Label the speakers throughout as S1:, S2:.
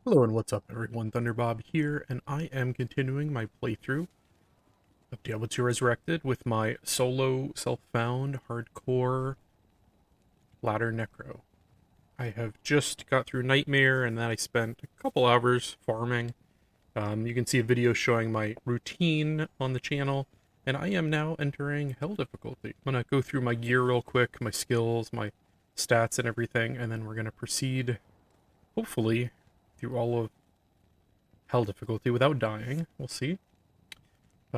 S1: Hello and what's up everyone, Thunderbob here, and I am continuing my playthrough of Diablo 2 Resurrected with my solo, self-found, hardcore ladder Necro. I have just got through Nightmare, and then I spent a couple hours farming. You can see a video showing my routine on the channel, and I am now entering Hell difficulty. I'm going to go through my gear real quick, my skills, my stats and everything, and then we're going to proceed, hopefully, through all of Hell difficulty without dying. We'll see.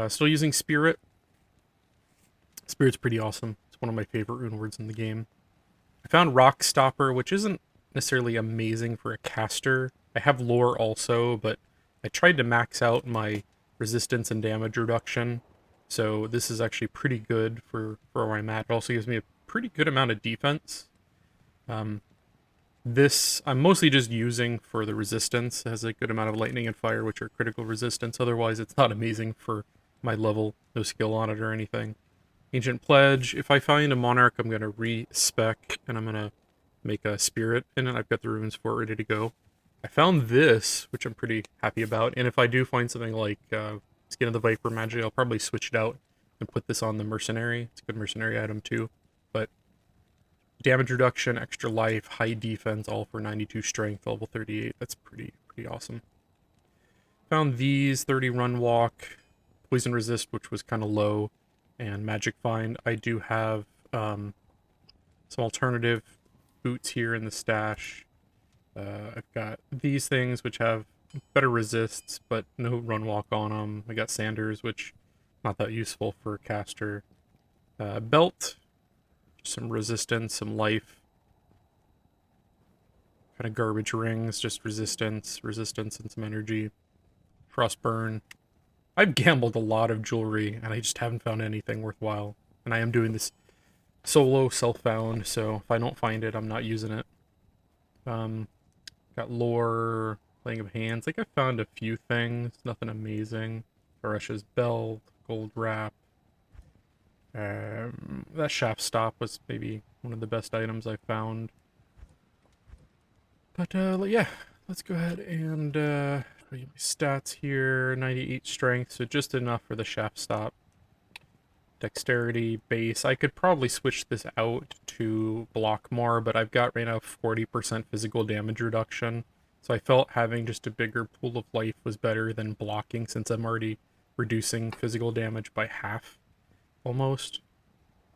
S1: Still using Spirit. Spirit's pretty awesome. It's one of my favorite rune words in the game. I found Rock Stopper, which isn't necessarily amazing for a caster. I have lore also, but I tried to max out my resistance and damage reduction. So this is actually pretty good for where I'm at. It also gives me a pretty good amount of defense. This I'm mostly just using for the resistance. It has a good amount of lightning and fire, which are critical resistance. Otherwise, it's not amazing for my level. No skill on it or anything. Ancient Pledge. If I find a Monarch, I'm going to re-spec, and I'm going to make a Spirit in it. I've got the runes for it ready to go. I found this, which I'm pretty happy about. And if I do find something like Skin of the Viper Magic, I'll probably switch it out and put this on the Mercenary. It's a good Mercenary item too. But damage reduction, extra life, high defense, all for 92 strength, level 38. That's pretty awesome. Found these 30 run walk, poison resist, which was kind of low, and magic find. I do have some alternative boots here in the stash. I've got these things which have better resists, but no run walk on them. I got Sanders, which not that useful for a caster. Belt, some resistance, some life. Kind of garbage rings, just resistance, and some energy. Frostburn. I've gambled a lot of jewelry, and I just haven't found anything worthwhile. And I am doing this solo, self-found, so if I don't find it, I'm not using it. Got lore, playing of hands. Like, I found a few things, nothing amazing. Varesh's belt, gold wrap. That shaft stop was maybe one of the best items I found. But yeah, let's go ahead and get my stats here. 98 strength, so just enough for the shaft stop. Dexterity, base. I could probably switch this out to block more, but I've got right now 40% physical damage reduction. So I felt having just a bigger pool of life was better than blocking, since I'm already reducing physical damage by half, almost.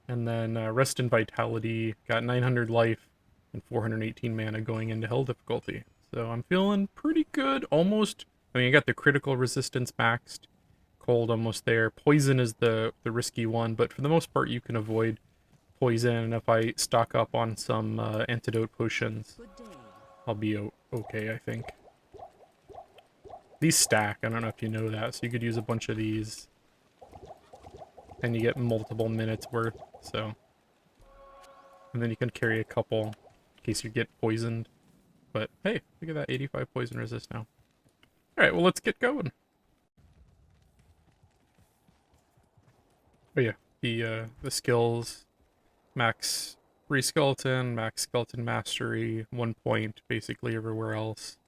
S1: And then rest and vitality, got 900 life and 418 mana going into hell difficulty. So I'm feeling pretty good, almost. I mean, I got the critical resistance maxed, cold almost there. Poison is the risky one, but for the most part you can avoid poison, and if I stock up on some antidote potions, I'll be okay, I think. These stack, I don't know if you know that, so you could use a bunch of these and you get multiple minutes worth, so. And then you can carry a couple in case you get poisoned. But hey, look at that, 85 poison resist now. Alright, well, let's get going. Oh yeah, the skills, max re-skeleton, max skeleton mastery, 1 point basically everywhere else,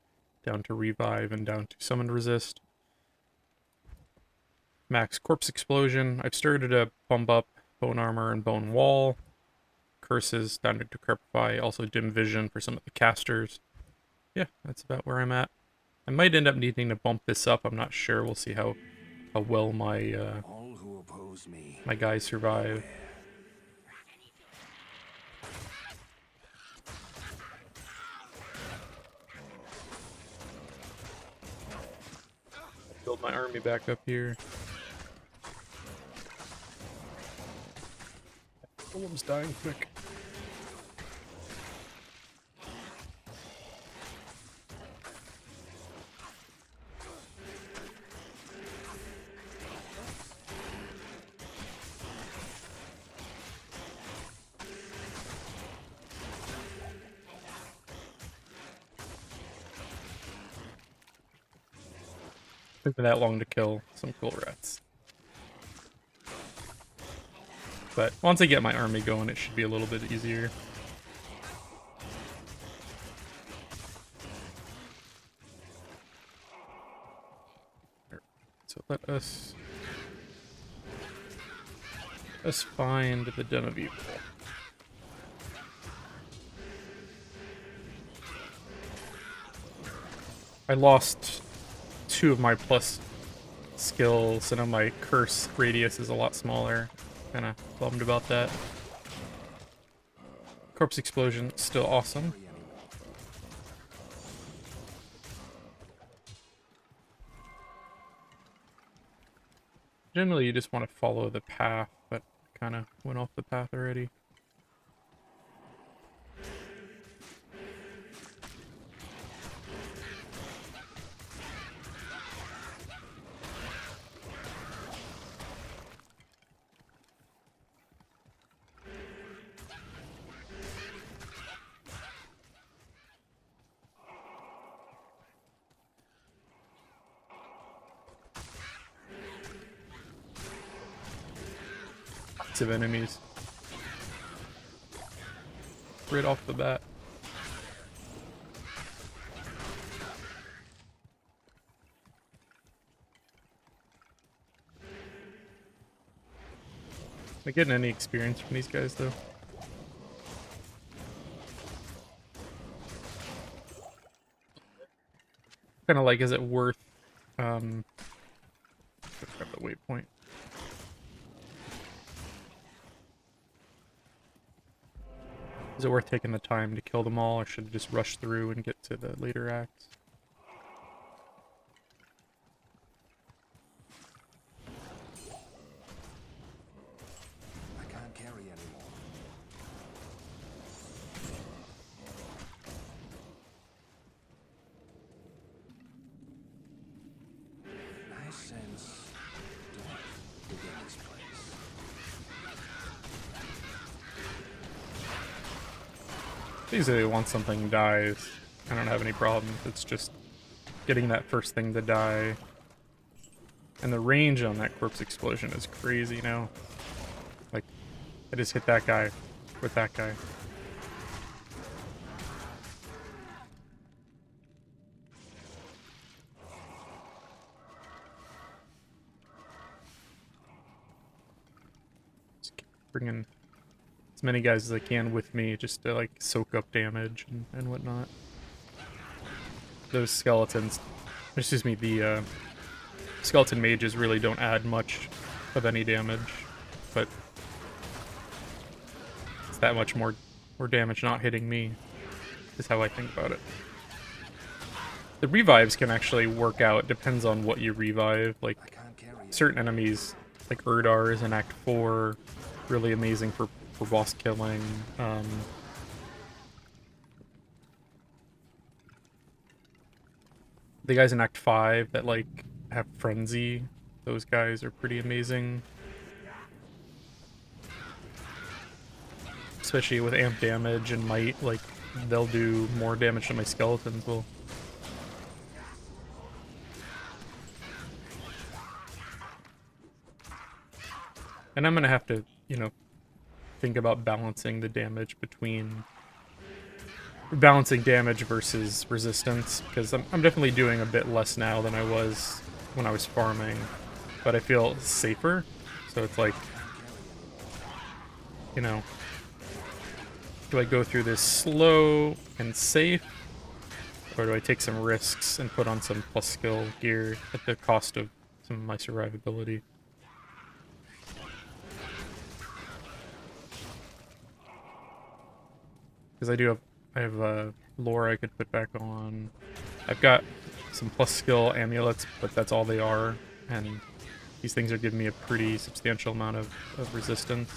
S1: down to revive and down to summon resist. Max corpse explosion. I've started to bump up bone armor and bone wall. Curses down to decrepify, also dim vision for some of the casters. Yeah, that's about where I'm at. I might end up needing to bump this up, I'm not sure. We'll see how well my my guys survive. Build my army back up here. Golem's dying quick. Took me that long to kill some cool rats. But once I get my army going, it should be a little bit easier. So let's find the Den of Evil. I lost 2 of my plus skills, so now my curse radius is a lot smaller. Kinda bummed about that. Corpse Explosion, still awesome. Generally, you just want to follow the path, but kind of went off the path already. Lots of enemies. Right off the bat. Am I getting any experience from these guys, though? Kind of like, is it worth, grab the waypoint. Is it worth taking the time to kill them all, or should I just rush through and get to the later acts?
S2: I can't carry anymore. I sense death within this place.
S1: Usually once something dies, I don't have any problems. It's just getting that first thing to die. And the range on that Corpse Explosion is crazy now. Like, I just hit that guy with that guy. Just keep bringing as many guys as I can with me just to, like, soak up damage and whatnot. Those skeletons, excuse me, the skeleton mages really don't add much of any damage, but it's that much more damage not hitting me, is how I think about it. The revives can actually work out, depends on what you revive. Like, certain enemies, like Urdar is in Act 4, really amazing for boss killing. The guys in Act 5 that, like, have Frenzy, those guys are pretty amazing. Especially with amp damage and might, like, they'll do more damage to my skeletons. Well, and I'm gonna have to, you know, think about balancing the damage between balancing damage versus resistance, because I'm definitely doing a bit less now than I was when I was farming, but I feel safer. So it's like, you know, do I go through this slow and safe, or do I take some risks and put on some plus skill gear at the cost of some of my survivability? Because I have lore I could put back on. I've got some plus skill amulets, but that's all they are, and these things are giving me a pretty substantial amount of resistance.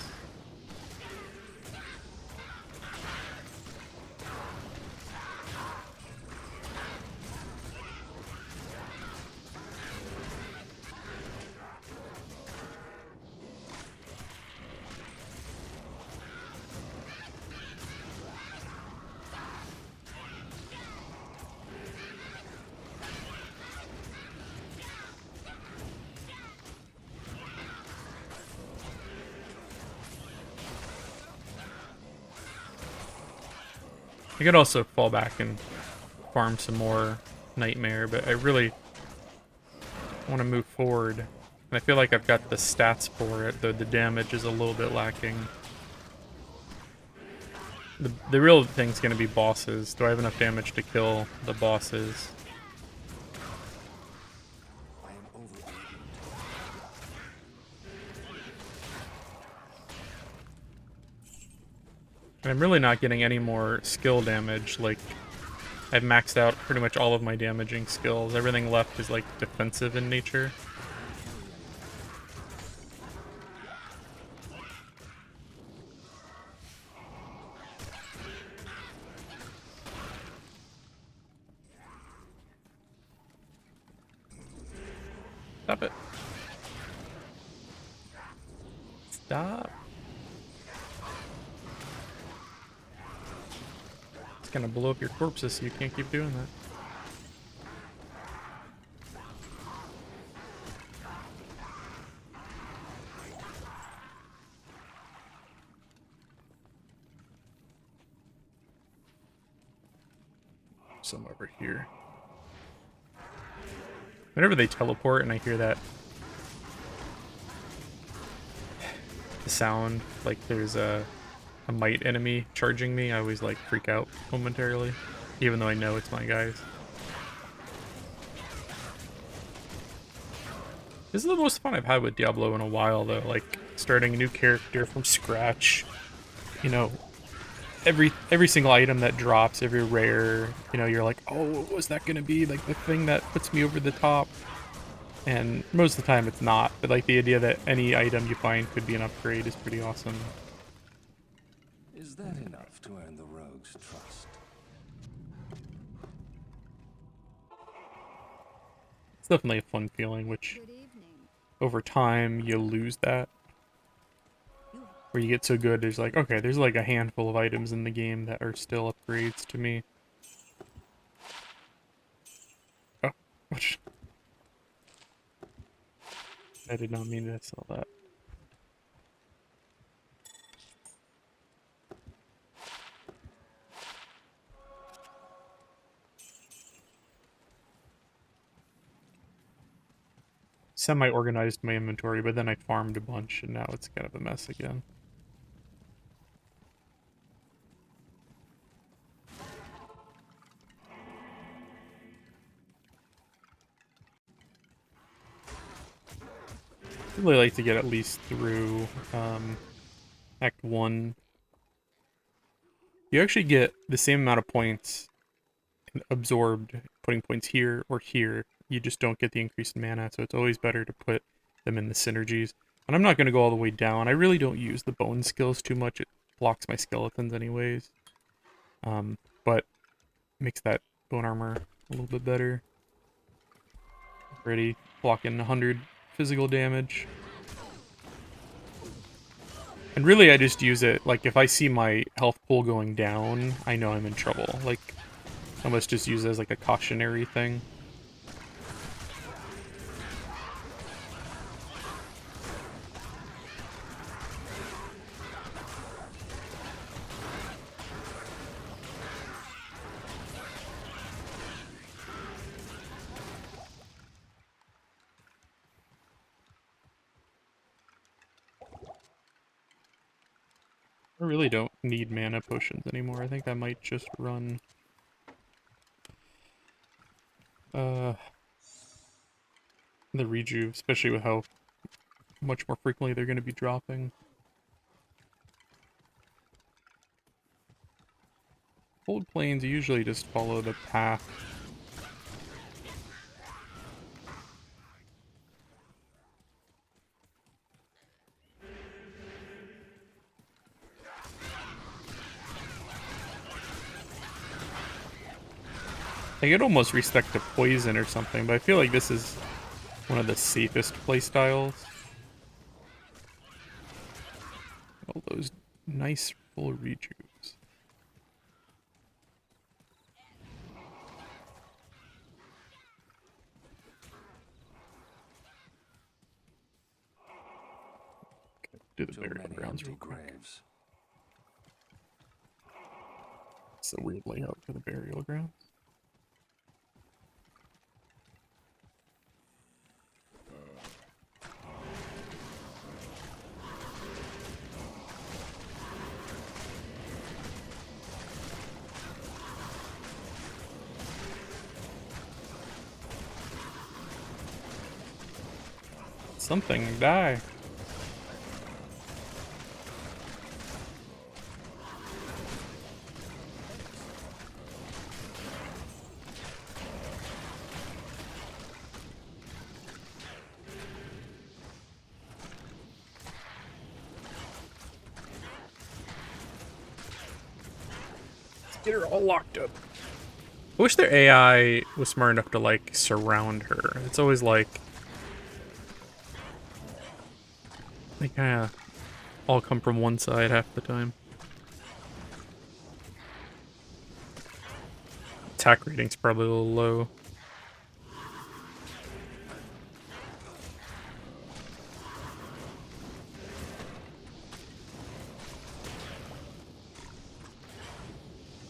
S1: I could also fall back and farm some more Nightmare, but I really I want to move forward. And I feel like I've got the stats for it, though the damage is a little bit lacking. The real thing's going to be bosses. Do I have enough damage to kill the bosses?
S2: I am overburdened.
S1: And I'm really not getting any more skill damage. Like, I've maxed out pretty much all of my damaging skills. Everything left is, like, defensive in nature. Stop it. Stop. It's gonna blow up your corpses, so you can't keep doing that. Some over here. Whenever they teleport and I hear that the sound, like there's a might enemy charging me, I always like freak out momentarily, even though I know it's my guys. This is the most fun I've had with Diablo in a while, though. Like starting a new character from scratch. You know, every single item that drops, every rare, you know, you're like, oh, what was that gonna be? Like the thing that puts me over the top. And most of the time it's not, but like the idea that any item you find could be an upgrade is pretty awesome.
S2: Is that enough to earn the rogue's trust?
S1: It's definitely a fun feeling, which
S3: Good evening.
S1: over time you lose that. Where you get so good, there's like, okay, there's like a handful of items in the game that are still upgrades to me. Oh, which I did not mean to sell that. Semi-organized my inventory, but then I farmed a bunch, and now it's kind of a mess again. I'd really like to get at least through Act 1. You actually get the same amount of points absorbed putting points here or here. You just don't get the increased mana, so it's always better to put them in the synergies. And I'm not going to go all the way down. I really don't use the bone skills too much. It blocks my skeletons anyways. But makes that bone armor a little bit better. Already blocking 100 physical damage. And really I just use it, like if I see my health pool going down, I know I'm in trouble. Like, I must just use it as like a cautionary thing. I really don't need mana potions anymore. I think I might just run the rejuve, especially with how much more frequently they're going to be dropping. Cold plains usually just follow the path. I could almost respect to poison or something, but I feel like this is one of the safest playstyles. All those nice full rejuves. Do the
S2: Too
S1: burial
S2: many
S1: grounds
S2: empty
S1: real quick.
S2: graves.
S1: It's a weird layout for the burial grounds. Something die. Get her all locked up. I wish their AI was smart enough to, like, surround her. It's always like... they kinda all come from one side half the time. Attack rating's probably a little low.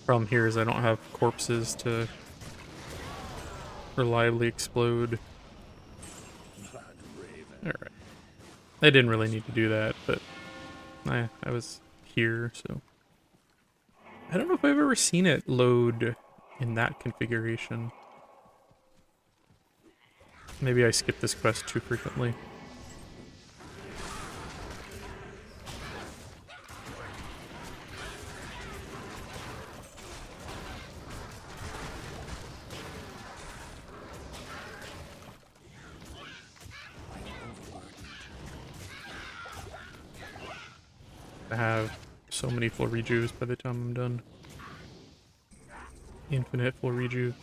S1: Problem here is I don't have corpses to reliably explode. Alright. I didn't really need to do that, but I was here, so... I don't know if I've ever seen it load in that configuration. Maybe I skip this quest too frequently. I have so many full rejuves by the time I'm done. Infinite full rejuve.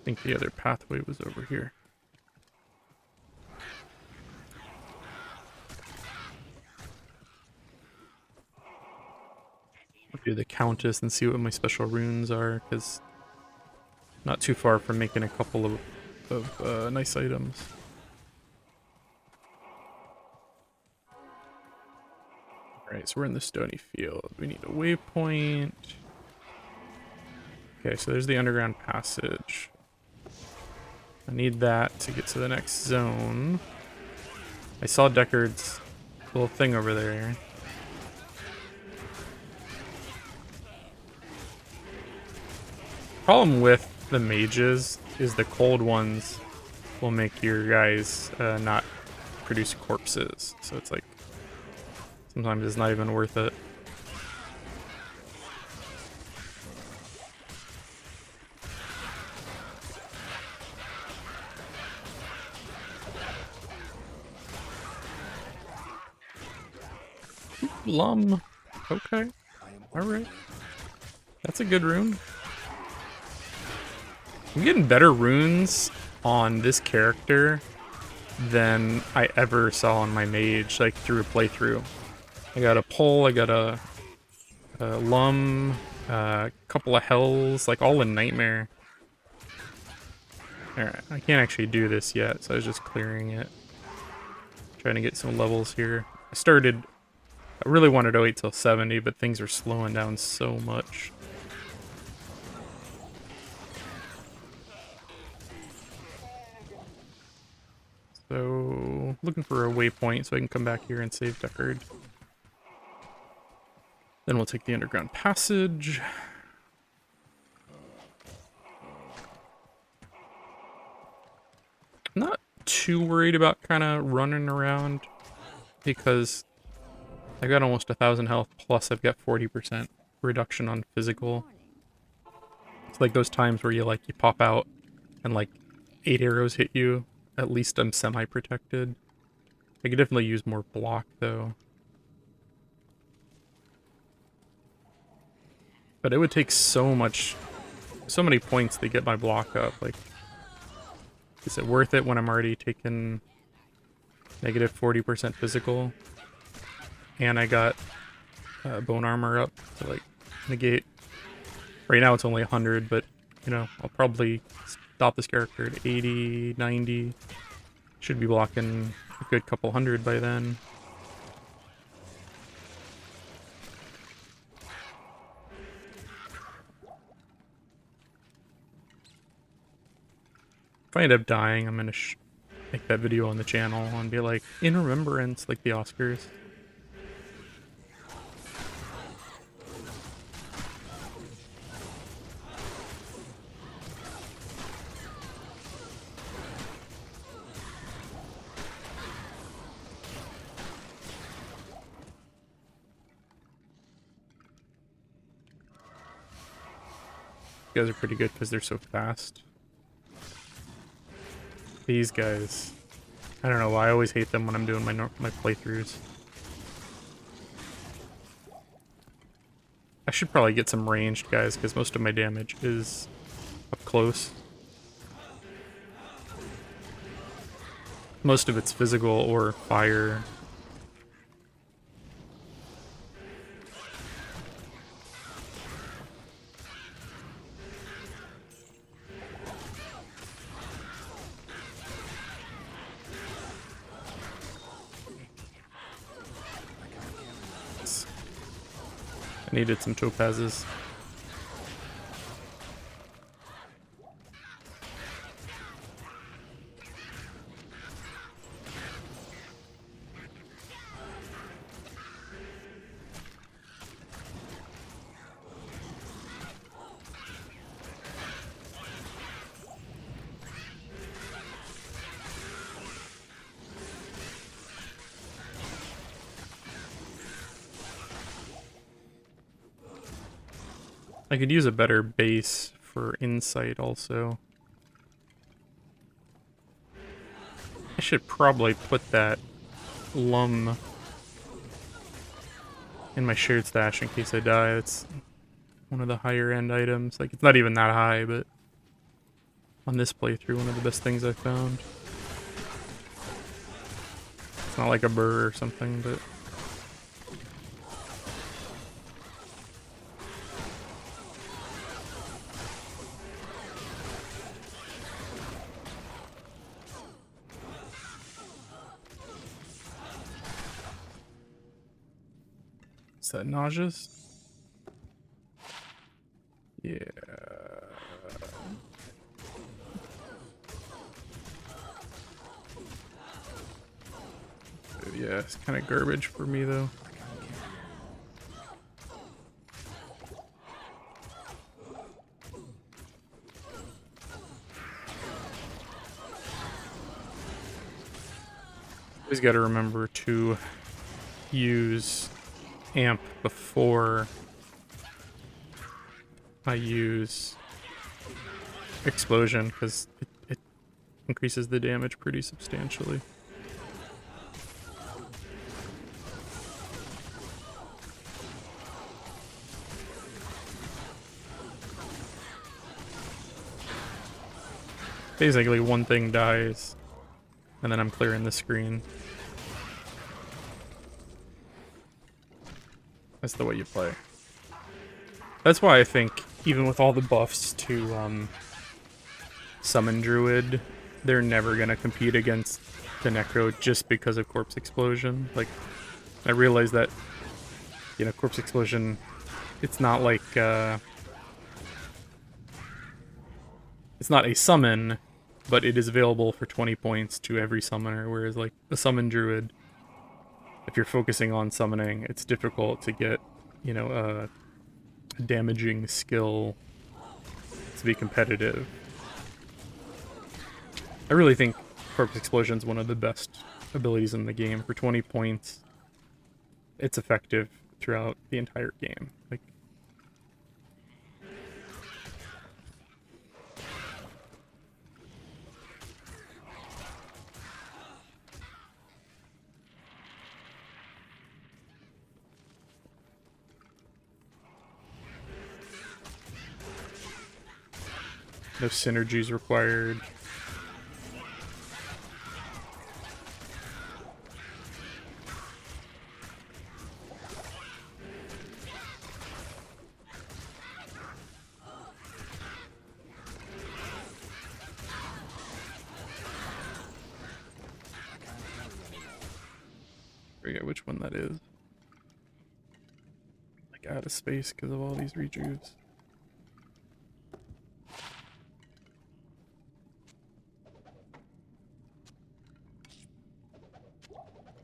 S1: I think the other pathway was over here. I'll do the Countess and see what my special runes are, because not too far from making a couple of nice items. Alright, so we're in the stony field. We need a waypoint. Okay, so there's the underground passage. I need that to get to the next zone. I saw Deckard's little thing over there. Problem with the mages is the cold ones will make your guys not produce corpses. So it's like, sometimes it's not even worth it. Lum. Okay. Alright. That's a good rune. I'm getting better runes on this character than I ever saw on my mage, like, through a playthrough. I got a pull, I got a lum, a couple of hells, like, all in nightmare. Alright, I can't actually do this yet, so I was just clearing it. Trying to get some levels here. I really wanted to wait till 70, but things are slowing down so much. So, looking for a waypoint so I can come back here and save Deckard. Then we'll take the underground passage. I'm not too worried about kind of running around because I've got almost 1,000 health, plus I've got 40% reduction on physical. It's like those times where you pop out and like 8 arrows hit you. At least I'm semi-protected. I could definitely use more block though. But it would take so many points to get my block up. Like, is it worth it when I'm already taking negative 40% physical? And I got bone armor up to like negate. Right now it's only 100, but you know, I'll probably stop this character at 80, 90. Should be blocking a good couple hundred by then. If I end up dying, I'm gonna make that video on the channel and be like, in remembrance, like the Oscars. You guys are pretty good because they're so fast. These guys, I don't know why I always hate them when I'm doing my playthroughs. I should probably get some ranged guys because most of my damage is up close. Most of it's physical or fire. I needed some topazes. I could use a better base for insight also. I should probably put that lum in my shared stash in case I die. It's one of the higher end items. Like, it's not even that high, but on this playthrough, one of the best things I've found. It's not like a burr or something, but... Is that nauseous? Yeah. Yeah, it's kind of garbage for me though. Always got to remember to use amp before I use explosion because it increases the damage pretty substantially. Basically, one thing dies, and then I'm clearing the screen. That's the way you play. That's why I think, even with all the buffs to Summon Druid, they're never gonna compete against the Necro just because of Corpse Explosion. Like, I realize that, you know, Corpse Explosion, it's not like, it's not a summon, but it is available for 20 points to every summoner, whereas, like, the Summon Druid, if you're focusing on summoning, it's difficult to get, you know, a damaging skill to be competitive. I really think Corpse Explosion is one of the best abilities in the game. For 20 points, it's effective throughout the entire game. Like, no synergies required. I forget which one that is. Like, out of space because of all these rejuves.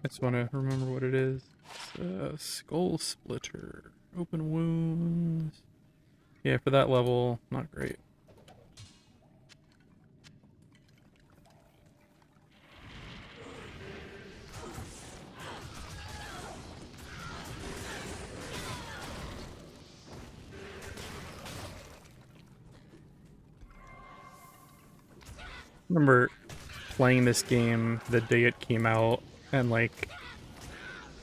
S1: I just want to remember what it is. It's Skull Splitter. Open wounds. Yeah, for that level, not great. Remember playing this game the day it came out, and like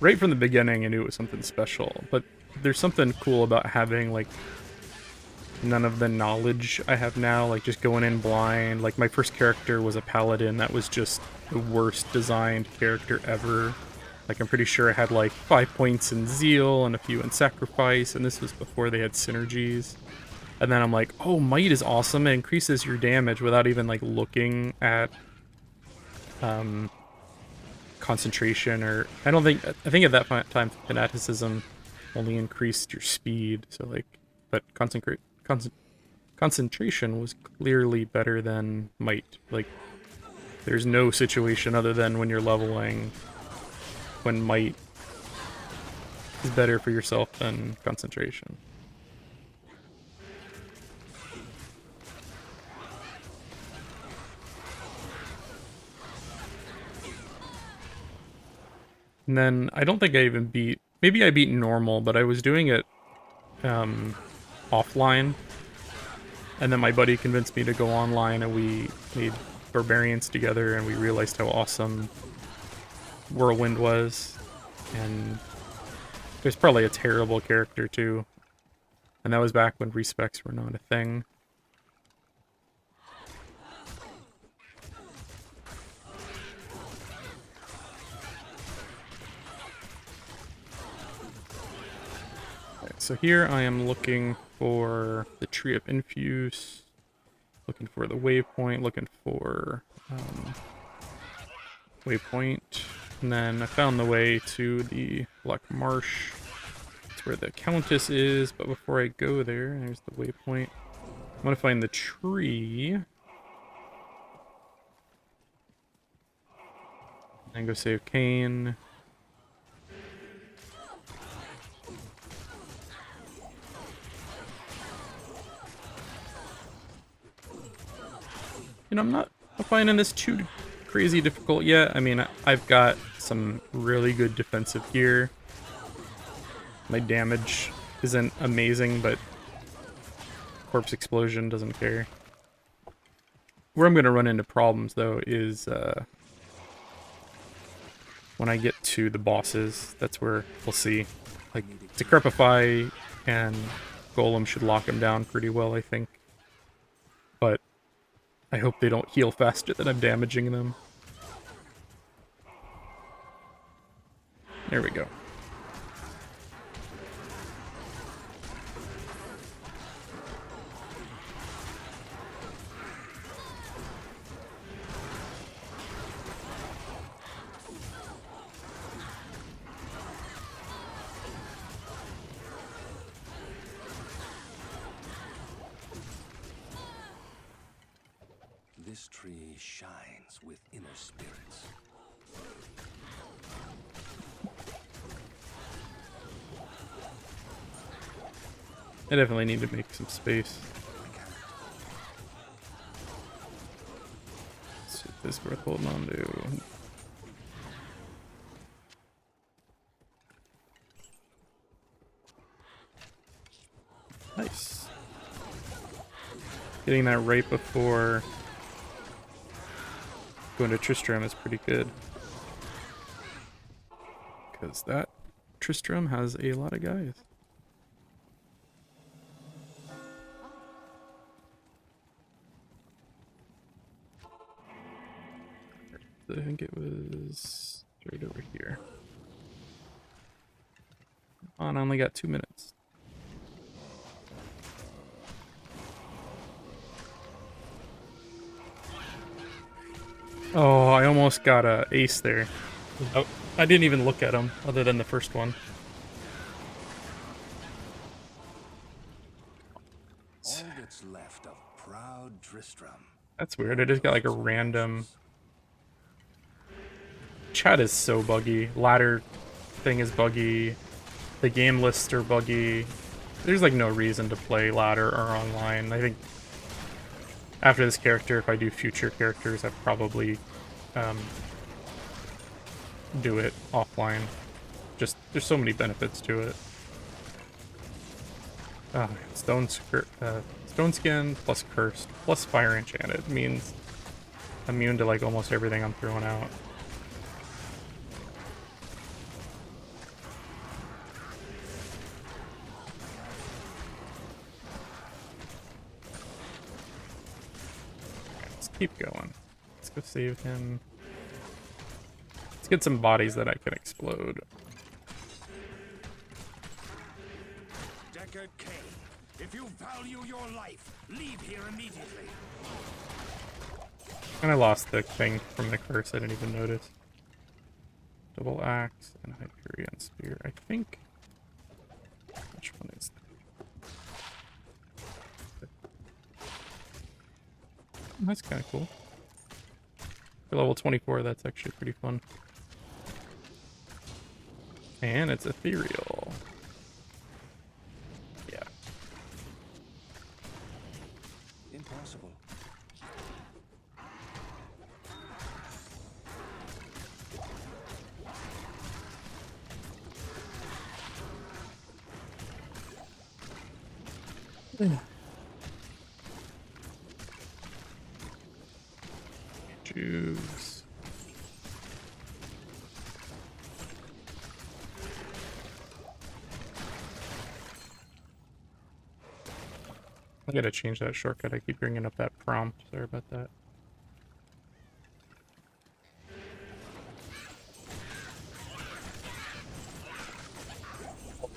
S1: right from the beginning I knew it was something special, but there's something cool about having like none of the knowledge I have now, like just going in blind. Like my first character was a paladin that was just the worst designed character ever. Like I'm pretty sure I had like 5 points in zeal and a few in sacrifice, and this was before they had synergies. And then I'm like, oh, might is awesome. It increases your damage without even like looking at concentration, or I think at that time fanaticism only increased your speed. So like, but concentration was clearly better than might. Like, there's no situation other than when you're leveling when might is better for yourself than concentration. And then I don't think I even beat. Maybe I beat normal, but I was doing it offline, and then my buddy convinced me to go online, and we made barbarians together, and we realized how awesome Whirlwind was. And there's probably a terrible character too, and that was back when respecs were not a thing. So here I am looking for the Tree of Infuse, looking for the waypoint, looking for waypoint, and then I found the way to the Black Marsh. That's where the Countess is, but before I go there, there's the waypoint. I'm gonna find the tree, and go save Kane. You know, I'm not finding this too crazy difficult yet. I mean, I've got some really good defensive gear. My damage isn't amazing, but Corpse Explosion doesn't care. Where I'm going to run into problems, though, is when I get to the bosses. That's where we'll see. Like, Decrepify and Golem should lock him down pretty well, I think. But I hope they don't heal faster than I'm damaging them. There we go.
S2: This tree shines with inner spirits.
S1: I definitely need to make some space. Let's see if this is worth holding on to. Nice. Getting that right before going to Tristram is pretty good. Because that Tristram has a lot of guys. I think it was right over here. Oh, and I only got 2 minutes. Oh, I almost got a ace there. Oh, I didn't even look at him, other than the first one.
S2: All that's left of proud Tristram.
S1: That's weird. I just got like a random chat is so buggy. Ladder thing is buggy. The game lists are buggy. There's like no reason to play ladder or online. I think after this character, if I do future characters, I'd probably do it offline. Just, there's so many benefits to it. Stone Skin plus Cursed plus Fire Enchanted means immune to like almost everything I'm throwing out. Let's keep going. Let's go save him. Let's get some bodies that I can explode.
S2: If you value your life, leave here immediately.
S1: And I lost the thing from the curse, I didn't even notice. Double axe and Hyperion Spear. I think. Which one is that? That's kind of cool. For level 24, that's actually pretty fun. And it's ethereal. Yeah.
S2: Impossible.
S1: Juice. I gotta change that shortcut. I keep bringing up that prompt. Sorry about that.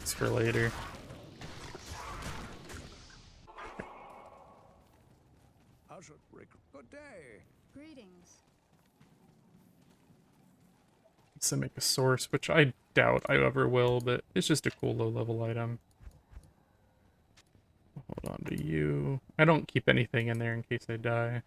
S1: It's for later.
S2: Good day.
S3: Greetings.
S1: So make a source, which I doubt I ever will, but it's just a cool low-level item. Hold on to you. I don't keep anything in there in case I die.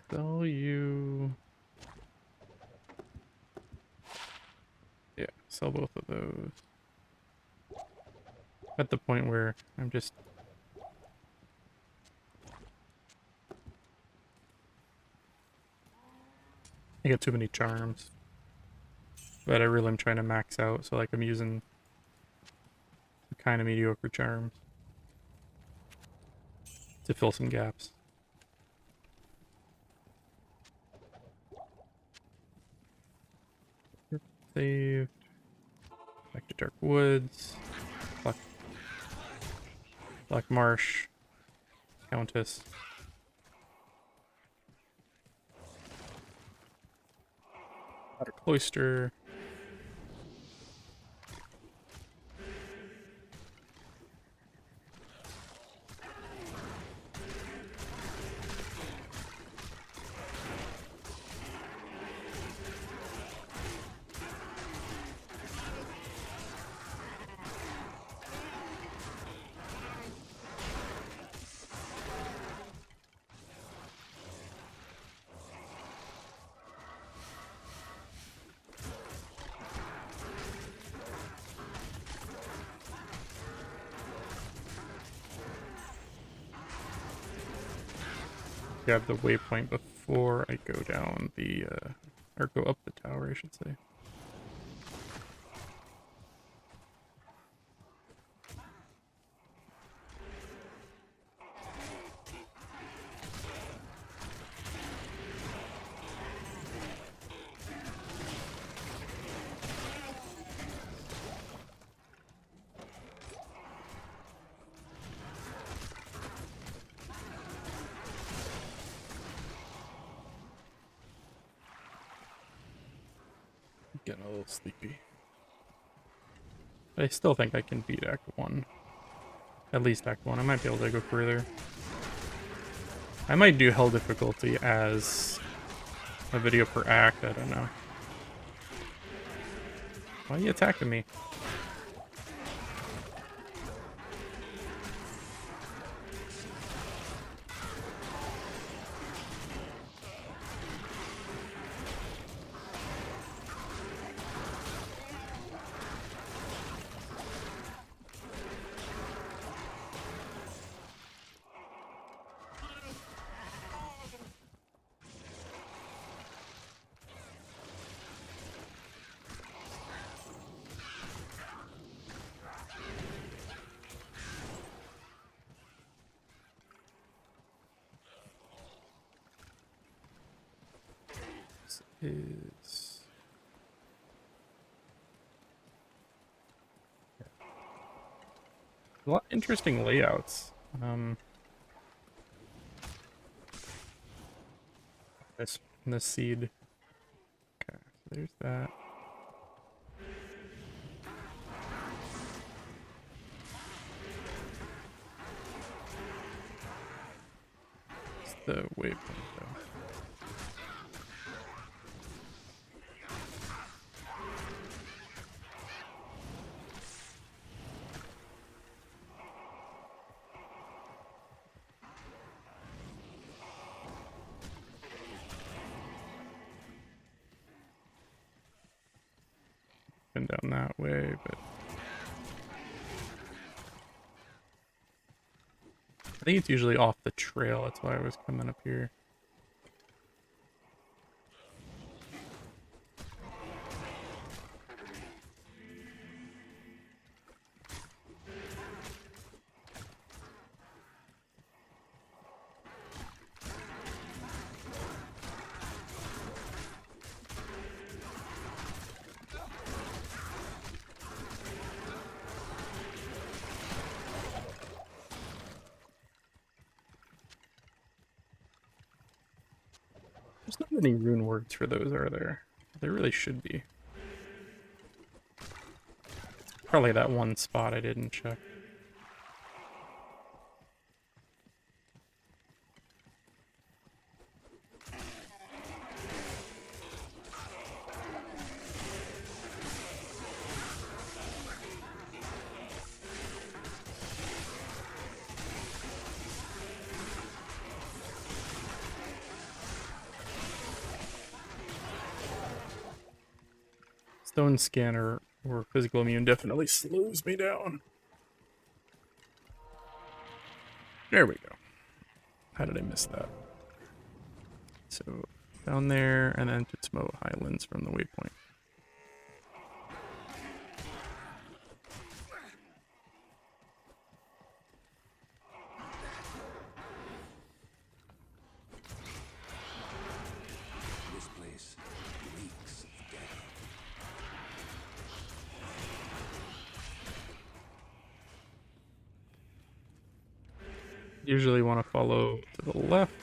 S1: Sell you. Yeah, sell both of those. At the point where I'm just... I got too many charms. But I really am trying to max out, so like I'm using kind of mediocre charms to fill some gaps. Saved. Back to Dark Woods. Black Marsh. Countess. Outer Cloister. Grab the waypoint before I go down the, or go up the tower, I should say. Getting a little sleepy. But I still think I can beat Act 1. At least Act 1. I might be able to go further. I might do Hell difficulty as a video per act, I don't know. Why are you attacking me? is... A lot of interesting layouts. This seed. Okay, so there's that. It's the waypoint though. Been down that way, but I think it's usually off the trail. That's why I was coming up here. There's not many rune words for those, are there? There really should be. Probably that one spot I didn't check. Stone scanner or physical immune definitely slows me down. There we go. How did I miss that? So down there and then Tutsmo Highlands from the waypoint.
S2: This place reeks of death.
S1: Usually want to follow to the left.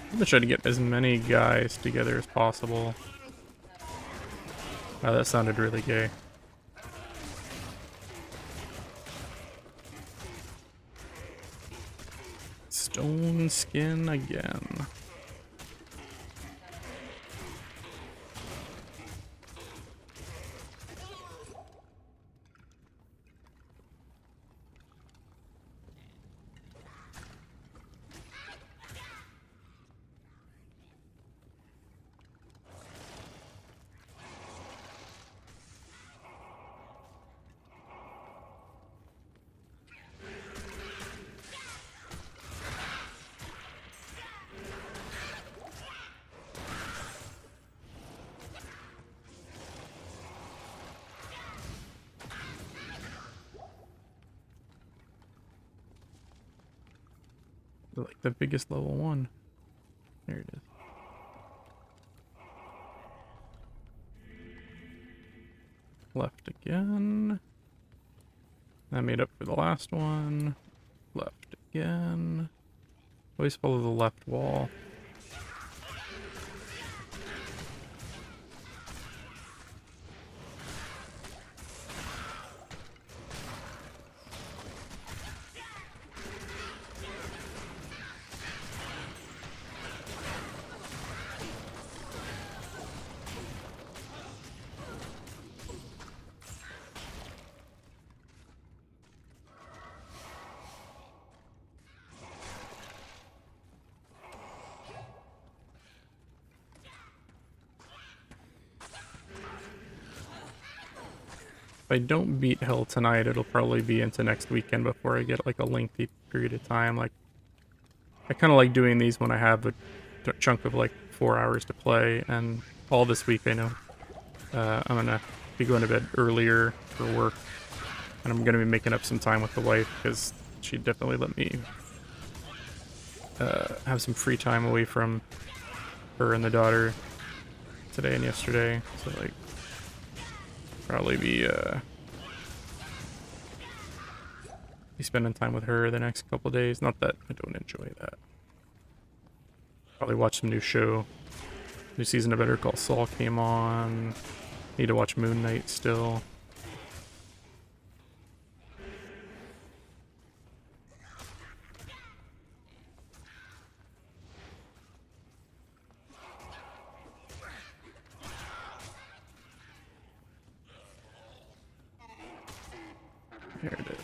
S1: I'm gonna try to get as many guys together as possible. Wow, that sounded really gay. Stone skin again. Like the biggest level one. There it is. Left again. That made up for the last one. Left again. Always follow the left wall. If I don't beat Hell tonight, it'll probably be into next weekend before I get like a lengthy period of time. Like, I kind of like doing these when I have a chunk of like 4 hours to play, and all this week I know I'm gonna be going to bed earlier for work, and I'm gonna be making up some time with the wife because she definitely let me have some free time away from her and the daughter today and yesterday. So like, probably be spending time with her the next couple days. Not that I don't enjoy that. Probably watch some new show. New season of Better Call Saul came on. Need to watch Moon Knight still. Here it is.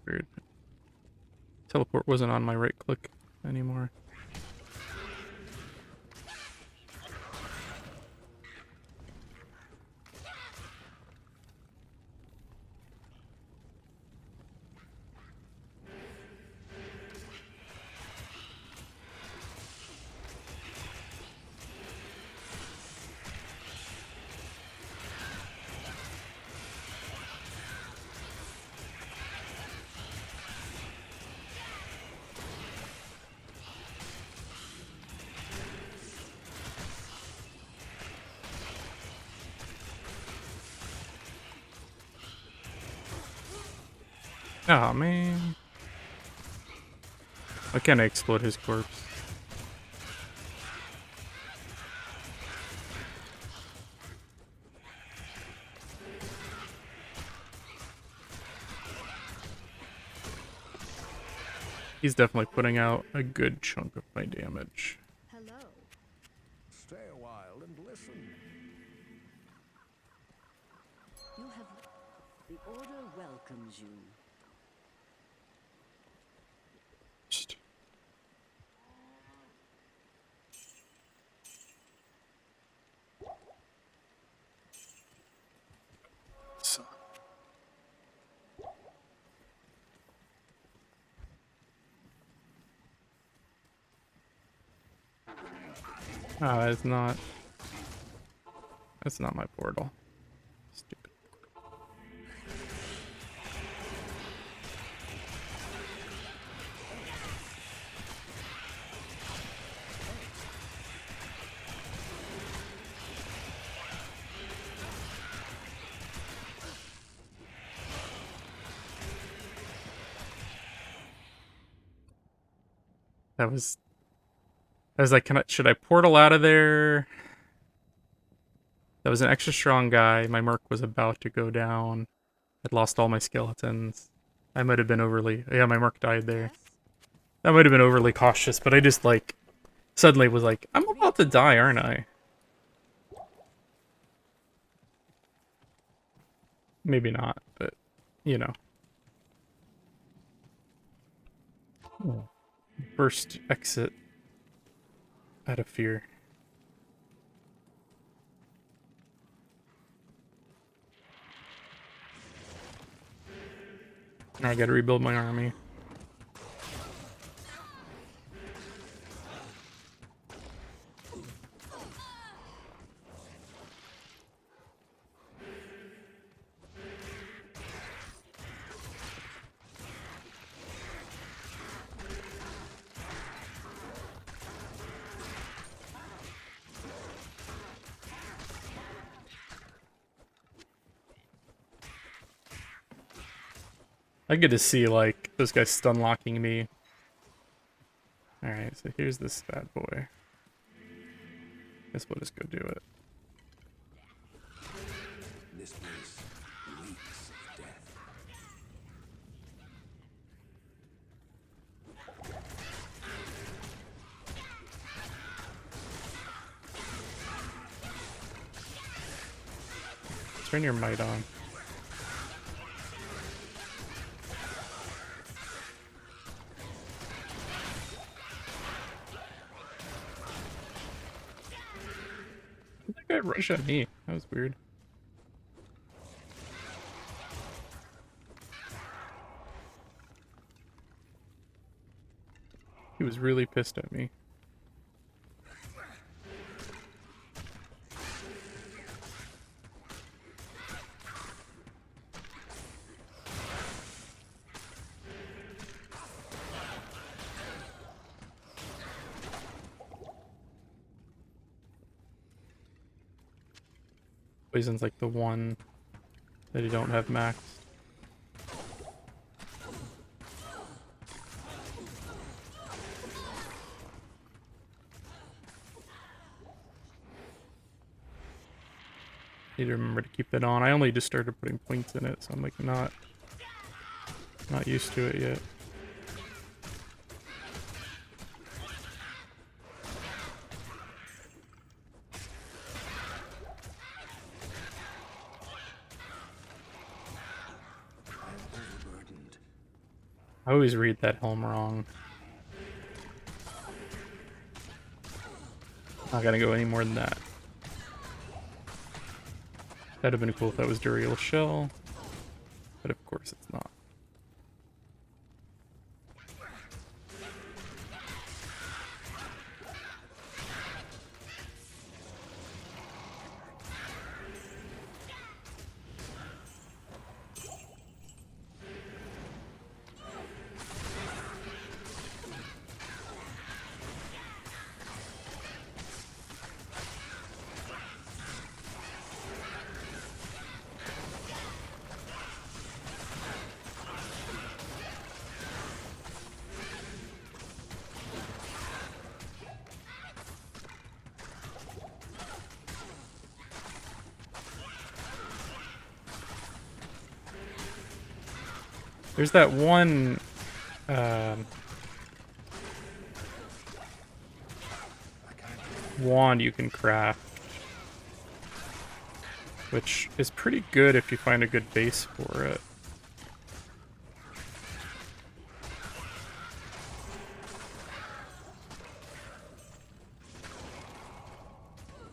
S1: Weird. Teleport wasn't on my right click anymore. Oh man. Why can't I explode his corpse? He's definitely putting out a good chunk of my damage.
S3: Hello.
S2: Stay a while and listen.
S3: You have... The Order welcomes you.
S1: Just... So. Ah, that's not... That's not my portal. Stupid. That was... I was like, should I portal out of there? That was an extra strong guy. My merc was about to go down. I'd lost all my skeletons. I might have been overly... Yeah, my merc died there.
S3: Yes?
S1: I might have been overly cautious, but I just, like, suddenly was like, I'm about to die, aren't I? Maybe not, but, you know. First exit out of fear. Now I gotta rebuild my army. I get to see, like, those guys stun locking me. Alright, so here's this bad boy. Guess we'll just go do it.
S2: This place reeks of death.
S1: Turn your might on. guy rush at me? That was weird. He was really pissed at me. Poison's like the one that you don't have maxed. Need to remember to keep that on. I only just started putting points in it, so I'm like not used to it yet. I always read that helm wrong. Not gonna go any more than that. That'd have been cool if that was Duriel Shell, but of course it's not. There's that one wand you can craft, which is pretty good if you find a good base for it.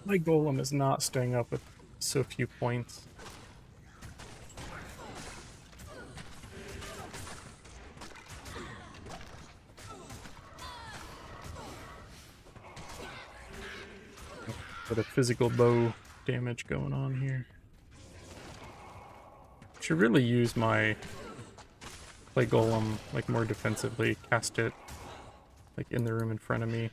S1: My golem is not staying up with so few points. Bit of physical bow damage going on here. Should really use my play golem like more defensively, cast it like in the room in front of me.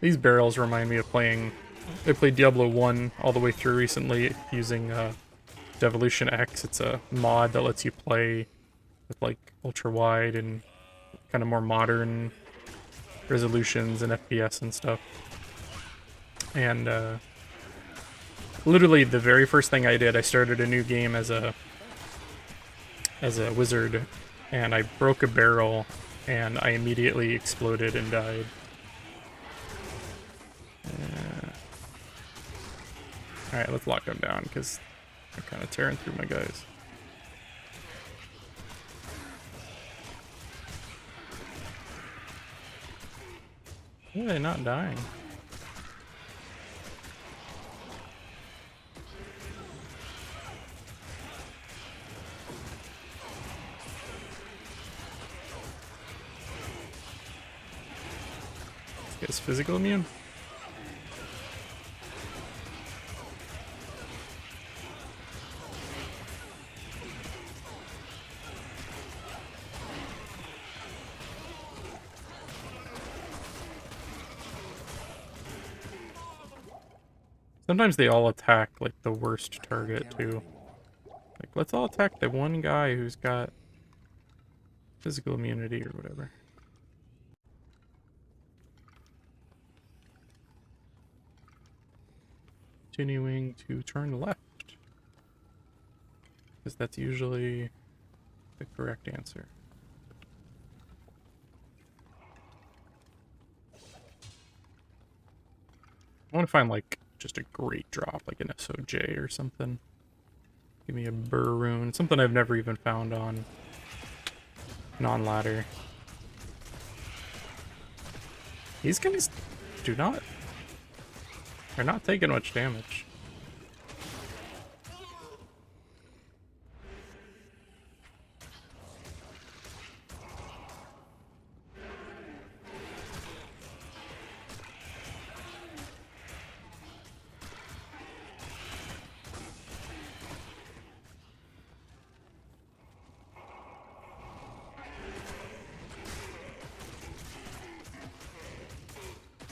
S1: These barrels remind me of playing. I played Diablo 1 all the way through recently using Devolution X. It's a mod that lets you play with like ultra wide and kind of more modern resolutions and FPS and stuff. And literally the very first thing I did, I started a new game as a wizard, and I broke a barrel and I immediately exploded and died. Alright, let's lock them down because they're kind of tearing through my guys. Why are they not dying? This guy's physical immune? Sometimes they all attack, like, the worst target, too. Like, let's all attack the one guy who's got physical immunity or whatever. Continuing to turn left. Because that's usually the correct answer. I want to find, like, just a great drop, like an SOJ or something. Give me a Burr rune, something I've never even found on non-ladder. These guys do not... They're not taking much damage.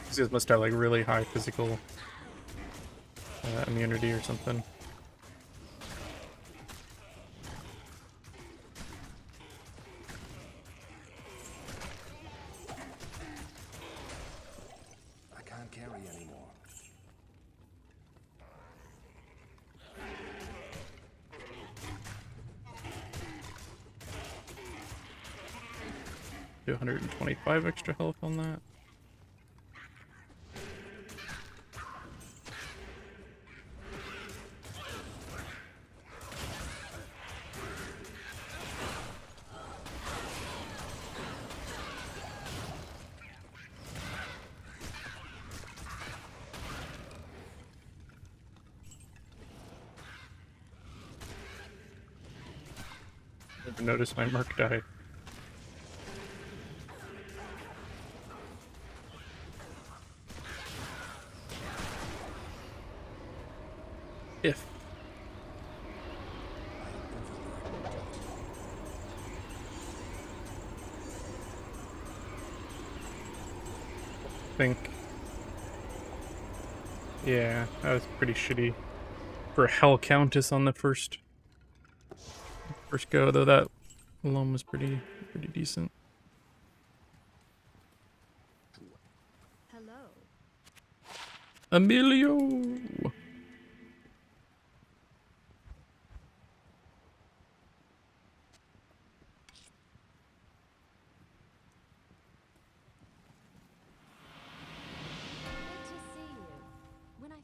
S1: These guys must have like really high physical immunity or something.
S2: I can't carry anymore.
S1: Do 125 extra health on that. Never noticed my mark died. If. Think. Yeah, that was pretty shitty for Hell Countess on the first go, though that alone was pretty decent.
S3: Hello.
S1: Emilio.
S3: Good to see you. When I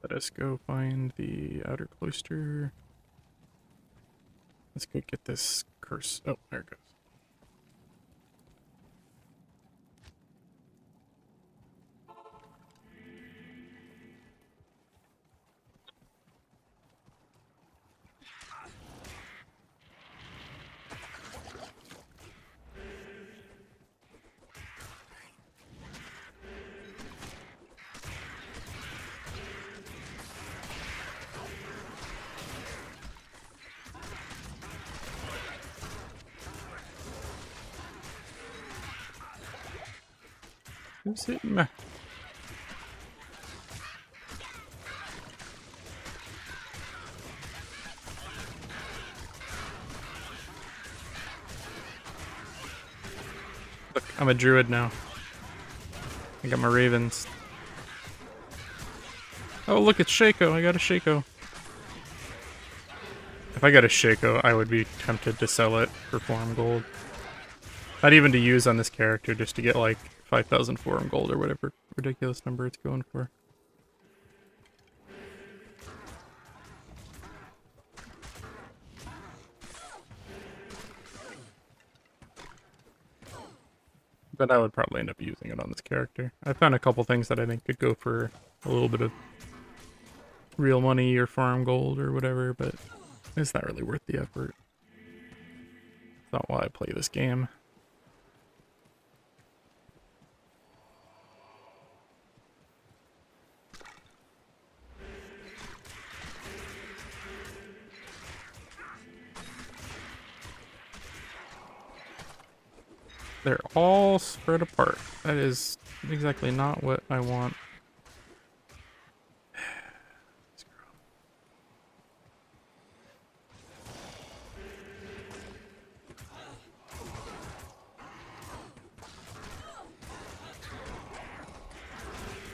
S1: Let us go find the outer cloister. Let's go get this curse. Oh, there it goes. Who's hitting me? Look, I'm a druid now. I got my ravens. Oh, look, it's Shaco. I got a Shaco. If I got a Shaco, I would be tempted to sell it for forum gold. Not even to use on this character, just to get like 5,000 forum gold or whatever ridiculous number it's going for. But I would probably end up using it on this character. I found a couple things that I think could go for a little bit of real money or farm gold or whatever, but it's not really worth the effort. It's not why I play this game. They're all spread apart. That is exactly not what I want.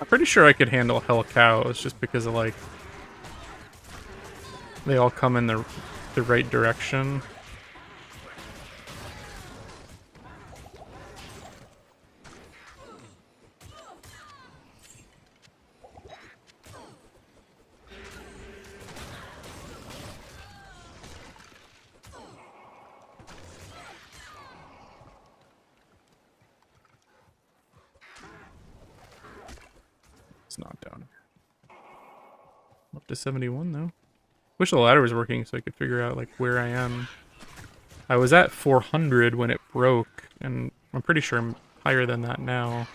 S1: I'm pretty sure I could handle Hell Cows just because of like they all come in the right direction. to 71 though. Wish the ladder was working so I could figure out like where I am. I was at 400 when it broke, and I'm pretty sure I'm higher than that now.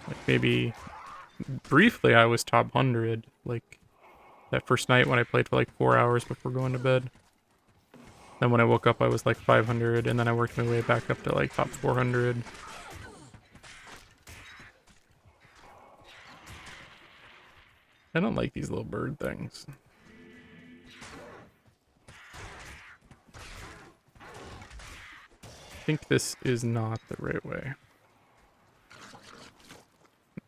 S1: Like maybe briefly I was top 100, like that first night when I played for like 4 hours before going to bed. Then when I woke up I was like 500, and then I worked my way back up to like top 400. I don't like these little bird things. I think this is not the right way.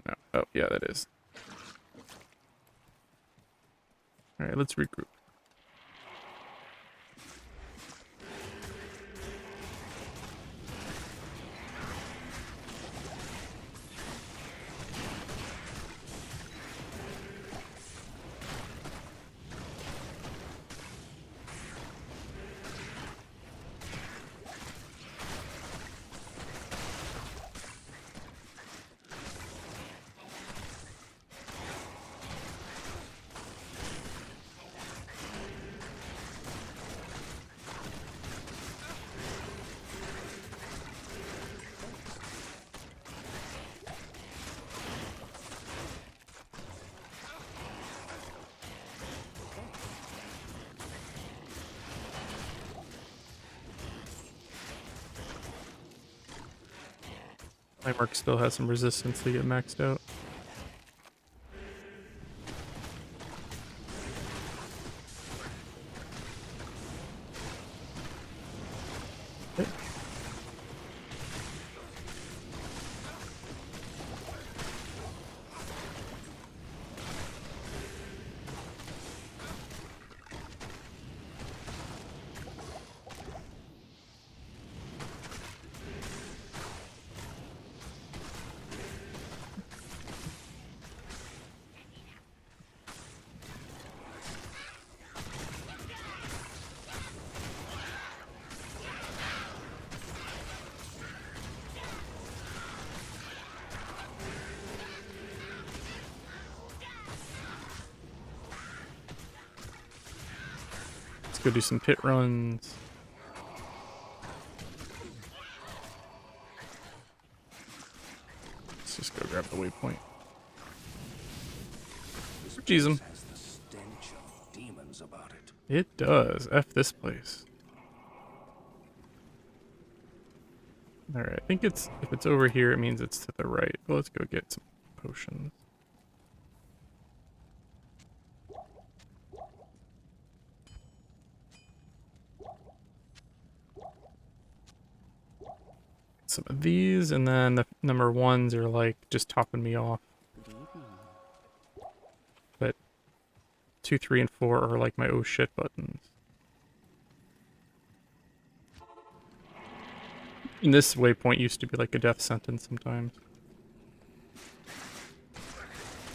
S1: No. Oh, yeah, that is. Alright, let's regroup. My mark still has some resistance to get maxed out. Okay. Let's go do some pit runs. Let's just go grab the waypoint. Jeez,
S2: Has the stench of demons about it.
S1: it does. F this place. Alright, I think it's, if it's over here, it means it's to the right. But let's go get some potions. Some of these, and then the number ones are like just topping me off. But 2, 3, and 4 are like my oh shit buttons. And this waypoint used to be like a death sentence sometimes.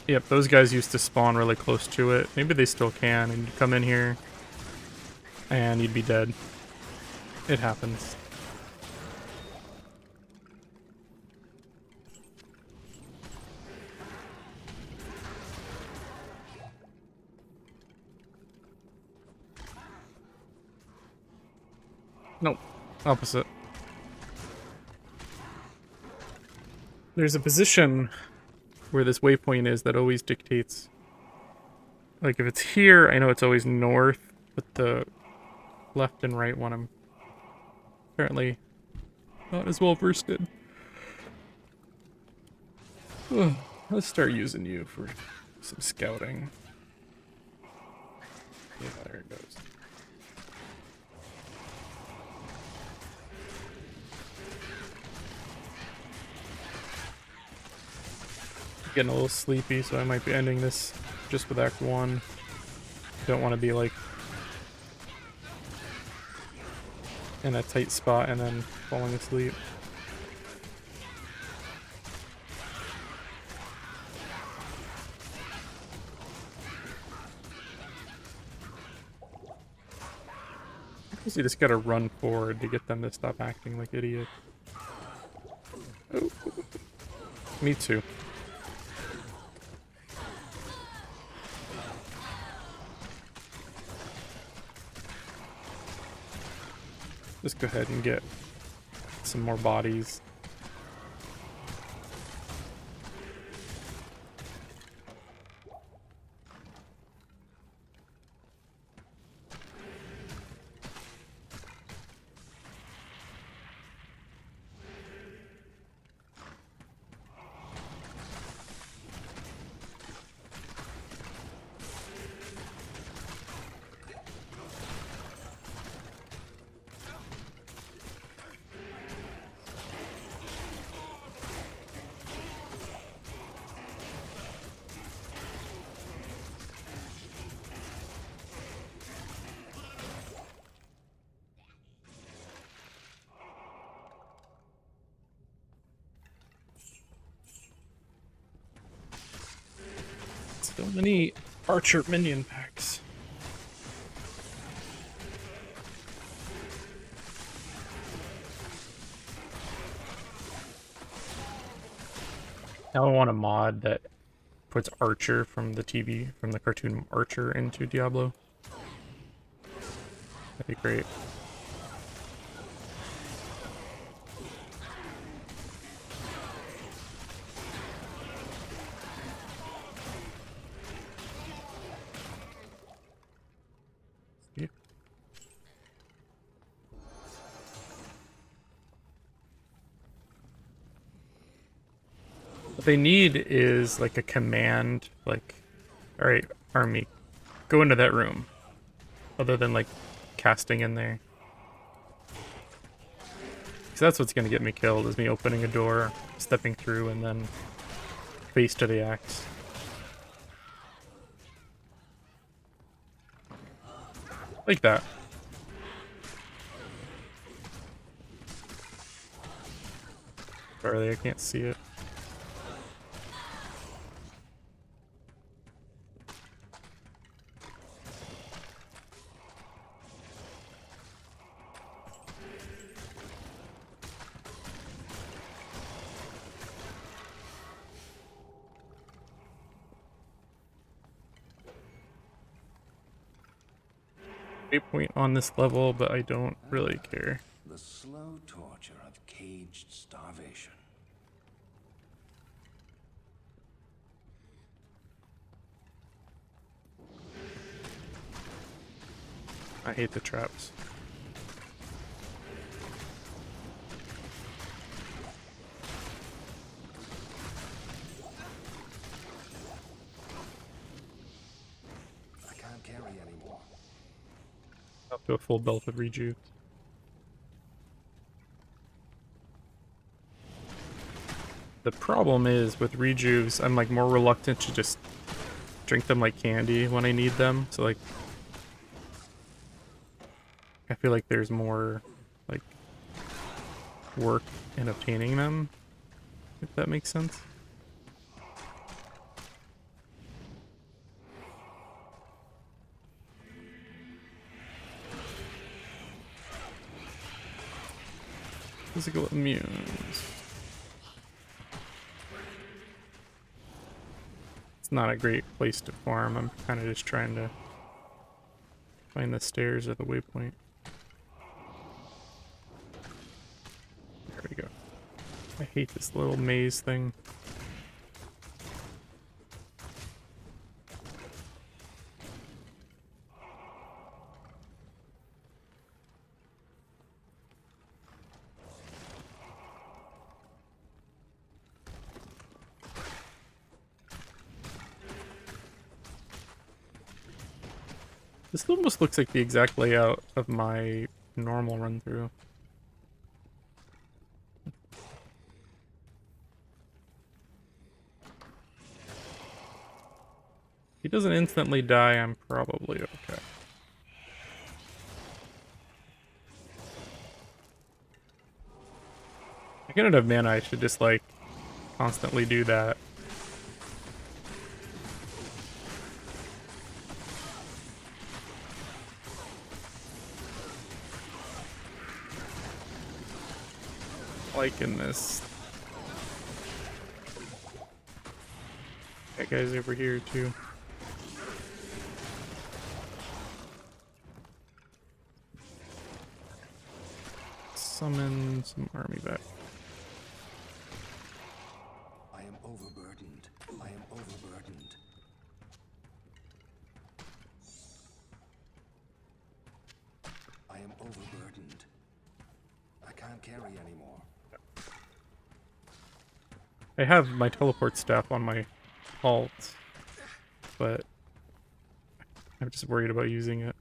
S1: Yep, those guys used to spawn really close to it. Maybe they still can, and you come in here and you'd be dead. It happens. Nope. Opposite. There's a position where this waypoint is that always dictates. Like, if it's here, I know it's always north, but the left and right one I'm apparently not as well versed in. Ugh, let's start using you for some scouting. Yeah, there it goes. Getting a little sleepy, so I might be ending this just with Act 1. Don't want to be like in a tight spot and then falling asleep. I guess you just gotta run forward to get them to stop acting like idiots. Oh. Me too. Just go ahead and get some more bodies. So many archer minion packs. Now I want a mod that puts Archer from the TV, from the cartoon Archer into Diablo. That'd be great. Yeah. What they need is like a command, like, all right, army, go into that room. Other than like casting in there. Because that's what's gonna get me killed, is me opening a door, stepping through, and then face to the axe. Like that. Sorry, I can't see it. Point on this level, but I don't really care.
S2: The slow torture of caged starvation.
S1: I hate the traps.
S2: I can't carry anymore.
S1: Up to a full belt of rejuve. The problem is with rejuves, I'm like more reluctant to just drink them like candy when I need them. So like, I feel like there's more like work in obtaining them, if that makes sense. Physical immunes. It's not a great place to farm. I'm kind of just trying to find the stairs or the waypoint. There we go. I hate this little maze thing. This almost looks like the exact layout of my normal run-through. If he doesn't instantly die, I'm probably okay. I couldn't have mana, I should just like constantly do that. Liking this. That guy's over here too. summon some army back.
S2: I am overburdened. I am overburdened. I am overburdened. I can't carry anymore.
S1: I have my teleport staff on my alt, but I'm just worried about using it.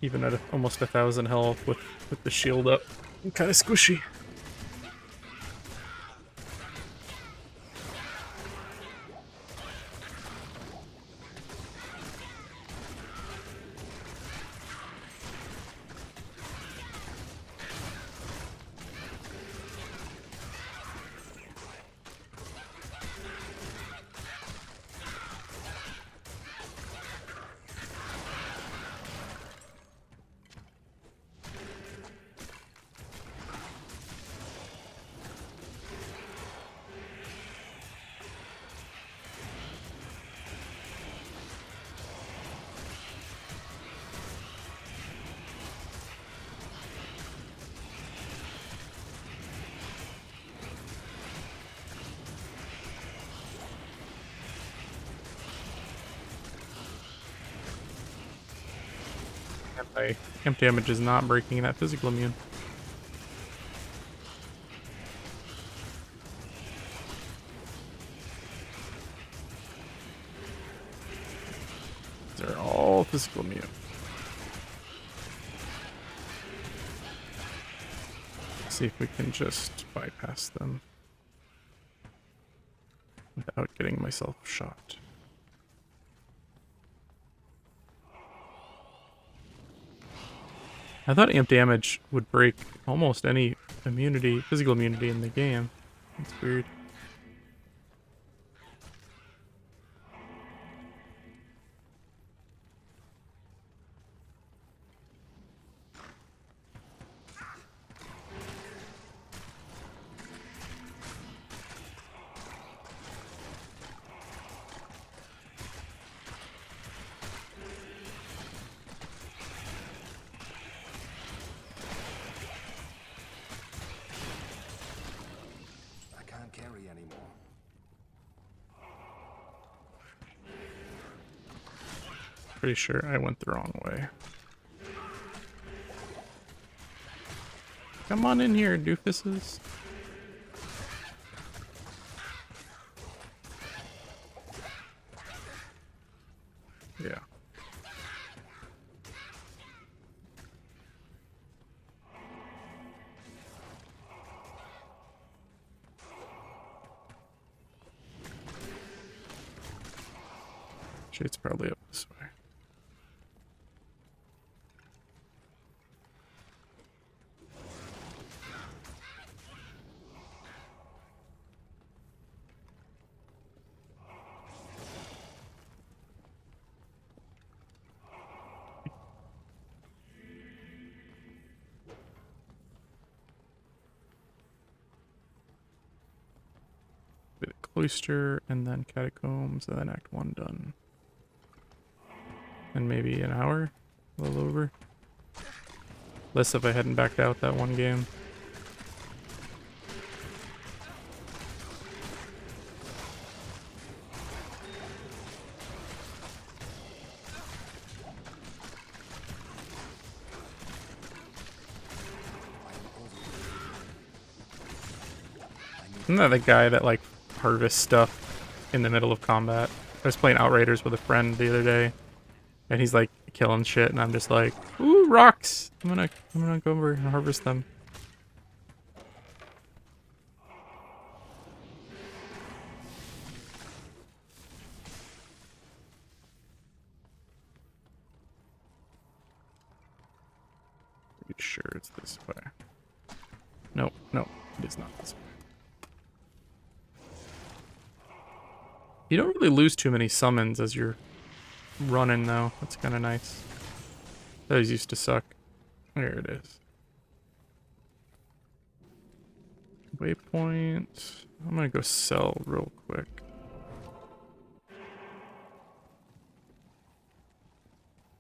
S1: Even at almost 1,000 health with the shield up, I'm kind of squishy. My amp damage is not breaking that physical immune. They're all physical immune. Let's see if we can just bypass them without getting myself shot. I thought amp damage would break almost any immunity, physical immunity in the game. That's weird.
S2: Carry anymore.
S1: Pretty sure I went the wrong way. Come on in here, doofuses. Yeah. Shade's probably up this way. Bit of cloister, and then catacombs, and then Act 1 done. And maybe an hour? A little over? Less if I hadn't backed out that one game. Isn't that the guy that, like, harvests stuff in the middle of combat? I was playing Outriders with a friend the other day, and he's, like, killing shit, and I'm just like, ooh, rocks! I'm gonna go over and harvest them. Pretty sure it's this way. Nope, nope, it is not this way. You don't really lose too many summons as you're running, though. That's kind of nice. Those used to suck. There it is. Waypoint. I'm gonna go sell real quick.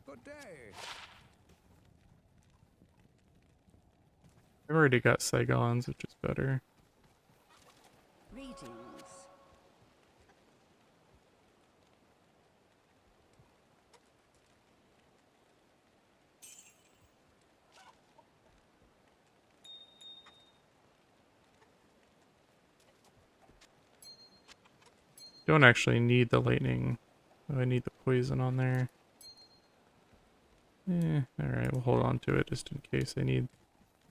S2: Good day.
S1: I've already got Saigons, which is better.
S3: Greetings.
S1: Don't actually need the lightning. Oh, I need the poison on there. Alright, we'll hold on to it just in case I need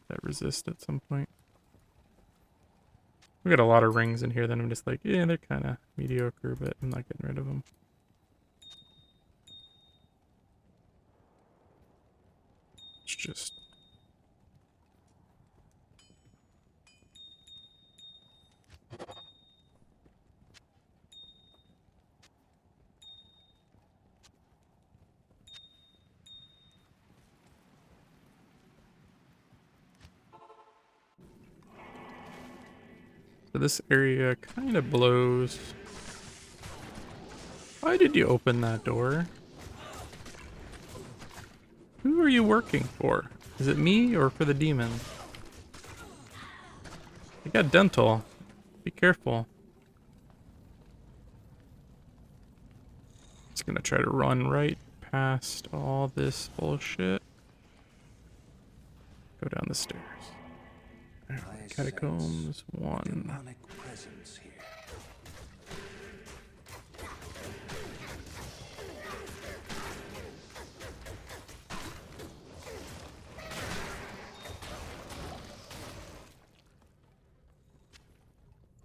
S1: that resist at some point. We got a lot of rings in here that I'm just like, yeah, they're kind of mediocre, but I'm not getting rid of them. It's just... So this area kind of blows. Why did you open that door? Who are you working for? Is it me or for the demon? I got dental. Be careful. Just gonna try to run right past all this bullshit. Go down the stairs. Alright, catacombs 1.
S2: Demonic presence here.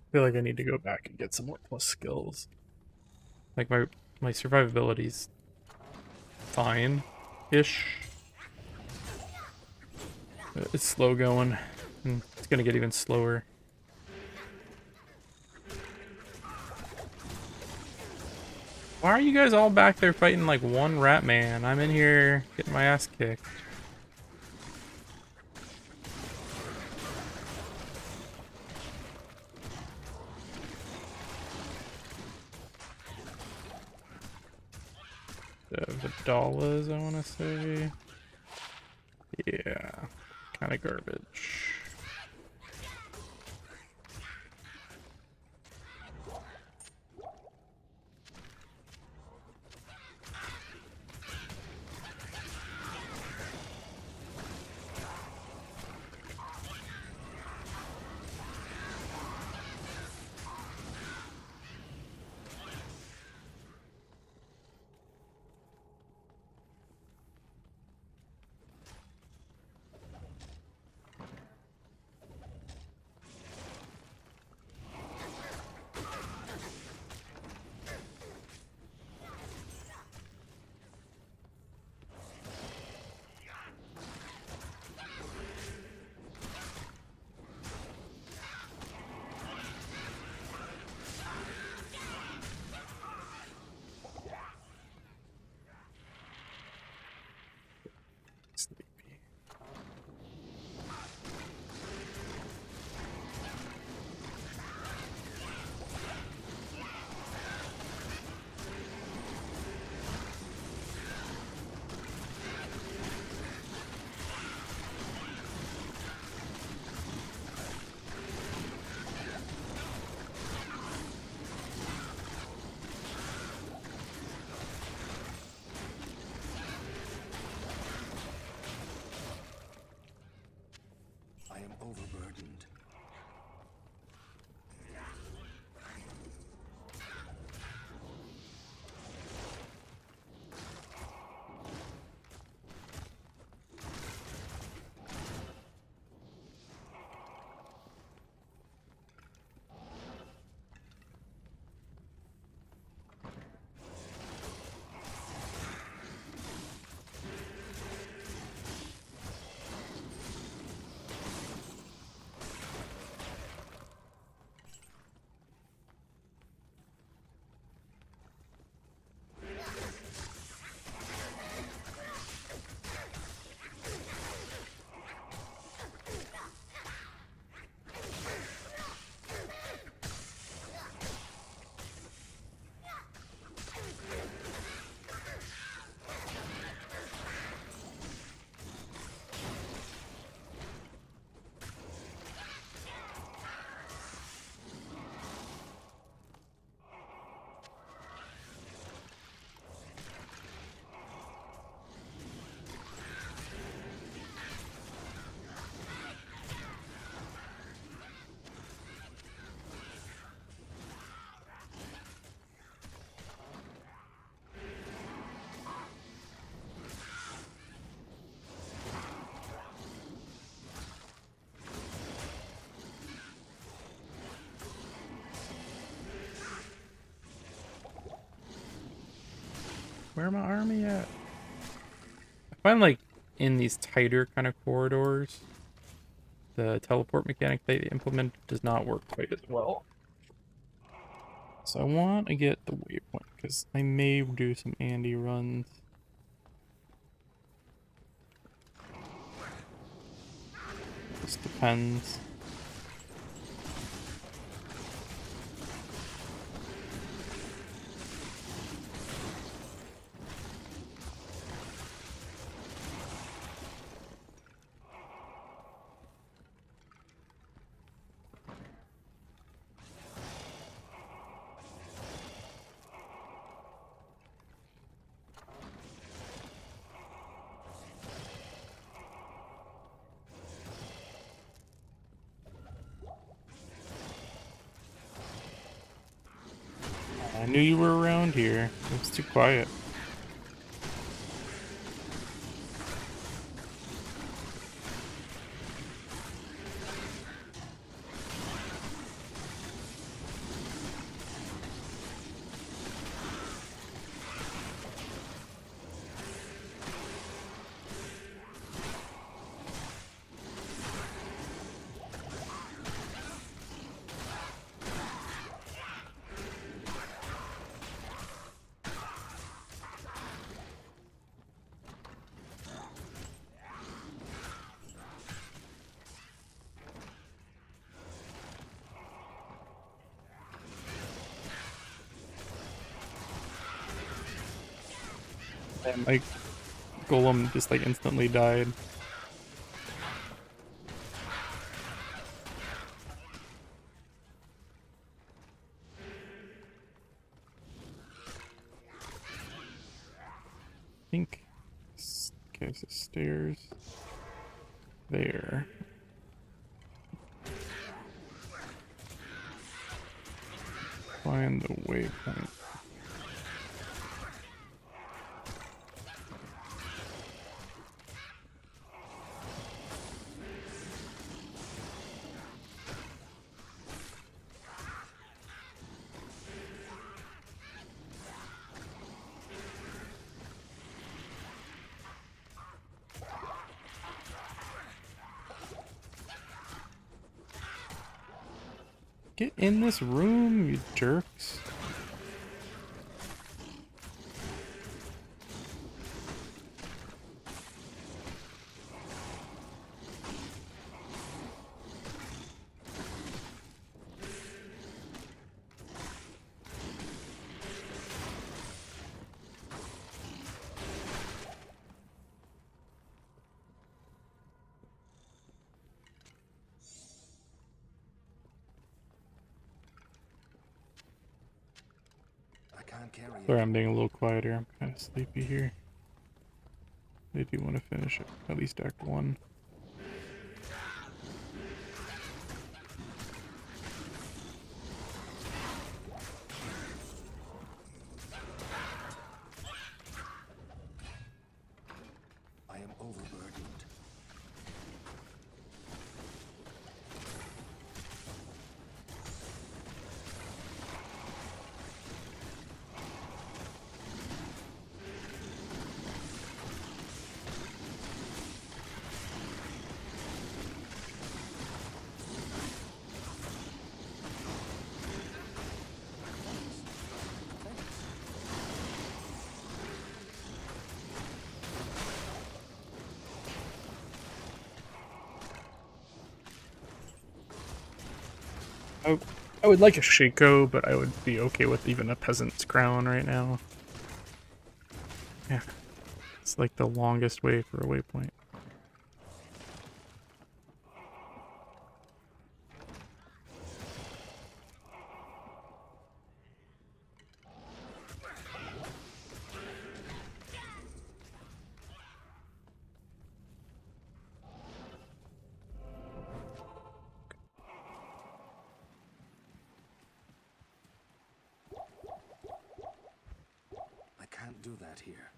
S1: I feel like I need to go back and get some more plus skills. Like my survivability's fine-ish. It's slow going, and it's gonna get even slower. Why are you guys all back there fighting like one rat man? I'm in here getting my ass kicked. The dollars, I want to say. Yeah, kind of garbage. Where my army at? I find like in these tighter kind of corridors, the teleport mechanic they implement does not work quite as well. So I want to get the waypoint because I may do some Andy runs. Just depends. I knew you were around here. It was too quiet. And like Golem just like instantly died. I think. Okay, so stairs. There. Find the waypoint. Get in this room, you jerks.
S2: I can't carry
S1: Sorry,
S2: it.
S1: I'm being a little quieter. I'm kind of sleepy here. I do want to finish it, at least Act 1.
S2: I am overburdened.
S1: I would like a Shaco, but I would be okay with even a peasant's crown right now. Yeah, it's like the longest way for a waypoint.
S2: I can't do that here.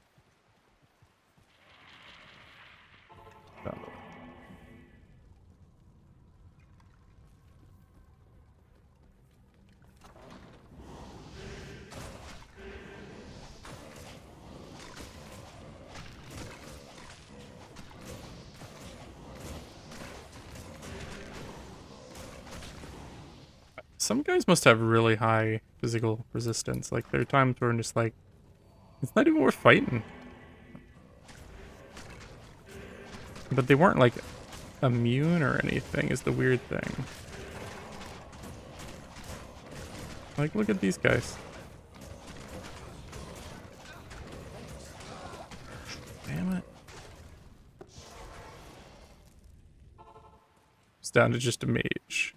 S1: some guys must have really high physical resistance. Like, there are times where I'm just like, it's not even worth fighting. But they weren't, like, immune or anything is the weird thing. Like, look at these guys. Damn it. It's down to just a mage.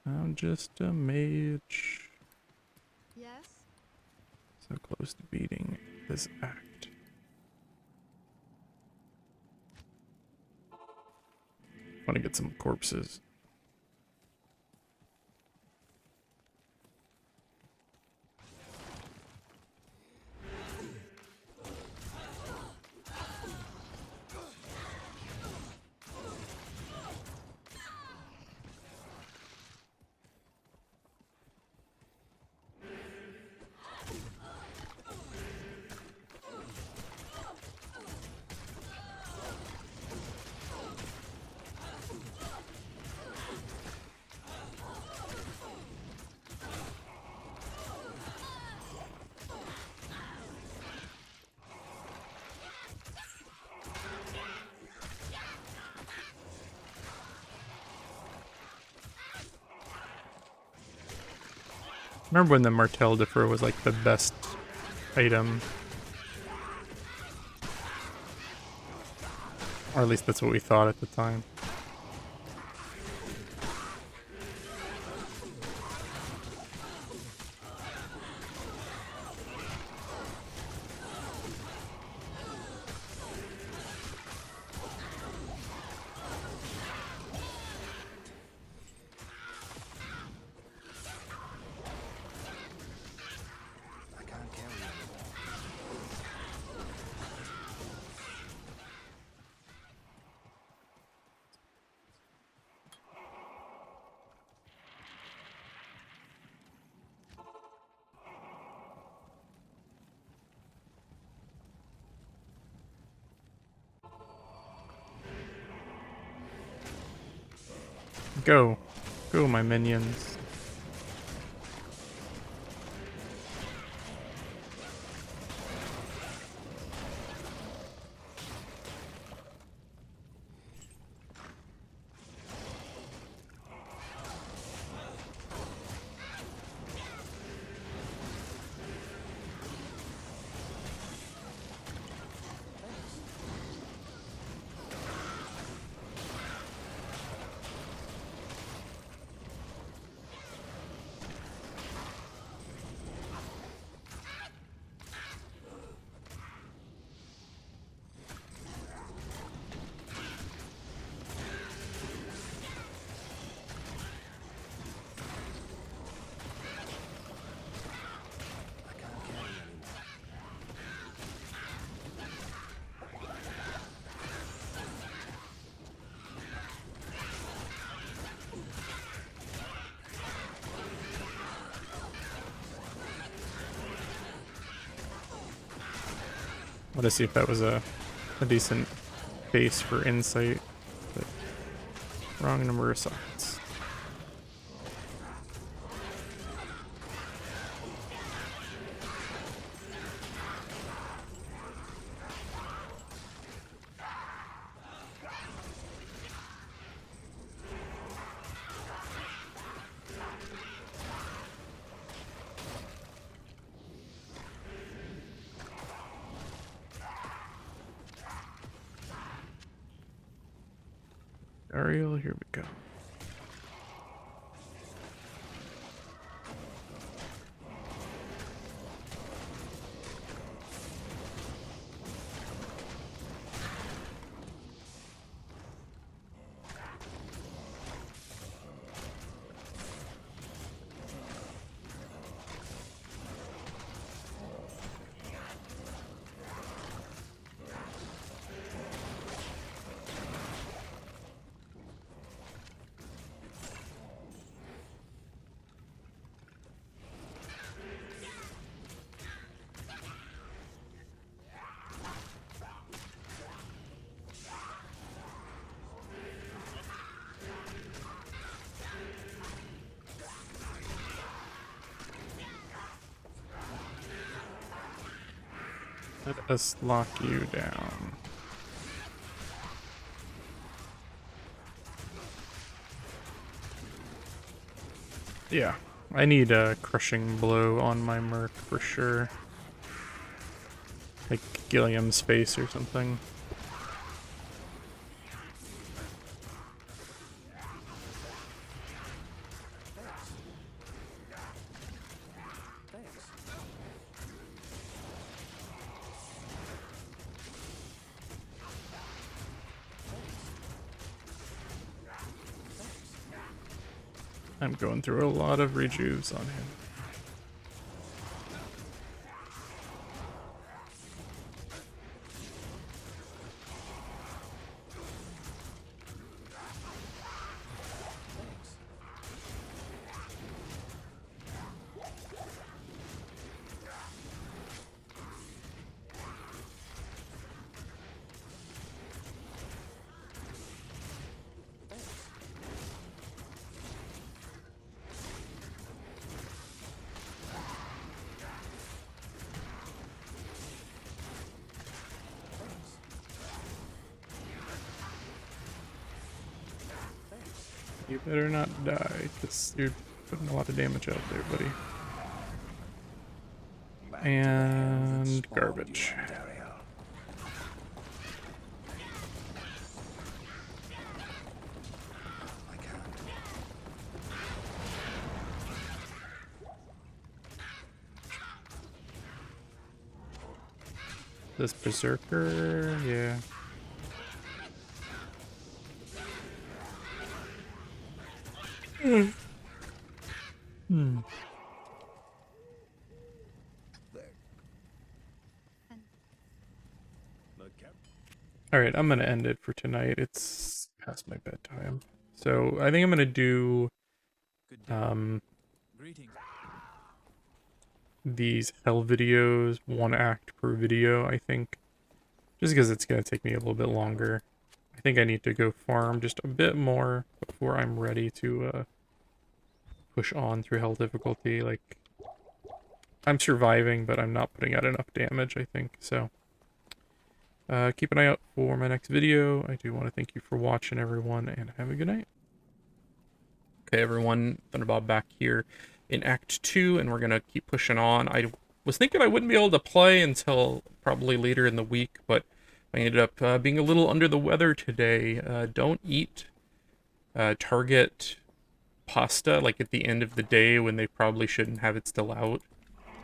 S1: I'm just a mage.
S3: Yes?
S1: So close to beating this act. Want to get some corpses. Remember when the Martel Defer was like the best item? Or at least that's what we thought at the time.
S2: I can't carry anymore.
S1: Go. Go, my minions.
S2: I can't carry anymore.
S1: I want to see if that was a decent base for insight. But wrong number of sides. Ariel, here we go. Let us lock you down. Yeah, I need a crushing blow on my merc for sure. Like Gilliam's face or something. I'm going through a lot of rejuves on him. You better not die, because you're putting a lot of damage out there, buddy. And garbage. This berserker, yeah. Hmm. Alright, I'm gonna end it for tonight. It's past my bedtime. So I think I'm gonna do these hell videos, 1 act per video, I think. Just because it's gonna take me a little bit longer. I think I need to go farm just a bit more before I'm ready to push on through hell difficulty. Like, I'm surviving, but I'm not putting out enough damage, I think, so. Keep an eye out for my next video. I do want to thank you for watching, everyone, and have a good night. Okay, everyone, Thunderbob back here in Act 2, and we're going to keep pushing on. I was thinking I wouldn't be able to play until probably later in the week, but I ended up being a little under the weather today. Don't eat Target pasta, like, at the end of the day when they probably shouldn't have it still out.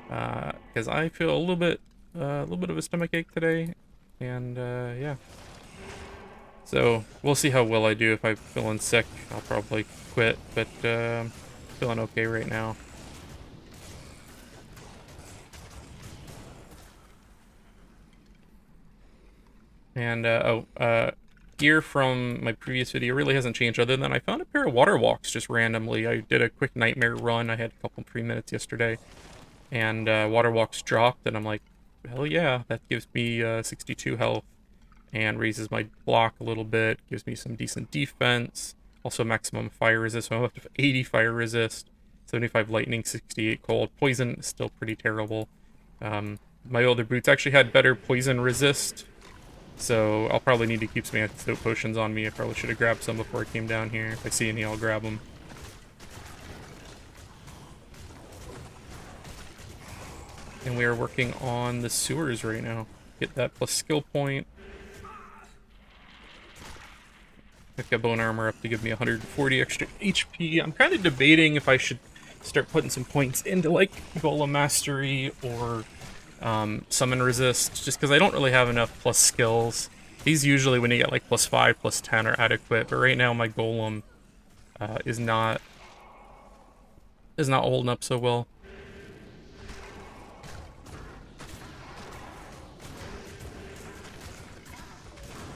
S1: Because I feel a little bit of a stomachache today. And, yeah. So, we'll see how well I do. If I'm feeling sick, I'll probably quit, but, I'm feeling okay right now. And, gear from my previous video really hasn't changed, other than I found a pair of water walks just randomly. I did a quick nightmare run. I had a couple 3 minutes yesterday, and, water walks dropped, and I'm like, hell yeah, that gives me 62 health and raises my block a little bit, gives me some decent defense, also maximum fire resist, so I'm up to 80 fire resist, 75 lightning, 68 cold. Poison is still pretty terrible. My older boots actually had better poison resist, so I'll probably need to keep some antidote potions on me. I probably should have grabbed some before I came down here. If I see any, I'll grab them. And we are working on the sewers right now. Get that plus skill point. I've got bone armor up to give me 140 extra HP. I'm kind of debating if I should start putting some points into, like, Golem Mastery or Summon Resist, just because I don't really have enough plus skills. These usually, when you get, like, +5, +10 are adequate, but right now my Golem is not holding up so well.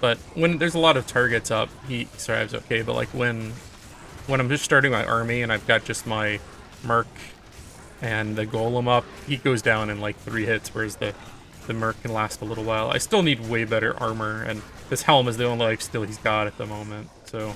S1: But when there's a lot of targets up, he survives okay. But like when I'm just starting my army and I've got just my Merc and the Golem up, he goes down in like 3 hits, whereas the Merc can last a little while. I still need way better armor, and this helm is the only life steal he's got at the moment, so.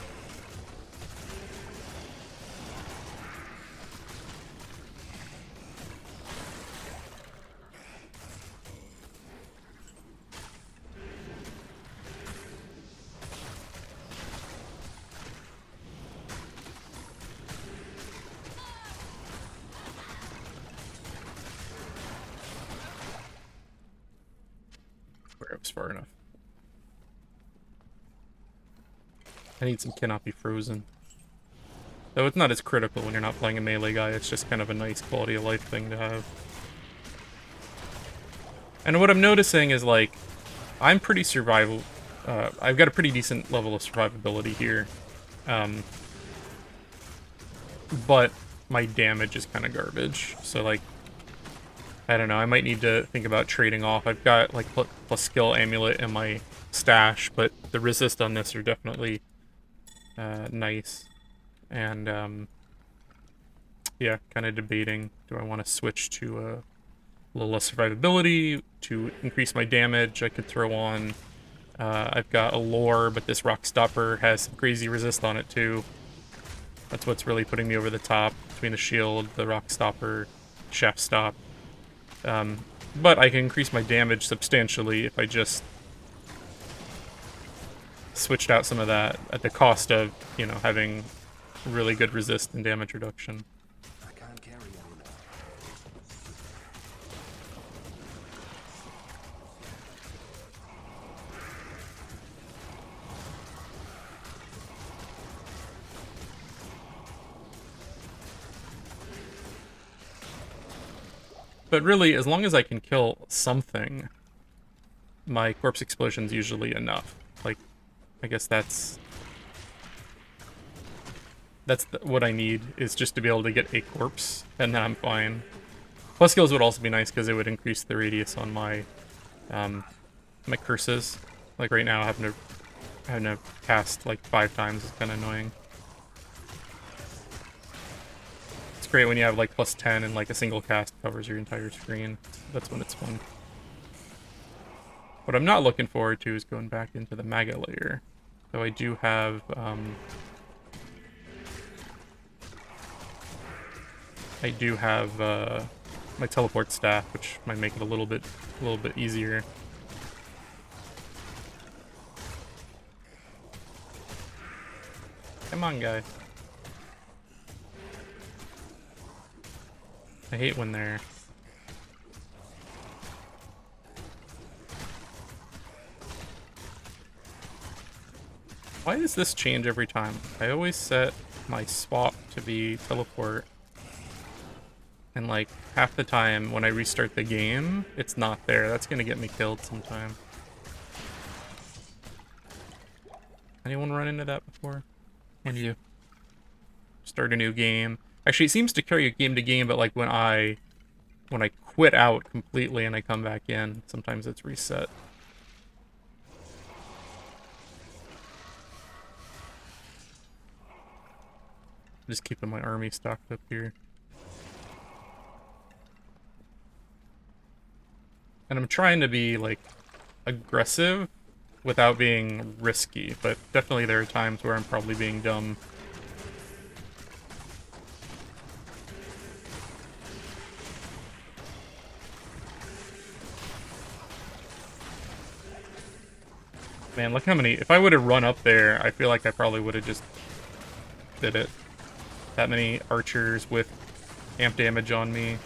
S1: works far enough. I need some cannot be frozen. Though it's not as critical when you're not playing a melee guy, it's just kind of a nice quality of life thing to have. And what I'm noticing is, like, I'm pretty survival... I've got a pretty decent level of survivability here. But my damage is kind of garbage. So, like, I don't know, I might need to think about trading off. I've got, like, plus skill amulet in my stash, but the resist on this are definitely nice. And, yeah, kind of debating. Do I want to switch to a little less survivability to increase my damage? I could throw on... I've got a lore, but this rock stopper has some crazy resist on it, too. That's what's really putting me over the top, between the shield, the rock stopper, shaft stop. But I can increase my damage substantially if I just switched out some of that at the cost of, you know, having really good resist and damage reduction.
S2: I can't carry anymore.
S1: But really, as long as I can kill something, my corpse explosion's usually enough. Like, I guess that's what I need, is just to be able to get a corpse, and then I'm fine. Plus skills would also be nice, because it would increase the radius on my, my curses. Like right now, having to cast like 5 times is kind of annoying. It's great when you have like plus 10 and like a single cast covers your entire screen. That's when it's fun. What I'm not looking forward to is going back into the Maga layer. Though I do have, my teleport staff, which might make it a little bit easier. Come on, guy. I hate when they're... Why does this change every time? I always set my swap to be teleport. And like, half the time when I restart the game, it's not there. That's gonna get me killed sometime. Anyone run into that before? When you start a new game? Actually, it seems to carry you game to game, but like when I quit out completely and I come back in, sometimes it's reset. Just keeping my army stocked up here. And I'm trying to be, like, aggressive without being risky, but definitely there are times where I'm probably being dumb. Man, look how many... If I would have run up there, I feel like I probably would have just did it. That many archers with amp damage on me.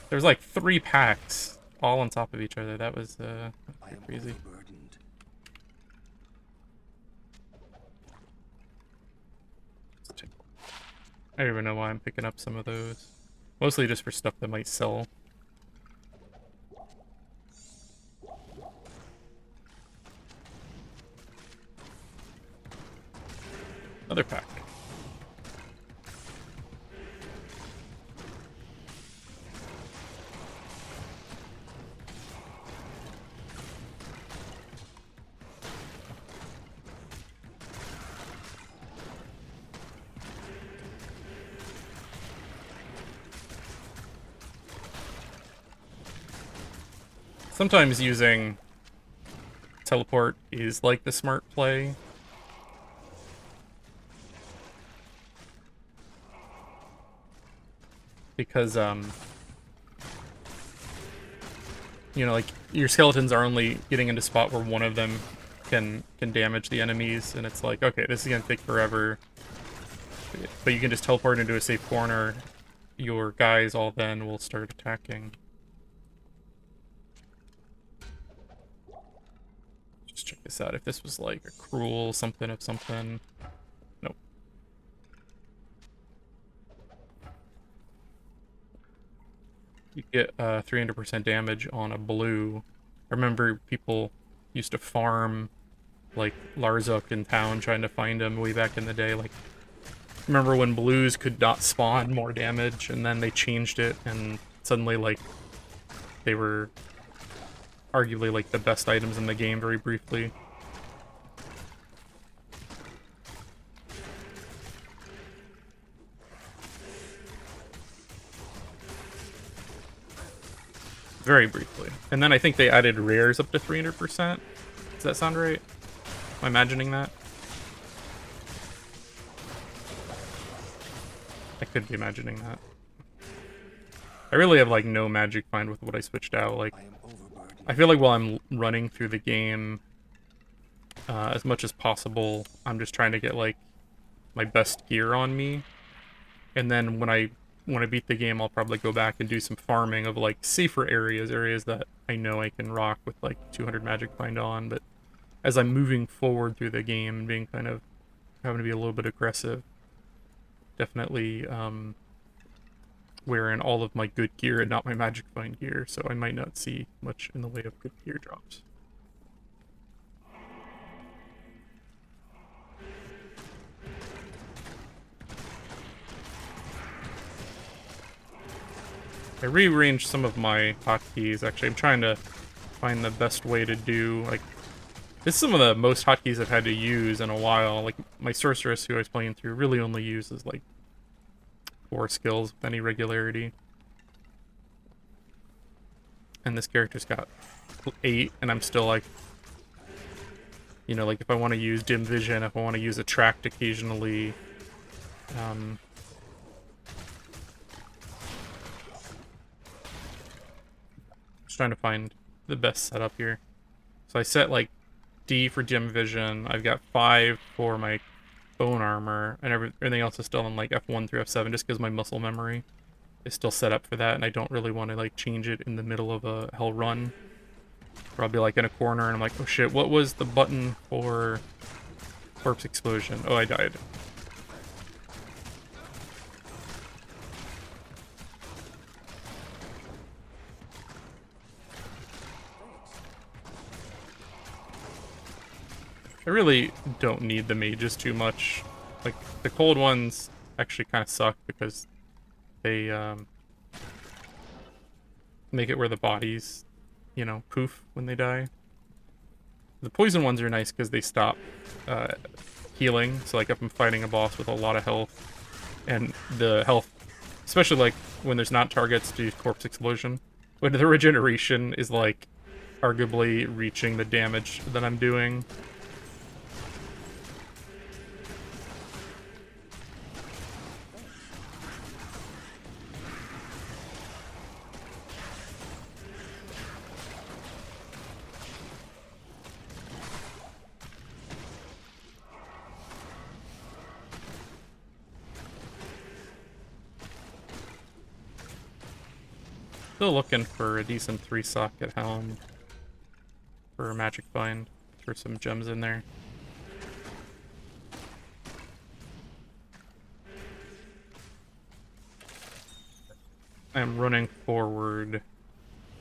S1: There's like 3 packs all on top of each other. That was crazy. I don't even know why I'm picking up some of those. Mostly just for stuff that might sell. Another pack. Sometimes using teleport is like the smart play. Because, you know, like, your skeletons are only getting into a spot where one of them can damage the enemies, and it's like, okay, this is gonna take forever. But you can just teleport into a safe corner. Your guys all then will start attacking. I said, if this was like a cruel something of something. Nope. You get 300% damage on a blue. I remember people used to farm like Larzuk in town trying to find him way back in the day. Like, remember when blues could not spawn more damage, and then they changed it, and suddenly like they were arguably like the best items in the game very briefly. Very briefly. And then I think they added rares up to 300%. Does that sound right? Am I imagining that? I could be imagining that. I really have like no magic find with what I switched out. Like, I feel like while I'm running through the game, as much as possible, I'm just trying to get like my best gear on me. And then when I beat the game, I'll probably go back and do some farming of like safer areas that I know I can rock with like 200 magic find on. But as I'm moving forward through the game and being kind of having to be a little bit aggressive, definitely wearing all of my good gear and not my magic find gear, so I might not see much in the way of good gear drops. I rearranged some of my hotkeys. Actually, I'm trying to find the best way to do, like, this is some of the most hotkeys I've had to use in a while. Like, my sorceress who I was playing through really only uses, like, 4 skills with any regularity. And this character's got 8, and I'm still, like, you know, like, if I want to use dim vision, if I want to use attract occasionally, just trying to find the best setup here. So I set like D for dim vision. I've got 5 for my bone armor, and everything else is still in like F1 through F7 just because my muscle memory is still set up for that, and I don't really want to like change it in the middle of a hell run. Or I'll be like in a corner and I'm like, oh shit, what was the button for corpse explosion? Oh, I died. I really don't need the mages too much. Like, the cold ones actually kind of suck because they make it where the bodies, you know, poof when they die. The poison ones are nice because they stop healing. So, like, if I'm fighting a boss with a lot of health, and the health, especially, like, when there's not targets to use corpse explosion, when the regeneration is, like, arguably reaching the damage that I'm doing. Still looking for a decent 3-socket helm for a magic find. Throw some gems in there. I'm running forward.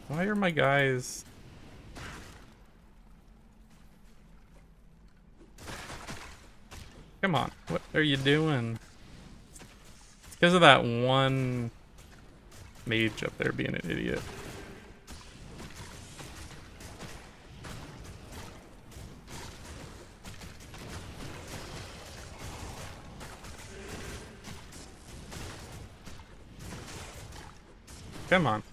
S1: Why are my guys... Come on, what are you doing? It's because of that one mage up there being an idiot. Come on.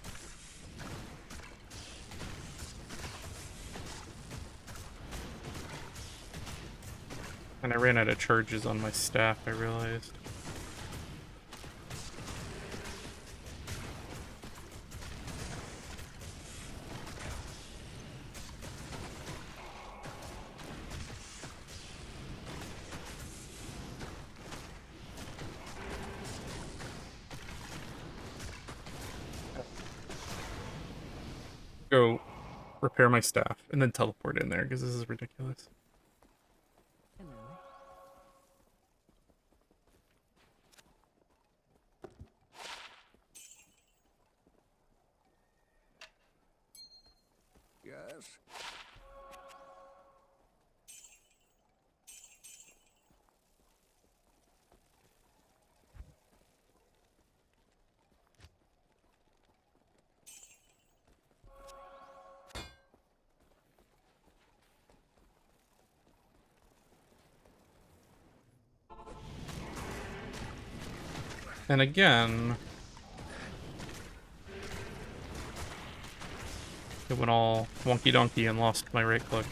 S1: And I ran out of charges on my staff, I realized. Go repair my staff, and then teleport in there, because this is ridiculous.
S3: Hello.
S2: Yes?
S1: And again, it went all wonky donkey and lost my right click.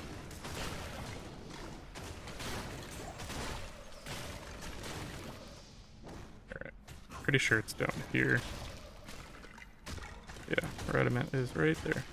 S1: Alright, pretty sure it's down here. Yeah, Rediment is right there.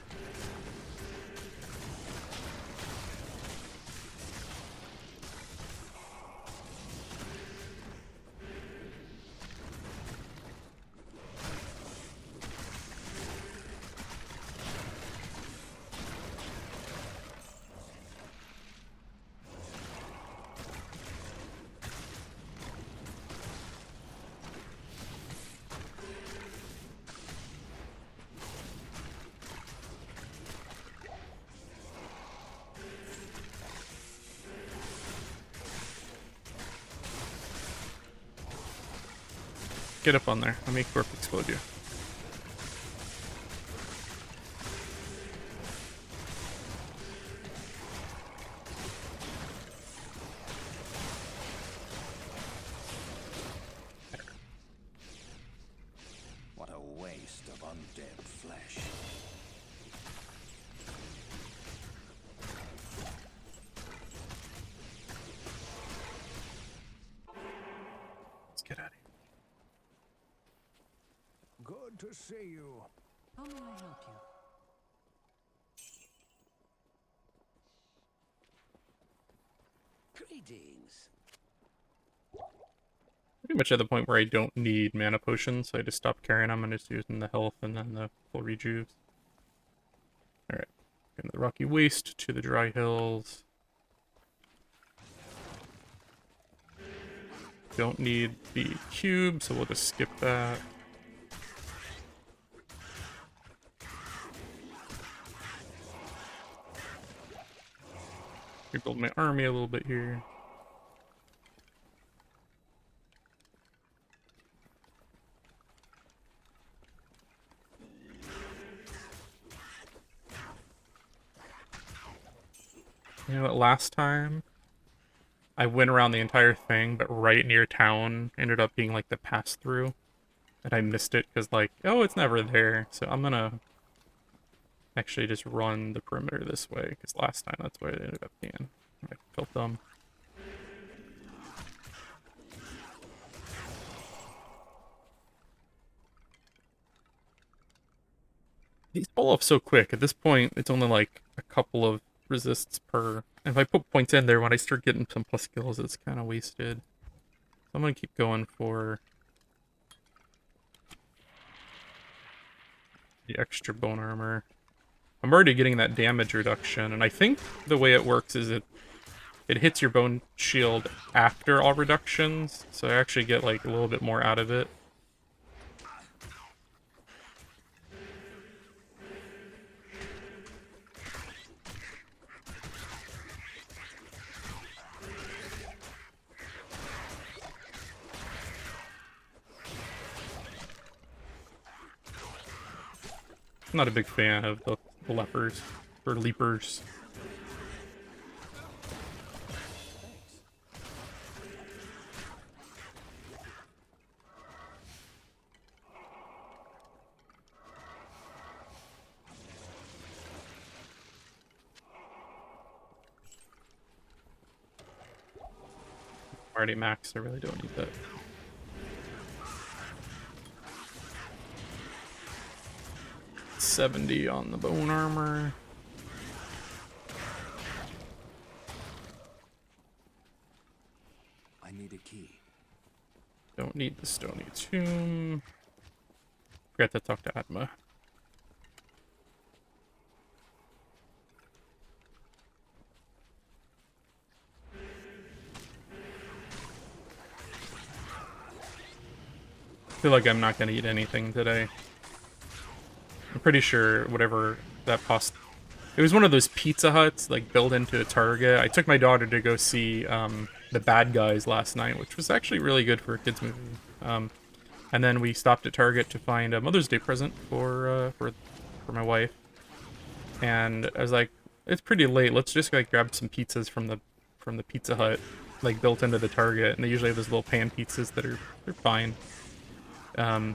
S1: Get up on there. Let me corp explode you.
S2: What a waste of undead flesh.
S1: Let's get out of here.
S2: Good to see you.
S3: How may I help you? Greetings.
S1: Pretty much at the point where I don't need mana potions, so I just stop carrying them and just using the health and then the full rejuves. Alright, into the Rocky Waste, to the Dry Hills. Don't need the cube, so we'll just skip that. Rebuild my army a little bit here. You know what, last time I went around the entire thing, but right near town ended up being like the pass through. And I missed it because like, oh, it's never there. So I'm gonna actually just run the perimeter this way, because last time that's where it ended up being. I felt dumb. These pull off so quick. At this point, it's only like a couple of resists per. And if I put points in there, when I start getting some plus skills, it's kind of wasted. So I'm gonna keep going for the extra bone armor. I'm already getting that damage reduction, and I think the way it works is it hits your bone shield after all reductions, so I actually get like a little bit more out of it. I'm not a big fan of the lepers, or leapers. Already maxed, I really don't need that. $70 on the bone armor.
S2: I need a key.
S1: Don't need the stony tomb. Forgot to talk to Atma. feel like I'm not gonna eat anything today. I'm pretty sure whatever that pasta... It was one of those Pizza Huts, like, built into a Target. I took my daughter to go see The Bad Guys last night, which was actually really good for a kids movie. And then we stopped at Target to find a Mother's Day present for my wife. And I was like, it's pretty late. Let's just like grab some pizzas from the Pizza Hut, like built into the Target. And they usually have those little pan pizzas that they're fine. And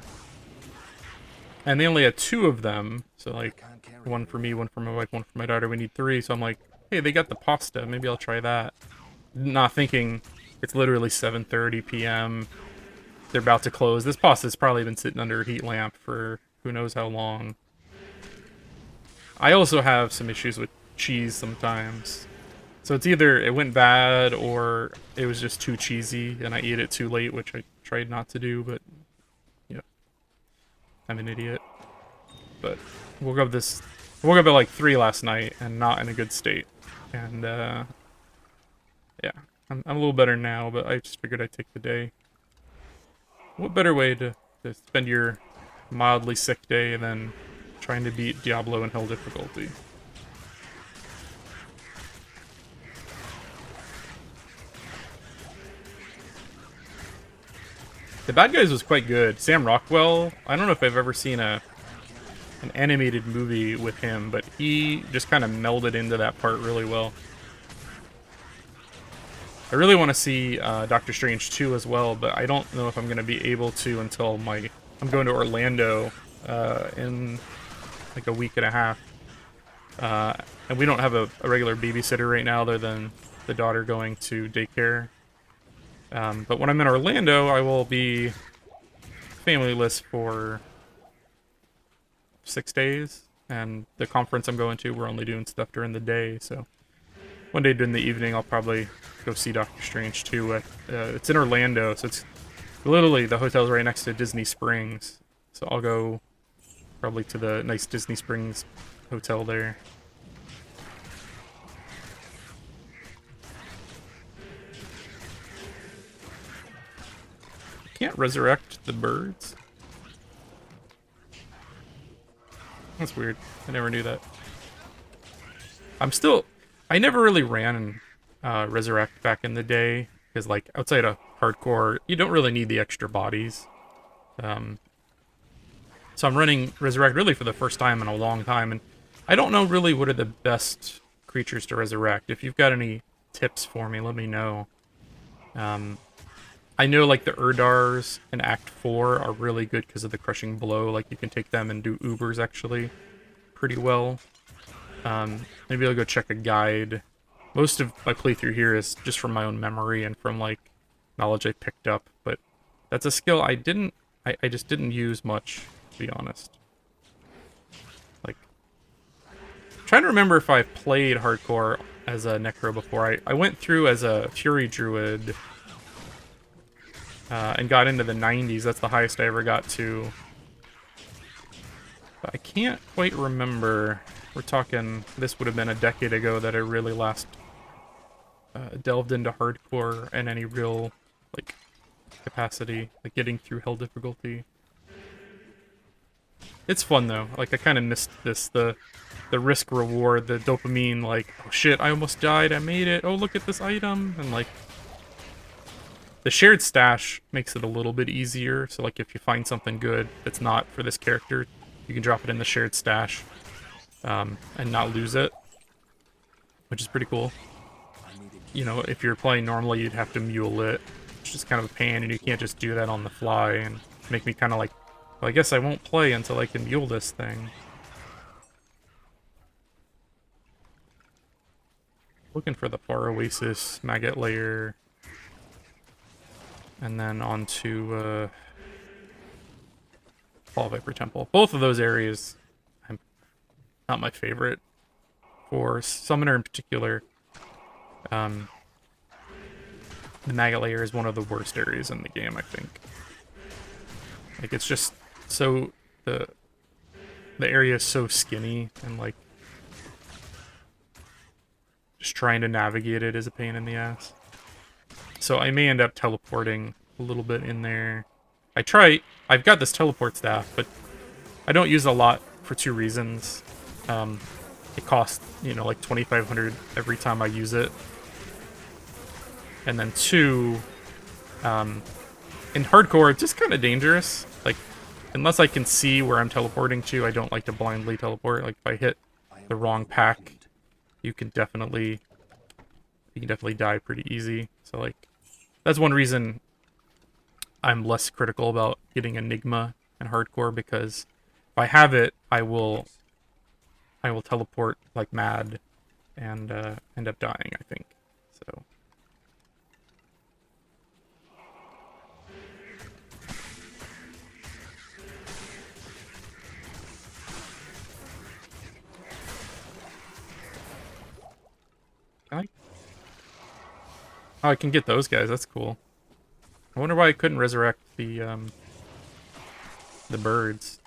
S1: they only had 2 of them, so like one for me, one for my wife, one for my daughter. We need 3, so I'm like, hey, they got the pasta. Maybe I'll try that. Not thinking it's literally 7:30 p.m. They're about to close. This pasta's probably been sitting under a heat lamp for who knows how long. I also have some issues with cheese sometimes. So it's either it went bad or it was just too cheesy and I ate it too late, which I tried not to do, but yeah. I'm an idiot. But woke up at like 3 last night and not in a good state. And yeah. I'm a little better now, but I just figured I'd take the day. What better way to spend your mildly sick day than trying to beat Diablo in hell difficulty? The Bad Guys was quite good. Sam Rockwell, I don't know if I've ever seen an animated movie with him, but he just kind of melded into that part really well. I really want to see Doctor Strange 2 as well, but I don't know if I'm going to be able to until I'm going to Orlando in like a week and a half. And we don't have a regular babysitter right now other than the daughter going to daycare. But when I'm in Orlando, I will be familyless for 6 days. And the conference I'm going to, we're only doing stuff during the day, so one day during the evening, I'll probably go see Doctor Strange 2. It's in Orlando, so it's literally the hotel's right next to Disney Springs. So I'll go probably to the nice Disney Springs hotel there. Can't resurrect the birds? That's weird. I never knew that. I never really ran Resurrect back in the day, because like outside of hardcore, you don't really need the extra bodies. So I'm running Resurrect really for the first time in a long time, and I don't know really what are the best creatures to resurrect. If you've got any tips for me, let me know. I know like the Urdars in Act 4 are really good because of the Crushing Blow. Like you can take them and do Ubers actually pretty well. Maybe I'll go check a guide. Most of my playthrough here is just from my own memory and from like knowledge I picked up, but that's a skill I just didn't use much, to be honest. Like, I'm trying to remember if I played hardcore as a Necro before. I went through as a Fury Druid and got into the 90s. That's the highest I ever got to. But I can't quite remember. We're talking, this would have been a decade ago that I really last delved into hardcore in any real, like, capacity. Like, getting through hell difficulty. It's fun, though. Like, I kind of missed this, the risk reward, the dopamine, like, oh shit, I almost died, I made it, oh look at this item, and like, the shared stash makes it a little bit easier, so like if you find something good that's not for this character, you can drop it in the shared stash, and not lose it, which is pretty cool. You know, if you're playing normally, you'd have to mule it, which is kind of a pain, and you can't just do that on the fly, and make me kind of like, well, I guess I won't play until I can mule this thing. Looking for the Far Oasis, Maggot Lair, and then on to Fall Viper Temple. Both of those areas, not my favorite. For Summoner in particular, the Maggot Lair is one of the worst areas in the game, I think. Like, it's just so, the area is so skinny, and like, just trying to navigate it is a pain in the ass. So I may end up teleporting a little bit in there. I've got this teleport staff, but I don't use it a lot for two reasons. It costs, you know, like 2,500 every time I use it. And then two, in hardcore, it's just kind of dangerous. Like, unless I can see where I'm teleporting to, I don't like to blindly teleport. Like, if I hit the wrong pack, you can definitely die pretty easy. So, like, that's one reason I'm less critical about getting Enigma in hardcore, because if I have it, I will teleport like mad and end up dying, I think. So. Can I? Oh, I can get those guys. That's cool. I wonder why I couldn't resurrect the birds.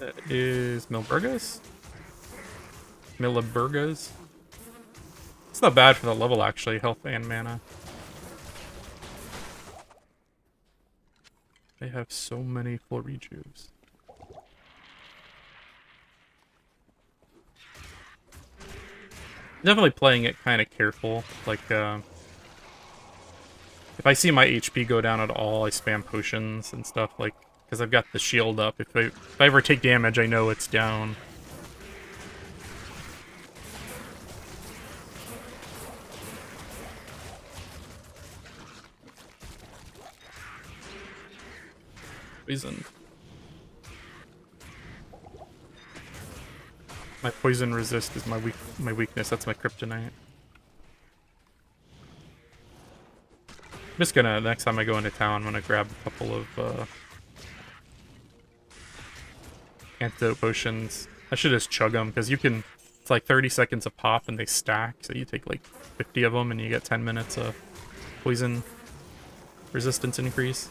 S1: That is Milburgas? Miliburgas? It's not bad for the level, actually, health and mana. They have so many full rejuves. Definitely playing it kind of careful. Like, if I see my HP go down at all, I spam potions and stuff, like, because I've got the shield up. If I ever take damage, I know it's down. Poison. My poison resist is my weakness. That's my kryptonite. I'm just gonna, next time I go into town, I'm gonna grab a couple of antidote potions. I should just chug them, because you can, it's like 30 seconds a pop and they stack, so you take like 50 of them and you get 10 minutes of poison resistance increase.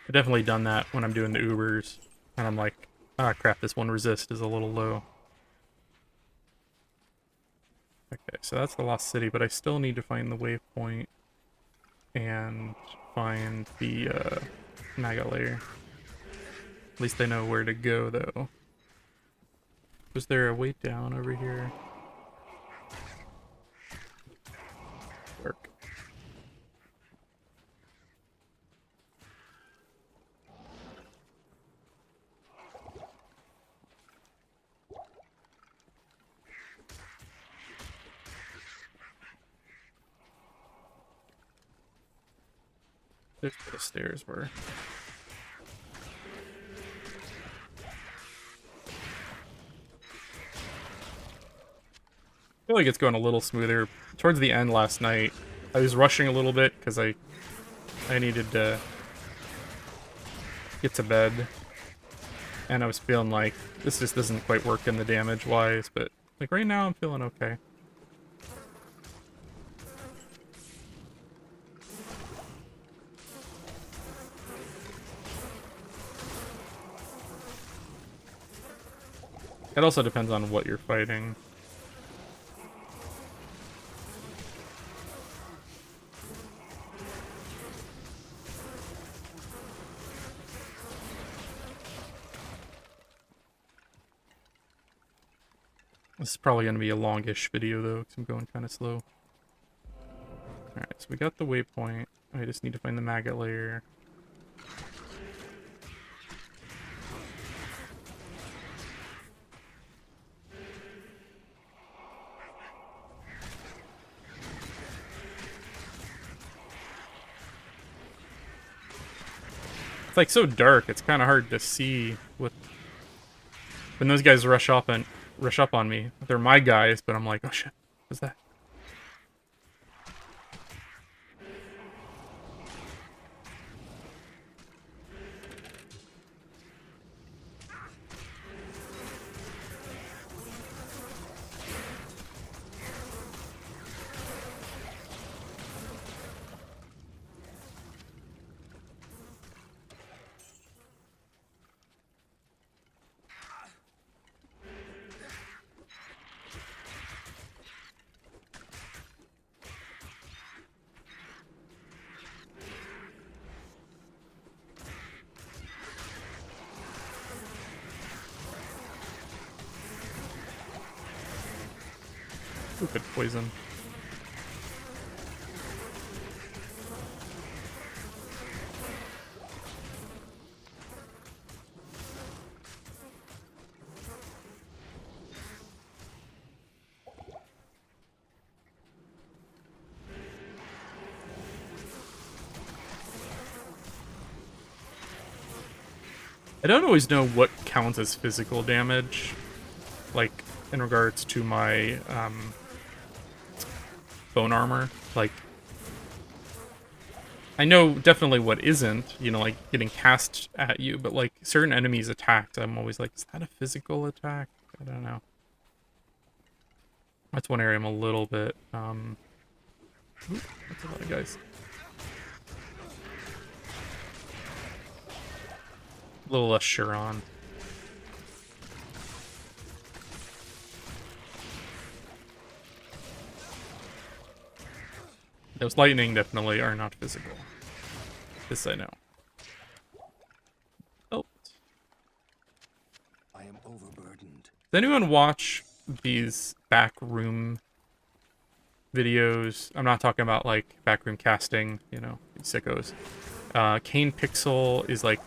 S1: I've definitely done that when I'm doing the Ubers, and I'm like, ah, crap, this one resist is a little low. Okay, so that's the Lost City, but I still need to find the waypoint and find the Naga layer. At least I know where to go, though. Was there a way down over here? Dark. There's where the stairs were. I feel like it's going a little smoother. Towards the end last night, I was rushing a little bit because I needed to get to bed. And I was feeling like this just doesn't quite work in the damage-wise, but like right now I'm feeling okay. It also depends on what you're fighting. This is probably going to be a longish video, though, because I'm going kind of slow. Alright, so we got the waypoint. I just need to find the maggot layer. like so dark. It's kind of hard to see with when those guys rush up on me. They're my guys, but I'm like, oh shit, what's that? Stupid poison. I don't always know what counts as physical damage, like, in regards to my, bone armor. Like, I know definitely what isn't, you know, like, getting cast at you, but, like, certain enemies attacked, I'm always like, is that a physical attack? I don't know. That's one area I'm a little bit, ooh, that's a lot of guys. A little less sure on. Those lightning definitely are not physical. This I know. Oh.
S2: I am overburdened.
S1: Does anyone watch these backroom videos? I'm not talking about like backroom casting, you know, sickos. Kane Pixel is like,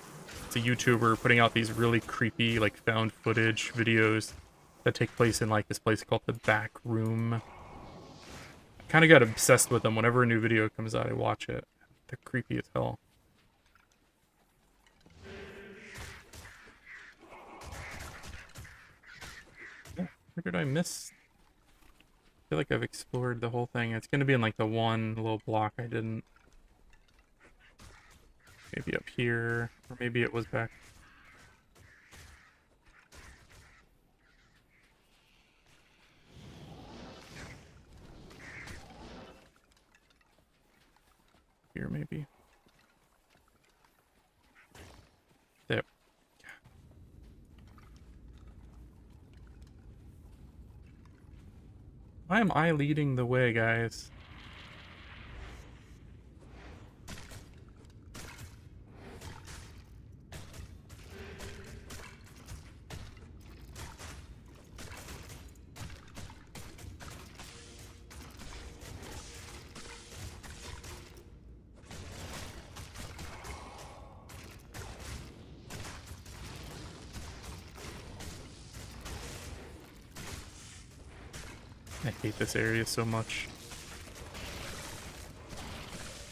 S1: it's a YouTuber putting out these really creepy like found footage videos that take place in like this place called the Back Room. I kind of got obsessed with them. Whenever a new video comes out, I watch it. They're creepy as hell. Oh, where did I miss? I feel like I've explored the whole thing. It's gonna be in like the one little block I didn't. Maybe up here, or maybe it was back. Here, maybe. There. Why am I leading the way, guys? I hate this area so much.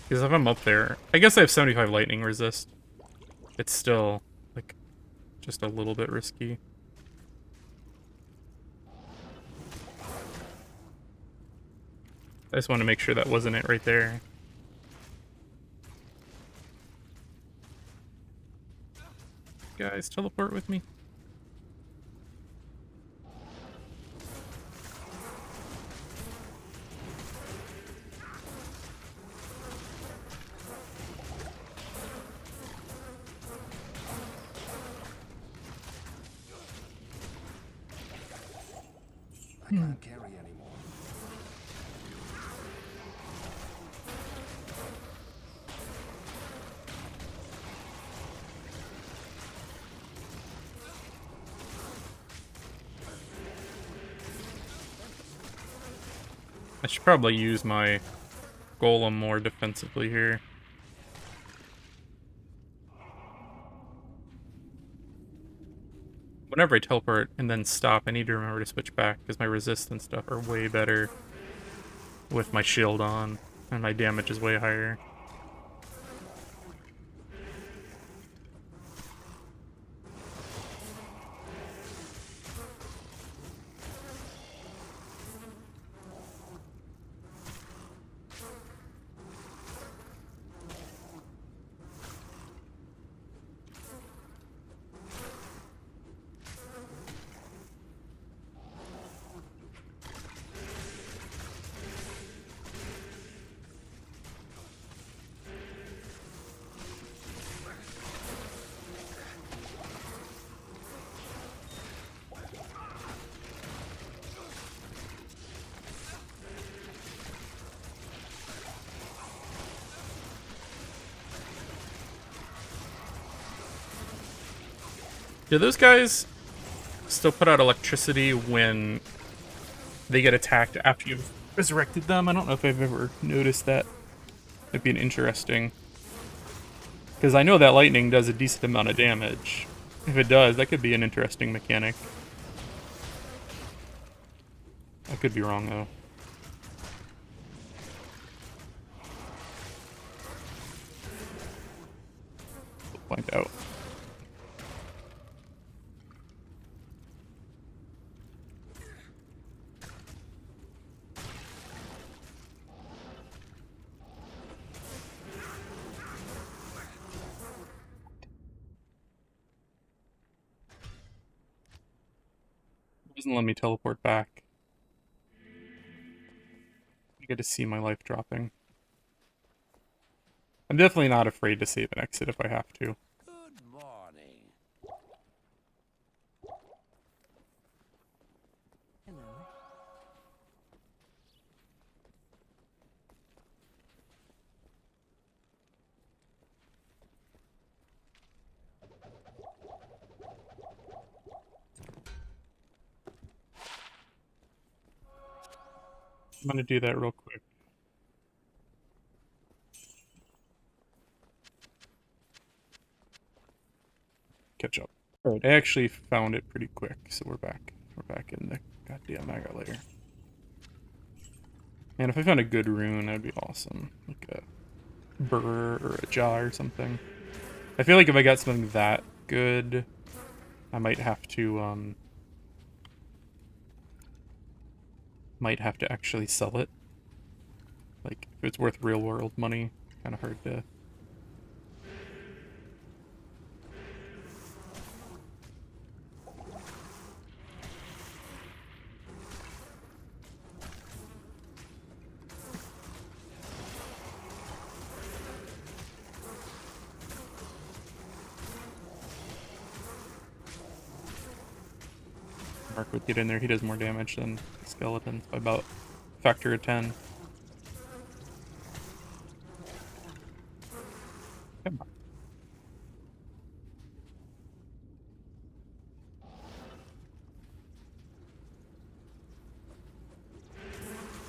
S1: Because if I'm up there, I guess I have 75 lightning resist. It's still, like, just a little bit risky. I just want to make sure that wasn't it right there. Guys, teleport with me.
S2: I can't carry anymore.
S1: I should probably use my golem more defensively here. Whenever I teleport and then stop, I need to remember to switch back, because my resist and stuff are way better with my shield on, and my damage is way higher. Do those guys still put out electricity when they get attacked after you've resurrected them? I don't know if I've ever noticed that. It'd be an interesting... Because I know that lightning does a decent amount of damage. If it does, that could be an interesting mechanic. I could be wrong, though. We'll find out. Doesn't let me teleport back. I get to see my life dropping. I'm definitely not afraid to save and exit if I have to.
S2: Good morning.
S3: Hello.
S1: I'm gonna do that real quick. Catch up. Alright, I actually found it pretty quick, so we're back. We're back in the goddamn mega layer. Man, if I found a good rune, that'd be awesome. Like a burr or a jaw or something. I feel like if I got something that good, I might have to, actually sell it. Like, if it's worth real world money, kind of hard to... Mark would get in there, he does more damage than skeletons by about a factor of 10. Come on.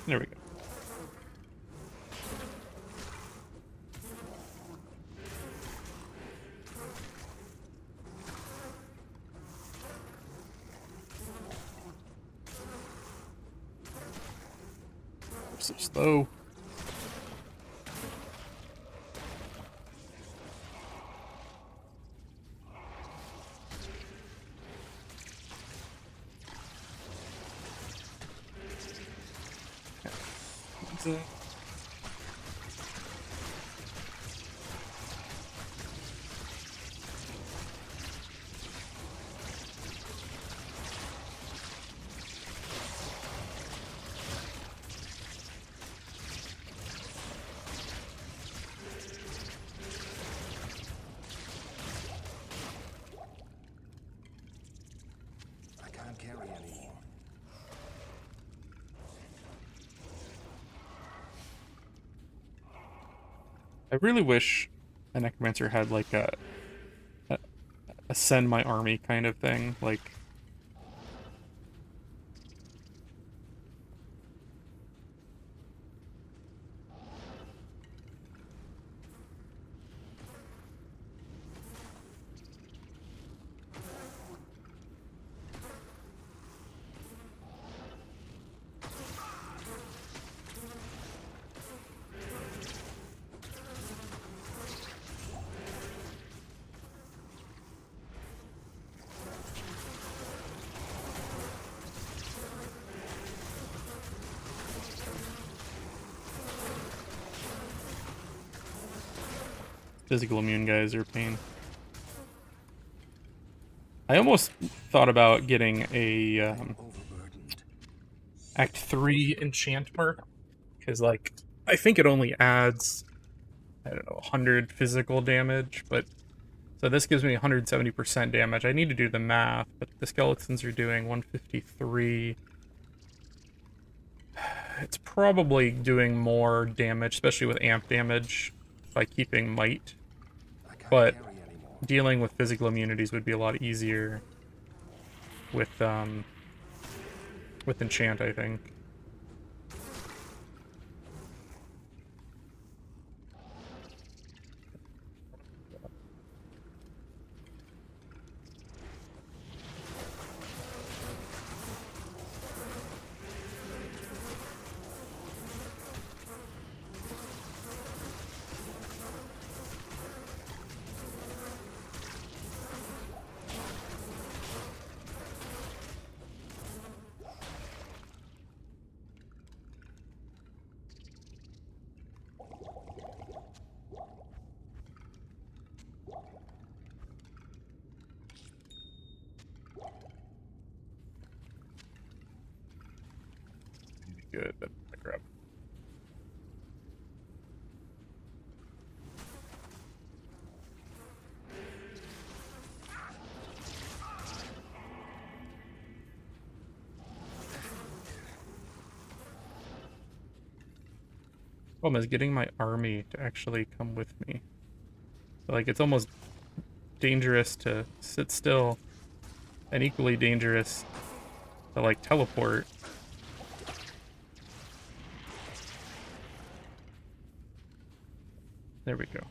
S1: There we go. So slow. Okay.
S2: I can't carry anymore.
S1: I really wish a Necromancer had like a send my army kind of thing. Like, physical immune guys are a pain. I almost thought about getting a
S2: Overburdened.
S1: Act 3 enchant mark, because like I think it only adds, I don't know, 100 physical damage, but so this gives me 170% damage. I need to do the math, but the skeletons are doing 153. It's probably doing more damage, especially with amp damage, by keeping might.
S2: I can't
S1: But
S2: carry anymore.
S1: dealing with physical immunities would be a lot easier with enchant, I think. Good. That's my grab. Problem is getting my army to actually come with me. Like, it's almost dangerous to sit still and equally dangerous to, like, teleport. There we go.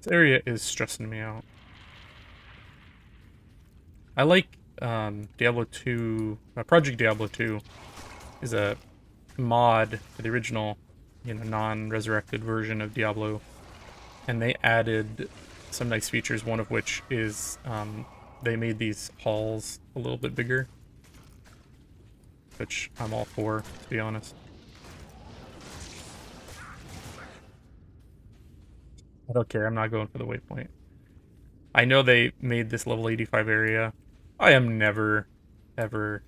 S1: This area is stressing me out. I like Diablo 2, Project Diablo 2 is a mod for the original, non-resurrected version of Diablo, and they added some nice features, one of which is they made these halls a little bit bigger, which I'm all for, to be honest. I don't care, I'm not going for the waypoint. I know they made this level 85 area. I am never, ever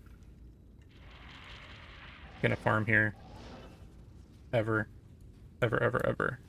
S1: gonna farm here. Ever. Ever, ever, ever.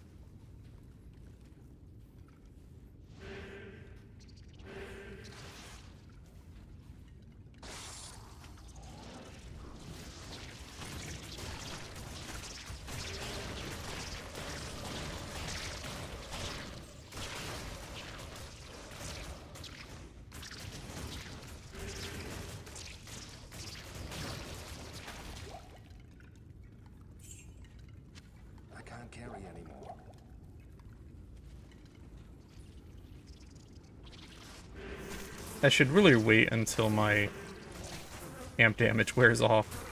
S2: I can't carry anymore.
S1: I should really wait until my amp damage wears off.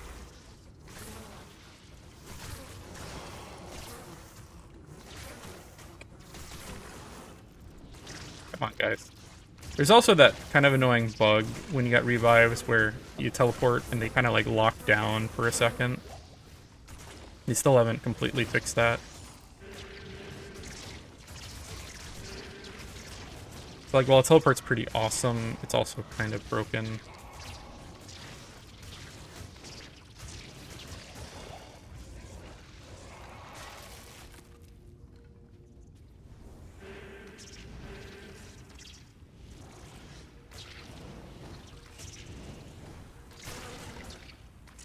S1: Come on, guys. There's also that kind of annoying bug when you got revives where you teleport and they kind of like lock down for a second. They still haven't completely fixed that. So like, while teleport's pretty awesome, it's also kind of broken.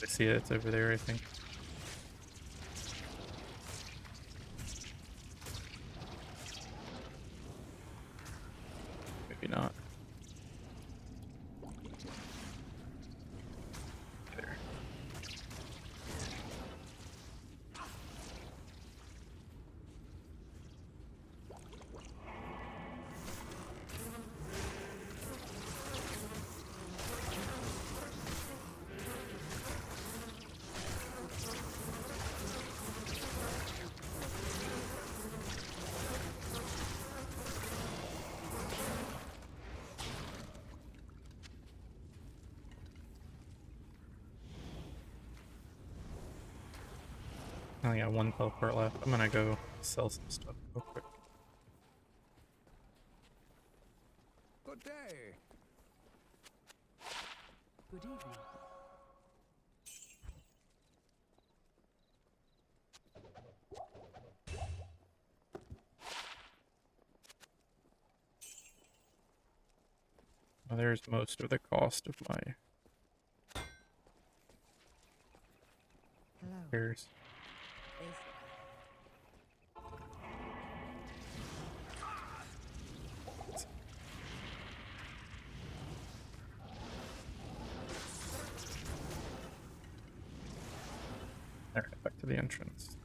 S1: I see it, it's over there, I think. Maybe not. There. I only got one teleport left. I'm gonna go sell some stuff real quick.
S2: Good day.
S3: Good evening.
S1: Well, there's most of the cost of my
S3: Hello.
S1: repairs.
S3: Is
S1: Alright, back to the entrance.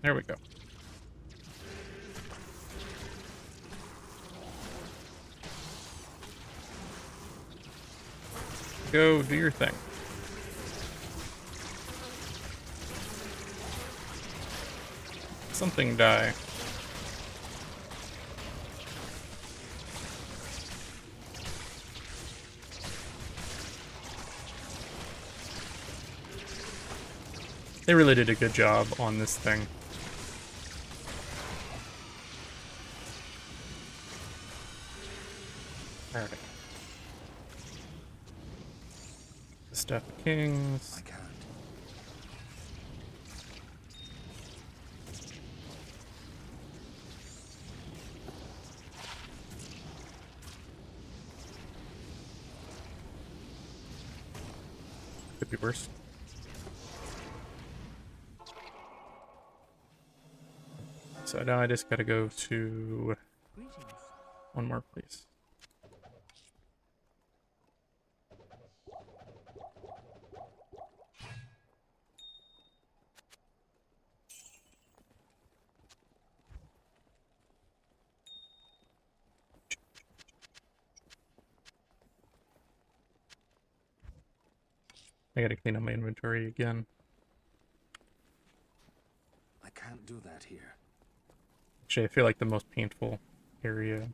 S1: There we go. Go do your thing. Something die. They really did a good job on this thing. Alright. The Staff of Kings.
S2: I can't.
S1: Could be worse. So now I just gotta go to
S3: greetings.
S1: one more place. I gotta clean up my inventory again.
S2: I can't do that here.
S1: Actually, I feel like the most painful area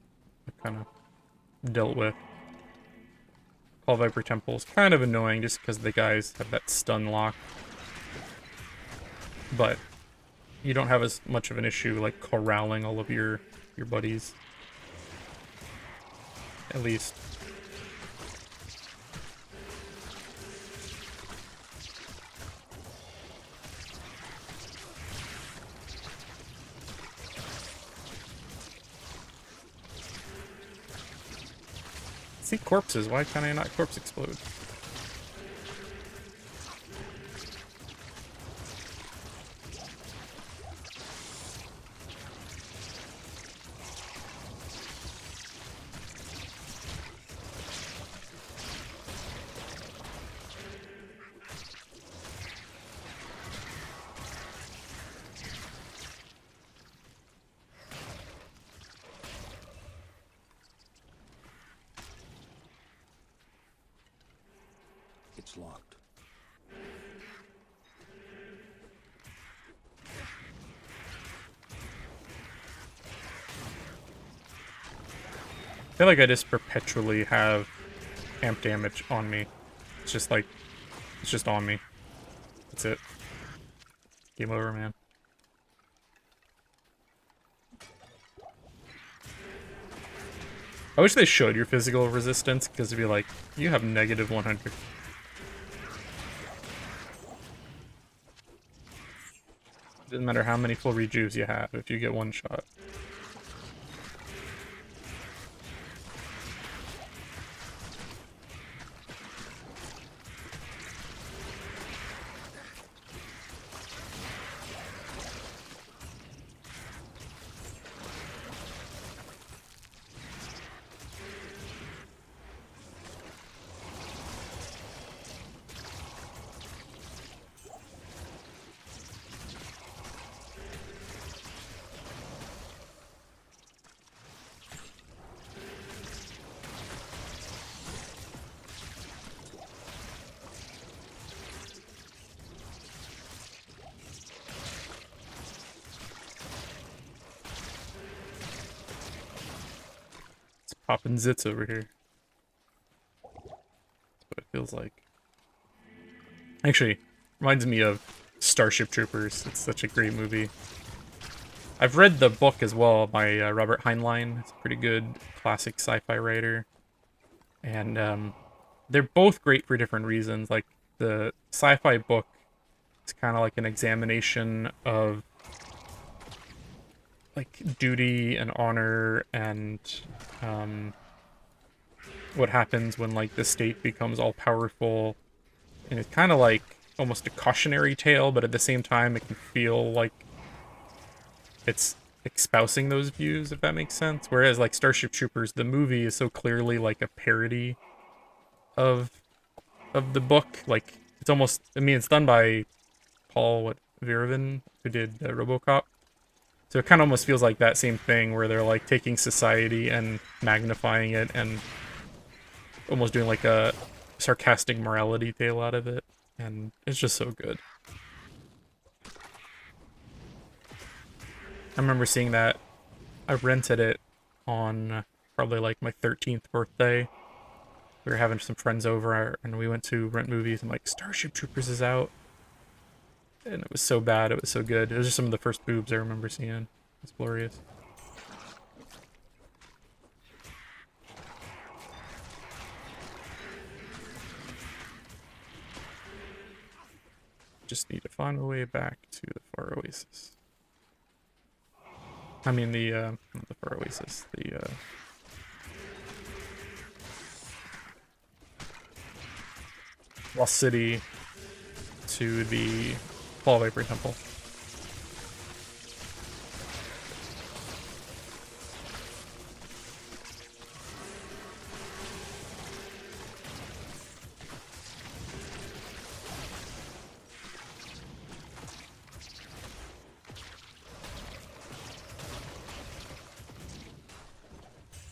S1: I've kind of dealt with. Call Viper Temple is kind of annoying just because the guys have that stun lock. But you don't have as much of an issue like corralling all of your buddies. At least. See corpses, why can't I not corpse explode?
S2: It's locked.
S1: I feel like I just perpetually have amp damage on me. It's just like, it's just on me. That's it. Game over, man. I wish they showed your physical resistance, because it'd be like, you have negative 100. Doesn't matter how many full rejuves you have if you get one shot. popping zits over here. That's what it feels like. Actually, reminds me of Starship Troopers. It's such a great movie. I've read the book as well by Robert Heinlein. It's a pretty good classic sci-fi writer. And they're both great for different reasons. Like, the sci-fi book is kind of like an examination of like duty and honor and what happens when like the state becomes all powerful, and it's kind of like almost a cautionary tale, but at the same time it can feel like it's espousing those views, if that makes sense. Whereas like Starship Troopers, the movie is so clearly like a parody of the book. Like, it's almost, I mean, it's done by Paul Verhoeven, who did RoboCop. So it kind of almost feels like that same thing where they're like taking society and magnifying it and almost doing like a sarcastic morality tale out of it. And it's just so good. I remember seeing that. I rented it on probably like my 13th birthday. We were having some friends over and we went to rent movies and like, Starship Troopers is out. And it was so bad, it was so good. It was just some of the first boobs I remember seeing. It's glorious. Just need to find my way back to the Far Oasis. I mean not the Far Oasis, the Lost City to the Fall Vapor Temple.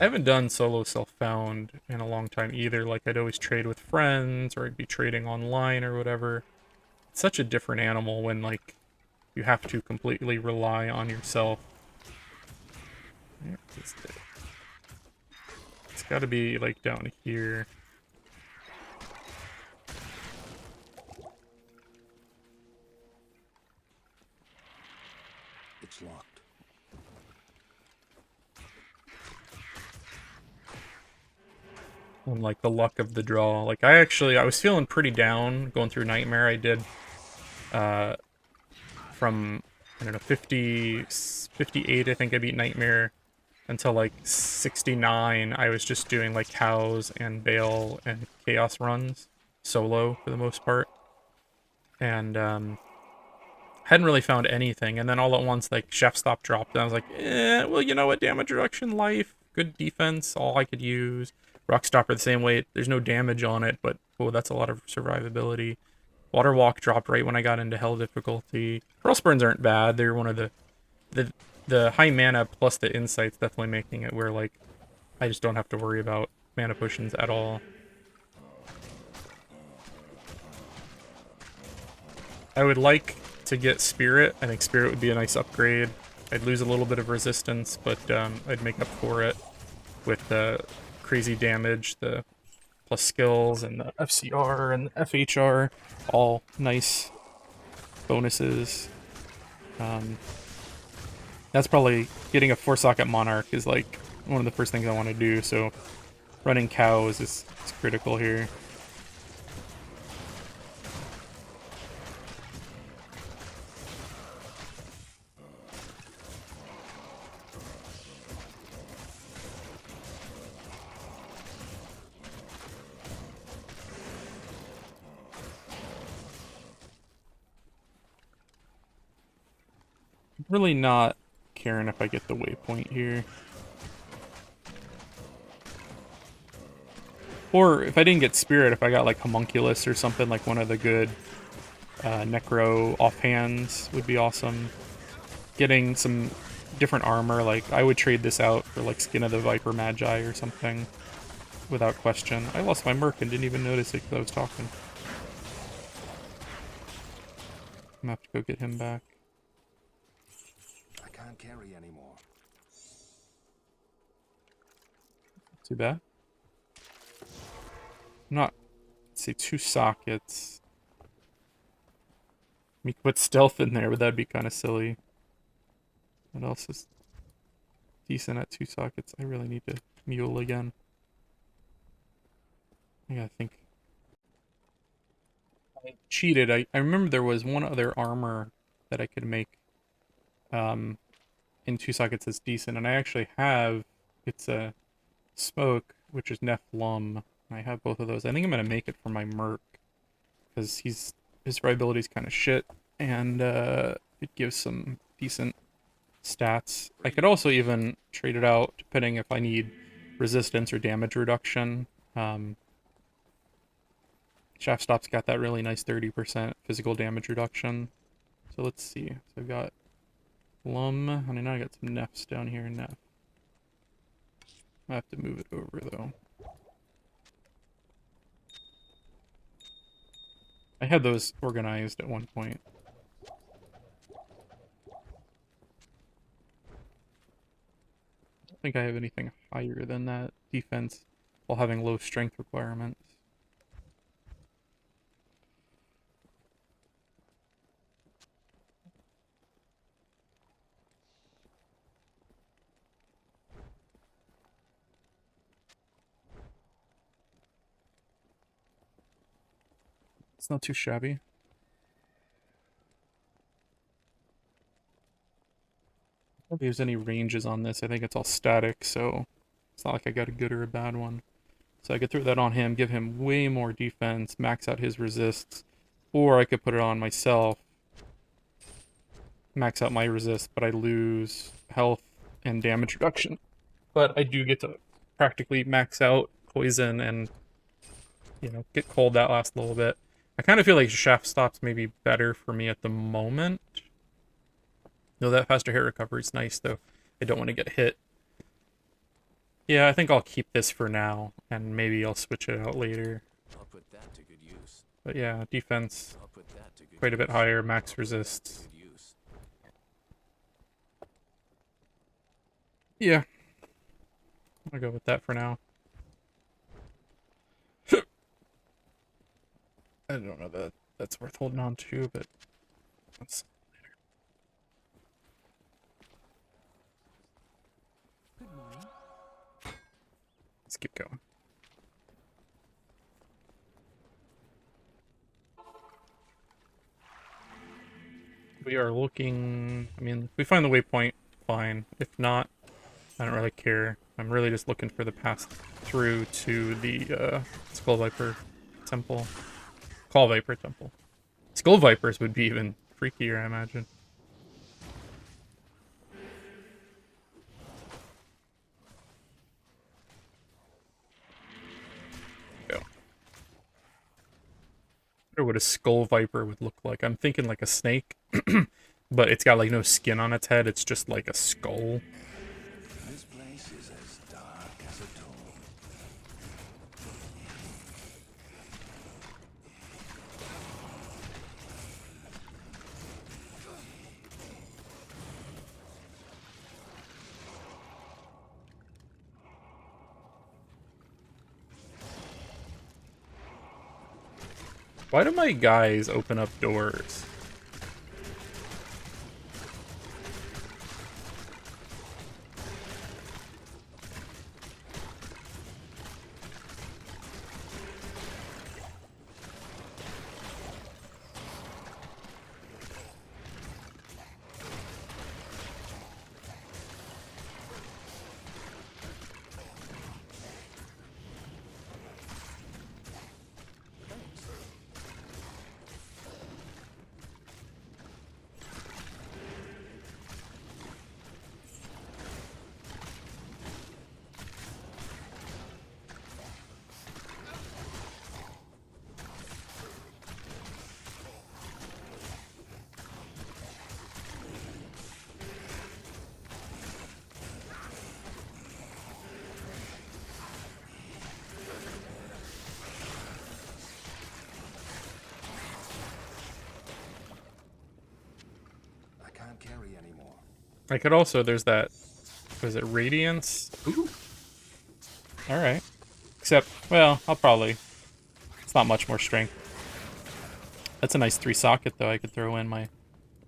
S1: I haven't done solo self-found in a long time either. Like, I'd always trade with friends, or I'd be trading online or whatever. It's such a different animal when, like, you have to completely rely on yourself. Where is it? It's gotta be, like, down here.
S2: It's locked.
S1: And, like, the luck of the draw. Like, I was feeling pretty down going through Nightmare. I did, from, I don't know, 58, I think I beat Nightmare, until, like, 69. I was just doing, like, House and Bale and Chaos runs, solo, for the most part. And, hadn't really found anything. And then all at once, like, Chef Stop dropped, and I was like, well, you know what, damage reduction, life, good defense, all I could use. Rock Stopper the same way. There's no damage on it, but oh, that's a lot of survivability. Water Walk dropped right when I got into Hell difficulty. Pearl Spurns aren't bad. They're one of the high mana plus the insights definitely making it where, like, I just don't have to worry about mana potions at all. I would like to get Spirit. I think Spirit would be a nice upgrade. I'd lose a little bit of resistance, but I'd make up for it with the crazy damage, the plus skills, and the FCR and the FHR. All nice bonuses. That's probably getting a 4-socket Monarch is like one of the first things I want to do, so running cows is critical here. Really not caring if I get the waypoint here. Or if I didn't get Spirit, if I got like Homunculus or something, like one of the good Necro offhands would be awesome. Getting some different armor, like I would trade this out for like Skin of the Viper Magi or something, without question. I lost my Merc and didn't even notice it because I was talking. I'm gonna have to go get him back.
S2: I can't carry anymore.
S1: too bad. Not, let's see, 2 sockets. We could put stealth in there, but that'd be kind of silly. What else is decent at 2 sockets? I really need to mule again. I gotta think. I cheated. I remember there was one other armor that I could make in 2 sockets that's decent, and I actually have, it's a smoke, which is Nephlum. I have both of those. I think I'm gonna make it for my merc, because his survivability is kind of shit, and it gives some decent stats. I could also even trade it out depending if I need resistance or damage reduction. Shaft Stop's got that really nice 30% physical damage reduction. So let's see. So I've got Lum, and I know I got some Nefs down here in Nef. I have to move it over though. I had those organized at one point. I don't think I have anything higher than that defense while having low strength requirements. It's not too shabby. I don't think there's any ranges on this. I think it's all static, so it's not like I got a good or a bad one. So I could throw that on him, give him way more defense, max out his resists, or I could put it on myself, max out my resist, but I lose health and damage reduction. But I do get to practically max out poison and, you know, get cold that last little bit. I kind of feel like Shaft Stop's maybe better for me at the moment. No, that faster hit recovery is nice, though. I don't want to get hit. Yeah, I think I'll keep this for now, and maybe I'll switch it out later.
S2: I'll put that to good use.
S1: But yeah, defense
S2: I'll put that to good
S1: quite a bit
S2: use.
S1: higher, max resists.
S2: Good use.
S1: Yeah. I'll go with that for now. I don't know that that's worth holding on to, but let's
S3: Good morning.
S1: keep going. We are looking, I mean, if we find the waypoint, fine. If not, I don't really care. I'm really just looking for the path through to the Skull Viper Temple. Call Viper Temple. Skull Vipers would be even freakier, I imagine. Go. I wonder what a Skull Viper would look like. I'm thinking like a snake, but it's got like no skin on its head. It's just like a skull.
S2: This place is as dark as a tomb.
S1: Why do my guys open up doors?
S2: I can't carry anymore.
S1: I could also, there's that, was it Radiance? Ooh. Alright. Except, well, I'll probably... It's not much more strength. That's a nice 3-socket, though. I could throw in my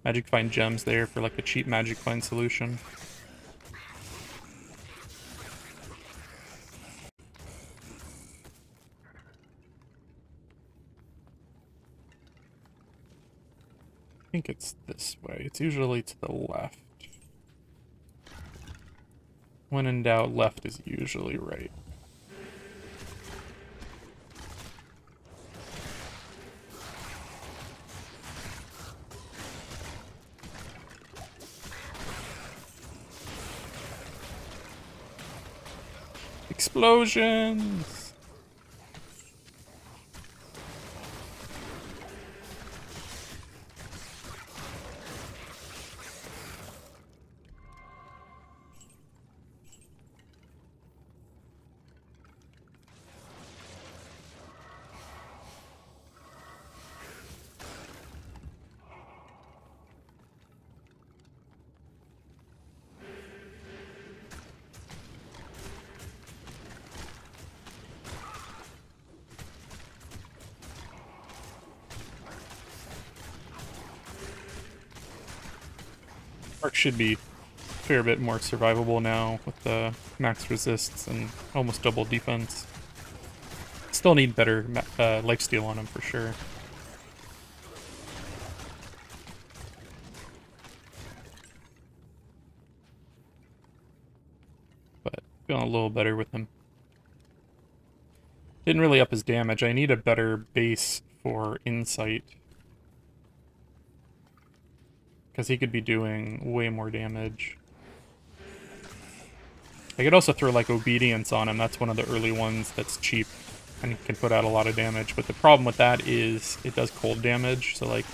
S1: Magic Find gems there for, like, a cheap Magic Find solution. I think it's this way. It's usually to the left. When in doubt, left is usually right. Explosions! Arc should be a fair bit more survivable now with the max resists and almost double defense. Still need better lifesteal on him for sure. But feeling a little better with him. Didn't really up his damage. I need a better base for insight. Because he could be doing way more damage. I could also throw, like, Obedience on him. That's one of the early ones that's cheap and can put out a lot of damage. But the problem with that is it does cold damage, so, like,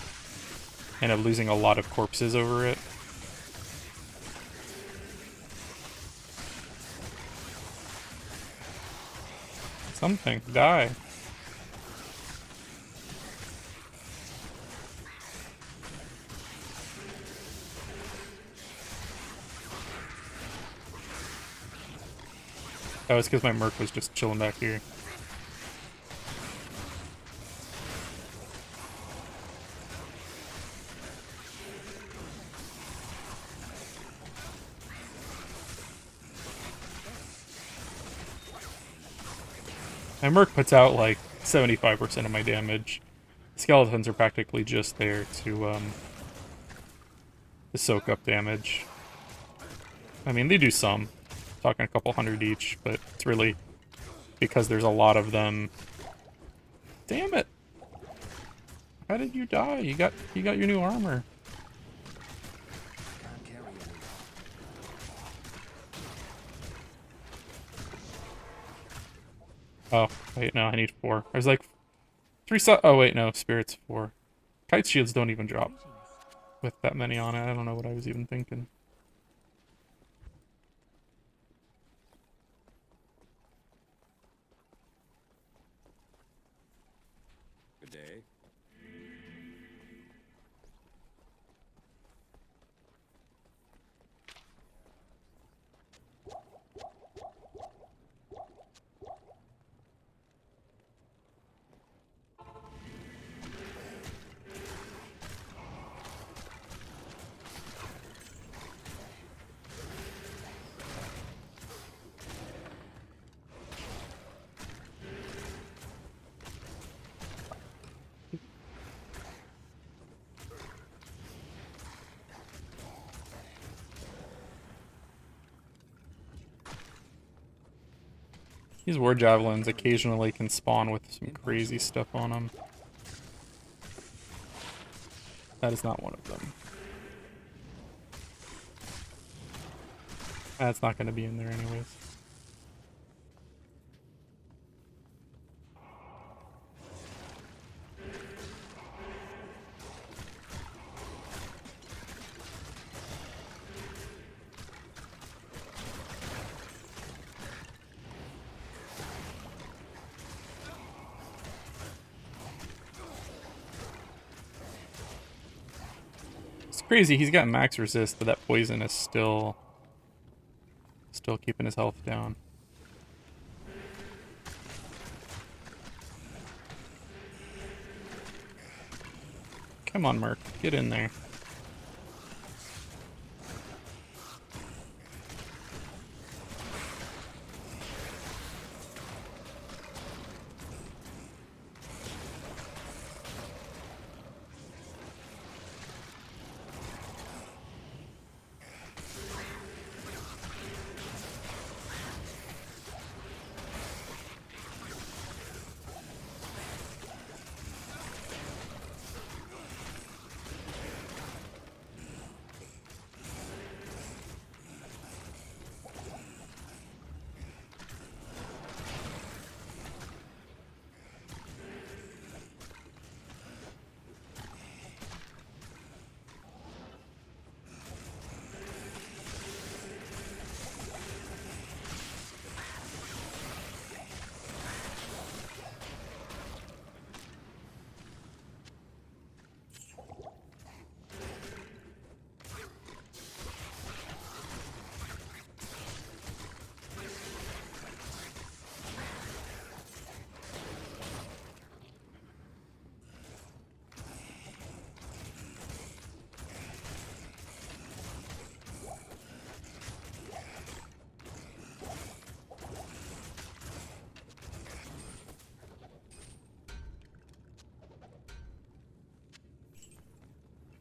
S1: end up losing a lot of corpses over it. Something. Die. That was because my Merc was just chilling back here. My Merc puts out like 75% of my damage. Skeletons are practically just there to soak up damage. I mean, they do some. Talking a couple hundred each, but it's really because there's a lot of them. Damn it! How did you die? You got your new armor.
S2: Can't carry any.
S1: Oh, wait, no, I need 4. I was like, 3 oh, wait, no, Spirit's 4. Kite shields don't even drop with that many on it. I don't know what I was even thinking.
S2: Good day.
S1: These war javelins occasionally can spawn with some crazy stuff on them. That is not one of them. That's not going to be in there anyways. It's crazy, he's got max resist, but that poison is still keeping his health down. Come on, Mark. Get in there.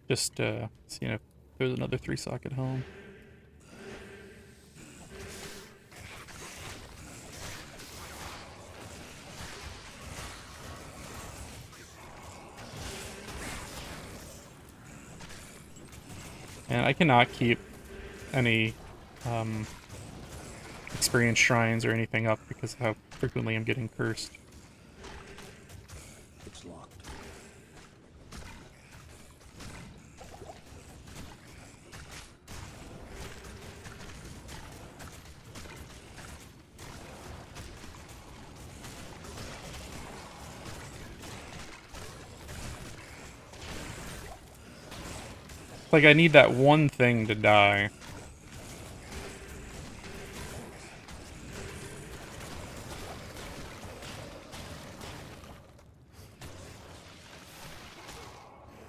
S1: Just seeing if there's another 3-socket home. And I cannot keep any experience shrines or anything up because of how frequently I'm getting cursed.
S2: It's locked.
S1: Like, I need that one thing to die.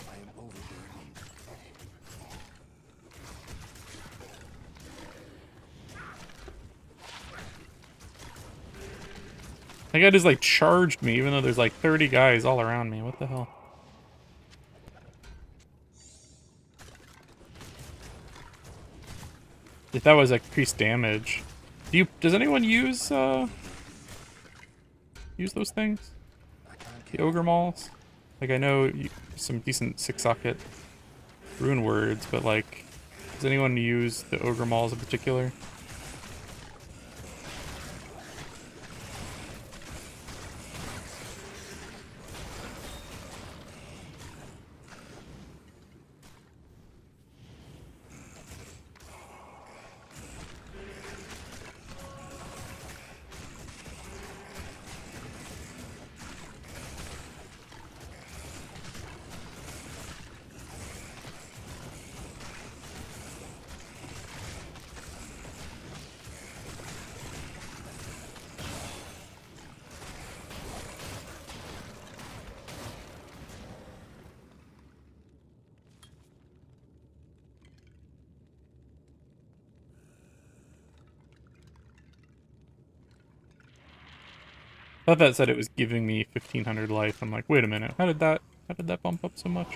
S2: I am overburdened.
S1: That guy just, like, charged me, even though there's, like, 30 guys all around me. What the hell? If that was, like, increased damage. Does anyone use those things? The Ogre Mauls? Like, I know some decent 6-socket rune words, but, like, does anyone use the Ogre Mauls in particular? I thought that said it was giving me 1500 life. I'm like, wait a minute, how did that bump up so much?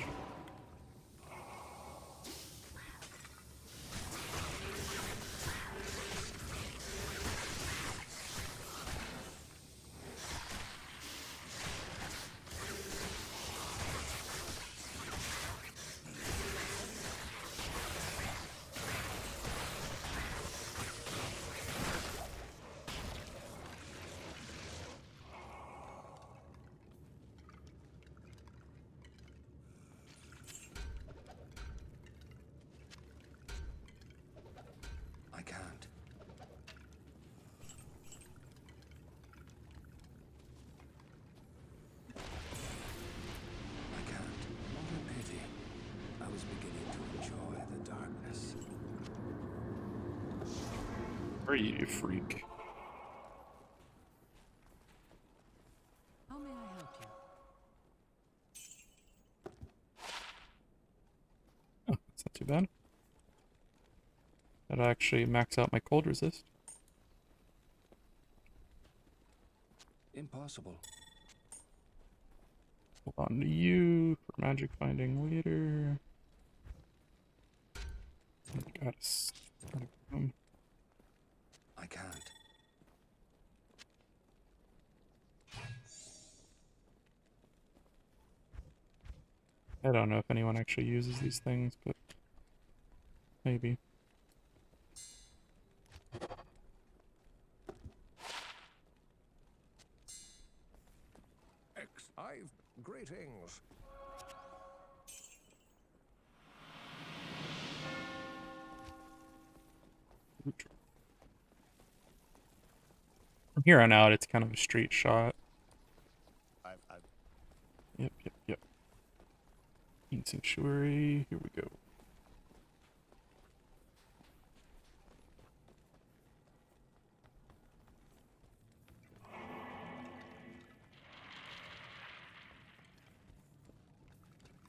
S2: I can't. I can't. What a pity. I was beginning to enjoy the darkness.
S1: Are you freak?
S3: How may I help you?
S1: too bad. That'll actually max out my cold resist.
S2: Impossible.
S1: Hold on to you for magic finding later. Got us.
S2: I can't.
S1: I don't know if anyone actually uses these things, but maybe.
S2: I've greetings.
S1: From here on out, it's kind of a straight shot. Yep. Ancient Sanctuary, here we go.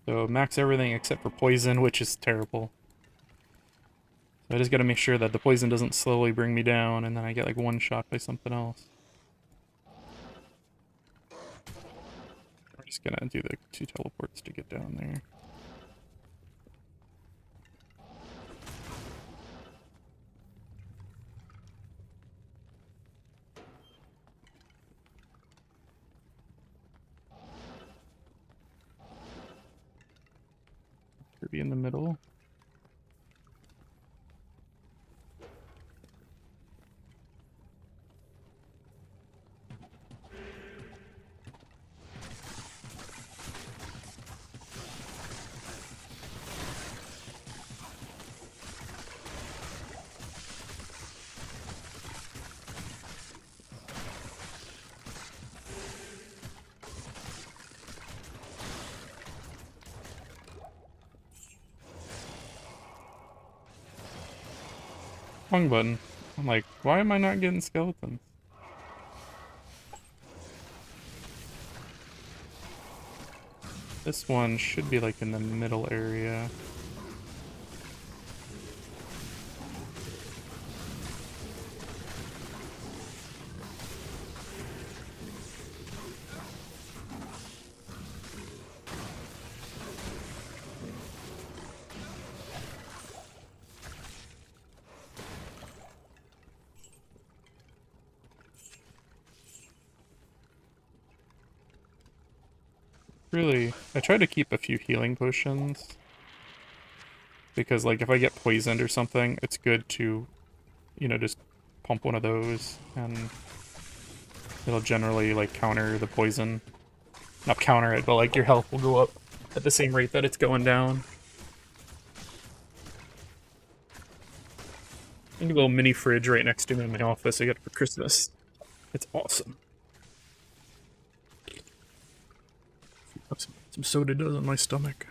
S1: So max everything except for poison, which is terrible. So I just gotta make sure that the poison doesn't slowly bring me down and then I get like one shot by something else. We're just gonna do the 2 teleports to get down there. Kirby in the middle. Wrong button. I'm like, why am I not getting skeletons? This one should be like in the middle area. Really, I try to keep a few healing potions. Because, like, if I get poisoned or something, it's good to, you know, just pump one of those, and it'll generally, like, counter the poison. Not counter it, but, like, your health will go up at the same rate that it's going down. I have a little mini fridge right next to me in my office I got it for Christmas. It's awesome. Some soda does on my stomach.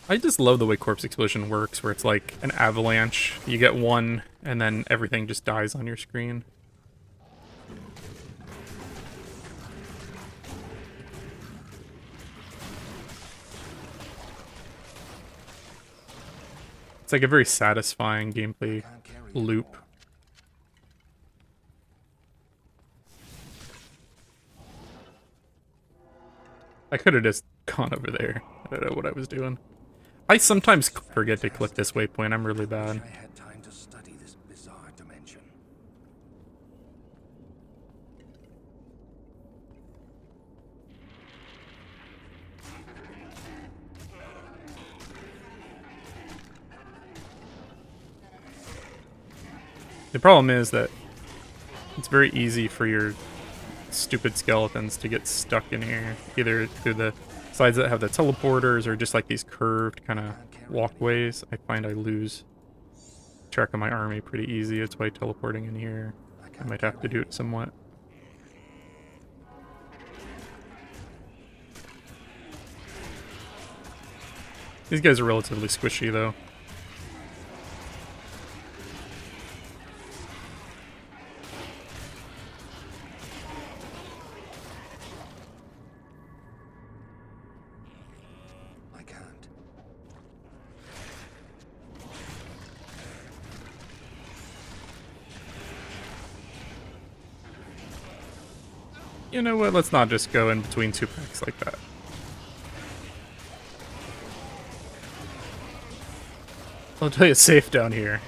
S1: I just love the way Corpse Explosion works, where it's like an avalanche. You get one, and then everything just dies on your screen. It's like a very satisfying gameplay loop. I could have just gone over there. I don't know what I was doing. I sometimes forget to click this waypoint. I'm really bad.
S2: I had time to study this bizarre dimension.
S1: The problem is that it's very easy for your stupid skeletons to get stuck in here, either through the sides that have the teleporters or just like these curved kind of walkways. I find I lose track of my army pretty easy. That's why teleporting in here, I might have to do it somewhat. These guys are relatively squishy, though.
S2: I can't.
S1: You know what? Let's not just go in between two packs like that. I'll tell you, it's safe down here.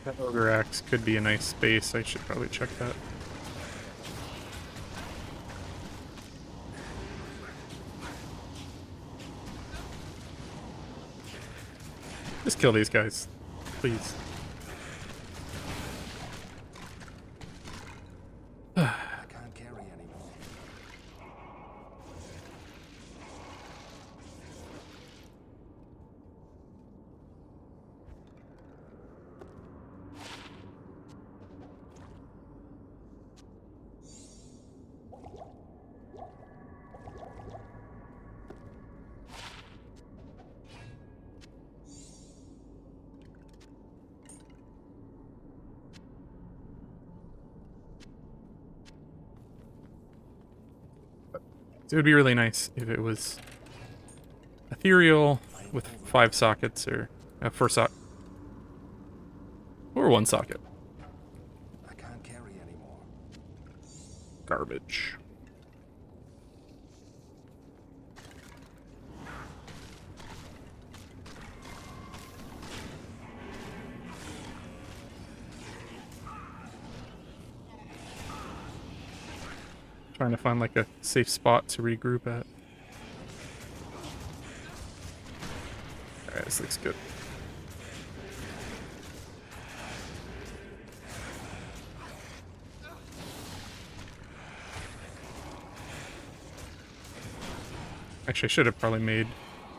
S1: That Ogre Axe could be a nice space. I should probably check that. Just kill these guys, please.
S2: I can't carry anymore.
S1: It would be really nice if it was ethereal with 5 sockets or 4 sockets. Or 1 socket.
S2: I can't carry anymore.
S1: Garbage. Trying to find like a safe spot to regroup at. Alright, this looks good. Actually, I should have probably made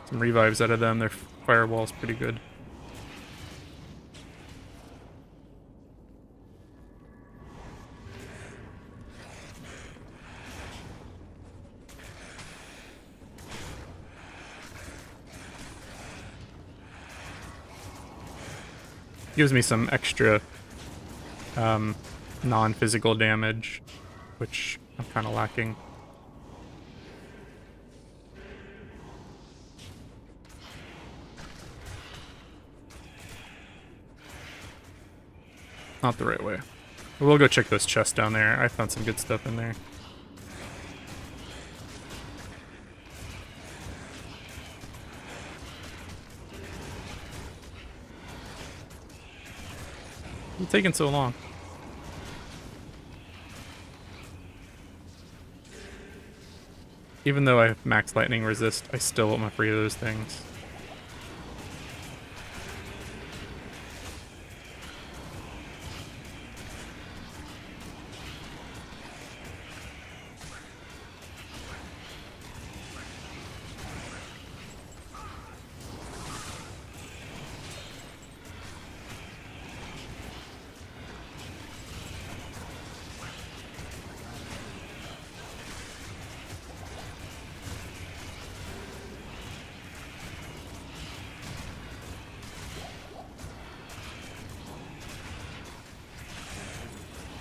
S1: some revives out of them. Their firewall's pretty good. Gives me some extra non-physical damage, which I'm kind of lacking. Not the right way. We'll go check those chests down there. I found some good stuff in there. It's taking so long. Even though I have max lightning resist, I still want my free of those things.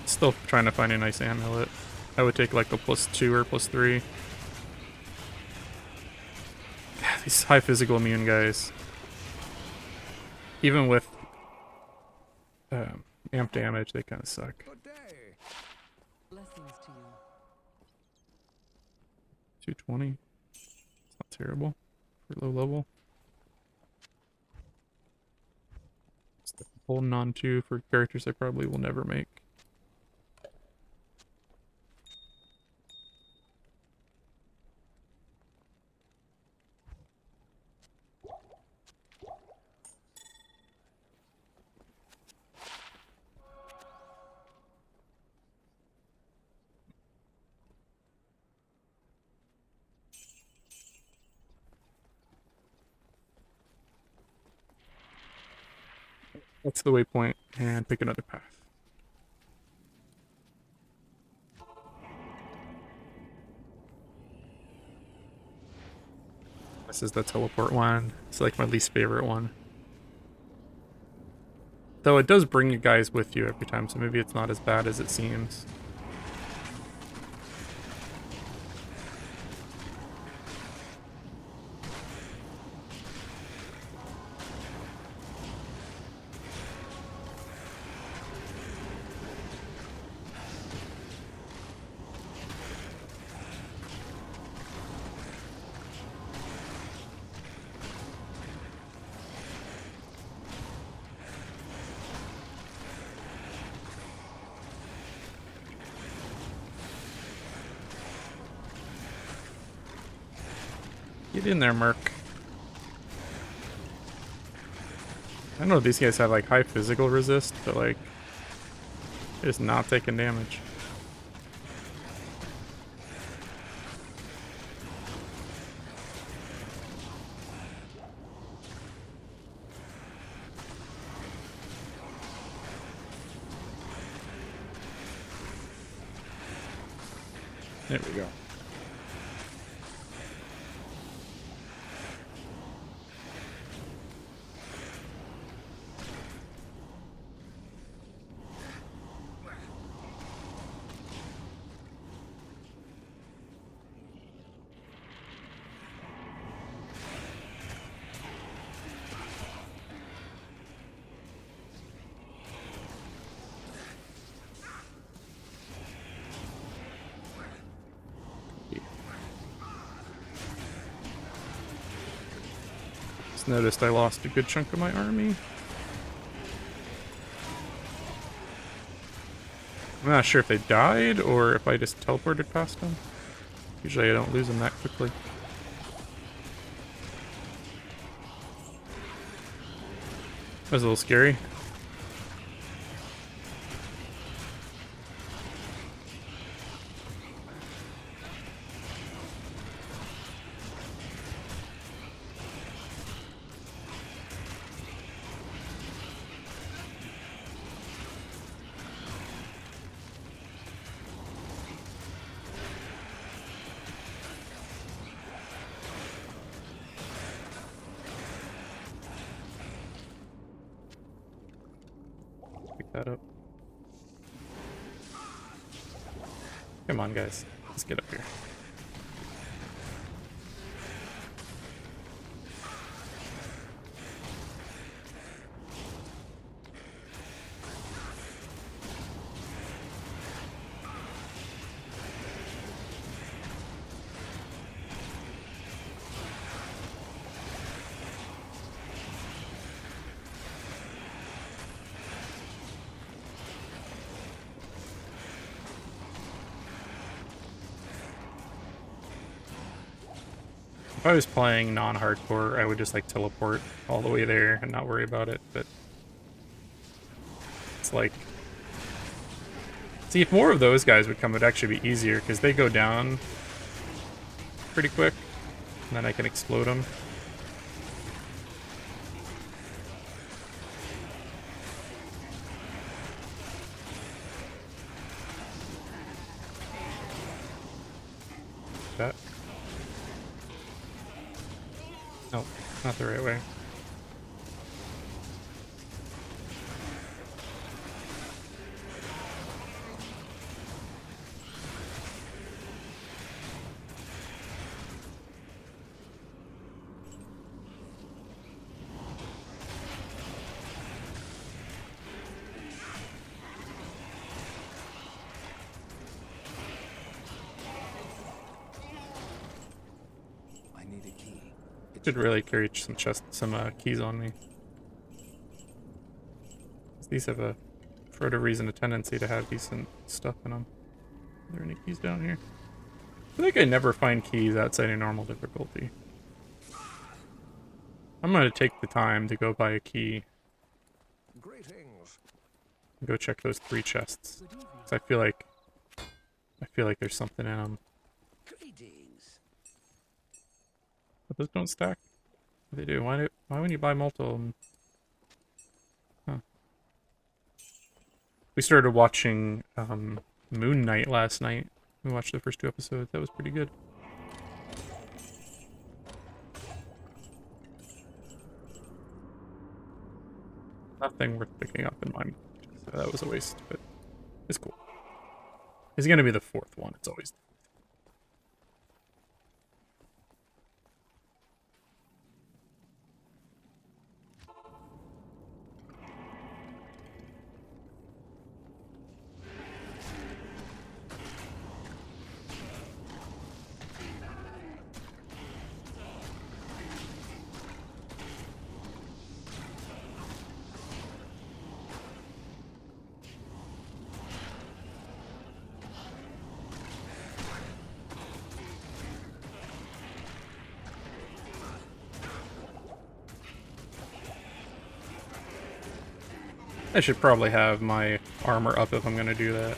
S1: Still trying to find a nice amulet. I would take like a +2 or +3. These high physical immune guys. Even with amp damage, they kind of suck.
S2: Good day.
S3: Blessings to you.
S1: 220. It's not terrible for low level. Holding on to for characters I probably will never make. That's the waypoint, and pick another path. This is the teleport one. It's like my least favorite one. Though it does bring you guys with you every time, so maybe it's not as bad as it seems. Get in there, Merc. I know these guys have like high physical resist, but like, they're just not taking damage. There we go. Just noticed I lost a good chunk of my army. I'm not sure if they died or if I just teleported past them. Usually I don't lose them that quickly. That was a little scary. Pick that up. Come on, guys. Let's get up here. If I was playing non-hardcore, I would just like teleport all the way there and not worry about it, but it's like... See, if more of those guys would come, it would actually be easier, because they go down pretty quick, and then I can explode them. That. No, not the right way. Should really carry some keys on me. These have a, for whatever reason, a tendency to have decent stuff in them. Are there any keys down here? I feel like I never find keys outside of normal difficulty. I'm gonna take the time to go buy a key.
S2: Greetings.
S1: And go check those 3 chests. 'Cause I feel like there's something in them.
S2: Greetings.
S1: But those don't stack. They do. Why when you buy multiple? Huh. We started watching Moon Knight last night. We watched the first 2 episodes. That was pretty good. Nothing worth picking up in my mind. So that was a waste, but it's cool. It's gonna be the 4th one. It's always. I should probably have my armor up if I'm gonna do that.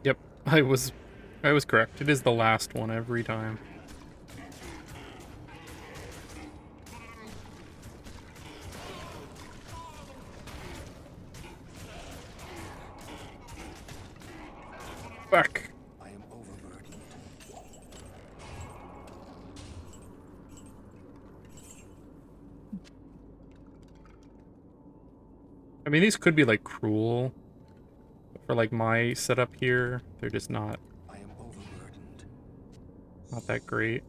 S1: Yep, I was correct. It is the last one every time. Back.
S2: I am overburdened.
S1: I mean, these could be like cruel, but for like my setup here, they're just not
S2: I am overburdened.
S1: that great.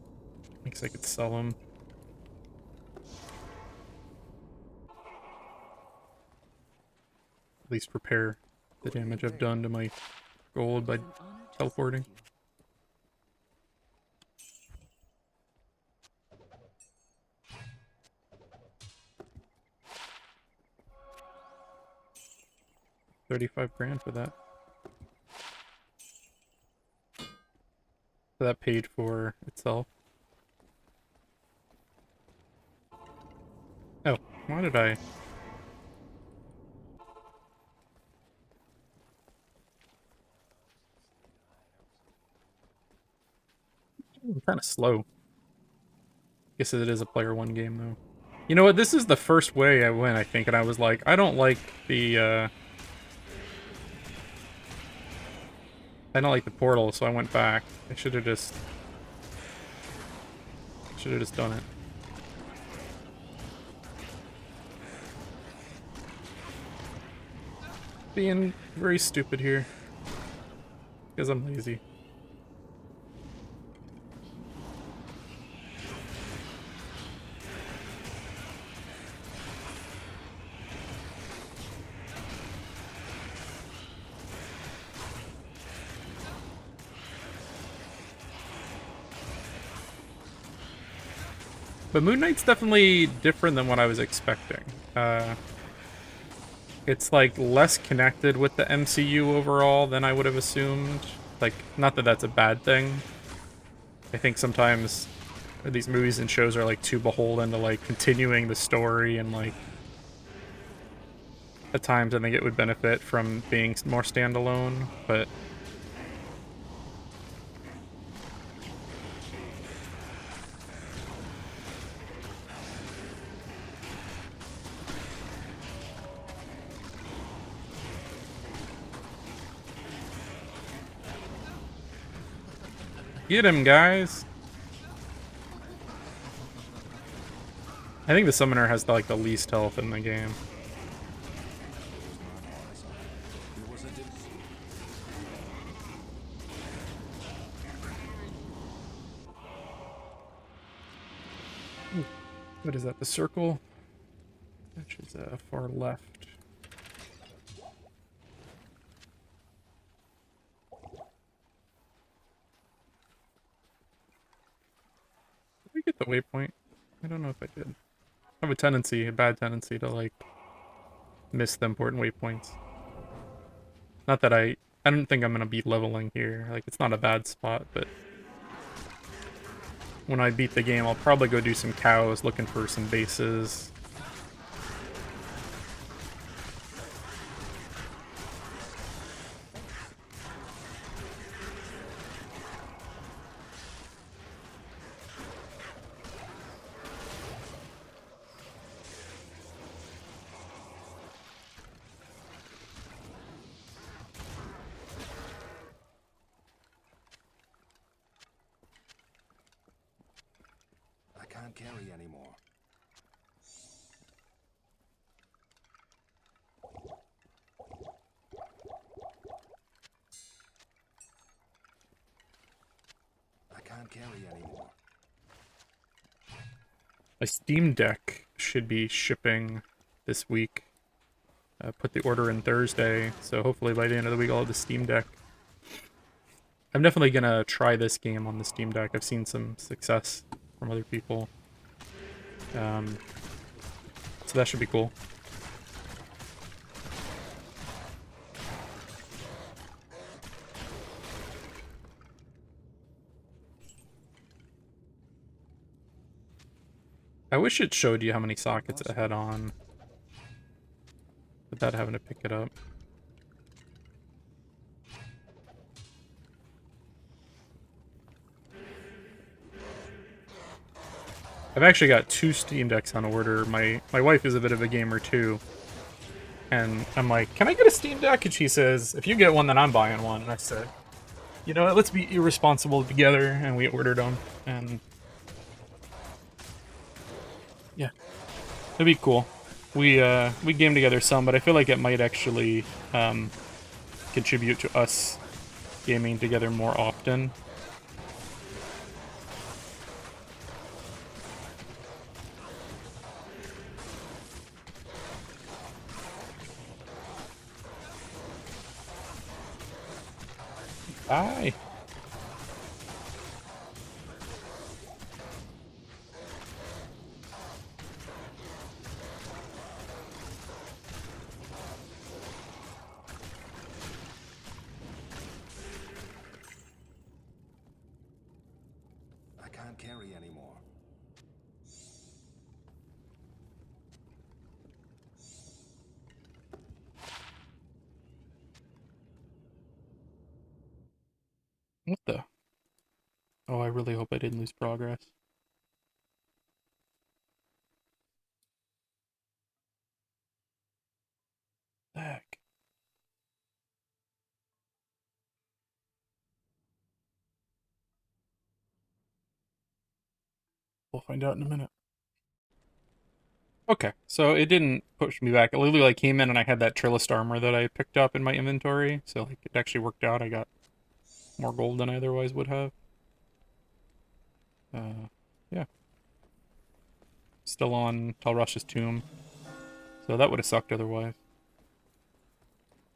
S1: Makes I could sell them. At least repair the damage I've done to my gold by
S3: It's an honor to
S1: teleporting.
S3: serve you.
S1: 35 grand for that. So that paid for itself. Oh, why did I? I'm kind of slow. Guess it is a player 1 game though. You know what? This is the first way I went, I think, and I was like, I don't like the portal, so I went back. I should have just done it. Being very stupid here. Because I'm lazy. But Moon Knight's definitely different than what I was expecting. It's like less connected with the MCU overall than I would have assumed. Like, not that that's a bad thing. I think sometimes these movies and shows are like too beholden to like continuing the story, and like at times I think it would benefit from being more standalone, but get him, guys! I think the summoner has like the least health in the game.
S2: It was a
S1: What is that? The circle? Which is far left. Did we get the waypoint? I don't know if I did. I have a bad tendency to like miss the important waypoints. Not that I I don't think I'm gonna be leveling here. Like, it's not a bad spot, but when I beat the game, I'll probably go do some cows, looking for some bases.
S2: I can't carry anymore. I can't carry anymore.
S1: My Steam Deck should be shipping this week. Put the order in Thursday, so hopefully by the end of the week I'll have the Steam Deck. I'm definitely gonna try this game on the Steam Deck. I've seen some success from other people. So that should be cool. I wish it showed you how many sockets it had on, without having to pick it up. I've actually got 2 Steam Decks on order. My wife is a bit of a gamer too. And I'm like, can I get a Steam Deck? And she says, if you get one, then I'm buying one. And I said, you know what, let's be irresponsible together. And we ordered them. And yeah, it'd be cool. We game together some, but I feel like it might actually contribute to us gaming together more often. Bye.
S2: I can't carry anymore.
S1: What the? Oh, I really hope I didn't lose progress. Heck. We'll find out in a minute. Okay, so it didn't push me back. It literally like came in and I had that Trillist armor that I picked up in my inventory, so like it actually worked out. I got more gold than I otherwise would have. Yeah. Still on Talrush's tomb. So that would have sucked otherwise.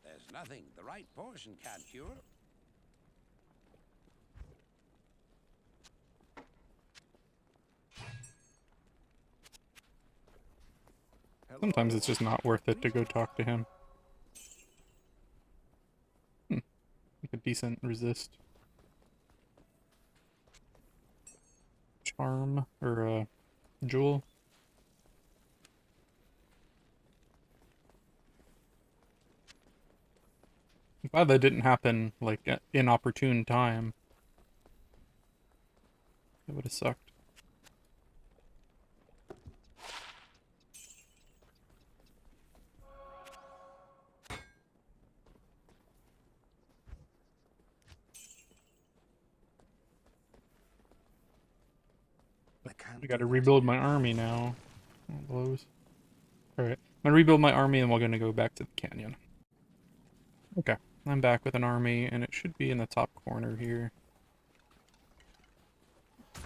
S2: There's nothing the right portion can't cure.
S1: Sometimes it's just not worth it to go talk to him. Like a decent resist. Charm, or jewel. I'm glad that didn't happen, like, at inopportune time. It would have sucked. I gotta rebuild my army now. Oh, blows. Alright, I'm gonna rebuild my army and we're gonna go back to the canyon. Okay, I'm back with an army and it should be in the top corner here. I'm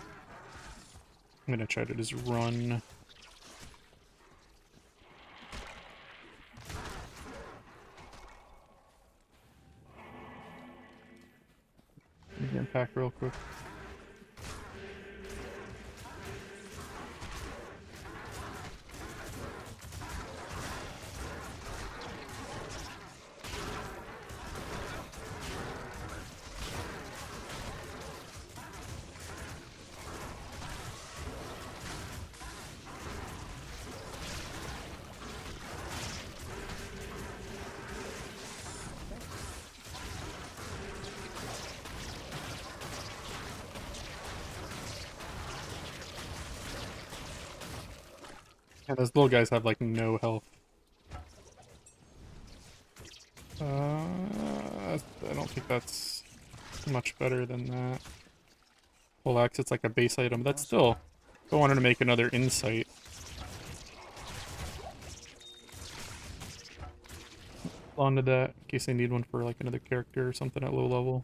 S1: gonna try to just run. Let me unpack real quick. And those little guys have like no health. I don't think that's much better than that. Full axe, it's like a base item. That's still... I wanted to make another insight. Onto that, in case I need one for like another character or something at low level.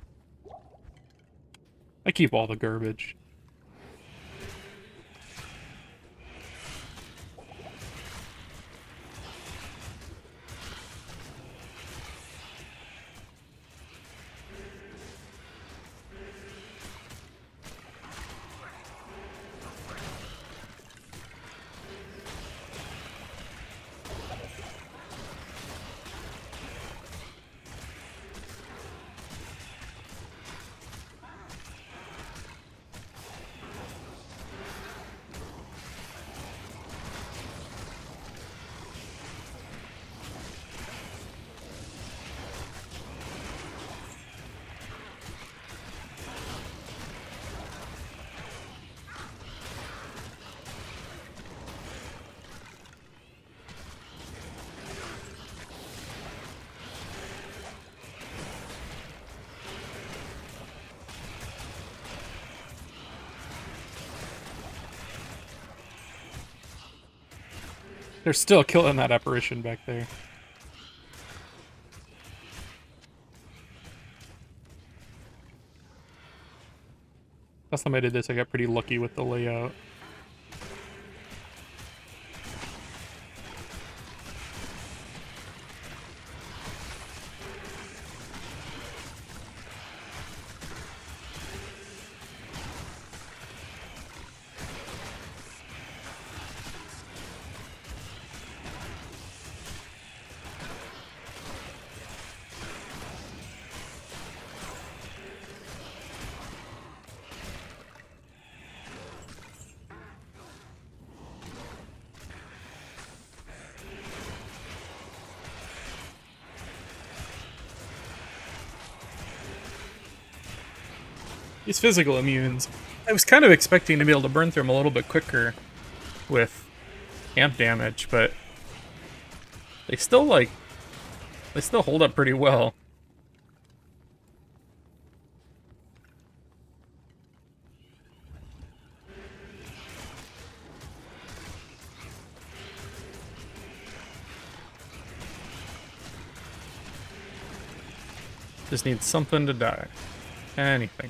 S1: I keep all the garbage. They're still killing that apparition back there. Last time I did this, I got pretty lucky with the layout. These physical immunes. I was kind of expecting to be able to burn through them a little bit quicker with amp damage, but they still hold up pretty well. Just need something to die. Anything.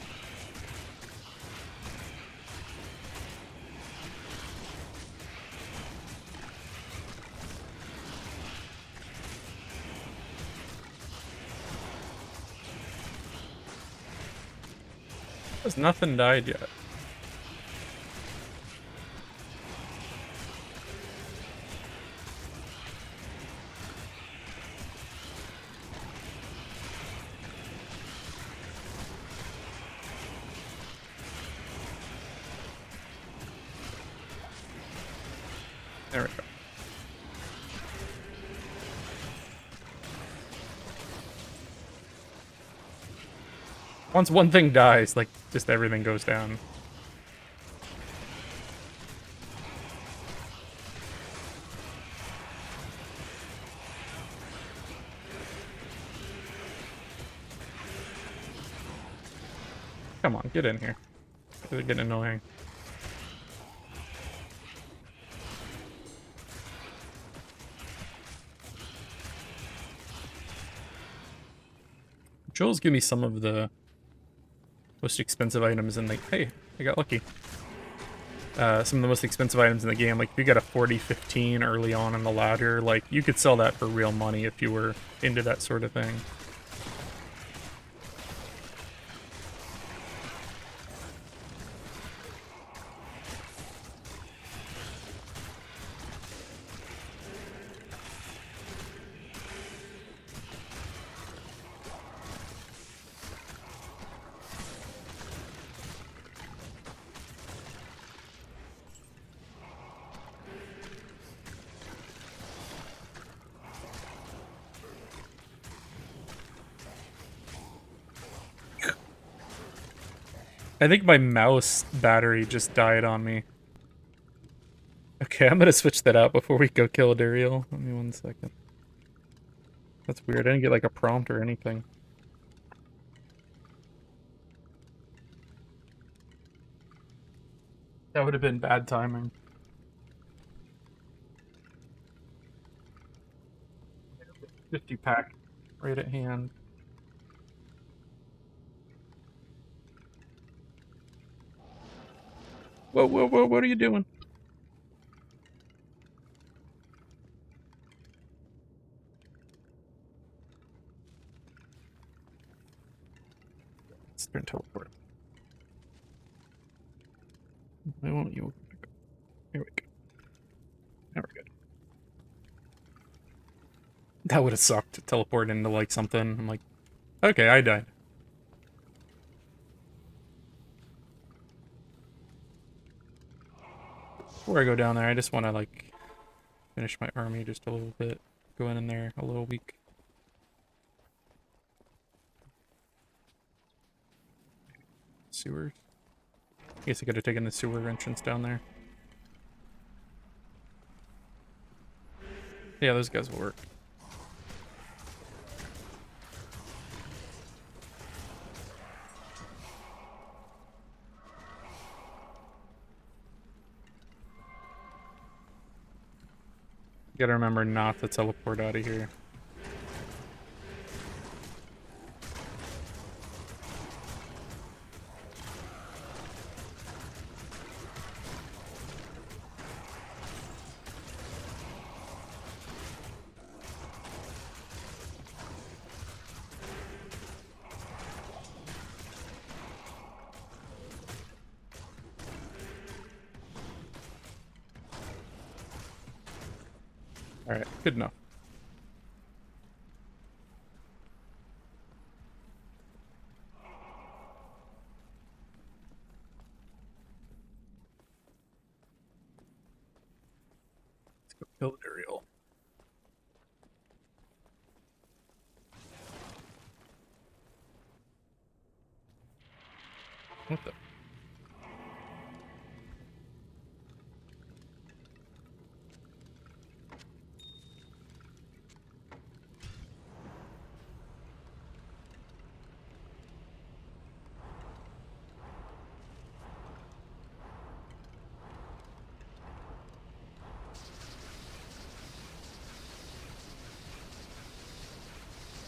S1: Has nothing died yet. There we go. Once one thing dies, like, just everything goes down. Come on, get in here. This is getting annoying. Jewels give me some of the most expensive items in the... Hey, I got lucky. Some of the most expensive items in the game. Like, if you got a 40-15 early on in the ladder, like, you could sell that for real money if you were into that sort of thing. I think my mouse battery just died on me. Okay, I'm gonna switch that out before we go kill Dariel. Give me 1 second. That's weird. I didn't get like a prompt or anything. That would have been bad timing. $50 pack right at hand. Whoa, whoa, whoa, what are you doing? Let's turn teleport. Why won't you? Here we go. There we go. That would have sucked to teleport into like something. I'm like, okay, I died. Before I go down there, I just want to like finish my army just a little bit. Go in there a little weak. Sewers. I guess I could have taken the sewer entrance down there. Yeah, those guys will work. Gotta remember not to teleport out of here. Alright, good enough. Let's go kill Ariel. What the?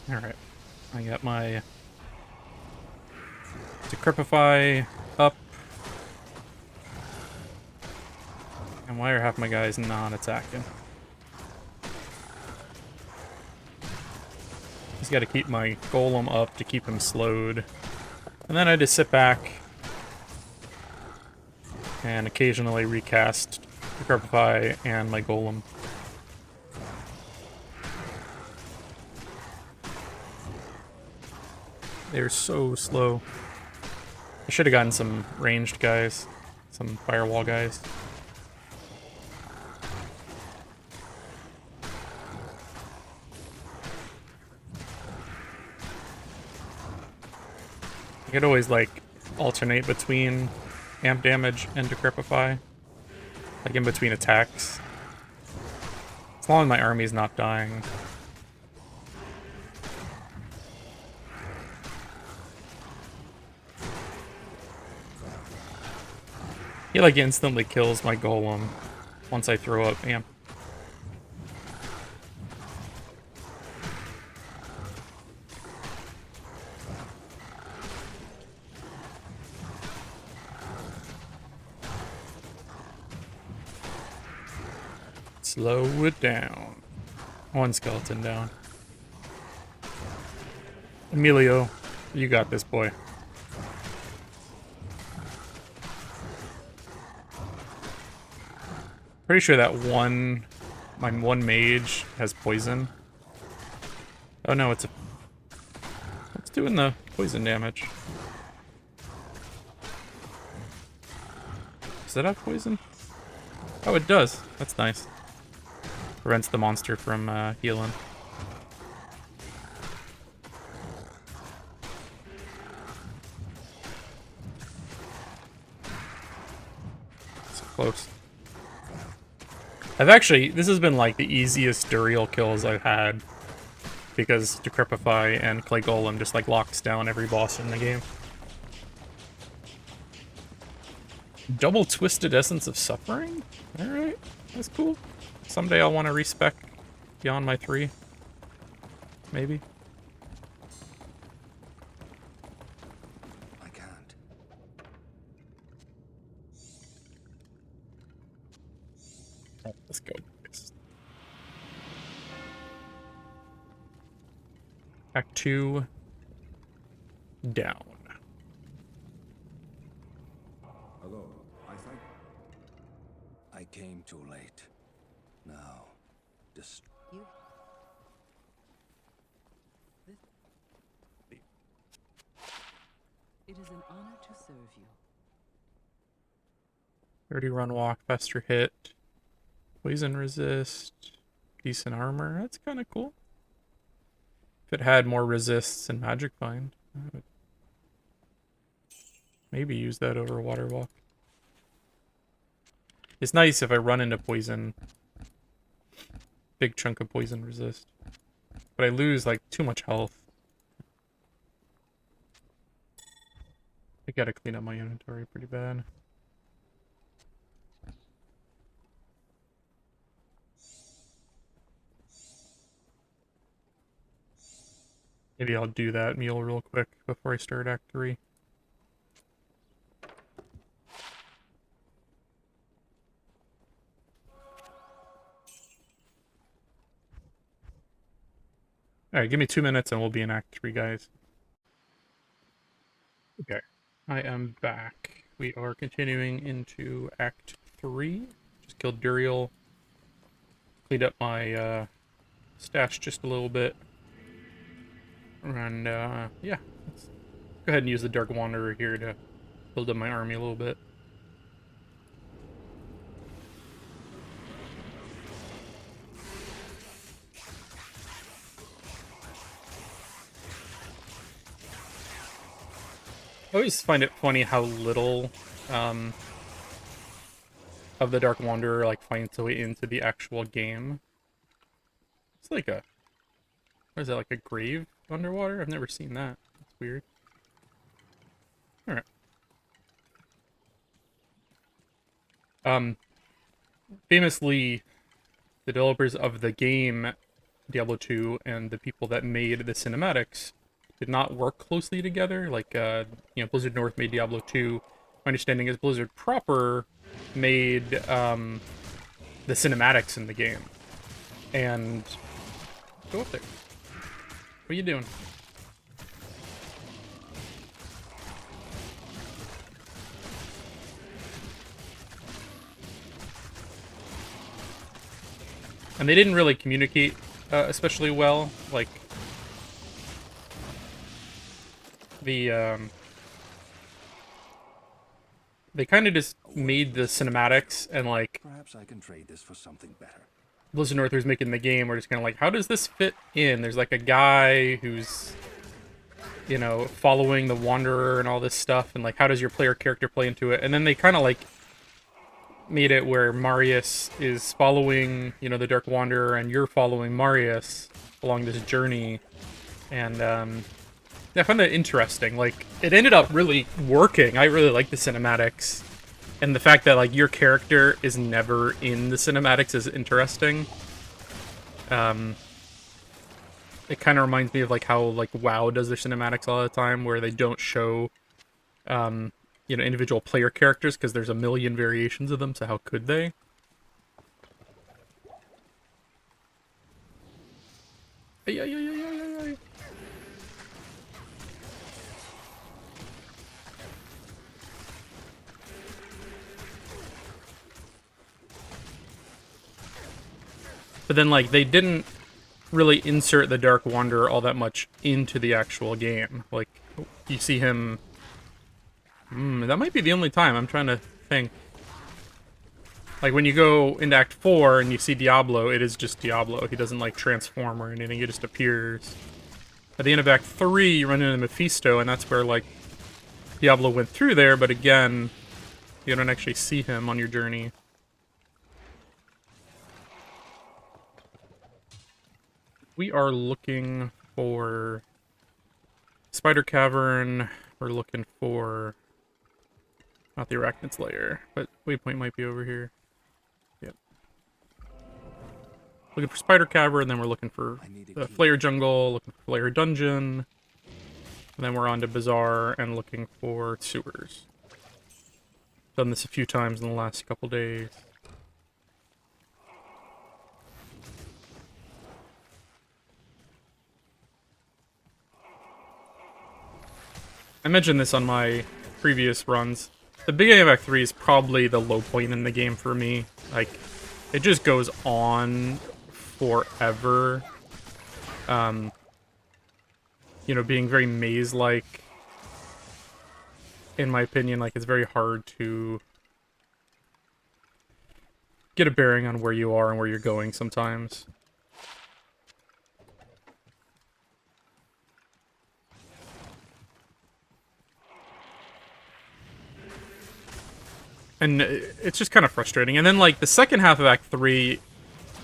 S1: Alright. I got my Decrepify up. And why are half my guys not attacking? Just gotta keep my golem up to keep him slowed. And then I just sit back and occasionally recast Decrepify and my golem. They're so slow. I should have gotten some ranged guys, some firewall guys. I could always like alternate between amp damage and Decrepify, like in between attacks. As long as my army's not dying. He like instantly kills my golem once I throw up amp. Slow it down. One skeleton down. Emilio, you got this, boy. Pretty sure that my one mage has poison. Oh no, it's doing the poison damage. Does that have poison? Oh, it does. That's nice. Prevents the monster from healing. So close. This has been like the easiest Duriel kills I've had. Because Decrepify and Clay Golem just like locks down every boss in the game. Double Twisted Essence of Suffering? Alright, that's cool. Someday I'll want to respec beyond my 3. Maybe.
S2: I can't.
S1: Oh, let's go. Act 2. Down.
S2: Hello, I think I came too late. Now,
S3: You. It is an honor to serve you.
S1: 30 run walk, faster hit, poison resist, decent armor. That's kind of cool. If it had more resists and magic bind, I would maybe use that over water walk. It's nice if I run into poison. Big chunk of poison resist. But I lose like too much health. I gotta clean up my inventory pretty bad. Maybe I'll do that meal real quick before I start Act 3. Alright, give me 2 minutes and we'll be in Act 3, guys. Okay, I am back. We are continuing into Act 3. Just killed Duriel. Cleaned up my stash just a little bit. And yeah, let's go ahead and use the Dark Wanderer here to build up my army a little bit. I always find it funny how little of the Dark Wanderer like finds its way into the actual game. It's like a, what is that, like a grave underwater? I've never seen that. That's weird. Alright. Famously, the developers of the game Diablo 2 and the people that made the cinematics did not work closely together. Like, you know, Blizzard North made Diablo 2. My understanding is Blizzard proper made the cinematics in the game. And go up there. What are you doing? And they didn't really communicate especially well. Like, the they kind of just made the cinematics and like
S2: perhaps I can trade this for something better.
S1: Blizzard North, who's making the game, we're just kind of like, how does this fit in? There's like a guy who's, you know, following the Wanderer and all this stuff, and like, how does your player character play into it? And then they kind of like made it where Marius is following, you know, the Dark Wanderer, and you're following Marius along this journey. And I found that interesting. Like, it ended up really working. I really like the cinematics. And the fact that, like, your character is never in the cinematics is interesting. It kind of reminds me of, like, how, like, WoW does their cinematics all the time, where they don't show, you know, individual player characters, because there's a million variations of them, so how could they? Ay, ay, ay, ay, ay, ay. But then, like, they didn't really insert the Dark Wanderer all that much into the actual game. Like, you see him... that might be the only time. I'm trying to think. Like, when you go into Act 4 and you see Diablo, it is just Diablo. He doesn't, like, transform or anything. He just appears. At the end of Act 3, you run into Mephisto, and that's where, like, Diablo went through there, but again, you don't actually see him on your journey. We are looking for Spider Cavern. We're looking for not the Arachnid's Lair, but waypoint might be over here. Yep. Looking for Spider Cavern, and then we're looking for the Flayer Jungle, looking for Flayer Dungeon, and then we're on to Bazaar and looking for sewers. Done this a few times in the last couple days. I mentioned this on my previous runs. The beginning of Act 3 is probably the low point in the game for me. Like, it just goes on forever. You know, being very maze-like. In my opinion, like, it's very hard to get a bearing on where you are and where you're going sometimes. And it's just kind of frustrating. And then, like, the second half of Act 3,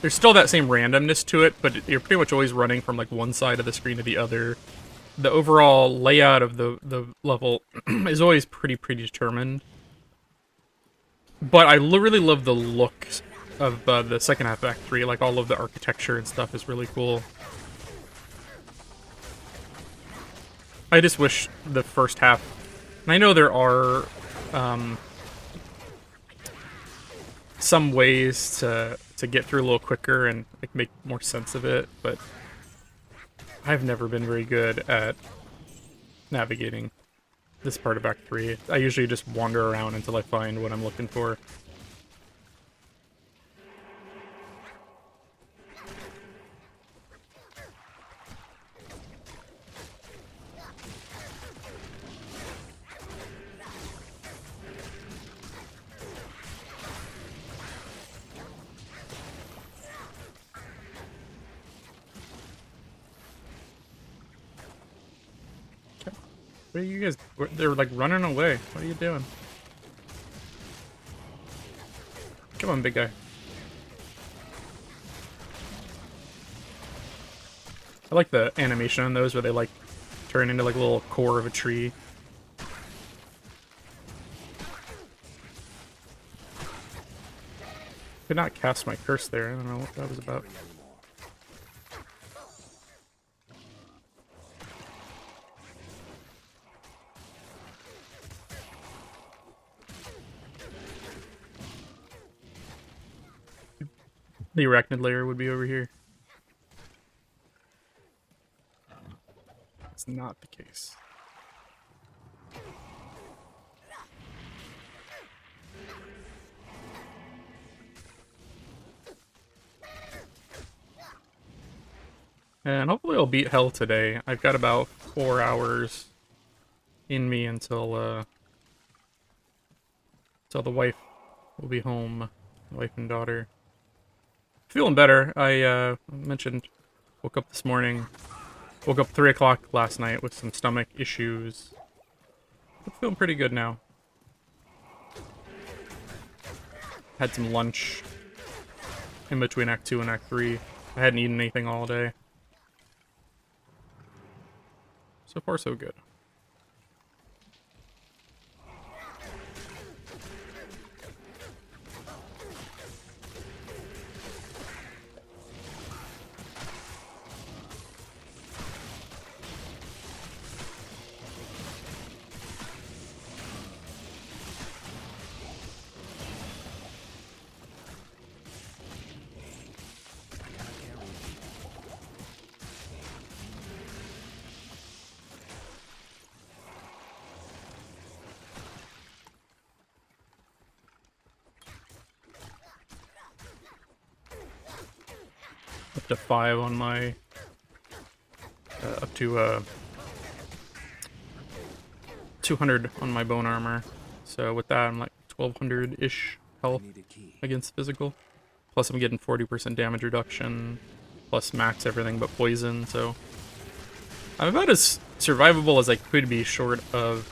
S1: there's still that same randomness to it, but you're pretty much always running from, like, one side of the screen to the other. The overall layout of the level is always pretty predetermined. But I really love the look of the second half of Act 3. Like, all of the architecture and stuff is really cool. I just wish the first half... And I know there are... some ways to get through a little quicker and like make more sense of it, but I've never been very good at navigating this part of Act 3. I usually just wander around until I find what I'm looking for. What are you guys... They're, like, running away. What are you doing? Come on, big guy. I like the animation on those where they, like, turn into, like, a little core of a tree. Could not cast my curse there. I don't know what that was about. The Arachnid Lair would be over here. That's not the case. And hopefully I'll beat Hell today. I've got about 4 hours in me until the wife will be home. Wife and daughter. Feeling better. I mentioned, woke up this morning. Woke up 3 o'clock last night with some stomach issues. I'm feeling pretty good now. Had some lunch in between Act 2 and Act 3. I hadn't eaten anything all day. So far, so good. Up to 5 on my... up to 200 on my bone armor. So with that, I'm like 1200-ish health against physical. Plus I'm getting 40% damage reduction. Plus max everything but poison, so... I'm about as survivable as I could be short of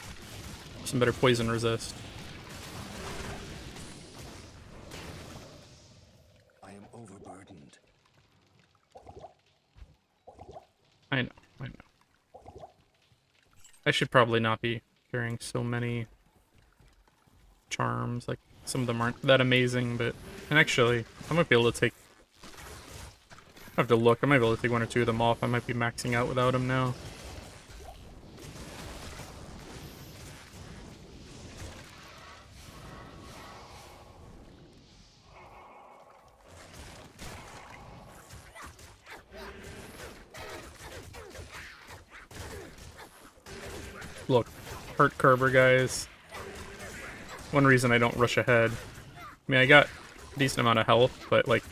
S1: some better poison resist. I should probably not be carrying so many charms. Like, some of them aren't that amazing, but... And actually, I might be able to take... I have to look. I might be able to take one or two of them off. I might be maxing out without them now. Look, hurt Kerber, guys. One reason I don't rush ahead. I mean, I got a decent amount of health, but like,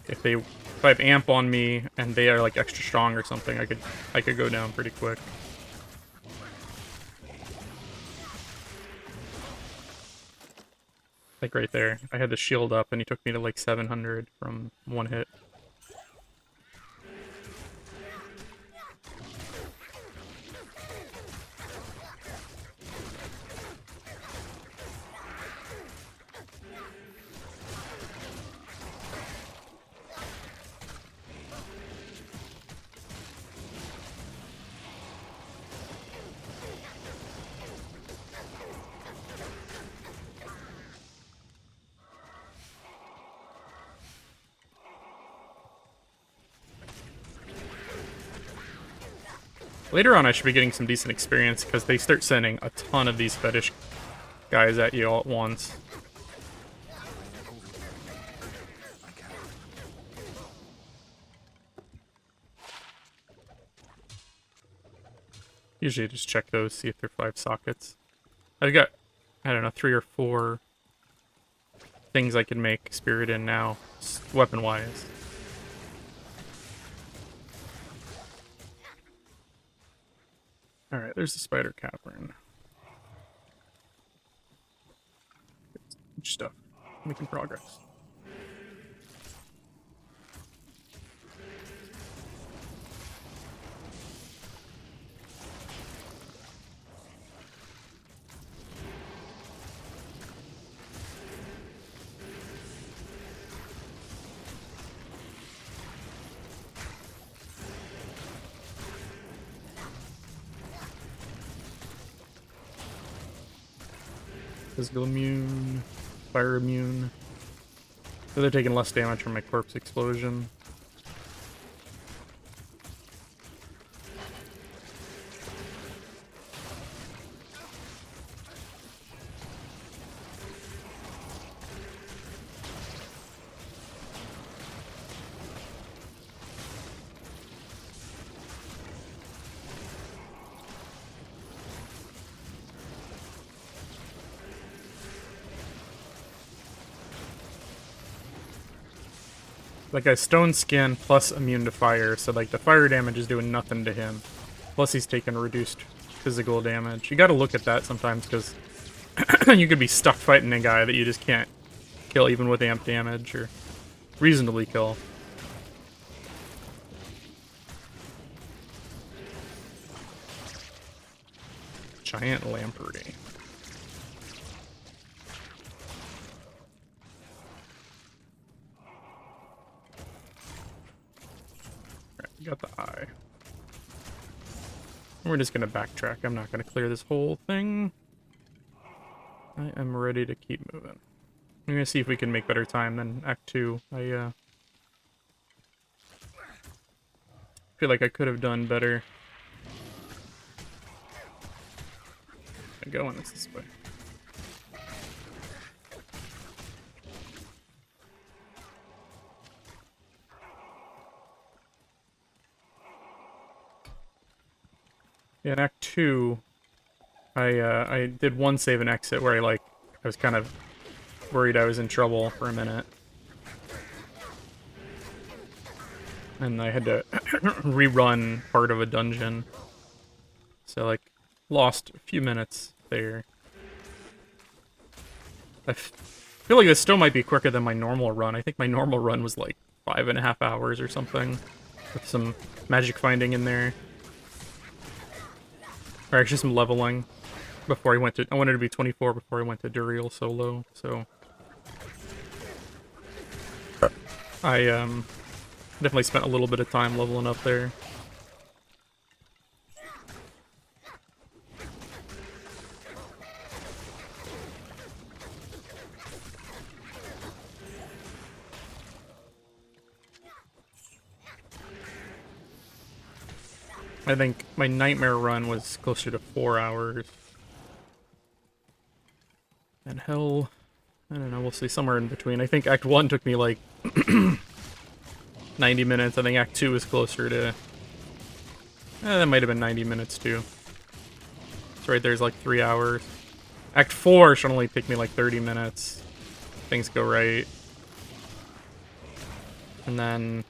S1: if I have amp on me and they are like extra strong or something, I could go down pretty quick. Like right there, I had the shield up and he took me to like 700 from one hit. Later on, I should be getting some decent experience because they start sending a ton of these fetish guys at you all at once. Usually just check those, see if they're 5 sockets. I've got, I don't know, 3 or 4 things I can make spirit in now, weapon-wise. Alright, there's the spider cavern. Good stuff. Making progress. Physical immune, fire immune. So they're taking less damage from my corpse explosion. Like a stone skin plus immune to fire, so like the fire damage is doing nothing to him. Plus he's taking reduced physical damage. You gotta look at that sometimes, because you could be stuck fighting a guy that you just can't kill even with amp damage, or reasonably kill. Giant Lamprey. Got the eye. We're just gonna backtrack. I'm not gonna clear this whole thing. I am ready to keep moving. I'm gonna see if we can make better time than Act 2. I feel like I could have done better. I go when it's this way. Yeah, in Act 2, I did one save and exit where I was kind of worried I was in trouble for a minute. And I had to rerun part of a dungeon. So, like, lost a few minutes there. I feel like this still might be quicker than my normal run. I think my normal run was like 5.5 hours or something, with some magic finding in there. Or actually some leveling before I went to... I wanted to be 24 before I went to Duriel solo, so... I definitely spent a little bit of time leveling up there. I think my nightmare run was closer to 4 hours. And hell, I don't know, we'll see, somewhere in between. I think Act 1 took me like 90 minutes. I think Act 2 is closer to... that might have been 90 minutes too. It's right there's like 3 hours. Act 4 should only take me like 30 minutes. Things go right. And then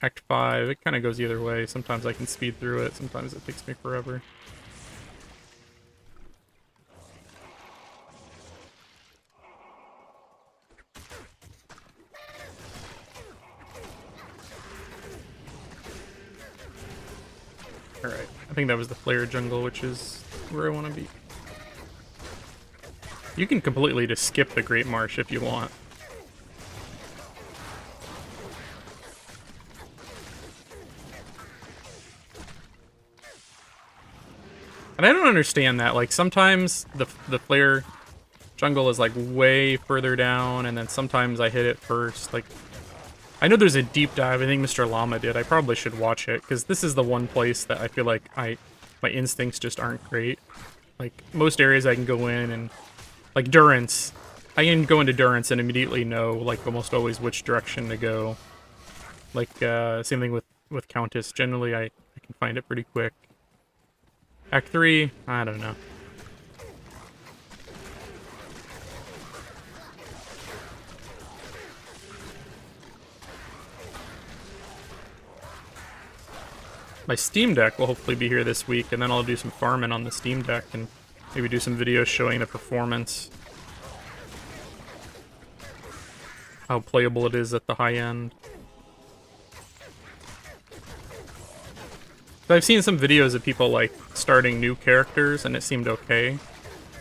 S1: Act 5, it kind of goes either way. Sometimes I can speed through it, sometimes it takes me forever. Alright, I think that was the flare jungle, which is where I want to be. You can completely just skip the Great Marsh if you want. And I don't understand that. Like, sometimes the flare jungle is, like, way further down, and then sometimes I hit it first. Like, I know there's a deep dive. I think Mr. Llama did. I probably should watch it, because this is the one place that I feel like my instincts just aren't great. Like, most areas I can go in and... Like, Durance. I can go into Durance and immediately know, like, almost always which direction to go. Like, same thing with Countess. Generally, I can find it pretty quick. Act 3, I don't know. My Steam Deck will hopefully be here this week, and then I'll do some farming on the Steam Deck and maybe do some videos showing the performance. How playable it is at the high end. So I've seen some videos of people, like, starting new characters, and it seemed okay.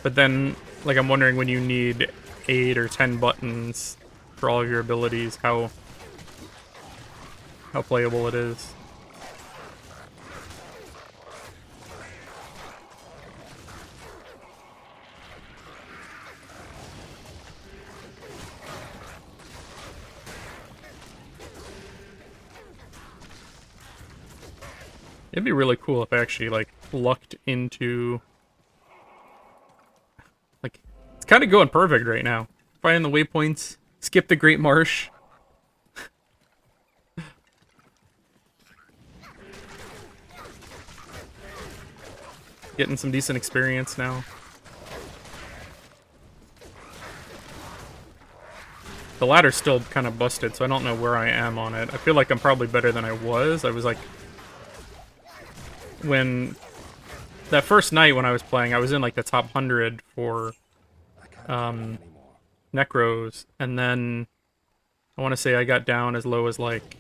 S1: But then, like, I'm wondering when you need 8 or 10 buttons for all of your abilities, how playable it is. It'd be really cool if I actually, like, lucked into... Like, it's kind of going perfect right now. Find the waypoints, skip the Great Marsh. Getting some decent experience now. The ladder's still kind of busted, so I don't know where I am on it. I feel like I'm probably better than I was. I was like... When... That first night when I was playing, I was in like the top 100 for... Necros, and then... I want to say I got down as low as like...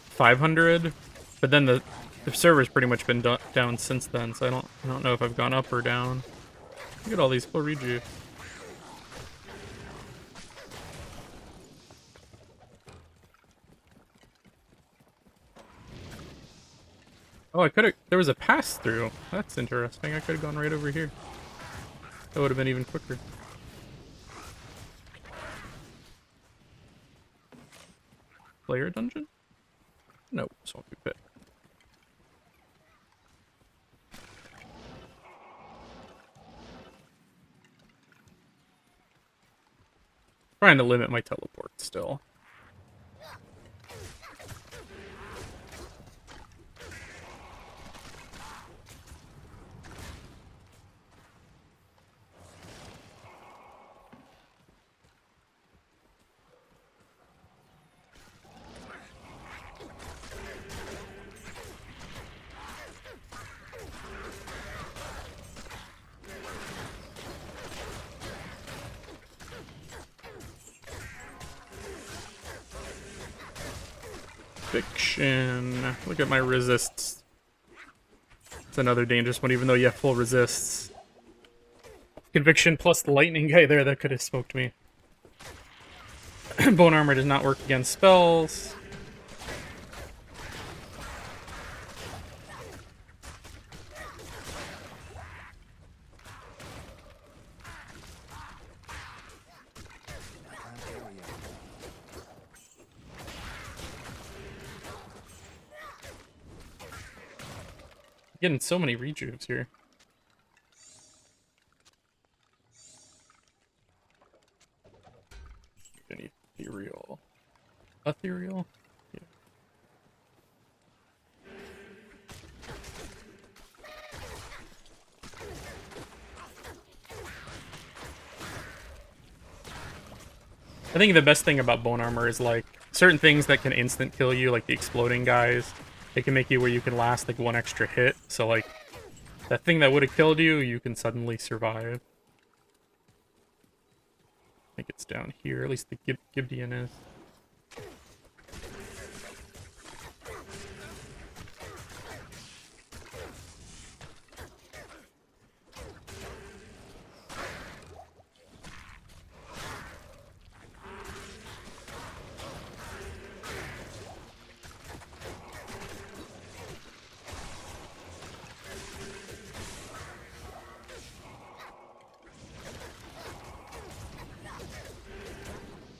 S1: 500, but then the server's pretty much been down since then, so I don't know if I've gone up or down. Look at all these full rejuve. Oh, I could've... There was a pass-through. That's interesting. I could've gone right over here. That would've been even quicker. Player dungeon? No, this won't be fit. Trying to limit my teleport still. Fiction. Look at my resists. It's another dangerous one, even though you have full resists. Conviction plus the lightning guy there, that could have smoked me. Bone armor does not work against spells. Getting so many rejuves here. Any ethereal. Ethereal? Yeah. I think the best thing about bone armor is like certain things that can instant kill you, like the exploding guys. They can make you where you can last like one extra hit. So like that thing that would have killed you, you can suddenly survive. I think it's down here. At least the Gibeon is.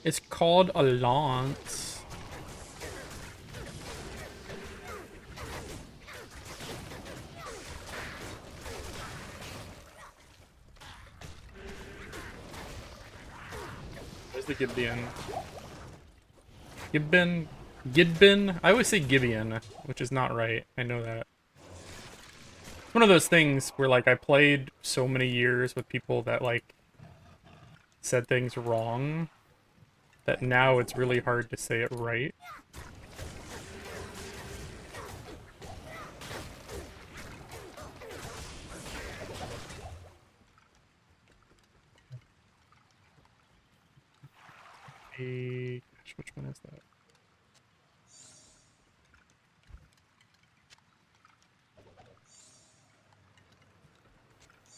S1: It's called a lance. Where's the Gibeon? Gibbon? Gidbin? I always say Gibeon, which is not right. I know that. It's one of those things where, like, I played so many years with people that, like, said things wrong that now it's really hard to say it right. Gosh, which one is that?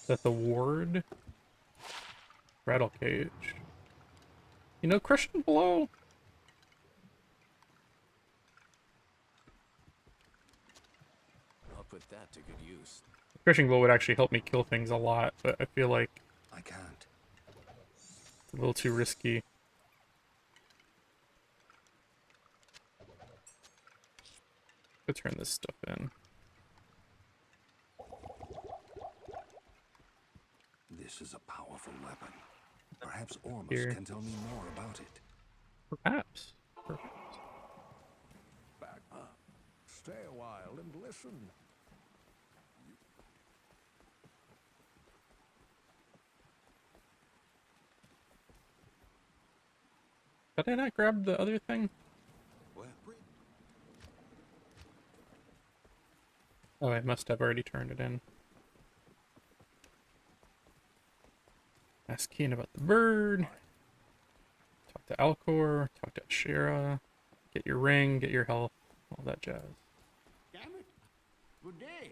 S1: Is that the ward? Rattle cage. You know, crushing blow.
S2: I'll put that to good use.
S1: Crushing blow would actually help me kill things a lot, but I feel like
S2: I can't.
S1: it's a little too risky. Let's turn this stuff in.
S2: This is a powerful weapon. Perhaps Ormus
S1: Here.
S2: can tell me more about it.
S1: Perhaps. Perhaps.
S2: Back up. Stay a while and listen.
S1: Did I not grab the other thing?
S2: Well,
S1: Oh, I must have already turned it in. Ask Keen about the bird. Talk to Alcor. Talk to Ashera. Get your ring. Get your health. All that jazz.
S4: Damn it. Good day.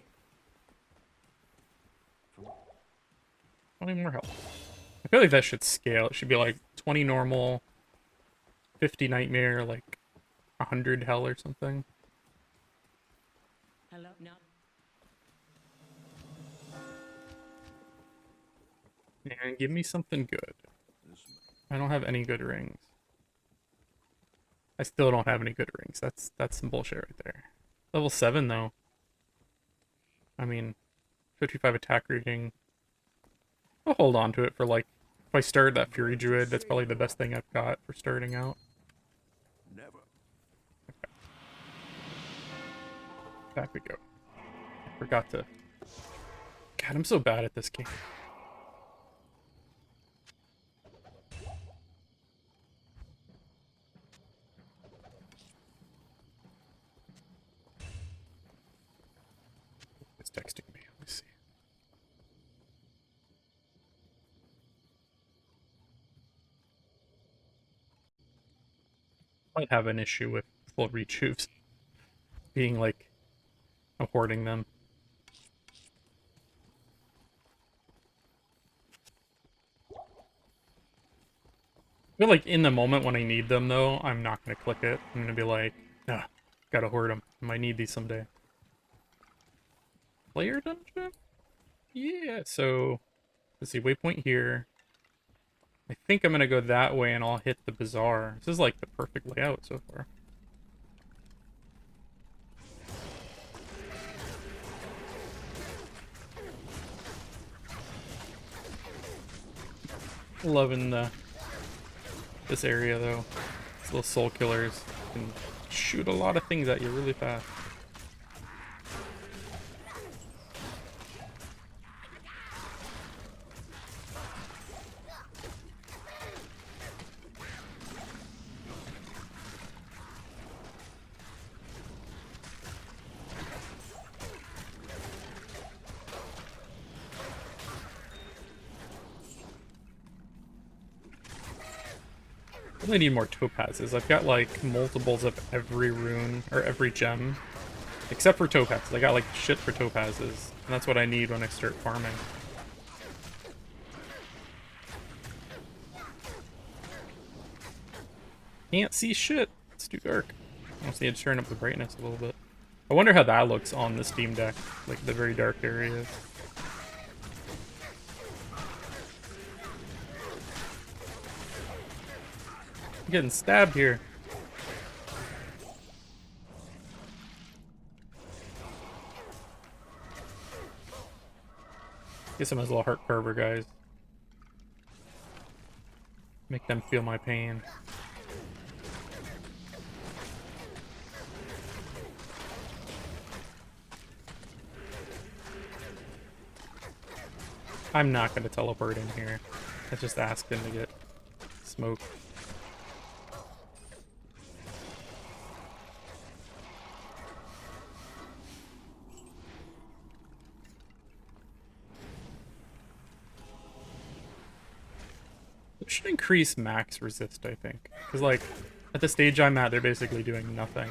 S1: 20 more health. I feel like that should scale. It should be like 20 normal, 50 nightmare, like 100 hell or something.
S3: Hello? No.
S1: And give me something good. I don't have any good rings. I still don't have any good rings. That's some bullshit right there. Level 7 though. I mean, 55 attack rating. I'll hold on to it for like, if I start that Fury Druid, that's probably the best thing I've got for starting out.
S2: never.
S1: Okay. Back we go. I forgot to... God, I'm so bad at this game. It's texting me. Let me see. Might have an issue with full rejuves being like I'm hoarding them. I feel like in the moment when I need them though, I'm not gonna click it. I'm gonna be like, ah, gotta hoard them. I might need these someday. Player dungeon? Yeah, so let's see, waypoint here. I think I'm gonna go that way and I'll hit the bazaar. This is like the perfect layout so far. Loving this area though. These little soul killers can shoot a lot of things at you really fast. I really need more topazes. I've got like multiples of every rune or every gem, except for topazes. I got like shit for topazes, and that's what I need when I start farming. Can't see shit. It's too dark. I also need to turn up the brightness a little bit. I wonder how that looks on the Steam Deck, like the very dark areas. I'm getting stabbed here. Get some of those little heart carver guys. Make them feel my pain. I'm not going to teleport in here. I just asked him to get smoke. It should increase max resist, I think. Because, like, at the stage I'm at, they're basically doing nothing.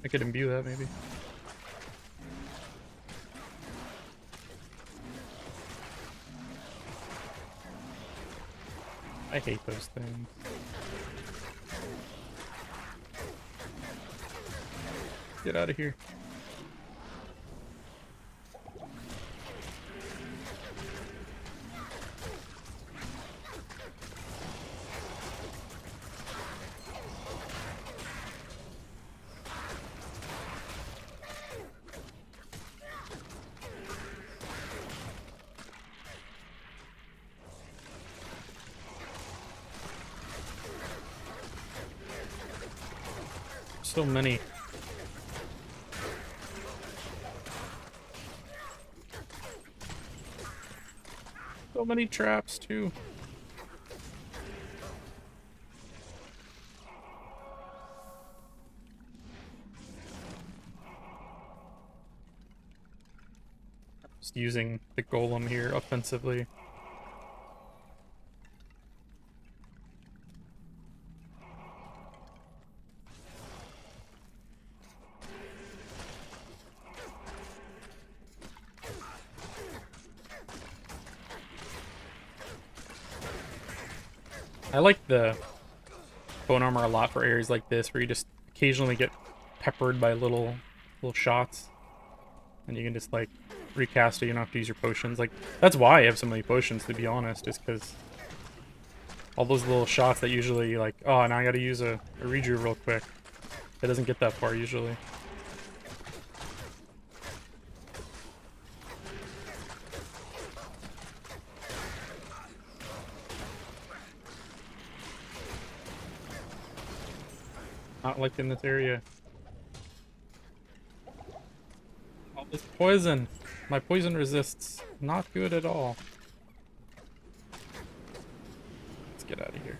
S1: I could imbue that, maybe. I hate those things. Get out of here. So many. So many traps, too. Just using the golem here offensively. I like the bone armor a lot for areas like this, where you just occasionally get peppered by little shots, and you can just like recast it. You don't have to use your potions. Like that's why I have so many potions, to be honest, is because all those little shots that usually like, oh, now I got to use a reju real quick. It doesn't get that far usually. Not like in this area. All this poison. My poison resists. Not good at all. Let's get out of here.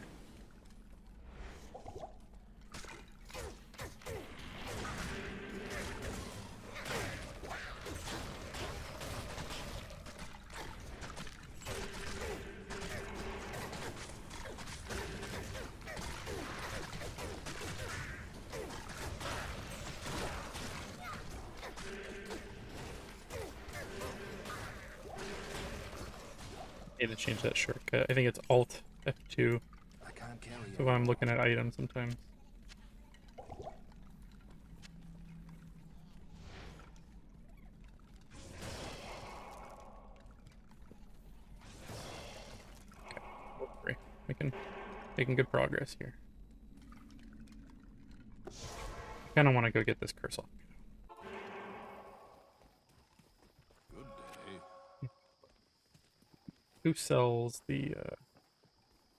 S1: Need to change that shortcut. I think it's Alt F2.
S2: I can't carry
S1: So when I'm looking at items sometimes. Okay. Making good progress here. Kinda wanna go get this curse off. Who sells the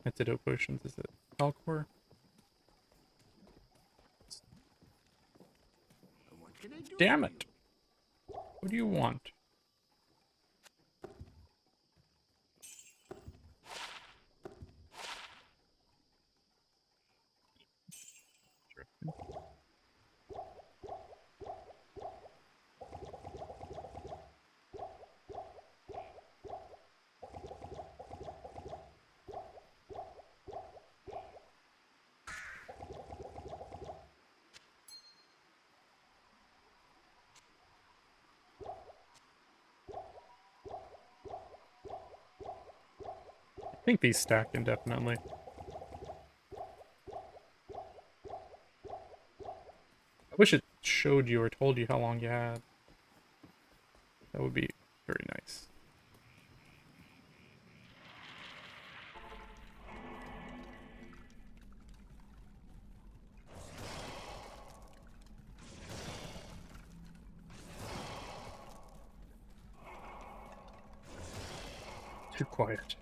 S1: antidote potions? Is it Alcor?
S4: What can I do
S1: Damn
S4: for
S1: it! What do you want? I think these stack indefinitely. I wish it showed you or told you how long you had. That would be very nice. Too quiet.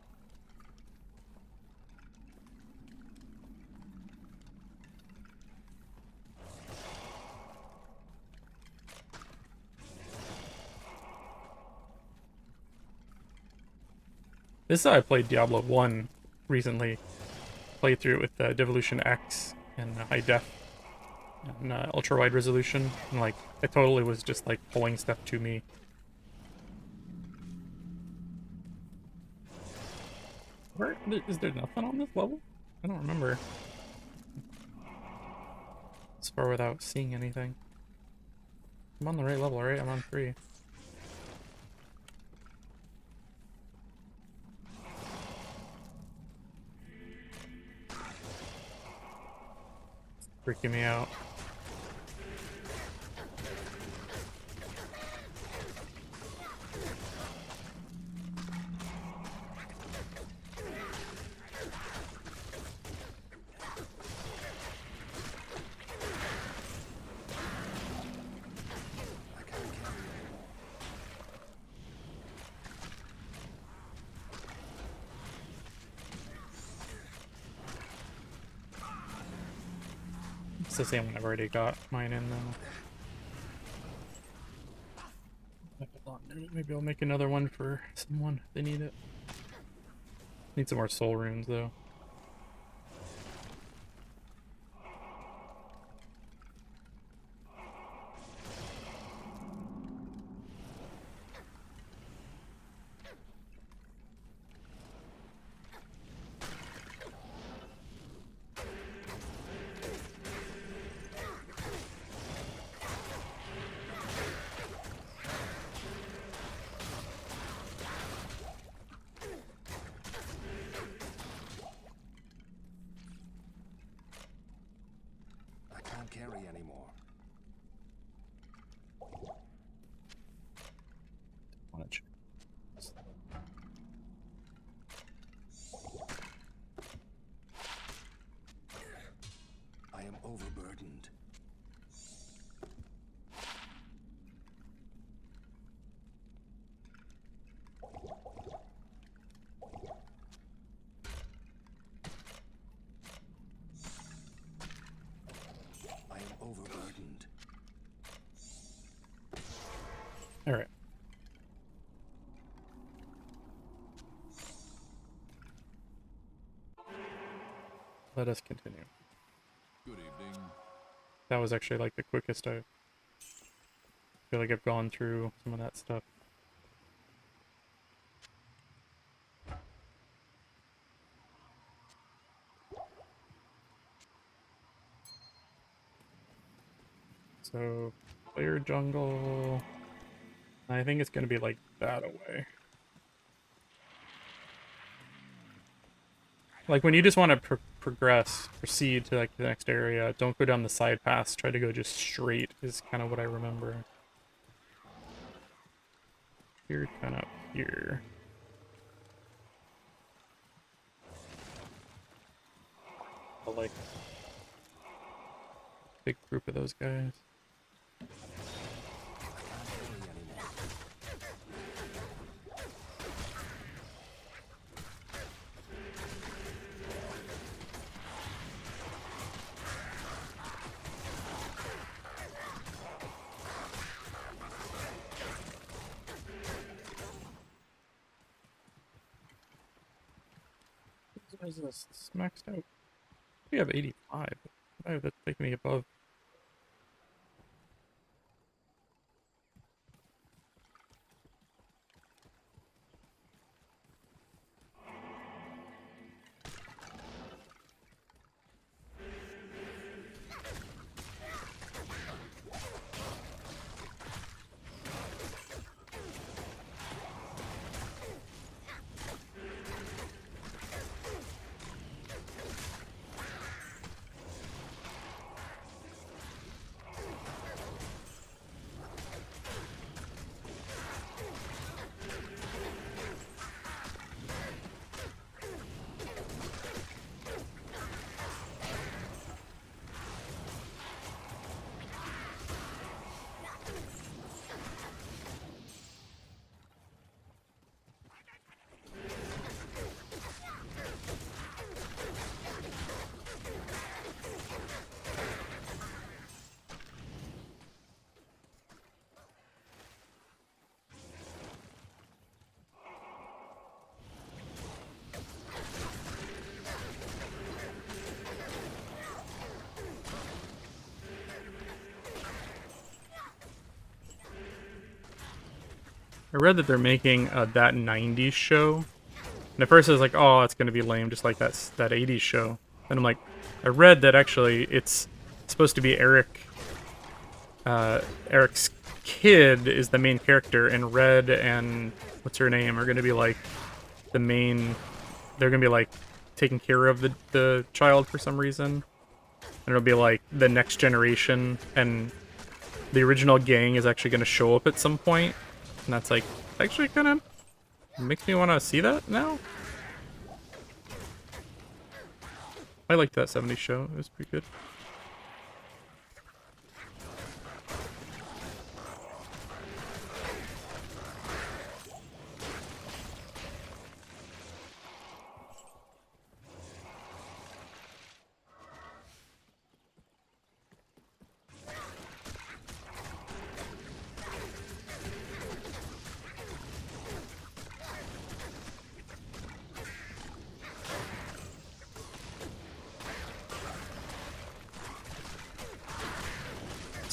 S1: This is how I played Diablo 1 recently. Played through it with Devolution X and high def and ultra wide resolution. And like, it totally was just like pulling stuff to me. Where is there nothing on this level? I don't remember. As far without seeing anything. I'm on the right level, right? I'm on 3. Freaking me out. It's the same one I've already got mine in though. Hold on, maybe I'll make another one for someone if they need it. Need some more soul runes though.
S2: I can't carry anymore.
S1: Wanna check.
S2: I am overburdened. I am overburdened.
S1: All right. Let us continue.
S5: Good evening.
S1: That was actually like the quickest I feel like I've gone through some of that stuff. So, player jungle. I think it's gonna be like that away. Like when you just want to proceed to like the next area, don't go down the side paths, try to go just straight is kind of what I remember. Here, kind of here. But like, big group of those guys. is this? It's maxed out. We have 85. Oh, that's taking me above. I read that they're making that 90s show. And at first I was like, oh, it's going to be lame, just like that 80s show. And I'm like, I read that actually it's supposed to be Eric's kid is the main character, and Red and what's her name are going to be like the main, they're going to be like taking care of the child for some reason. And it'll be like the next generation, and the original gang is actually going to show up at some point. And that's like, actually kind of makes me want to see that now. I liked that 70s show. It was pretty good.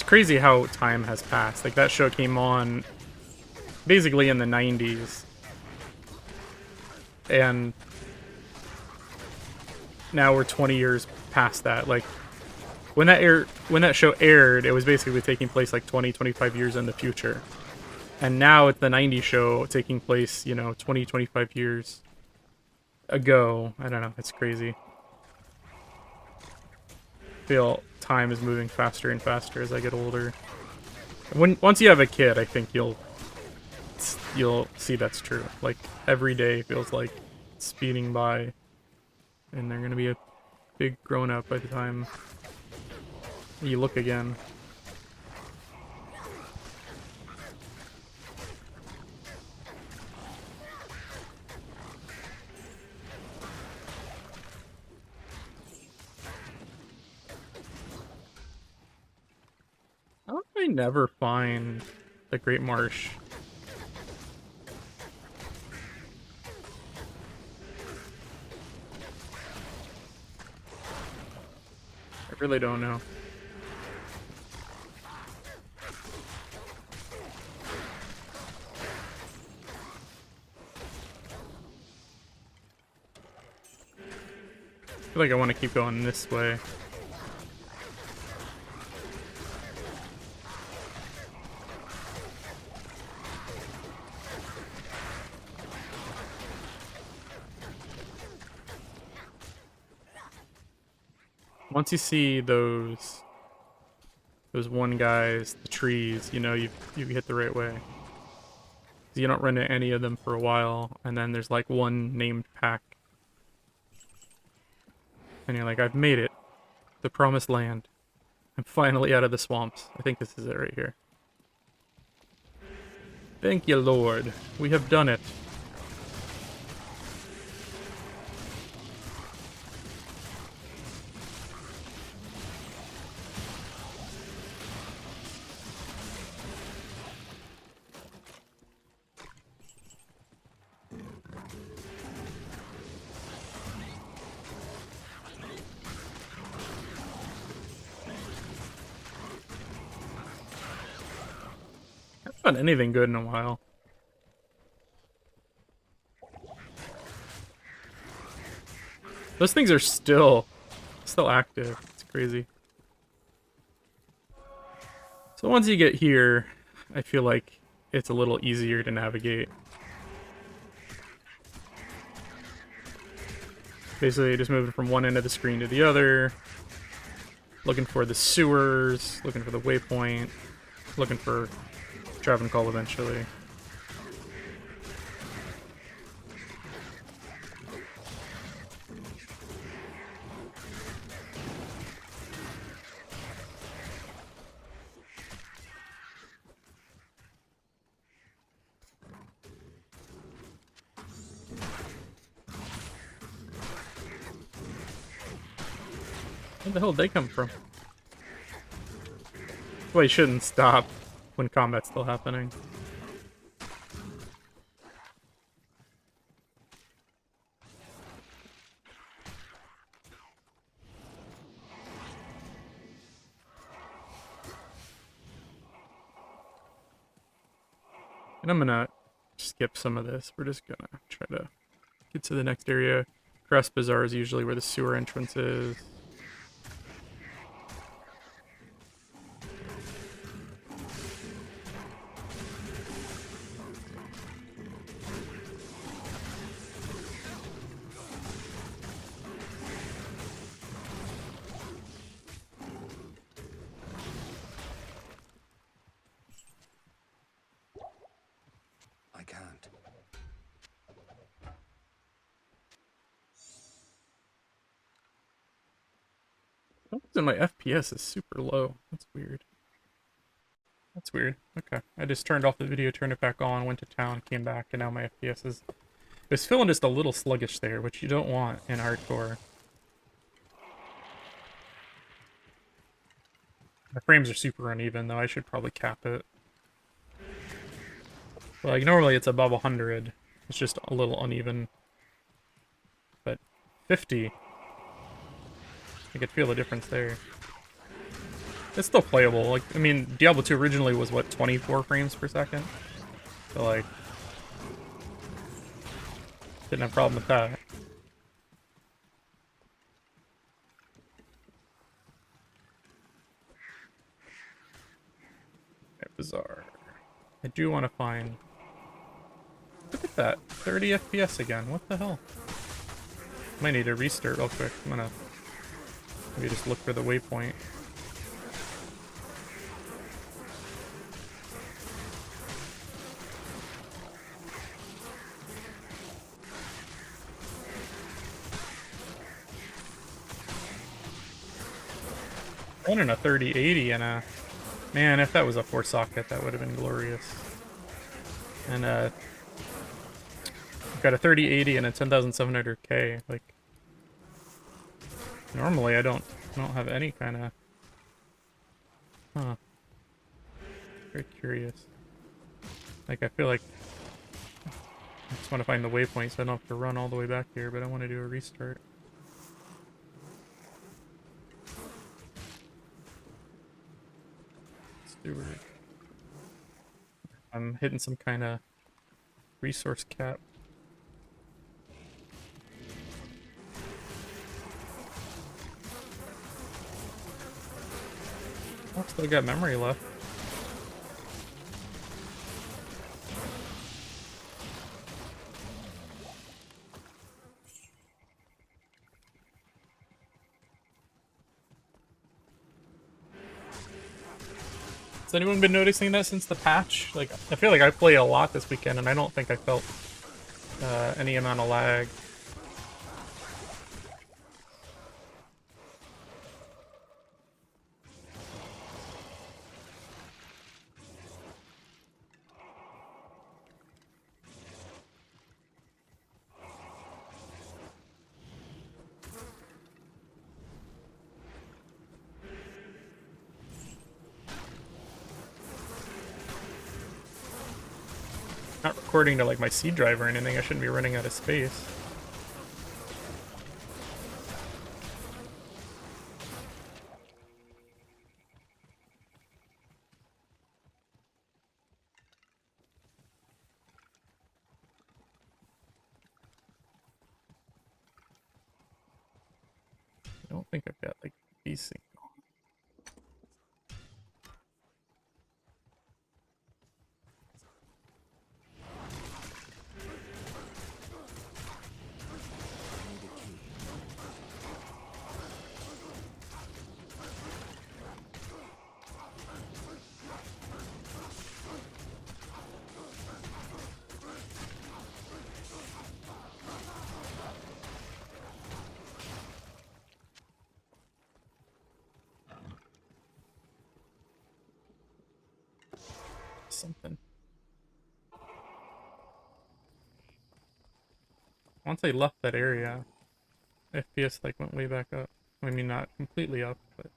S1: Crazy how time has passed. Like, that show came on basically in the 90s, and now we're 20 years past that. Like, when that show aired, it was basically taking place like 25 years in the future, and now it's the 90s show taking place, 25 years ago. I don't know, it's crazy. I feel time is moving faster and faster as I get older. Once you have a kid, I think you'll see that's true. Like, every day feels like speeding by, and they're gonna be a big grown up by the time you look again. How do I never find the Great Marsh? I really don't know. I feel like I want to keep going this way. Once you see those one guys, the trees, you hit the right way. You don't run into any of them for a while, and then there's like one named pack. And you're like, I've made it. The promised land. I'm finally out of the swamps. I think this is it right here. Thank you, Lord. We have done it. found anything good in a while. Those things are still active. It's crazy. So once you get here, I feel like it's a little easier to navigate. Basically, just moving from one end of the screen to the other, looking for the sewers, looking for the waypoint, looking for Traven Call eventually. Where the hell did they come from? Well, you shouldn't stop when combat's still happening. And I'm gonna skip some of this. We're just gonna try to get to the next area. Crest Bazaar is usually where the sewer entrance is.
S2: I can't.
S1: For some reason my FPS is super low. That's weird. That's weird. Okay. I just turned off the video, turned it back on, went to town, came back, and now my FPS is... It's feeling just a little sluggish there, which you don't want in hardcore. The frames are super uneven, though. I should probably cap it. Like, normally it's above 100. It's just a little uneven. But 50... I could feel the difference there. It's still playable. Like, I mean, Diablo 2 originally was, what, 24 frames per second? So, like... Didn't have a problem with that. Okay, bizarre. I do want to find... Look at that. 30 FPS again. What the hell? Might need to restart real quick. I'm gonna... Maybe just look for the waypoint. Running a 3080 and a... Man, if that was a 4-socket, that would have been glorious. And I've got a 3080 and a 10700K. Like, normally I don't have any kind of... Huh. Very curious. Like, I feel like I just want to find the waypoint so I don't have to run all the way back here, but I want to do a restart. Steward. I'm hitting some kind of resource cap. Oh, still got memory left. Has anyone been noticing that since the patch? Like, I feel like I play a lot this weekend, and I don't think I felt any amount of lag. Not recording to like my C drive or anything, I shouldn't be running out of space. I don't think I've got like these things on. Something. Once I left that area, FPS like went way back up. I mean, not completely up, but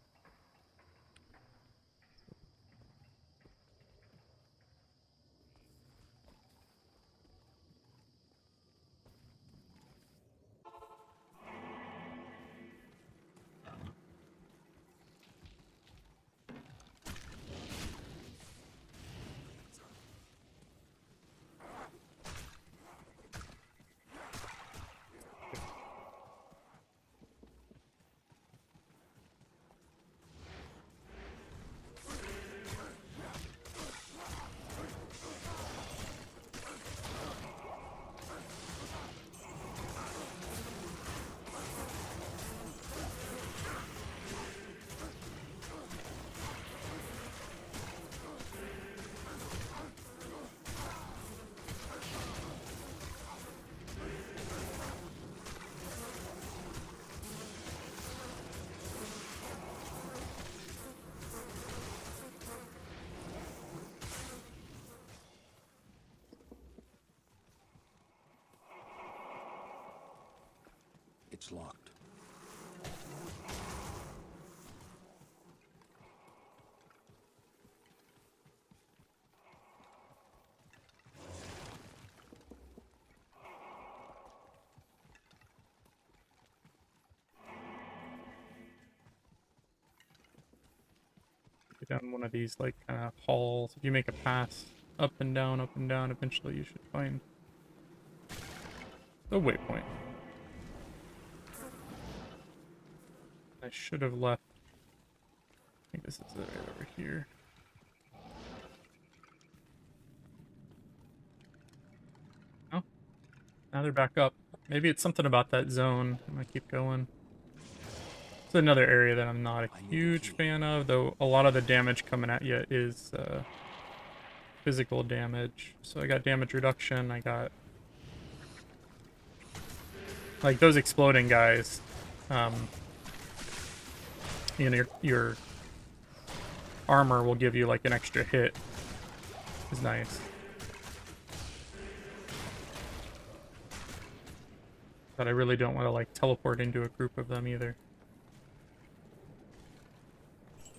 S2: It's locked.
S1: go down one of these like kind of halls. If you make a pass up and down, eventually you should find the waypoint. I should have left. I think this is it right over here. Oh, now they're back up. Maybe it's something about that zone. I'm gonna keep going. It's another area that I'm not a huge fan of, though a lot of the damage coming at you is physical damage. So I got damage reduction, I got like those exploding guys. You know, your armor will give you like an extra hit. Is nice. But I really don't want to like teleport into a group of them either.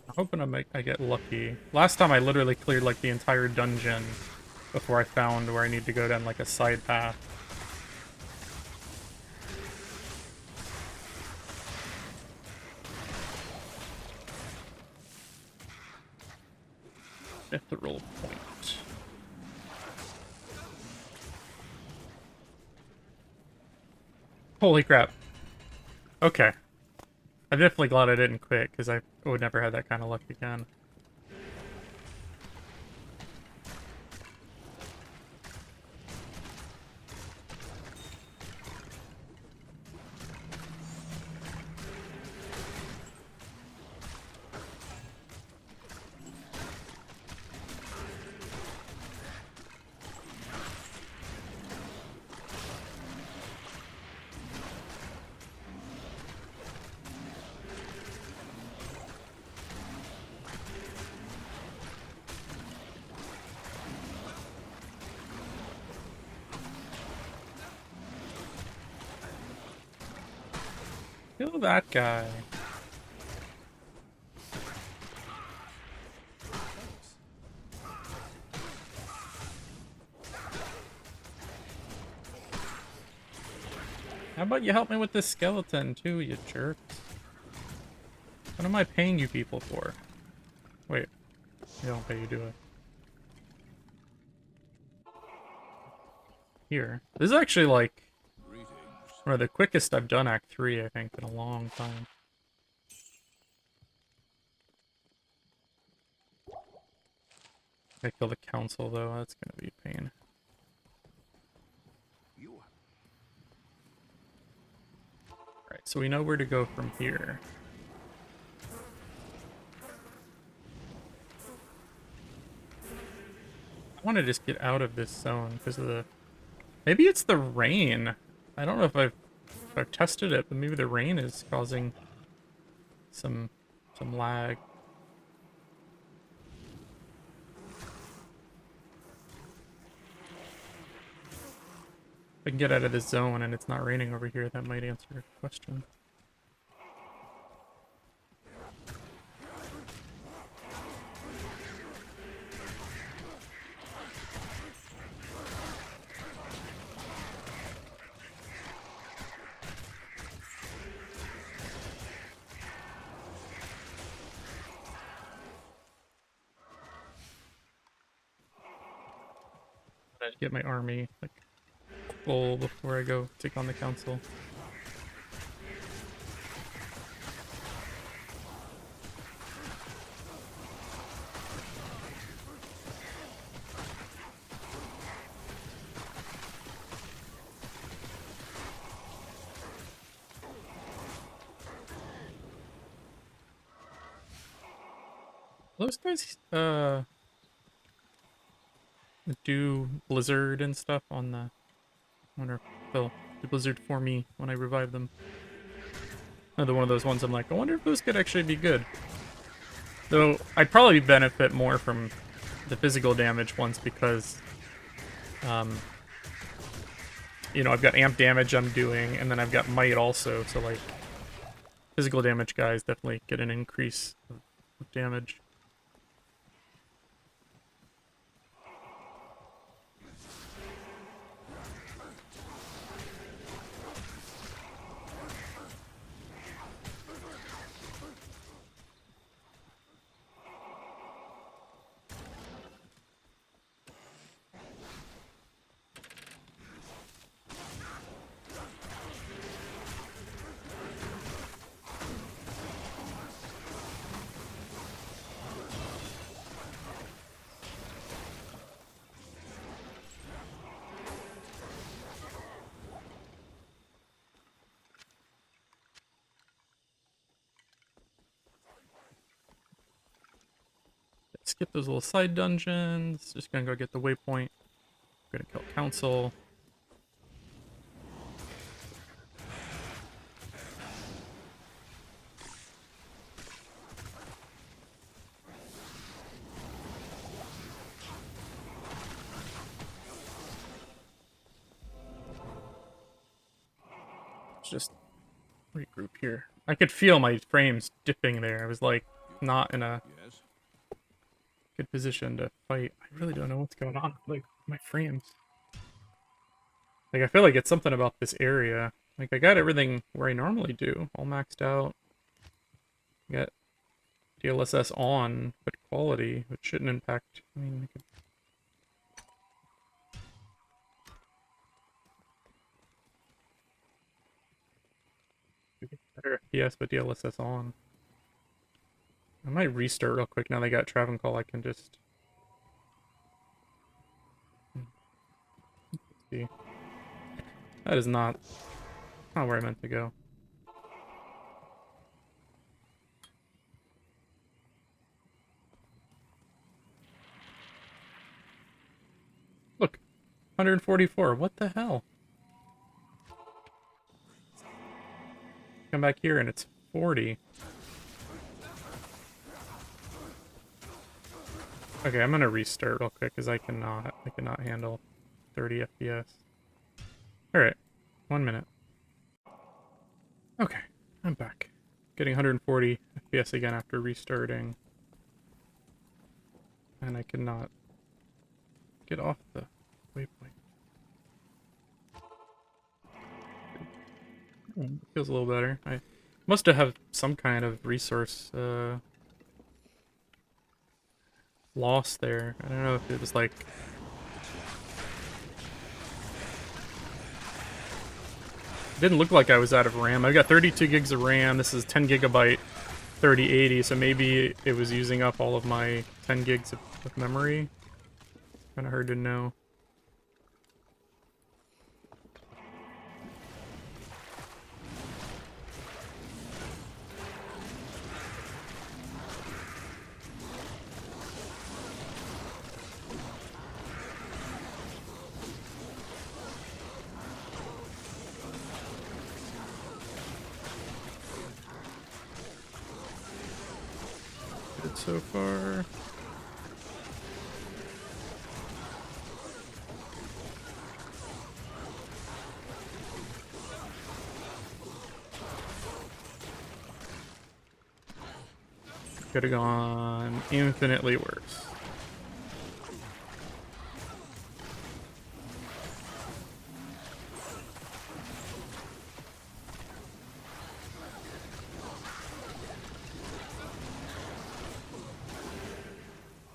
S1: I'm hoping I get lucky. Last time I literally cleared like the entire dungeon before I found where I need to go down like a side path. Mithril point. Holy crap. Okay. I'm definitely glad I didn't quit, because I would never have that kind of luck again. Kill that guy. How about you help me with this skeleton too, you jerks? What am I paying you people for? Wait, they don't pay you, do it. Here. This is actually like
S5: Greetings.
S1: one of the quickest I've done Act 3, I think, in a long time. I kill the council though, that's gonna be a pain.
S4: You
S1: Alright, so we know where to go from here. I want to just get out of this zone because of the... Maybe it's the rain. I don't know if I've tested it, but maybe the rain is causing some lag. If I can get out of this zone and it's not raining over here, that might answer your question. I'd get my army like full before I go take on the council. Those guys do blizzard and stuff on the... I wonder if they'll do blizzard for me when I revive them. Another one of those ones I'm like, I wonder if those could actually be good. Though I'd probably benefit more from the physical damage ones because you know, I've got amp damage I'm doing, and then I've got might also, so like physical damage guys definitely get an increase of damage. Skip those little side dungeons. Just gonna go get the waypoint. Gonna kill council. Just regroup here. I could feel my frames dipping there. I was like not in a
S5: Yes.
S1: good position to fight. I really don't know what's going on with like my frames. Like I feel like it's something about this area. Like I got everything where I normally do, all maxed out. Got DLSS on, but quality, which shouldn't impact. I mean, I could... better FPS, but DLSS on. I might restart real quick now they got Travencall. I can just... Let's see. That is not where I meant to go. Look, 144. What the hell? Come back here and it's 40. Okay, I'm gonna restart real quick because I cannot handle 30 FPS. Alright, 1 minute. Okay, I'm back. Getting 140 FPS again after restarting. And I cannot get off the waypoint. Feels a little better. I must have some kind of resource loss there. I don't know if it was like... It didn't look like I was out of RAM. I've got 32 gigs of RAM. This is 10 gigabyte 3080, so maybe it was using up all of my 10 gigs of memory. Kind of hard to know. Good so far. Could have gone infinitely worse.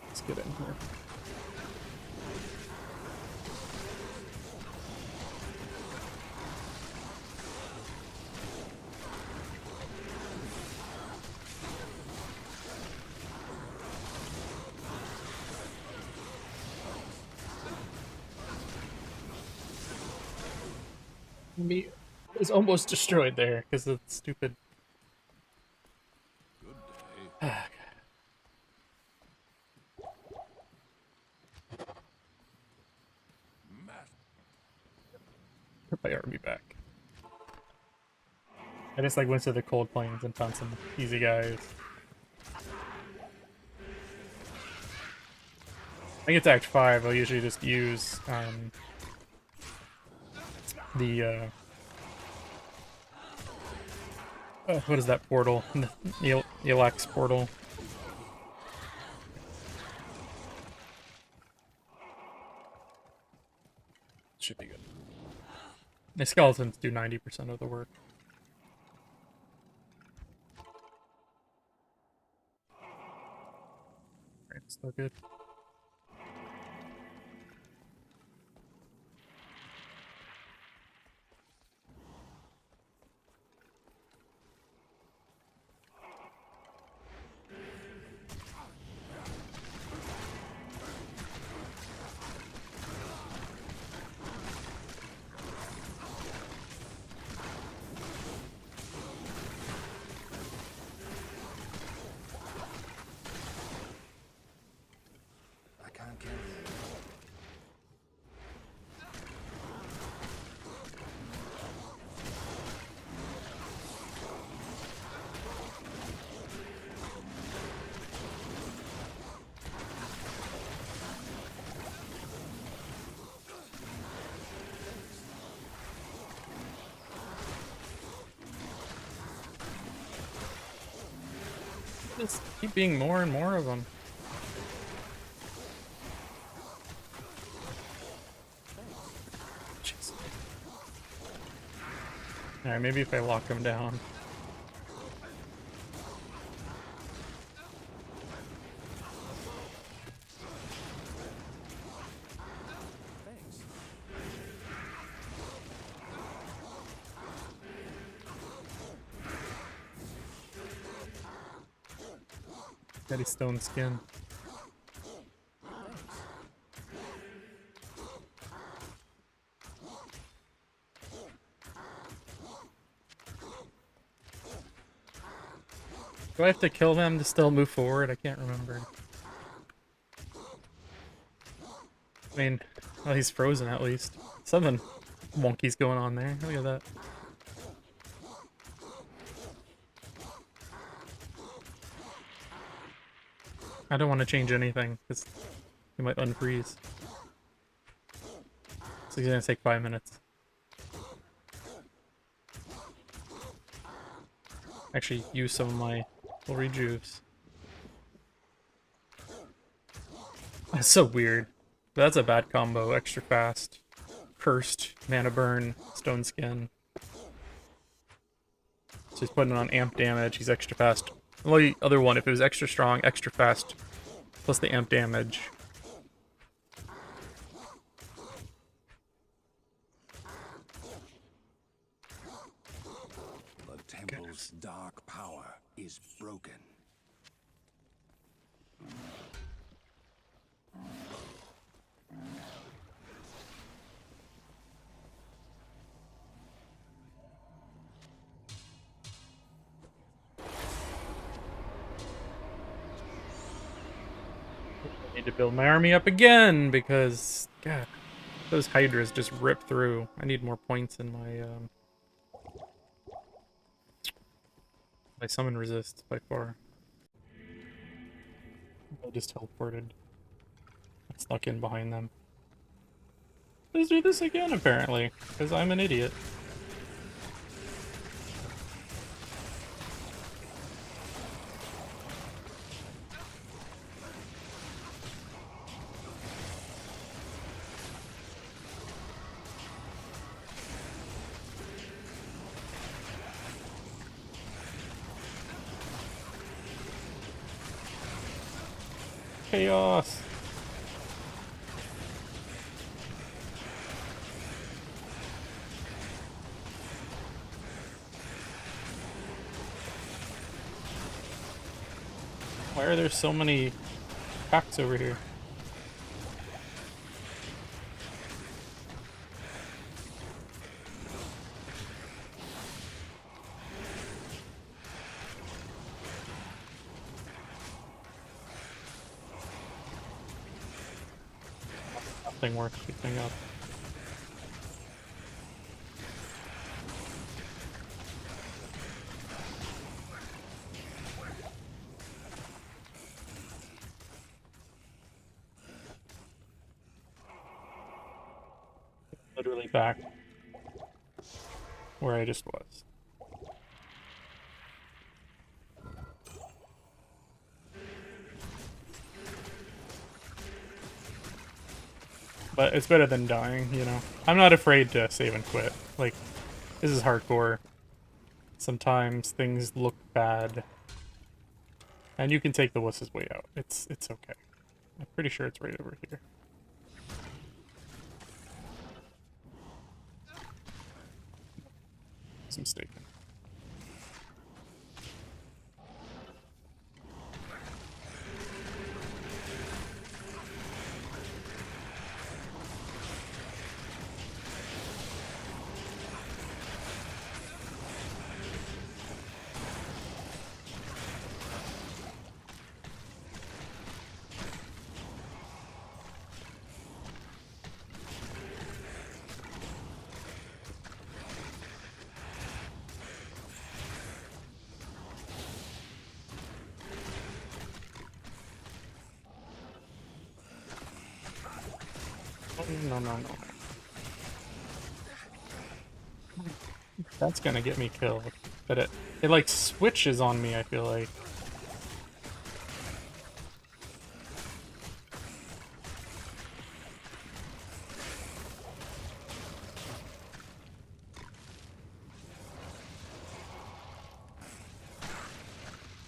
S1: Let's get in here. Me is almost destroyed there because of the stupid.
S5: Good day. Matt.
S1: Put my army back. I just like went to the cold plains and found some easy guys. I think it's Act 5. I'll usually just use the what is that portal? The Elax portal. Should be good. The skeletons do 90% of the work. Right, still good.
S2: I can't kill you.
S1: Just keep being more and more of them. Jeez. Alright, maybe if I lock him down.
S2: Thanks.
S1: Got his stone skin. Do I have to kill them to still move forward? I can't remember. I mean, well, he's frozen at least. Something wonky's going on there. Look at that. I don't want to change anything because he might unfreeze. So he's gonna take 5 minutes. Actually, use some of my little rejuves. That's so weird. But that's a bad combo. Extra fast, cursed, mana burn, stone skin. So he's putting on amp damage. He's extra fast. Well, the other one, if it was extra strong, extra fast, plus the amp damage.
S2: The temple's dark power is broken.
S1: I need to build my army up again because, God, those hydras just rip through. I need more points in my summon resist by far. I just teleported. I snuck in behind them. Let's do this again, apparently, because I'm an idiot. Chaos! Why are there so many packs over here? Nothing worth picking up. Literally back where I just was. But it's better than dying, you know? I'm not afraid to save and quit. Like, this is hardcore. Sometimes things look bad. And you can take the wuss's way out. It's okay. I'm pretty sure it's right over here. I was mistaken. No. That's gonna get me killed. But it like switches on me, I feel like.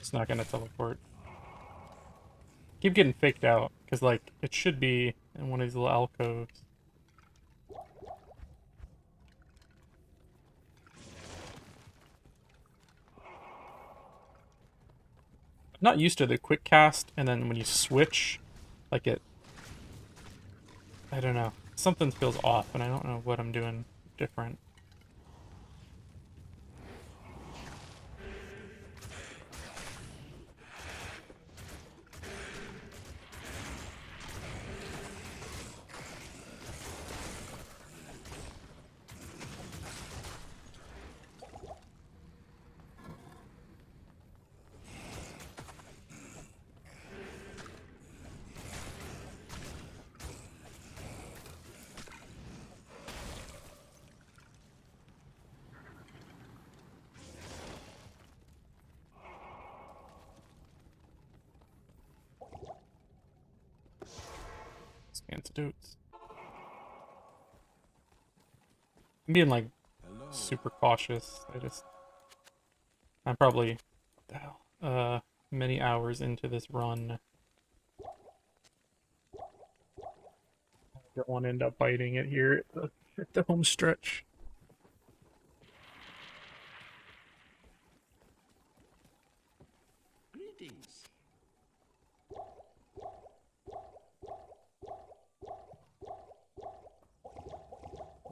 S1: It's not gonna teleport. Keep getting faked out, because like it should be in one of these little alcoves. I'm not used to the quick cast, and then when you switch, like I don't know. Something feels off, and I don't know what I'm doing different. Antidotes. I'm being like super cautious. I'm probably what the hell? Many hours into this run. I don't want to end up biting it here at the home stretch.
S4: Greetings.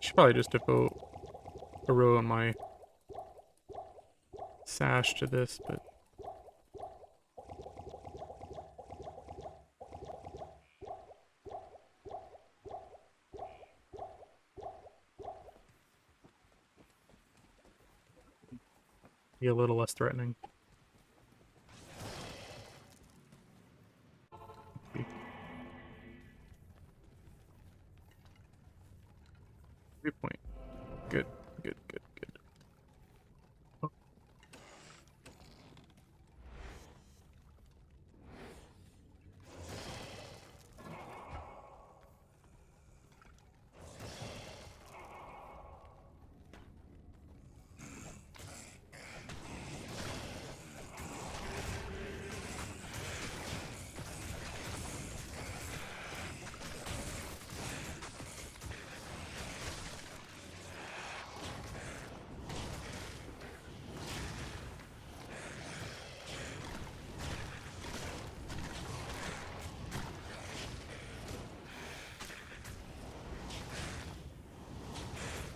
S1: should probably just devote a row of my sash to this, but be a little less threatening. Good point. Good, good, good, good. Oh.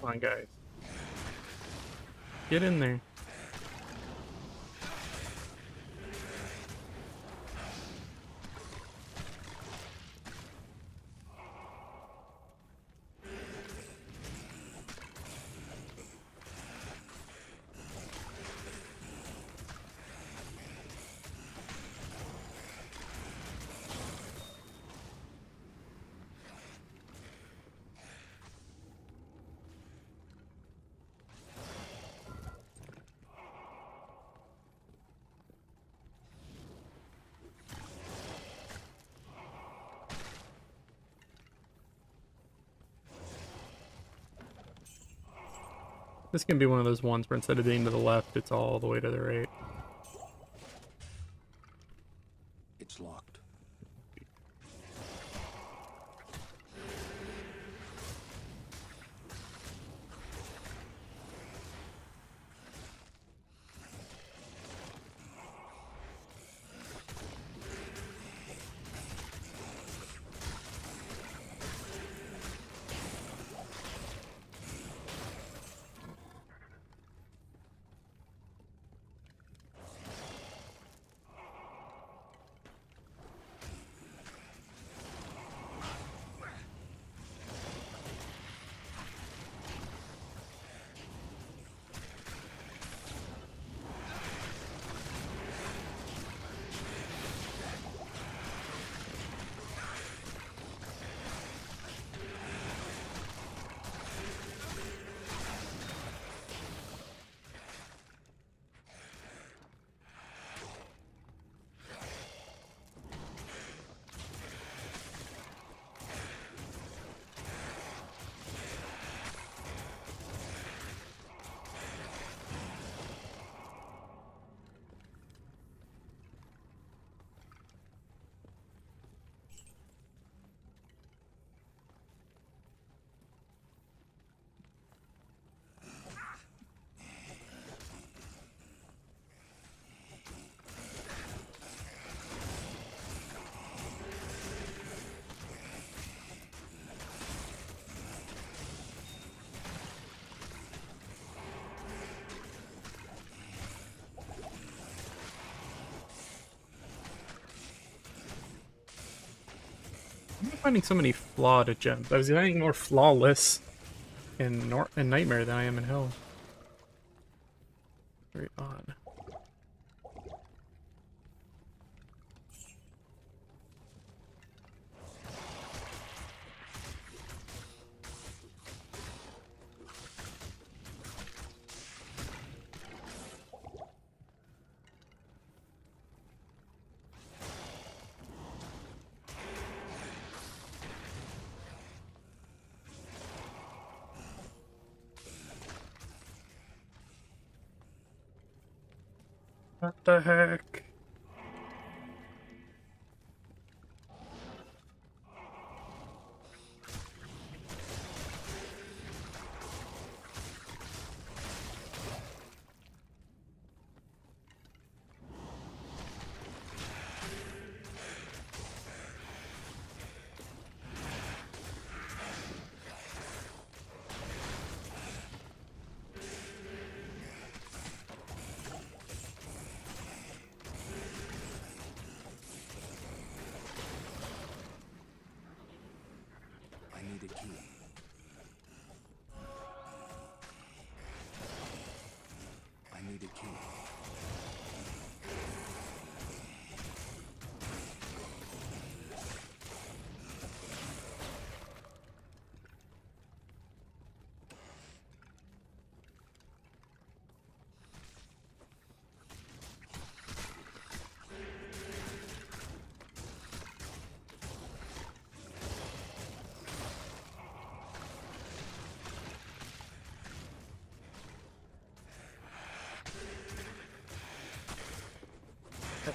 S1: Come on, guys. Get in there. This can be one of those ones where instead of being to the left, it's all the way to the right.
S2: It's locked. I'm finding so many flawed gems. I was finding more flawless in Nightmare than I am in Hell. Very odd. What the heck?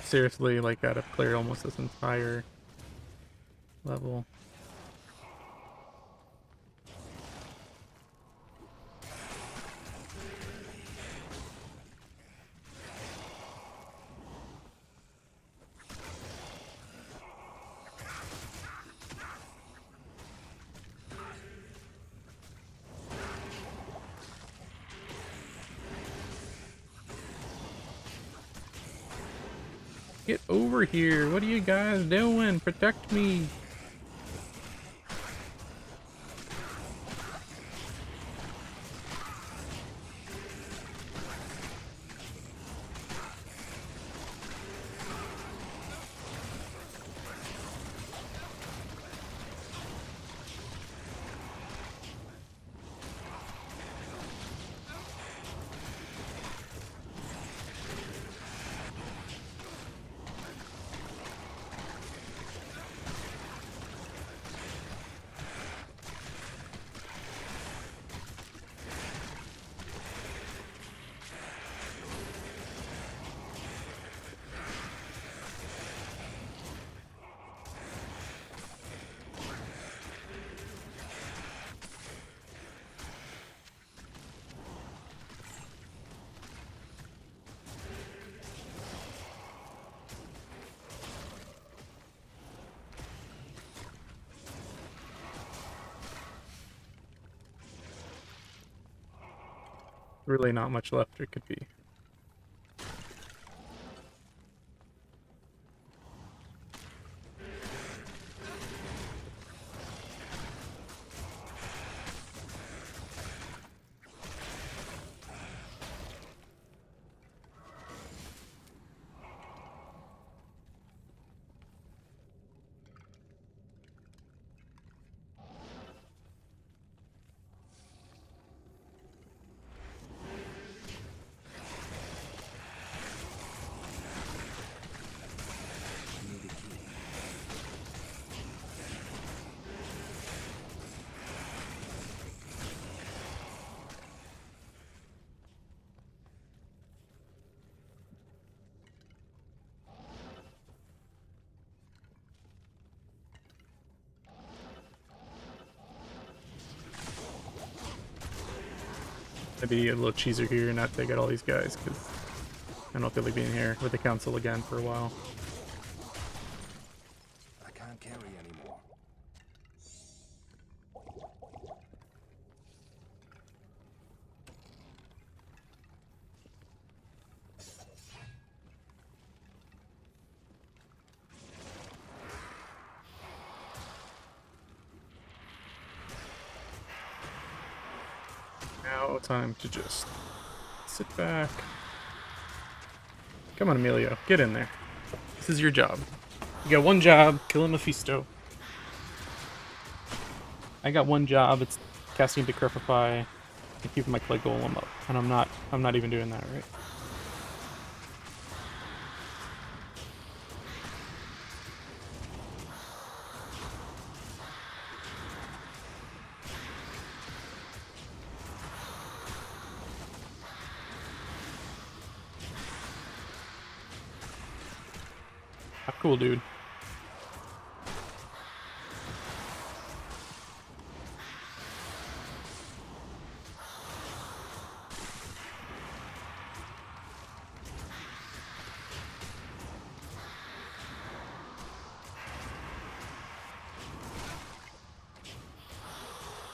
S1: Seriously, like, gotta clear almost this entire level. Get over here. What are you guys doing? Protect me. Really not much left there could be. Maybe a little cheeser here and not take out all these guys, because I don't feel like being here with the council again for a while.
S5: I can't carry anymore.
S1: Now time to just sit back. Come on, Emilio, get in there. This is your job. You got one job, killing Mephisto. I got one job, it's casting Decrepify and keeping my clay golem up. And I'm not even doing that right. Ah, cool, dude.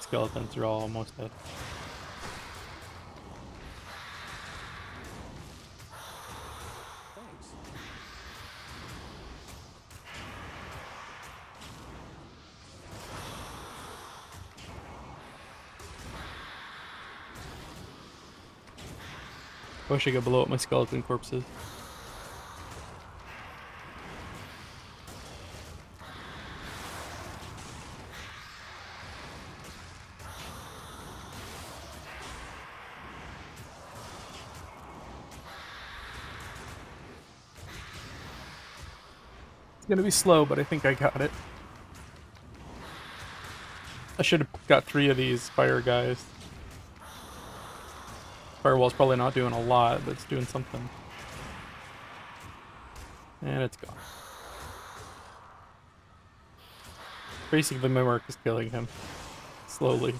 S1: Skeletons are all almost dead.
S5: Thanks.
S1: I wish I could blow up my skeleton corpses. It's gonna be slow, but I think I got it. I should have got 3 of these fire guys. Firewall's probably not doing a lot, but it's doing something. And it's gone. Basically, my mark is killing him. Slowly.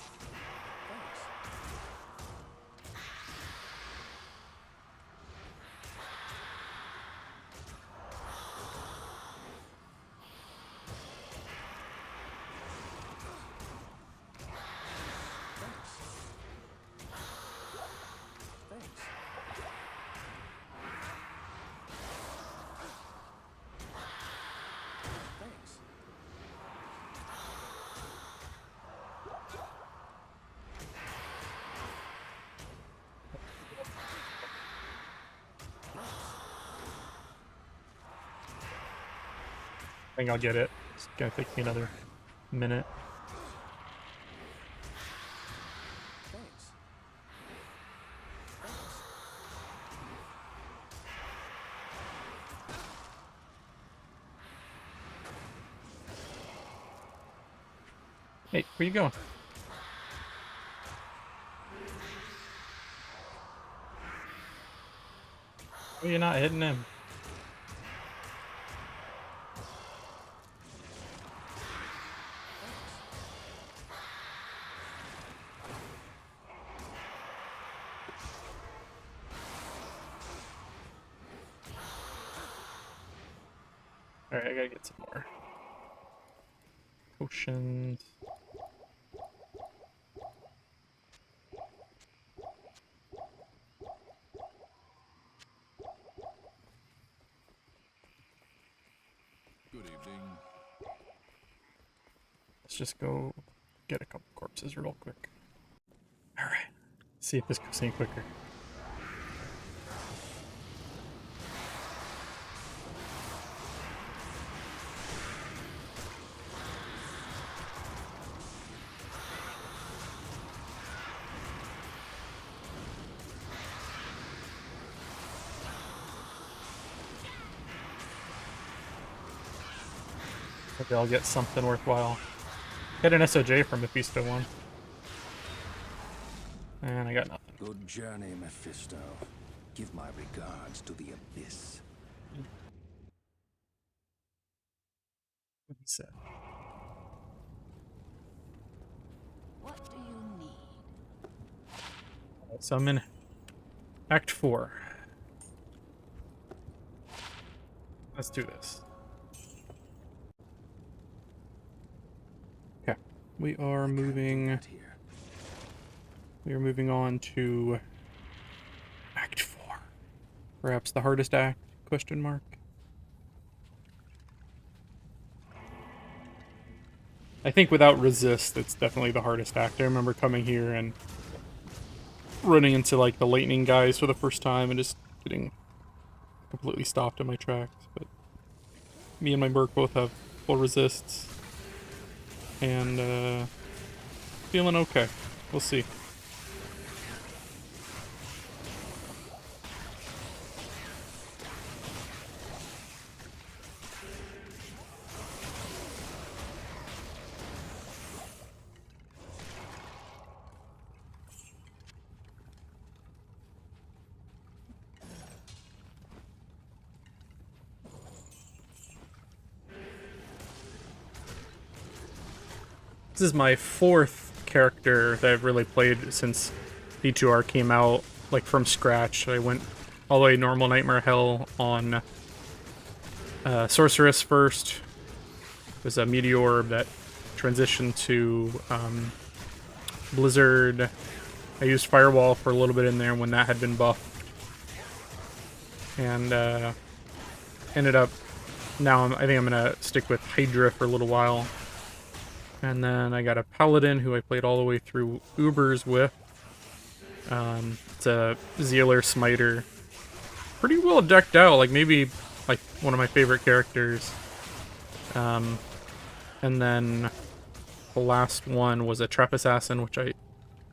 S1: I think I'll get it. It's gonna take me another minute. Hey, where you going? Why are you not hitting him? Alright, I gotta get some more potions.
S5: Good evening.
S1: Let's just go get a couple corpses real quick. Alright, see if this goes any quicker. Maybe I'll get something worthwhile. Get an SOJ from Mephisto one. And I got nothing.
S5: Good journey, Mephisto. Give my regards to the Abyss.
S1: What he said.
S3: What do you need?
S1: So I'm in Act 4. Let's do this. Okay. We are moving on to Act 4. Perhaps the hardest act? Question mark. I think without resist, it's definitely the hardest act. I remember coming here and running into like the lightning guys for the first time and just getting completely stopped in my tracks. But me and my merc both have full resists, and feeling okay. We'll see. This is my fourth character that I've really played since D2R came out, like from scratch. I went all the way normal Nightmare Hell on Sorceress first. It was a Meteor that transitioned to Blizzard. I used Firewall for a little bit in there when that had been buffed. And ended up, now I think I'm going to stick with Hydra for a little while. And then I got a Paladin who I played all the way through Ubers with. It's a Zealer Smiter. Pretty well decked out, like maybe like one of my favorite characters. And then the last one was a Trap Assassin, which I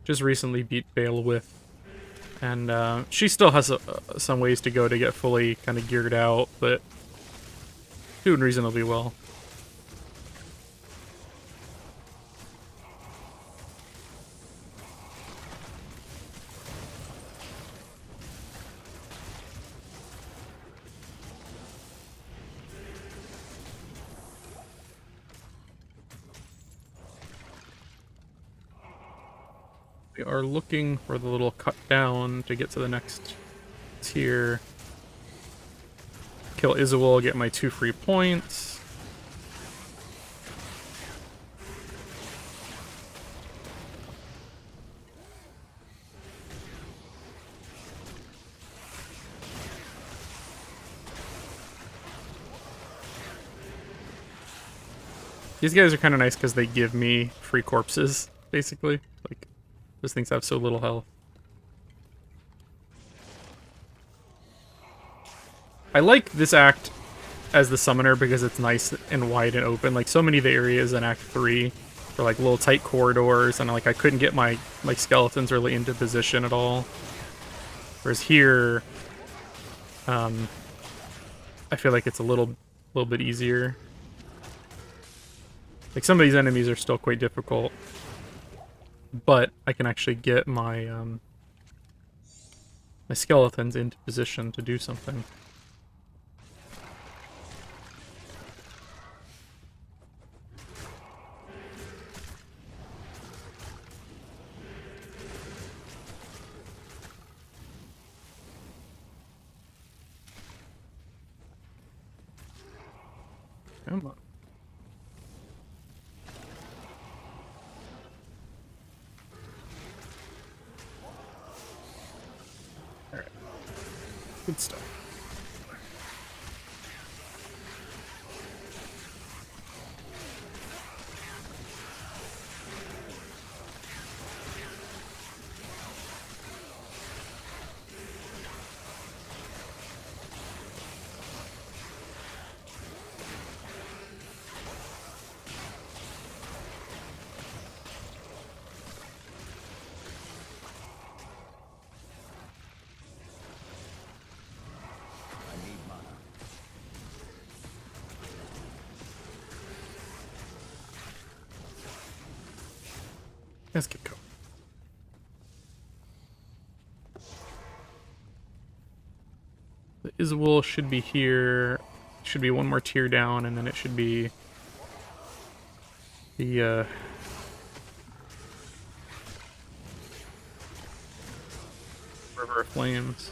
S1: just recently beat Bale with. And she still has some ways to go to get fully kind of geared out, but doing reasonably well. We are looking for the little cut down to get to the next tier. Kill Izuel, get my 2 free points. These guys are kind of nice because they give me free corpses, basically. Like, those things have so little health. I like this act as the summoner because it's nice and wide and open. Like, so many of the areas in Act 3 are like little tight corridors, and like I couldn't get my skeletons really into position at all. Whereas here, I feel like it's a little bit easier. Like, some of these enemies are still quite difficult, but I can actually get my my skeletons into position to do something. Come on. Alright. Good stuff. Let's get going. The Izuel should be here. Should be one more tier down, and then it should be the River of Flames.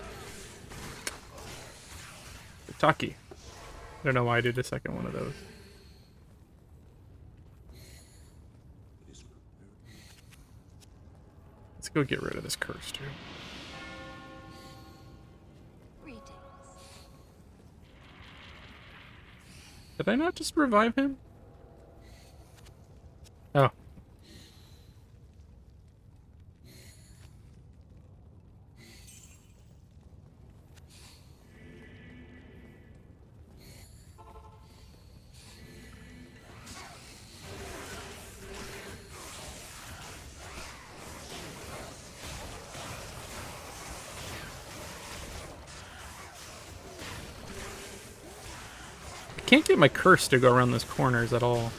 S1: The Taki. I don't know why I did a second one of those. Let's go get rid of this curse too.
S3: Greetings.
S1: Did I not just revive him? Oh. I can't get my curse to go around those corners at all.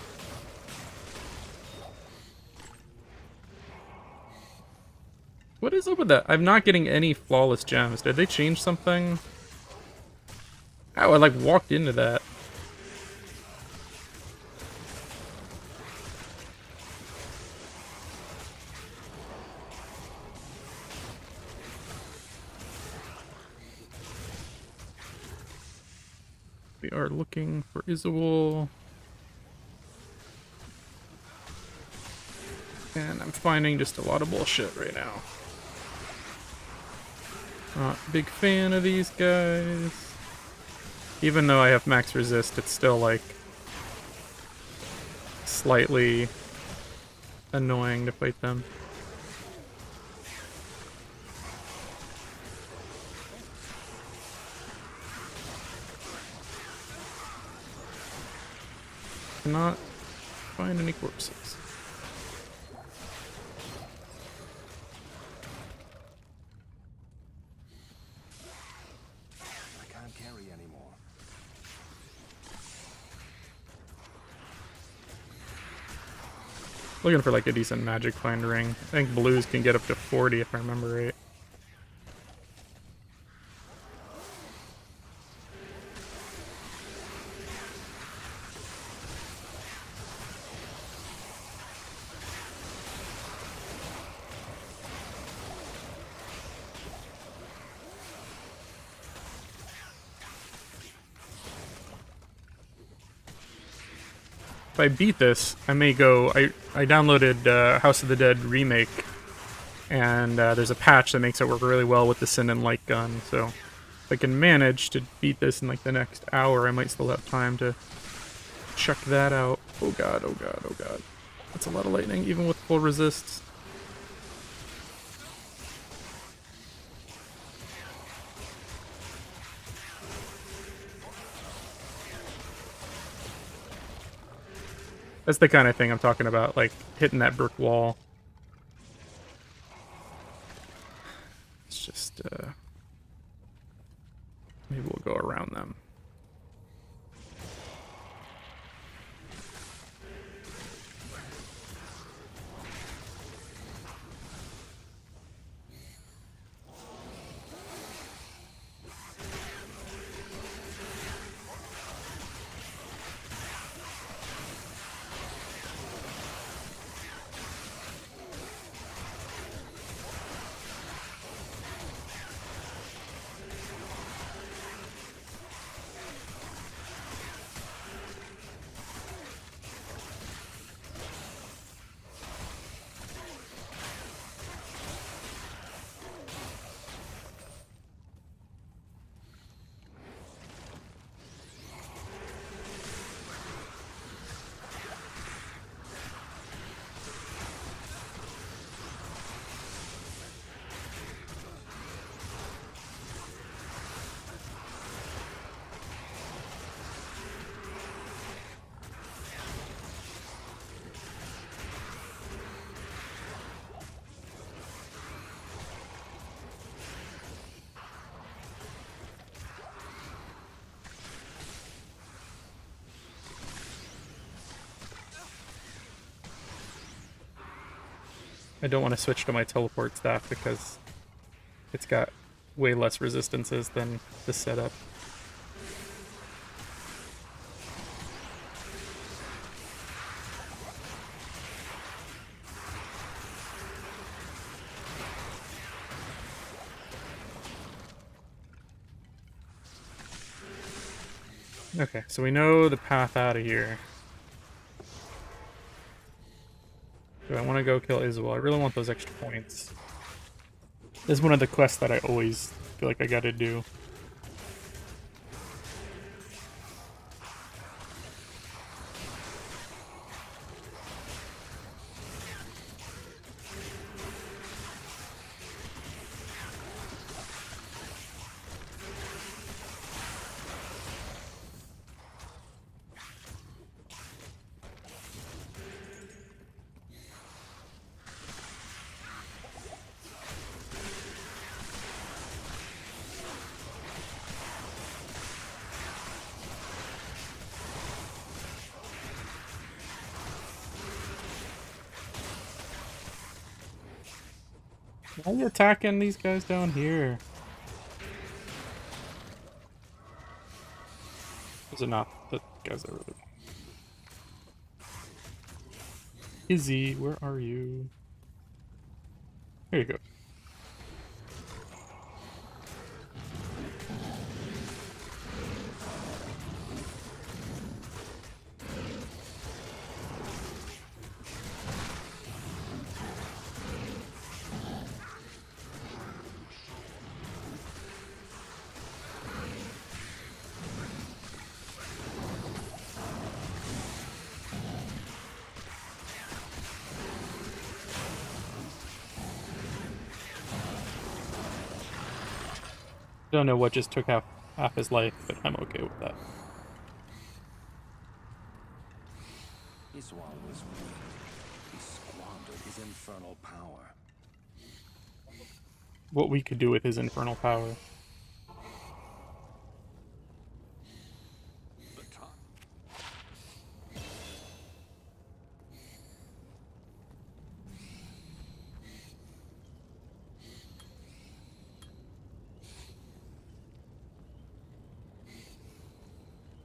S1: What is up with that? I'm not getting any flawless gems. Did they change something? Ow, I like walked into that. We are looking for Izuel. And I'm finding just a lot of bullshit right now. Not a big fan of these guys. Even though I have max resist, it's still like slightly annoying to fight them. Cannot find any corpses.
S5: I can't carry anymore.
S1: Looking for like a decent magic find ring. I think blues can get up to 40 if I remember right. if I beat this, I may go... I downloaded House of the Dead Remake, and there's a patch that makes it work really well with the Sin and Light gun, so if I can manage to beat this in like the next hour, I might still have time to check that out. Oh god, oh god, oh god. That's a lot of lightning, even with full resists. That's the kind of thing I'm talking about, like hitting that brick wall. It's just, maybe we'll go around them. I don't want to switch to my teleport staff because it's got way less resistances than the setup. Okay, so we know the path out of here. Do I want to go kill Isabel? I really want those extra points. This is one of the quests that I always feel like I gotta do. Why are you attacking these guys down here? Is it not the guys that were there? Izzy, where are you? Here you go. Don't know what just took half his life, but I'm okay with that.
S5: Iswal was weak. He squandered his infernal power.
S1: What we could do with his infernal power.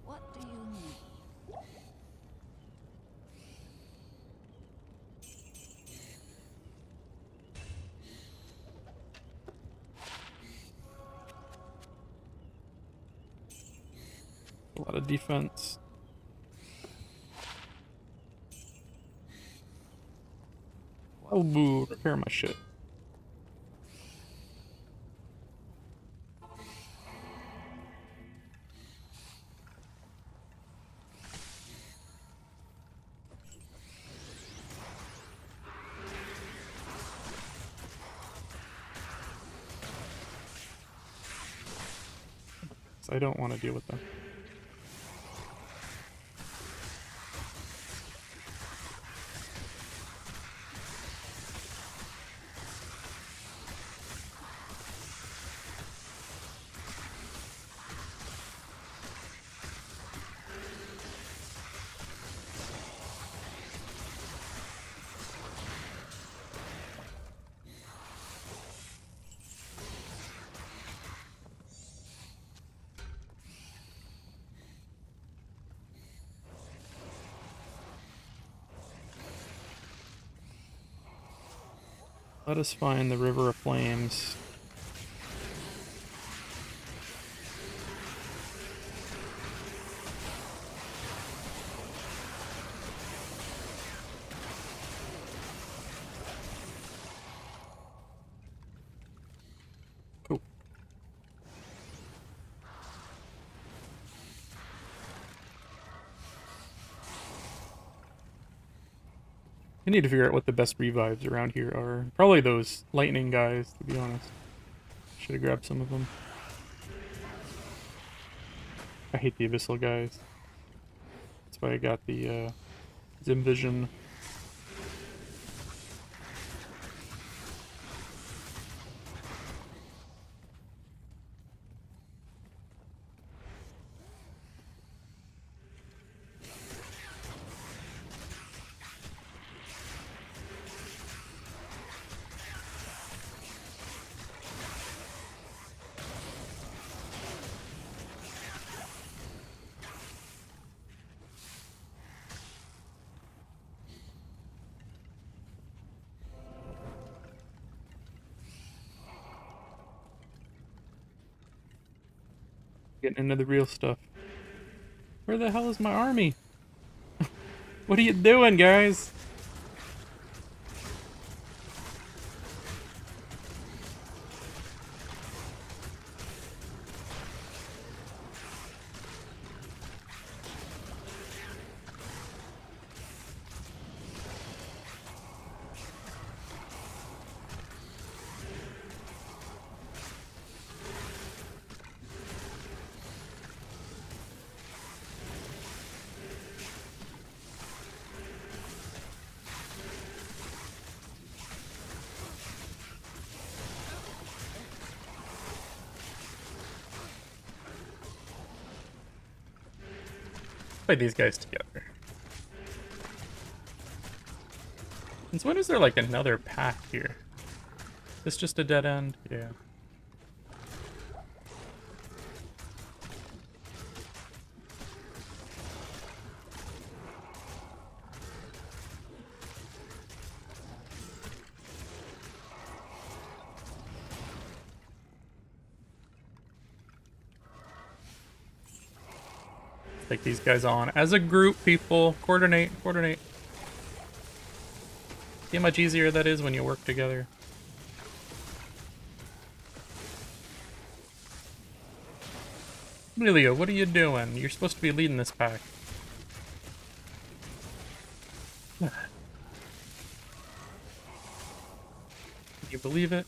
S3: What do you need?
S1: A lot of defense. Oh, boo, repair my shit. I don't want to deal with them. Let us find the River of Flames. Cool. I need to figure out what the best revives around here are. Probably those lightning guys, to be honest. Should have grabbed some of them. I hate the abyssal guys. That's why I got the Zim Vision. Getting into the real stuff. Where the hell is my army? What are you doing, guys? Play these guys together. Since when is there like another path here? Is this just a dead end? Yeah. Take these guys on as a group, people. Coordinate, coordinate. See how much easier that is when you work together. Emilio, what are you doing? You're supposed to be leading this pack. Can you believe it?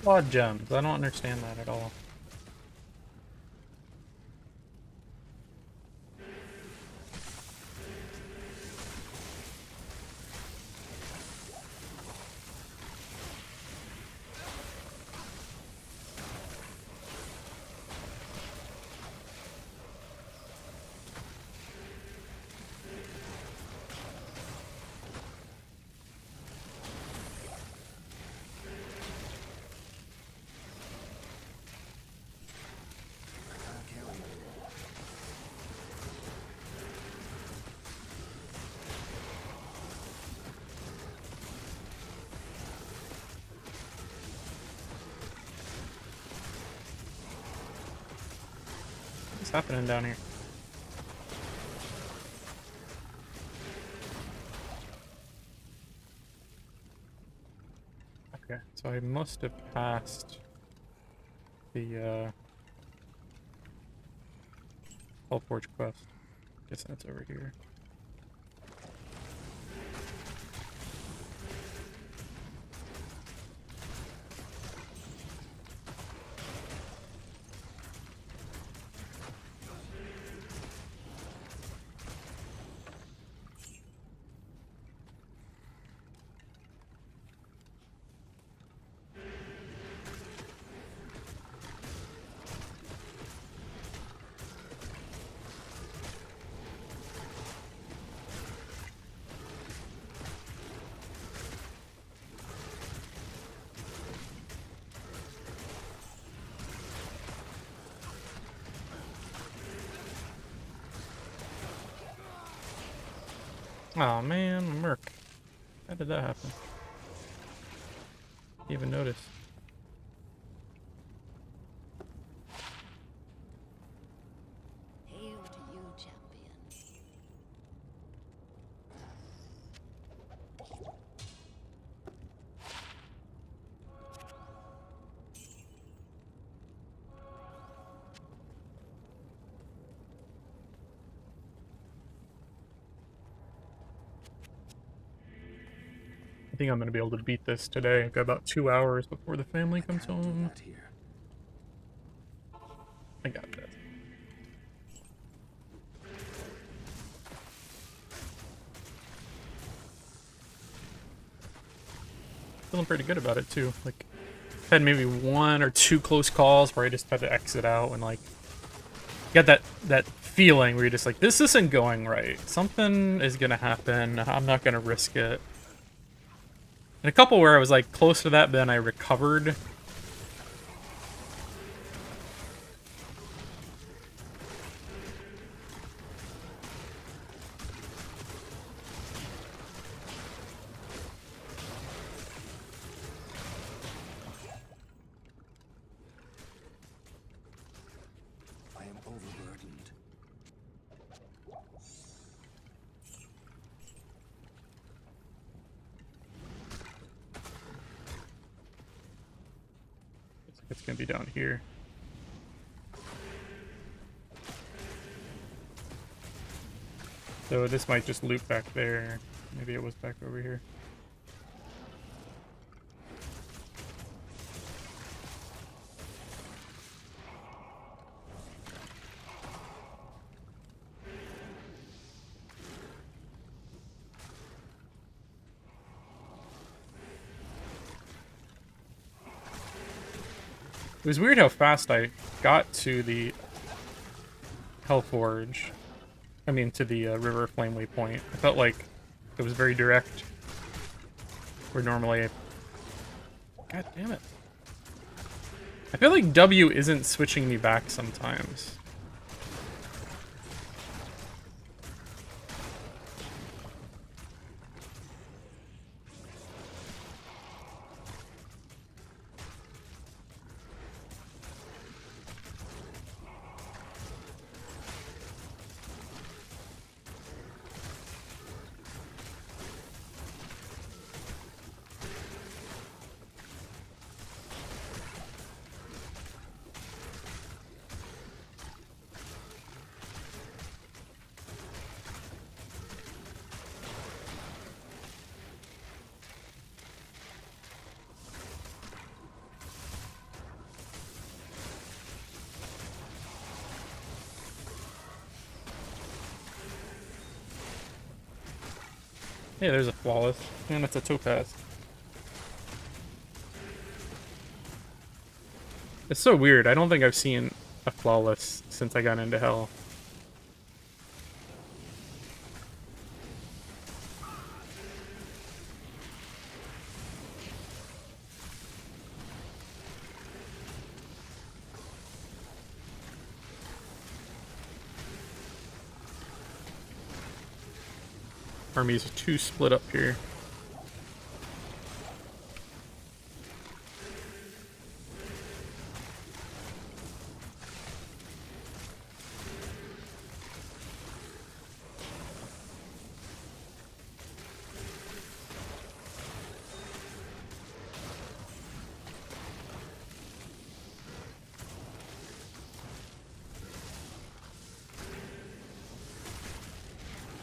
S1: flawed gems? I don't understand that at all. What's happening down here? Okay, so I must have passed the Hellforge quest. Guess that's over here. Oh man, Merc. How did that happen? Didn't even notice.
S3: Hail to you, champion.
S1: I think I'm gonna be able to beat this today. I've got about 2 hours before the family comes
S5: Can't do
S1: home.
S5: that here.
S1: I got this. Feeling pretty good about it too. Like, had maybe 1 or 2 close calls where I just had to exit out and like, got that feeling where you're just like, this isn't going right. Something is gonna happen. I'm not gonna risk it. And a couple where I was like close to that, but then I recovered.
S5: I am overburdened.
S1: It's gonna be down here. So this might just loop back there. Maybe it was back over here. It was weird how fast I got to the Hellforge. I mean, to the River Flame Waypoint. I felt like it was very direct. Where normally God damn it. I feel like W isn't switching me back sometimes. Hey, there's a flawless. And it's a topaz. It's so weird. I don't think I've seen a flawless since I got into hell. Armies too split up here.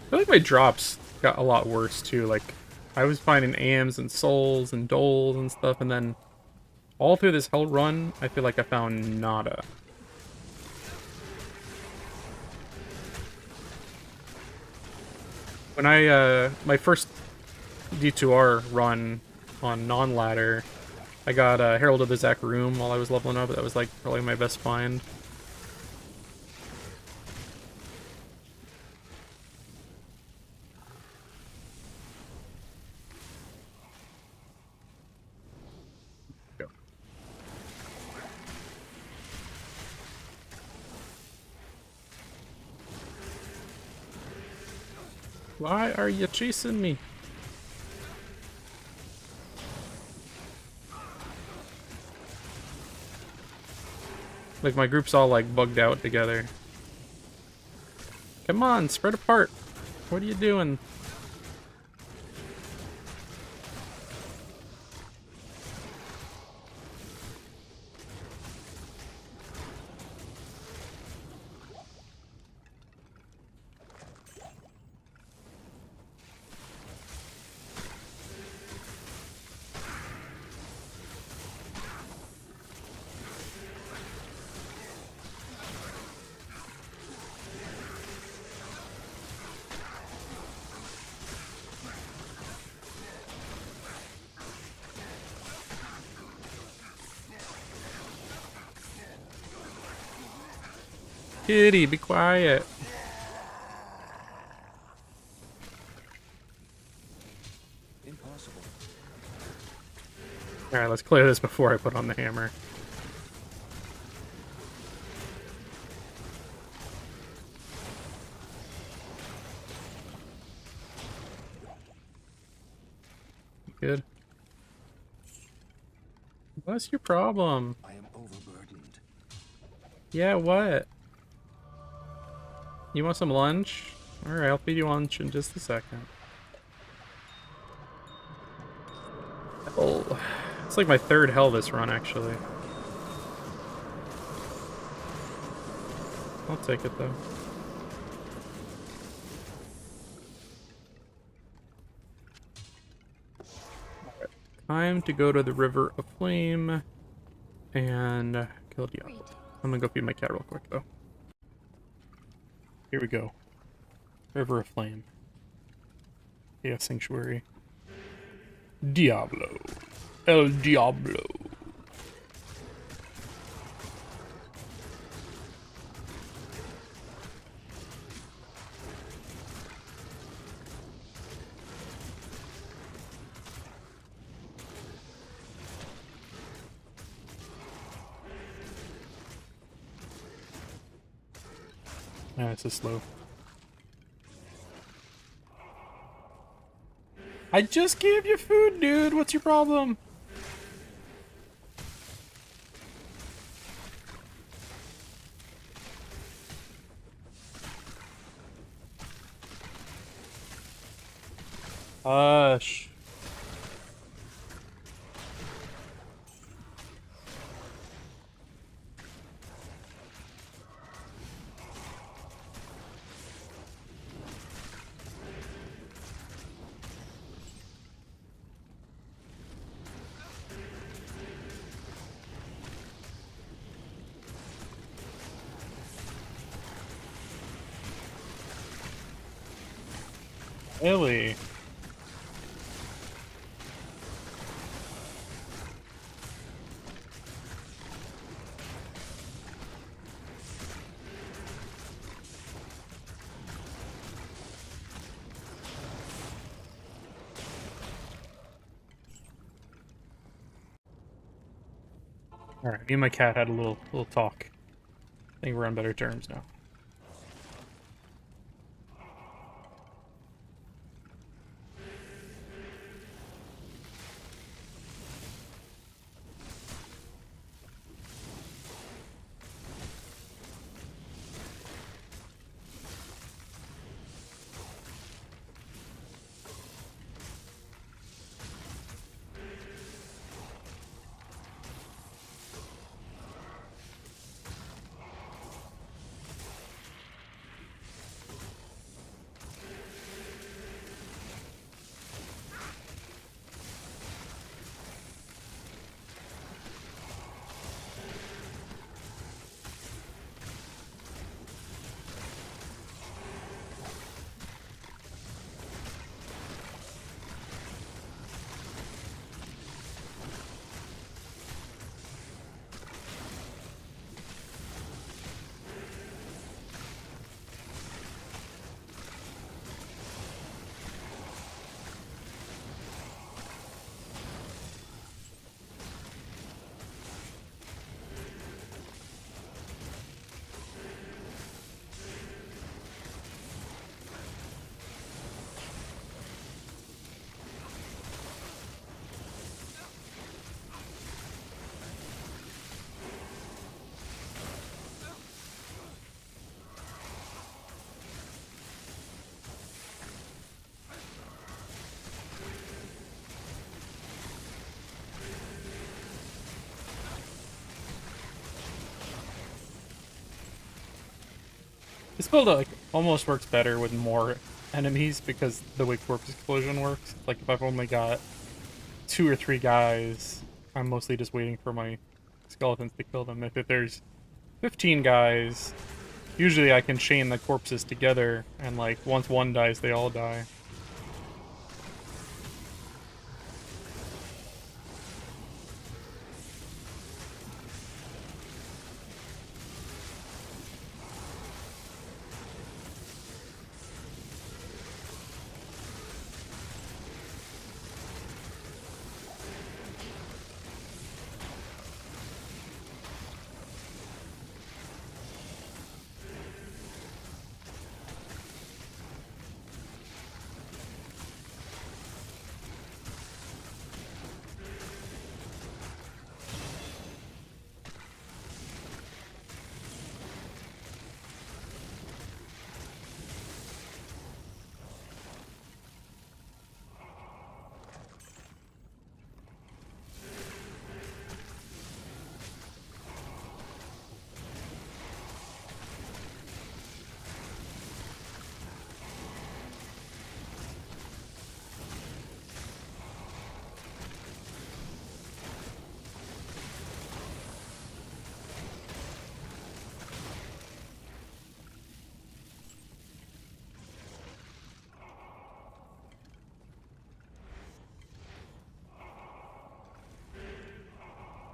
S1: I feel like my drops got a lot worse too. Like, I was finding AMs and souls and doles and stuff, and then all through this hell run, I feel like I found nada. When I, my first D2R run on non-ladder, I got Herald of the Zakarum while I was leveling up. That was like probably my best find. Go. Why are you chasing me? Like, my group's all, like, bugged out together. Come on, spread apart. What are you doing? Kitty, be quiet.
S5: Impossible.
S1: Alright, let's clear this before I put on the hammer. Good. What's your problem?
S5: I am overburdened.
S1: Yeah, what? You want some lunch? Alright, I'll feed you lunch in just a second. Oh, it's like my third hell this run, actually. I'll take it, though. Alright, time to go to the River of Flame and kill Diablo. I'm gonna go feed my cat real quick, though. Here we go. River of Flame. Yeah, Sanctuary. Diablo. El Diablo. Ah, this is slow. I just gave you food, dude. What's your problem? Hush. Really? Alright, me and my cat had a little talk. I think we're on better terms now. This build like almost works better with more enemies because the way corpse explosion works. Like if I've only got 2 or 3 guys, I'm mostly just waiting for my skeletons to kill them. If there's 15 guys, usually I can chain the corpses together and like once one dies, they all die.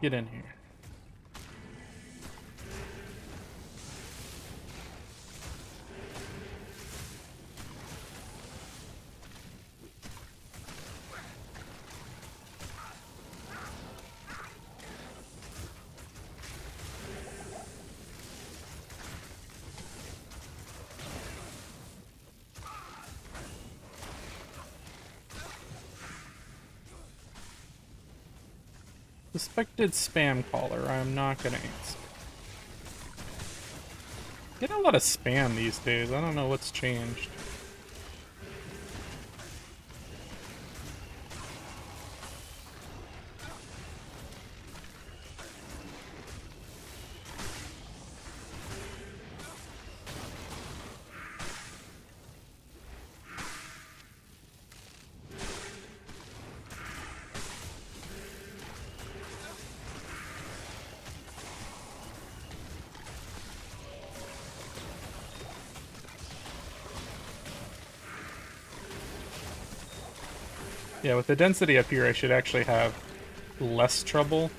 S1: Get in here. Suspected spam caller. I'm not gonna answer. Getting a lot of spam these days. I don't know what's changed. Yeah, with the density up here, I should actually have less trouble.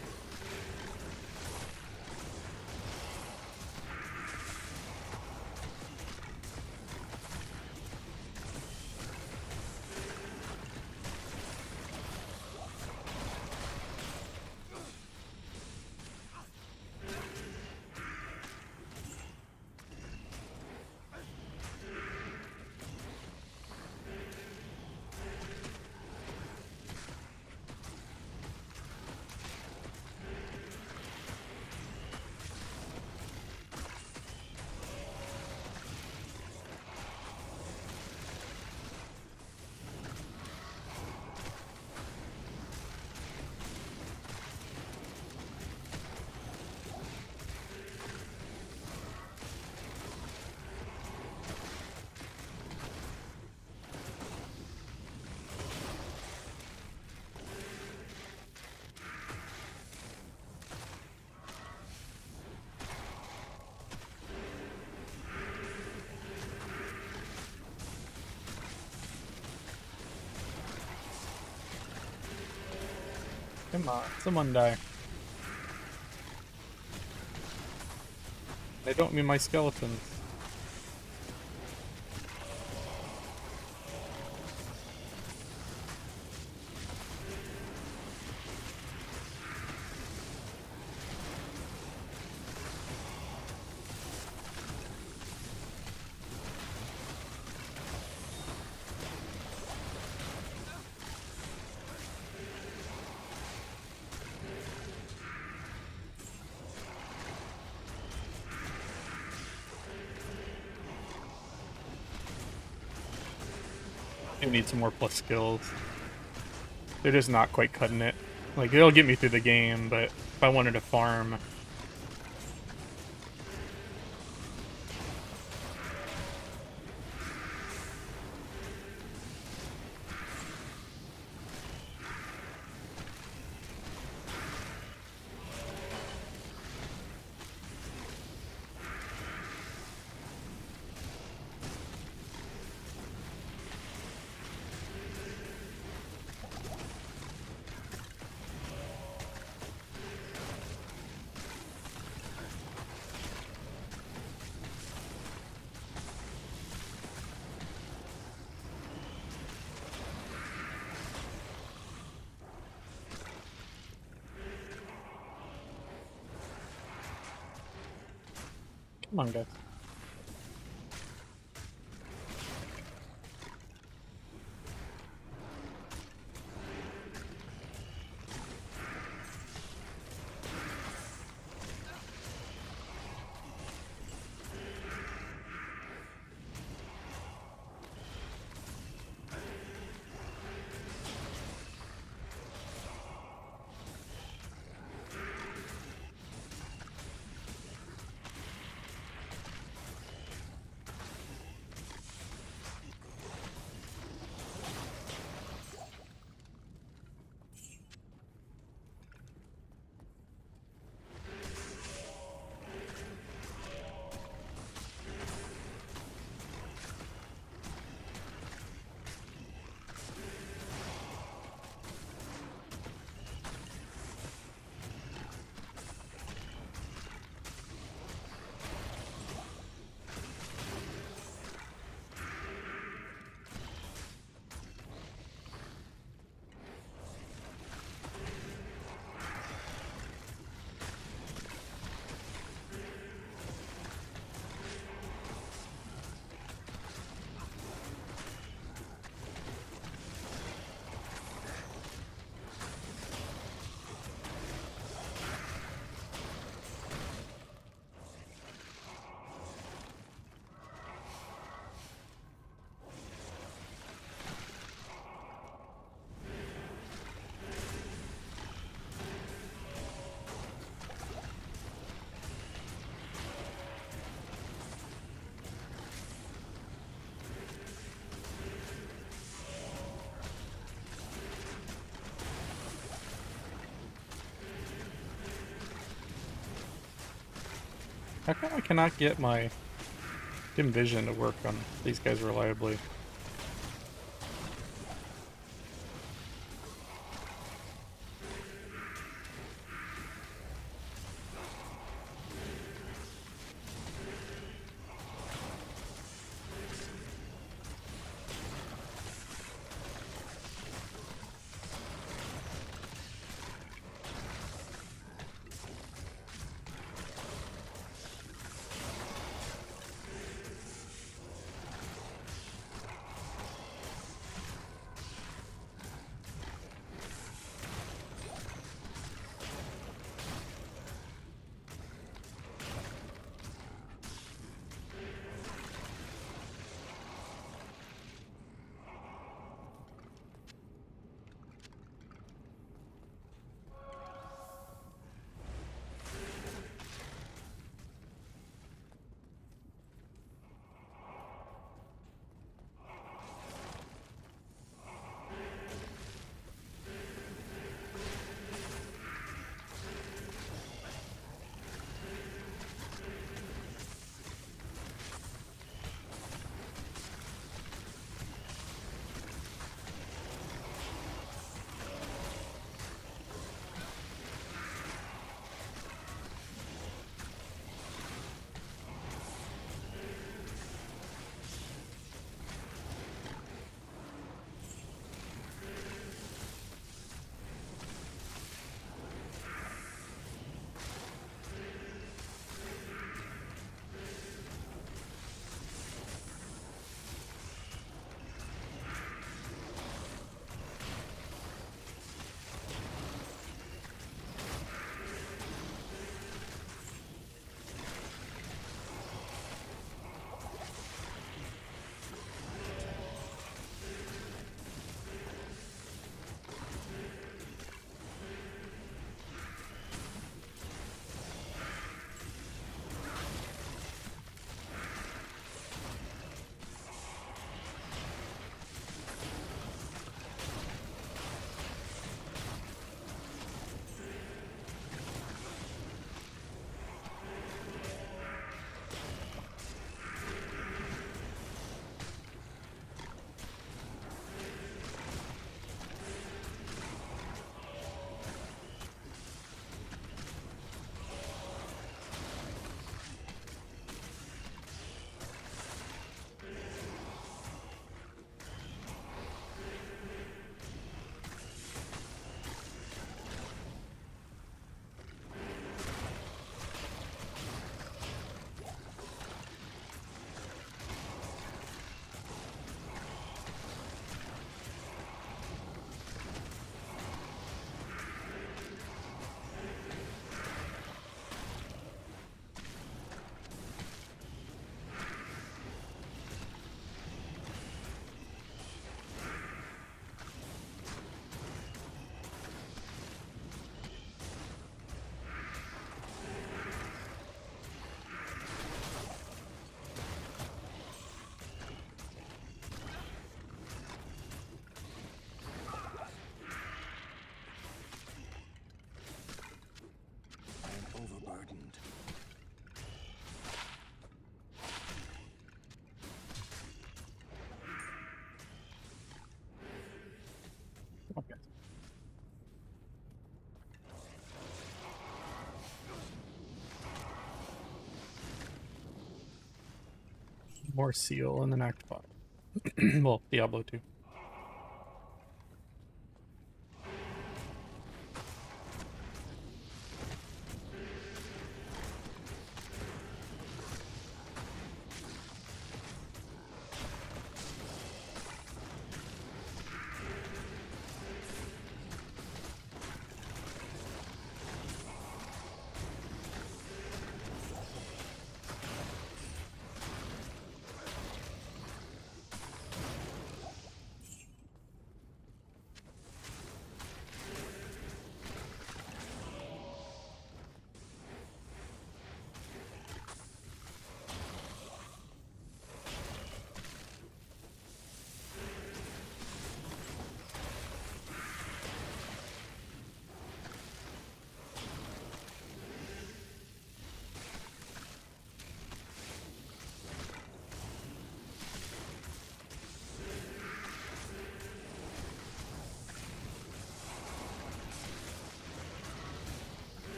S1: Come on, someone die. I don't mean my skeletons. I need some more plus skills. They're just not quite cutting it. Like, they'll get me through the game, but if I wanted to farm... Come on, guys. How come I cannot get my dim vision to work on these guys reliably? More seal and then Act 5. Well, Diablo 2.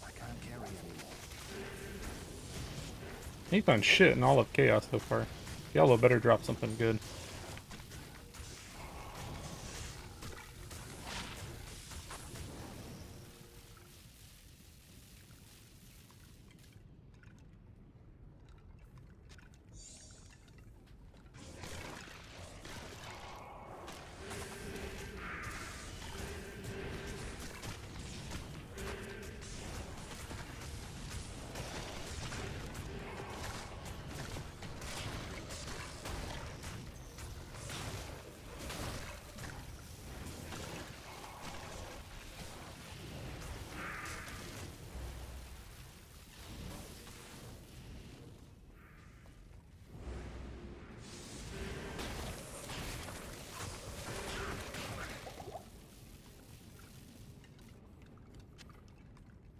S5: I can't carry anymore.
S1: Ain't done shit in all of Chaos so far. Diablo better drop something good.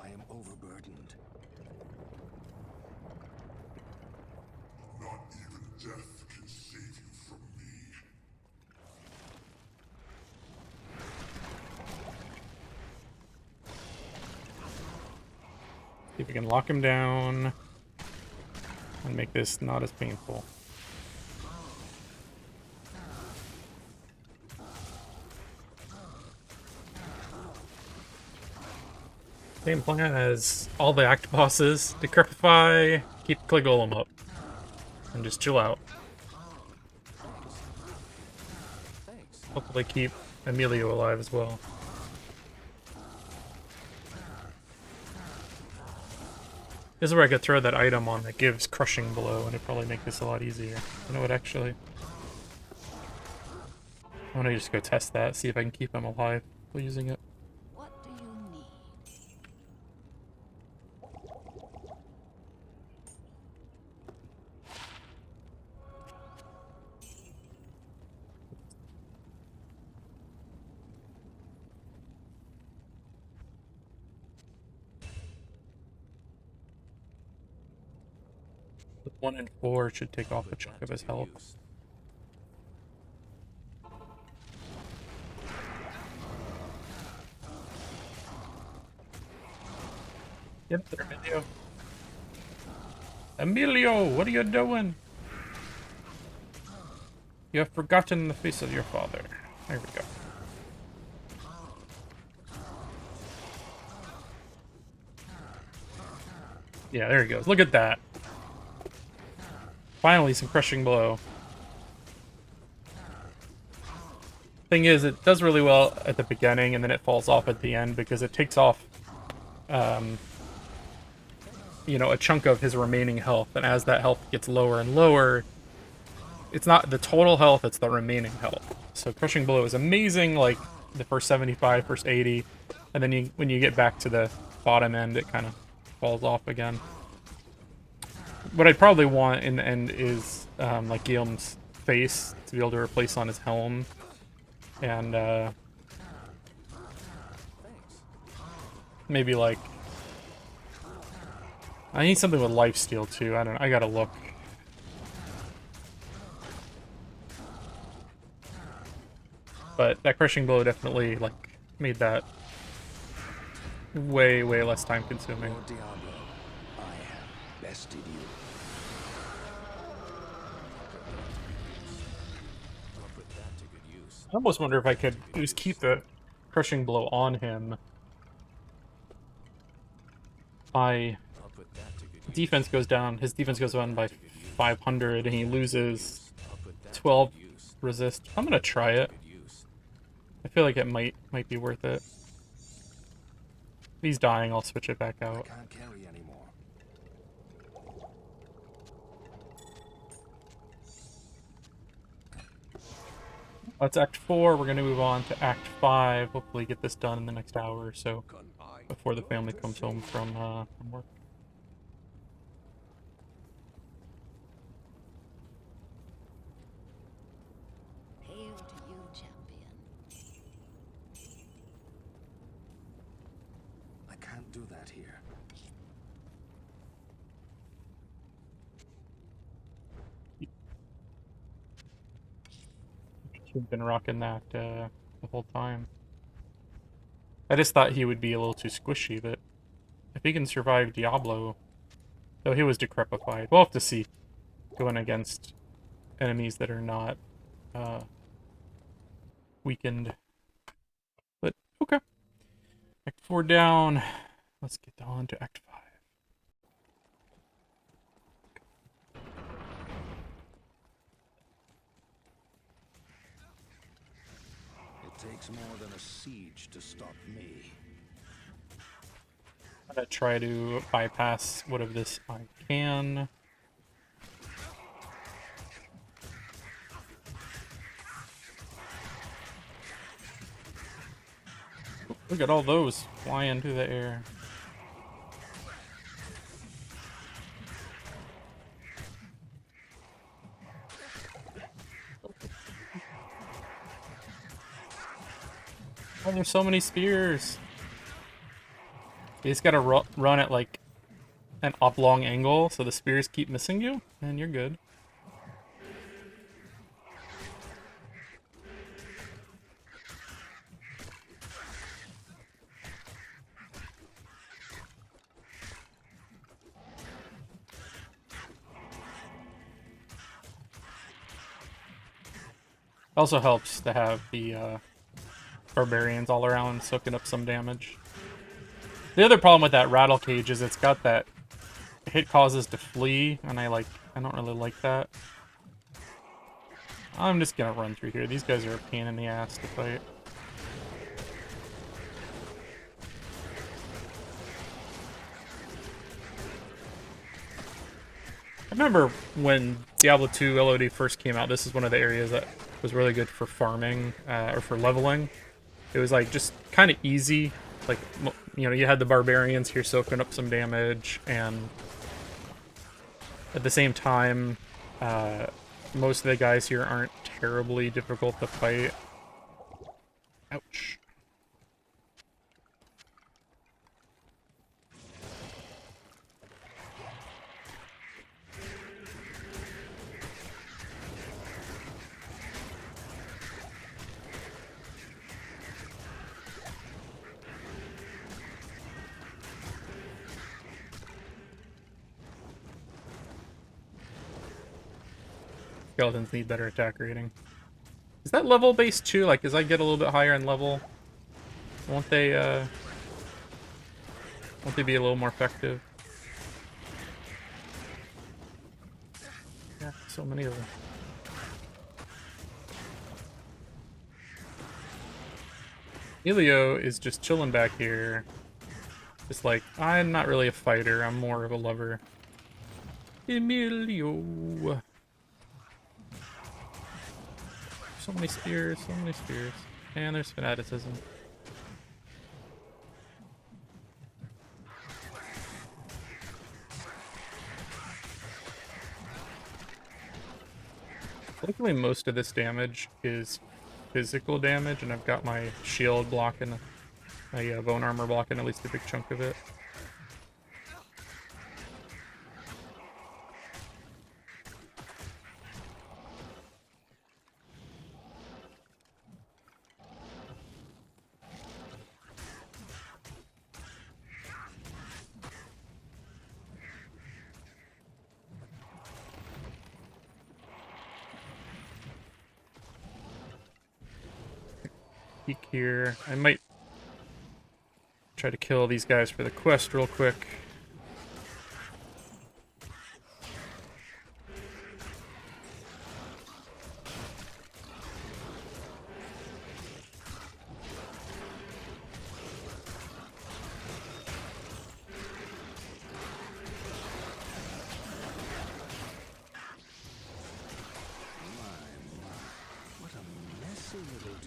S5: I am overburdened.
S6: Not even death can save you from me.
S1: See if we can lock him down and make this not as painful. Same plan as all the act bosses. Decrepify, keep Clay Golem up, and just chill out.
S5: Thanks.
S1: Hopefully keep Emilio alive as well. This is where I could throw that item on that gives crushing blow, and it'd probably make this a lot easier. You know what, actually? I want to just go test that, see if I can keep him alive while using it.
S3: What do you need?
S1: The 1 and 4 should take off a chunk of his health.
S5: Use.
S1: Yep, there, Emilio. Emilio, what are you doing? You have forgotten the face of your father. There we go. Yeah, there he goes. Look at that. Finally, some crushing blow. Thing is, it does really well at the beginning, and then it falls off at the end because it takes off, you know, a chunk of his remaining health. And as that health gets lower and lower, it's not the total health, it's the remaining health. So crushing blow is amazing, like the first 75, first 80, and then when you get back to the bottom end, it kind of falls off again. What I'd probably want in the end is like Guillaume's face to be able to replace on his helm, and maybe like I need something with lifesteal too. I don't know. I gotta look. But that crushing blow definitely like made that way less time consuming.
S5: Lord Diablo, I have bested you. I'll put that to good use.
S1: I almost wonder if I could just keep the crushing blow on him. My
S5: I'll put that to good use.
S1: defense goes down. His defense goes down by 500, and he loses
S5: I'll put that
S1: 12
S5: to good use.
S1: resist. I'm gonna try it.
S5: Good use.
S1: I feel like it might be worth it. If he's dying, I'll switch it back out.
S5: Can't carry anymore.
S1: That's Act 4. We're gonna move on to Act 5. Hopefully get this done in the next hour or so before the family comes home from work.
S3: Hail to you, champion.
S5: I can't do that here.
S1: He's been rocking that the whole time. I just thought he would be a little too squishy, but if he can survive Diablo, though he was decrepified, we'll have to see going against enemies that are not weakened. But okay, Act 4 down. Let's get on to Act 5.
S5: It takes more than a siege to stop me.
S1: I'm gonna try to bypass what of this I can. Look at all those flying through the air. Oh, there's so many spears. You just gotta run at like an oblong angle so the spears keep missing you, and you're good. Also helps to have the barbarians all around soaking up some damage. The other problem with that rattle cage is it's got that hit causes to flee, and I don't really like that. I'm just gonna run through here. These guys are a pain in the ass to fight. I remember when Diablo 2 LOD first came out, this is one of the areas that was really good for farming, or for leveling. It was like just kind of easy. Like, you know, you had the barbarians here soaking up some damage, and at the same time, most of the guys here aren't terribly difficult to fight. Ouch. Skeletons need better attack rating. Is that level based too? Like, as I get a little bit higher in level, won't they be a little more effective? Yeah, so many of them. Elio is just chilling back here. Just like, I'm not really a fighter, I'm more of a lover. Emilio. So many spears, so many spears. And there's fanaticism. Luckily, most of this damage is physical damage, and I've got my shield blocking, my bone armor blocking at least a big chunk of it. peek here. I might try to kill these guys for the quest real quick.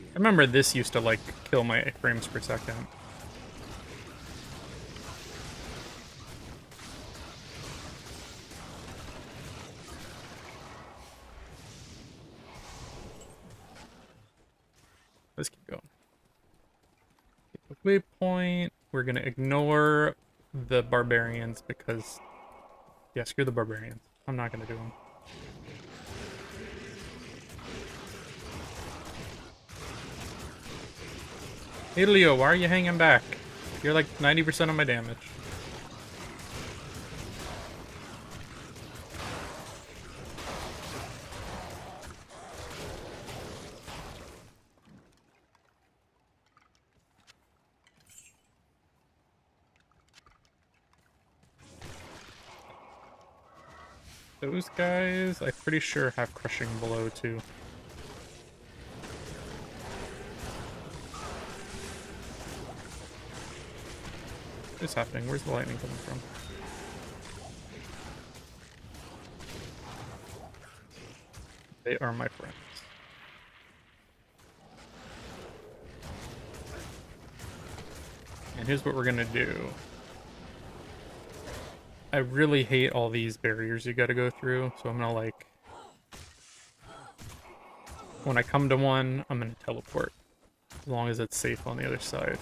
S1: I remember this used to, like, kill my frames per second. Let's keep going. Waypoint. We're gonna ignore the barbarians because... yeah, screw the barbarians. I'm not gonna do them. Hey Leo, why are you hanging back? You're like 90% of my damage. Those guys, I'm pretty sure have crushing blow too. What's happening? Where's the lightning coming from? They are my friends. And here's what we're gonna do. I really hate all these barriers you gotta go through, so I'm gonna, like... when I come to one, I'm gonna teleport. As long as it's safe on the other side.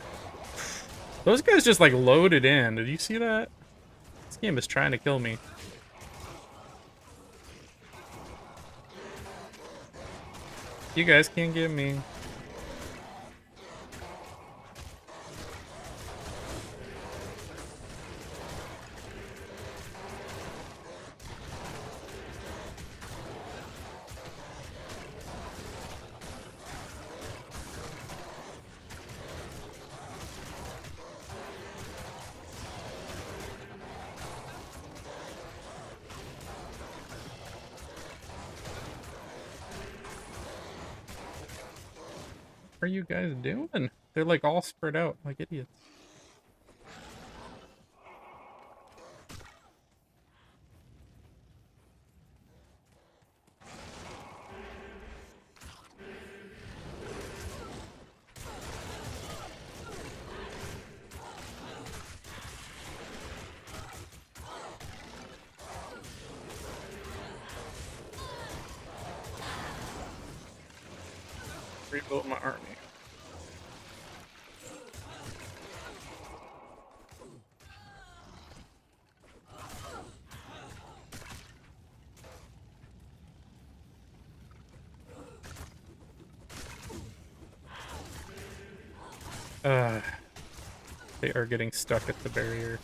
S1: Those guys just, like, loaded in. Did you see that? This game is trying to kill me. You guys can't get me. What are you guys doing? They're like all spread out like idiots. Rebuild my army. They are getting stuck at the barriers.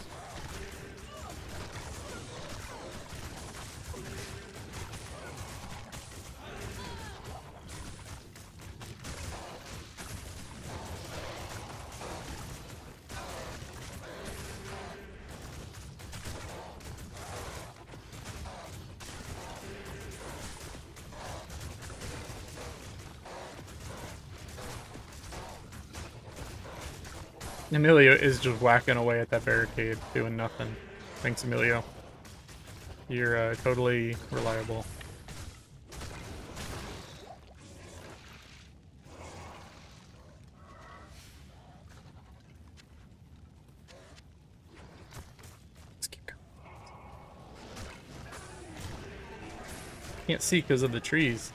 S1: Emilio is just whacking away at that barricade, doing nothing. Thanks, Emilio. You're totally reliable. Let's keep going. Can't see because of the trees.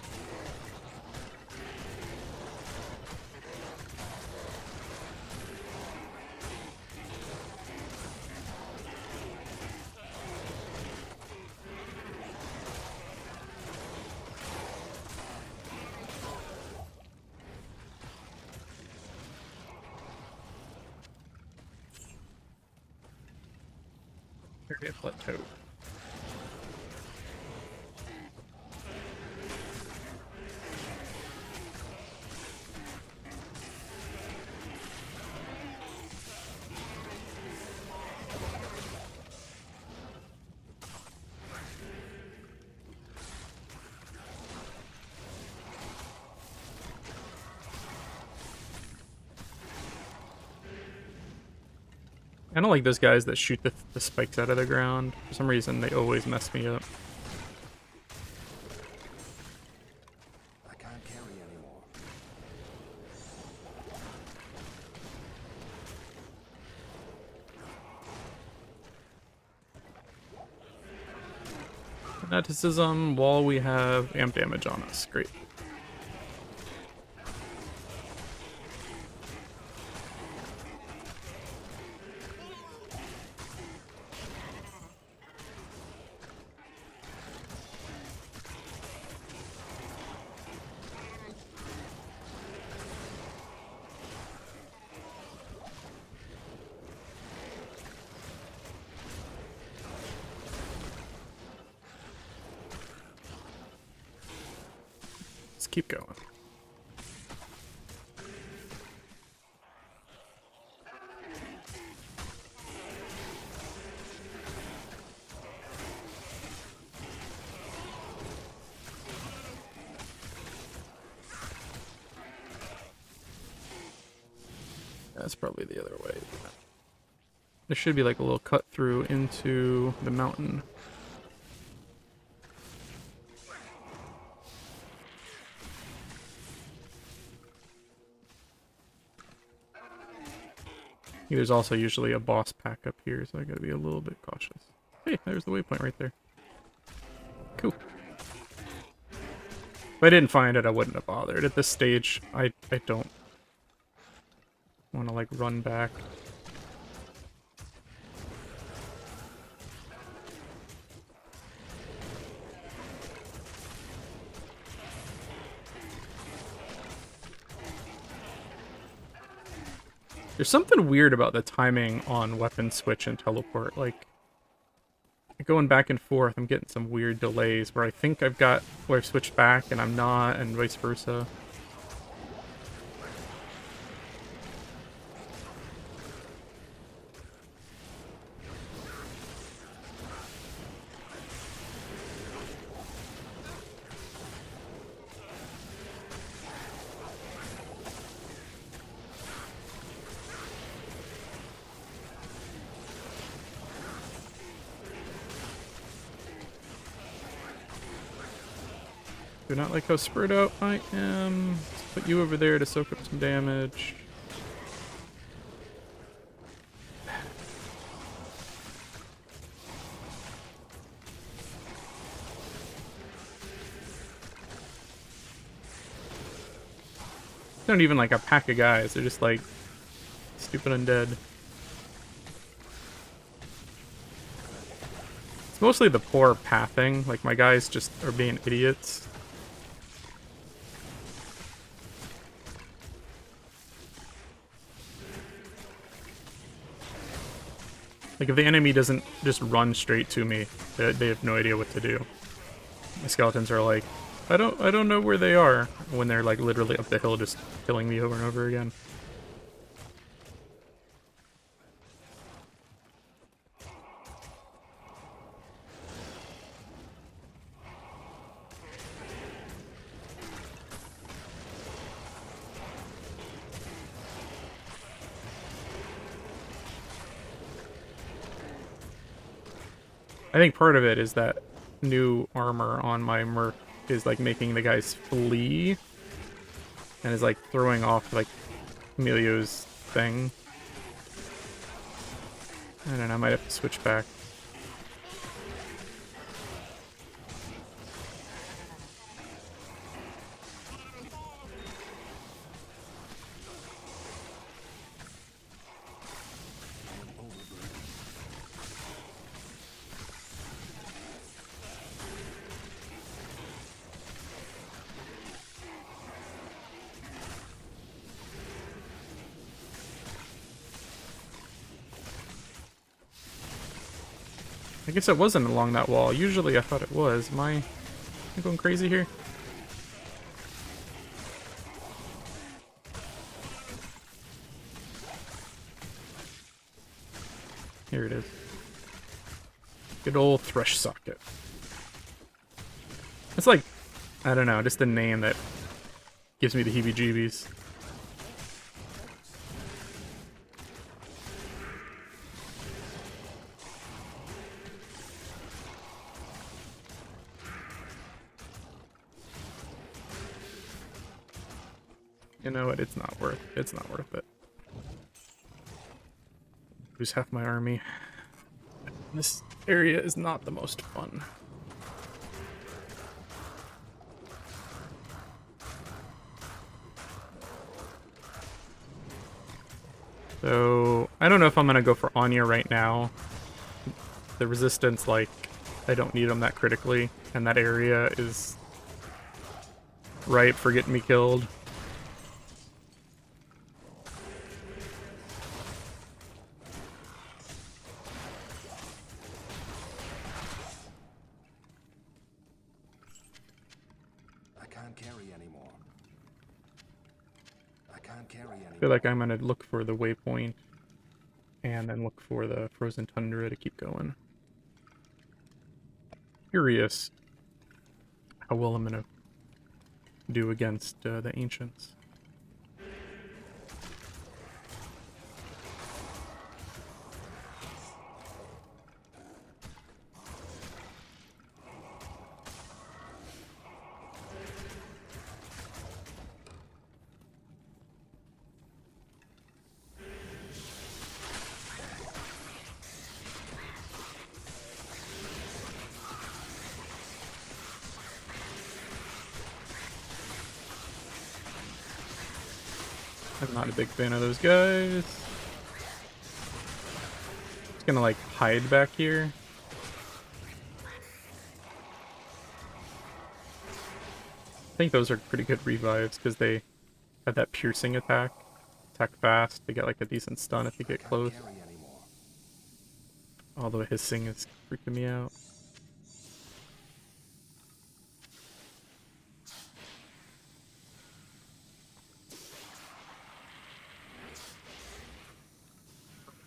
S1: Area plateau. I don't like those guys that shoot the spikes out of the ground. For some reason, they always mess me up.
S5: I can't carry anymore.
S1: Fanaticism while we have amp damage on us. Great. Let's keep going. That's probably the other way. There should be like a little cut through into the mountain. There's also usually a boss pack up here, so I gotta be a little bit cautious. Hey, there's the waypoint right there. Cool. If I didn't find it, I wouldn't have bothered. At this stage, I don't want to like run back. There's something weird about the timing on weapon switch and teleport. Like, going back and forth, I'm getting some weird delays where I think I've got where I've switched back and I'm not, and vice versa. Do not like how spread out I am. Let's put you over there to soak up some damage. They're not even like a pack of guys, they're just like stupid undead. It's mostly the poor pathing, like my guys just are being idiots. Like, if the enemy doesn't just run straight to me, they have no idea what to do. My skeletons are like, I don't know where they are, when they're like literally up the hill just killing me over and over again. I think part of it is that new armor on my merc is like making the guys flee and is like throwing off like Emilio's thing. I don't know, I might have to switch back. I guess it wasn't along that wall. Usually I thought it was. Am I going crazy here? Here it is. Good old thresh socket. It's like, I don't know, just a name that gives me the heebie-jeebies. You know what? It's not worth. It's not worth it. Lose half my army. This area is not the most fun. So I don't know if I'm gonna go for Anya right now. The resistance, like, I don't need them that critically, and that area is ripe for getting me killed.
S5: I can't carry anymore. I can't carry
S1: I
S5: anymore.
S1: feel like I'm gonna look for the waypoint and then look for the frozen tundra to keep going. Curious how well I'm gonna do against the ancients. I'm not a big fan of those guys. Just gonna like hide back here. I think those are pretty good revives because they have that piercing attack. Attack fast. They get like a decent stun if you get close.
S5: Carry anymore.
S1: Although hissing is freaking me out.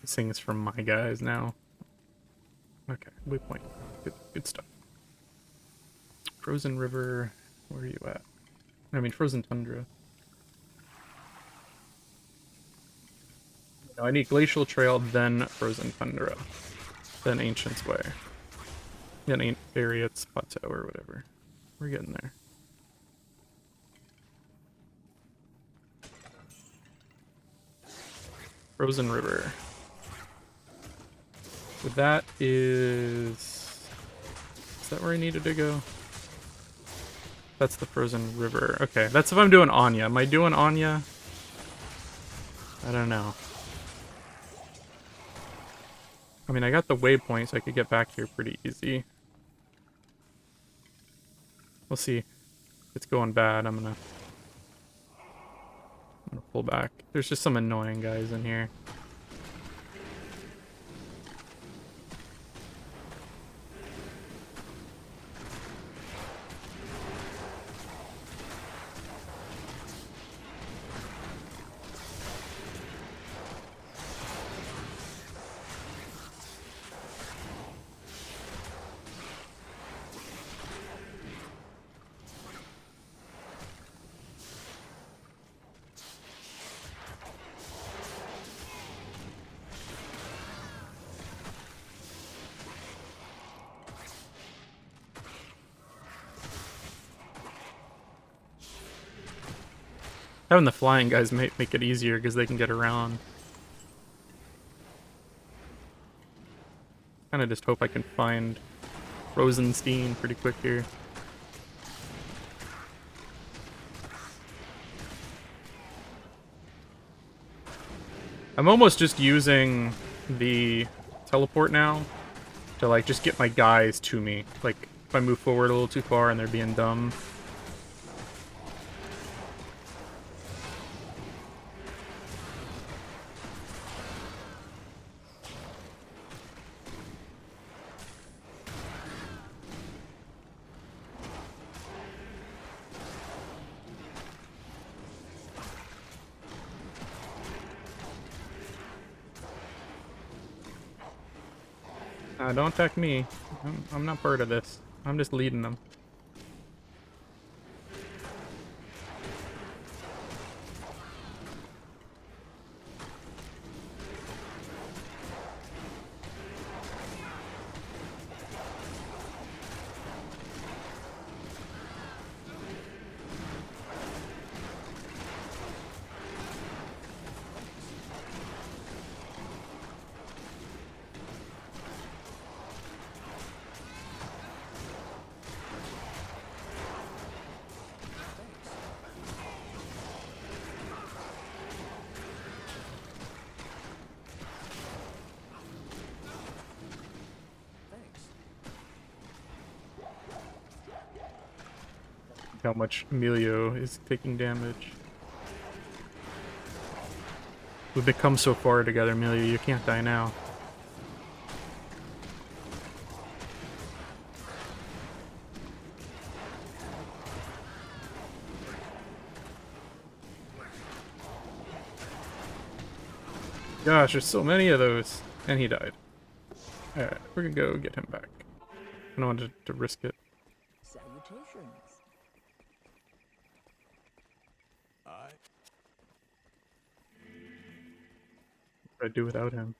S1: Hissing is from my guys now. Okay, waypoint. Good stuff. Frozen River, where are you at? I mean, Frozen Tundra. No, I need Glacial Trail, then Frozen Tundra. Then Ancient's Way. Then Ariat's Plateau or whatever. We're getting there. Frozen River. So that is... Is that where I needed to go? That's the Frozen River. Okay, that's if I'm doing Anya. Am I doing Anya? I don't know. I mean, I got the waypoint, so I could get back here pretty easy. We'll see. If it's going bad, I'm gonna pull back. There's just some annoying guys in here. Having the flying guys might make it easier because they can get around. Kind of just hope I can find Rosenstein pretty quick here. I'm almost just using the teleport now to like just get my guys to me. Like if I move forward a little too far and they're being dumb. Don't attack me. I'm not part of this. I'm just leading them. how much Emilio is taking damage. We've become so far together, Emilio. You can't die now. Gosh, there's so many of those. And he died. Alright, we're gonna go get him back. I don't want to risk it.
S3: Salutations.
S1: What do I do without him?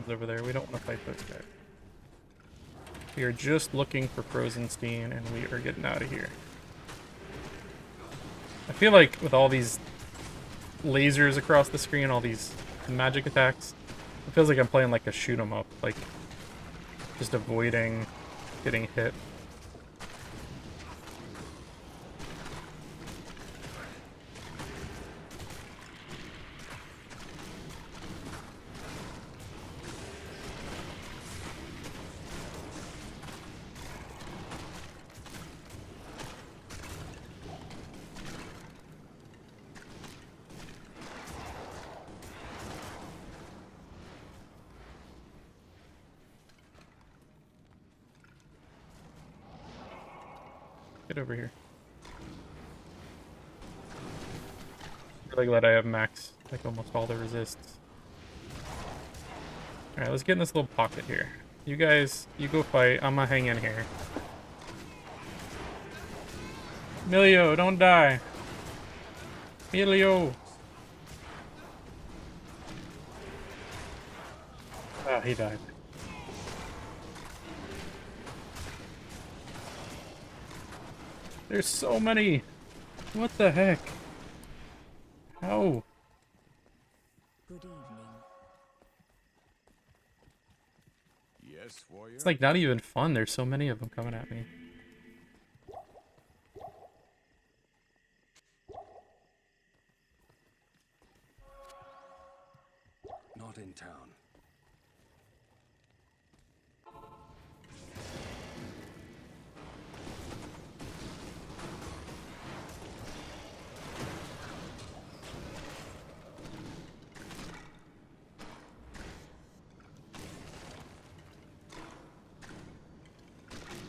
S1: Over there. We don't want to fight those guys. We are just looking for Frozenstein, and we are getting out of here. I feel like with all these lasers across the screen, all these magic attacks, it feels like I'm playing like a shoot 'em up, like just avoiding getting hit. Get over here. Really glad I have max, like almost all the resists. Alright, let's get in this little pocket here. You guys, you go fight. I'm gonna hang in here. Emilio, don't die. Emilio. Ah, he died. There's so many. What the heck? How?
S3: Good evening.
S4: Yes, warrior.
S1: It's like not even fun. There's so many of them coming at me.
S5: Not in town.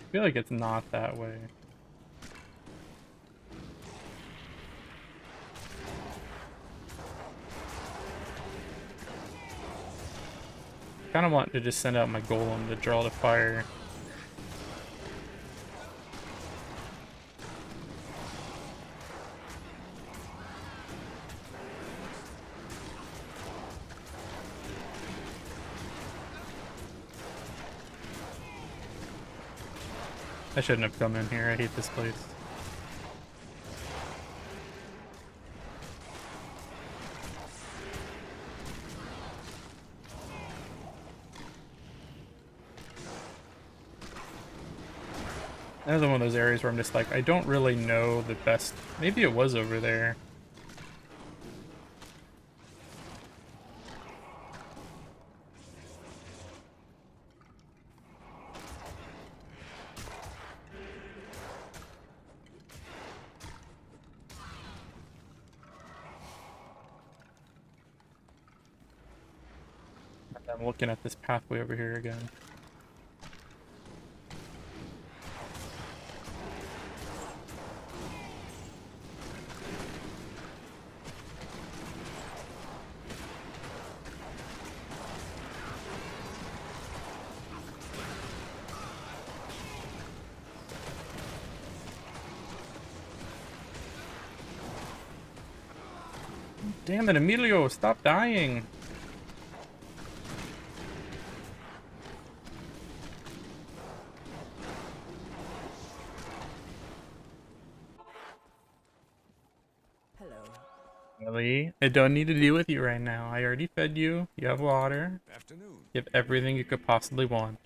S1: I feel like it's not that way. Kind of want to just send out my golem to draw the fire. I shouldn't have come in here. I hate this place. Another one of those areas where I'm just like, I don't really know the best. Maybe it was over there. I'm looking at this pathway over here again. Damn it, Emilio, stop dying.
S3: Hello.
S1: Really? I don't need to deal with you right now. I already fed you. You have water.
S4: Afternoon.
S1: You have everything you could possibly want.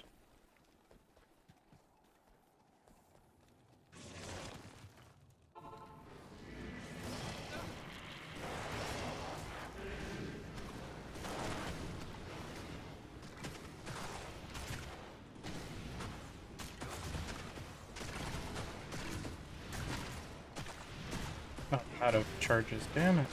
S1: Oh, out of charges. Damn it.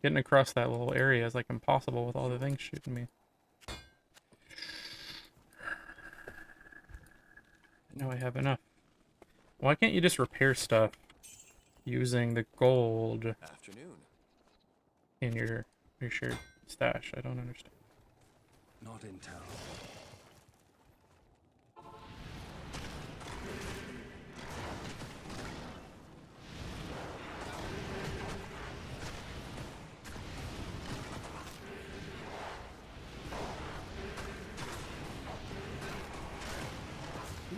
S1: Getting across that little area is like impossible with all the things shooting me. Now I have enough. Why can't you just repair stuff using the gold
S4: Afternoon.
S1: in your shared stash? I don't understand.
S5: Not in town.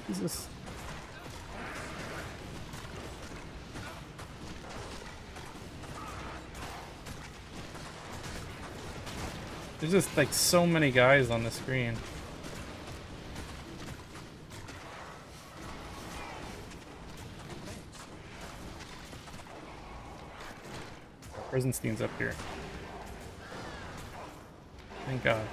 S1: Jesus. There's just like so many guys on the screen. Rosenstein's up here. Thank God.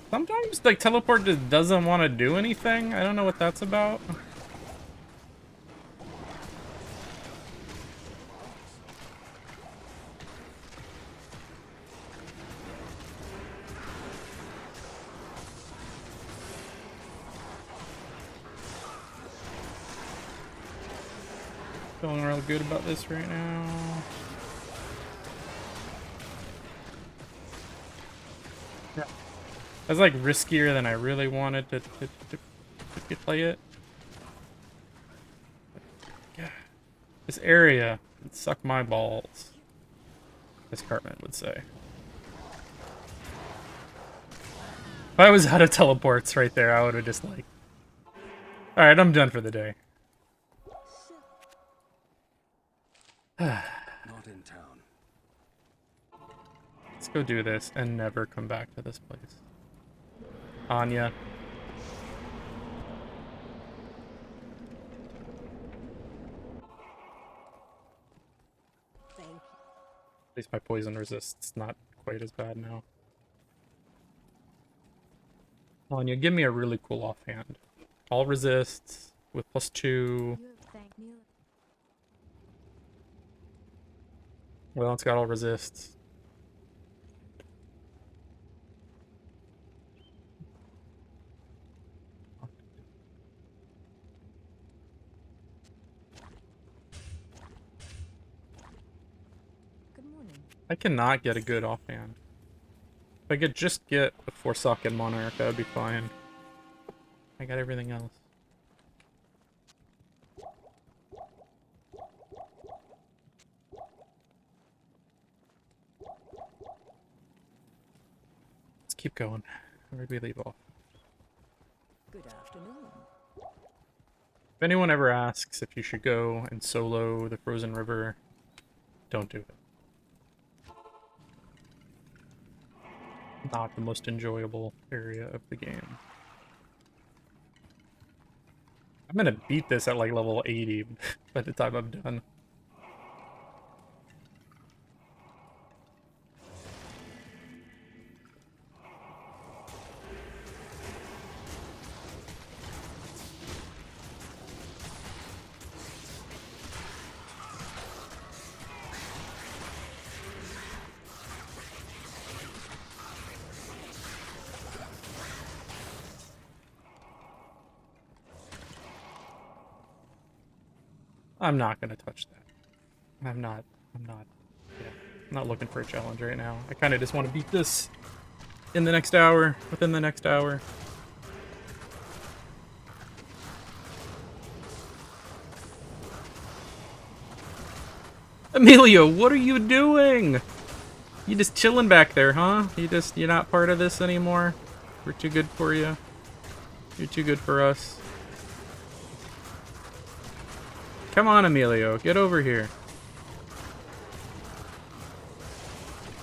S1: Sometimes, like, teleport just doesn't want to do anything. I don't know what that's about. Feeling real good about this right now. Yeah. That's like riskier than I really wanted to play it. Yeah. This area would suck my balls, as Cartman would say. If I was out of teleports right there, I would have just like... Alright, I'm done for the day.
S5: Not in town.
S1: Let's go do this and never come back to this place. Anya.
S3: Thank you.
S1: At least my poison resists not quite as bad now. Anya, give me a really cool offhand. All resists with +2.
S3: You have thanked me.
S1: Well, it's got all resists.
S3: Good morning.
S1: I cannot get a good offhand. If I could just get a Forsaken Monarch, that would be fine. I got everything else. Let's keep going. Where'd we leave off?
S3: Good afternoon.
S1: If anyone ever asks if you should go and solo the Frozen River, don't do it. Not the most enjoyable area of the game. I'm gonna beat this at like level 80 by the time I'm done. I'm not gonna touch that. I'm not. Yeah. I'm not looking for a challenge right now. I kind of just want to beat this in the next hour, within the next hour. Emilio, what are you doing? You just chilling back there, huh? You're not part of this anymore? We're too good for you. You're too good for us. Come on, Emilio, get over here.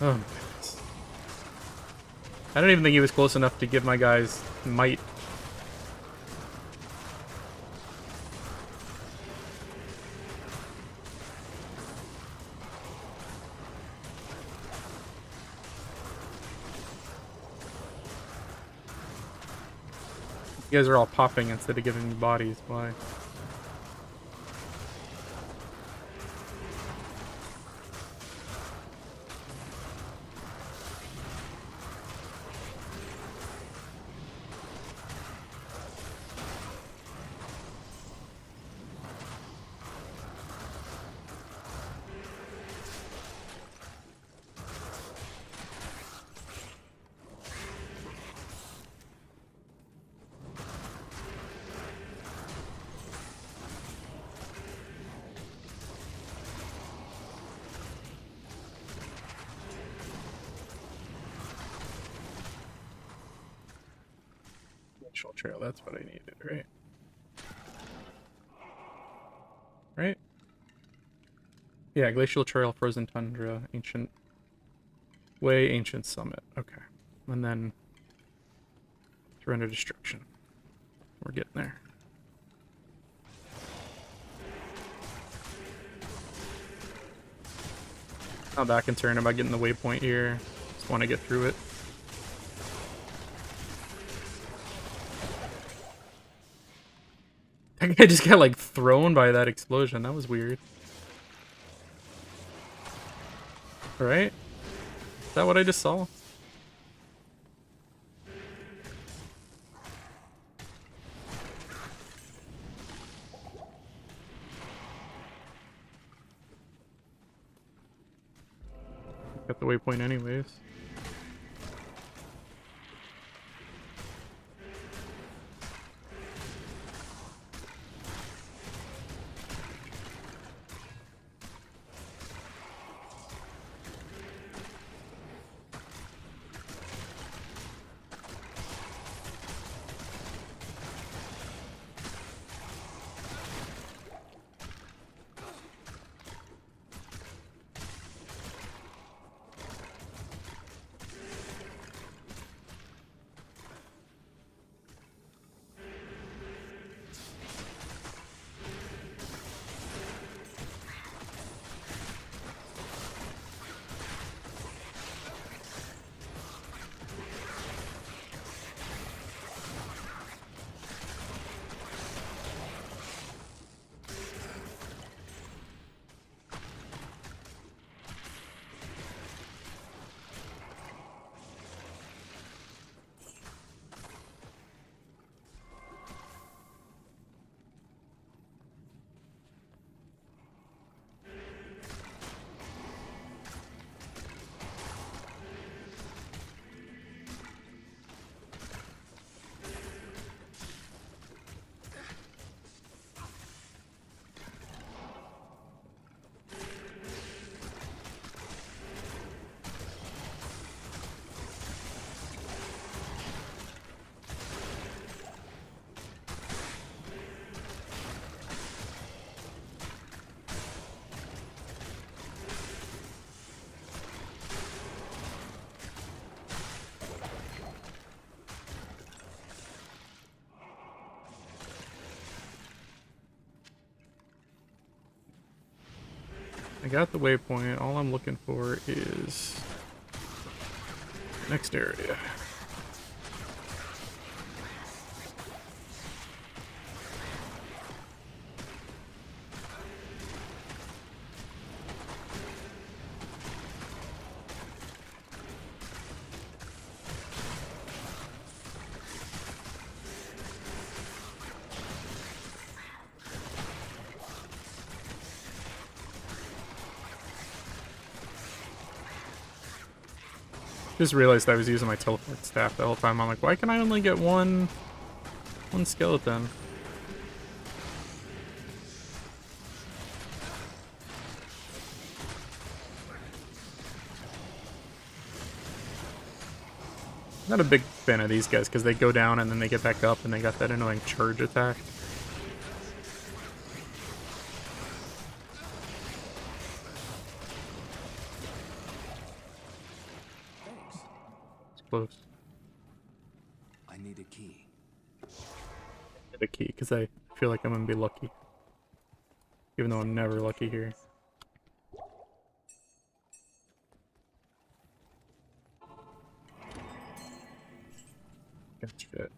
S1: Oh, my goodness. I don't even think he was close enough to give my guys might. You guys are all popping instead of giving me bodies. Why? Glacial Trail, that's what I needed, right? Right? Yeah, Glacial Trail, Frozen Tundra, Ancient Way, Ancient Summit. Okay. And then Surrender Destruction. We're getting there. Not that concerned about getting the waypoint here. Just want to get through it. That guy just got like thrown by that explosion. That was weird. Right? Is that what I just saw? Got the waypoint anyways. I got the waypoint. All I'm looking for is next area. Just realized I was using my teleport staff the whole time. I'm like, why can I only get one skeleton? Not a big fan of these guys because they go down and then they get back up and they got that annoying charge attack. It's close.
S5: I need a key.
S1: Get a key because I feel like I'm gonna be lucky, even though I'm never lucky here. Gotcha.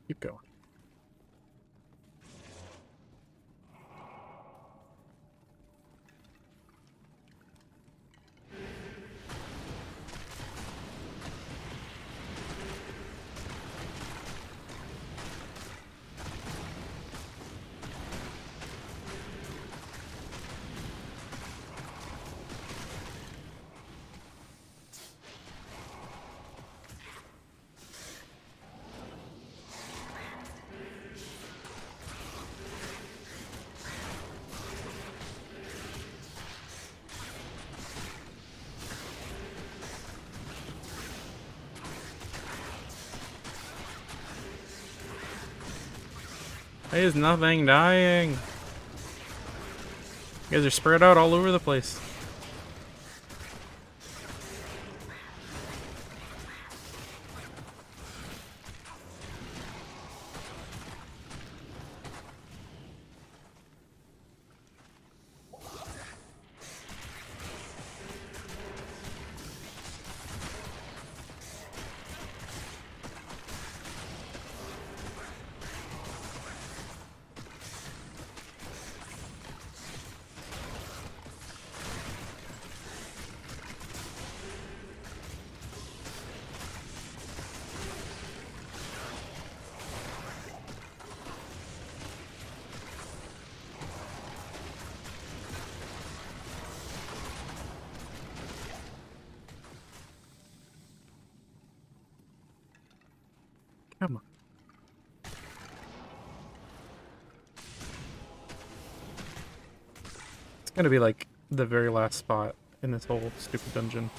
S1: Keep going. There's nothing dying. You guys are spread out all over the place. Come on. It's gonna be like the very last spot in this whole stupid dungeon.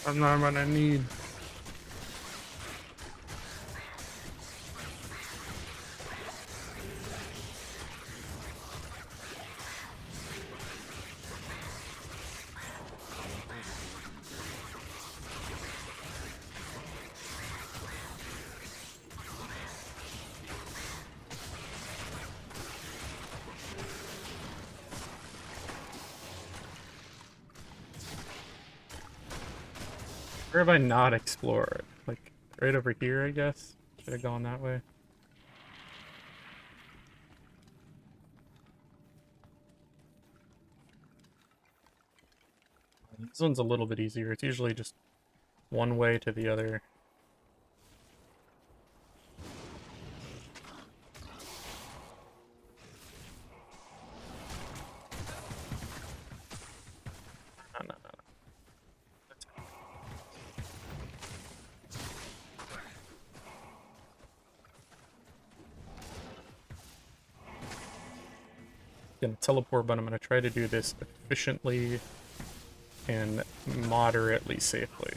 S1: I'm not gonna need. Where have I not explored? Like, right over here, I guess? Should have gone that way. This one's a little bit easier. It's usually just one way to the other. No, no, no, no. Gonna teleport, but I'm gonna try to do this efficiently and moderately safely.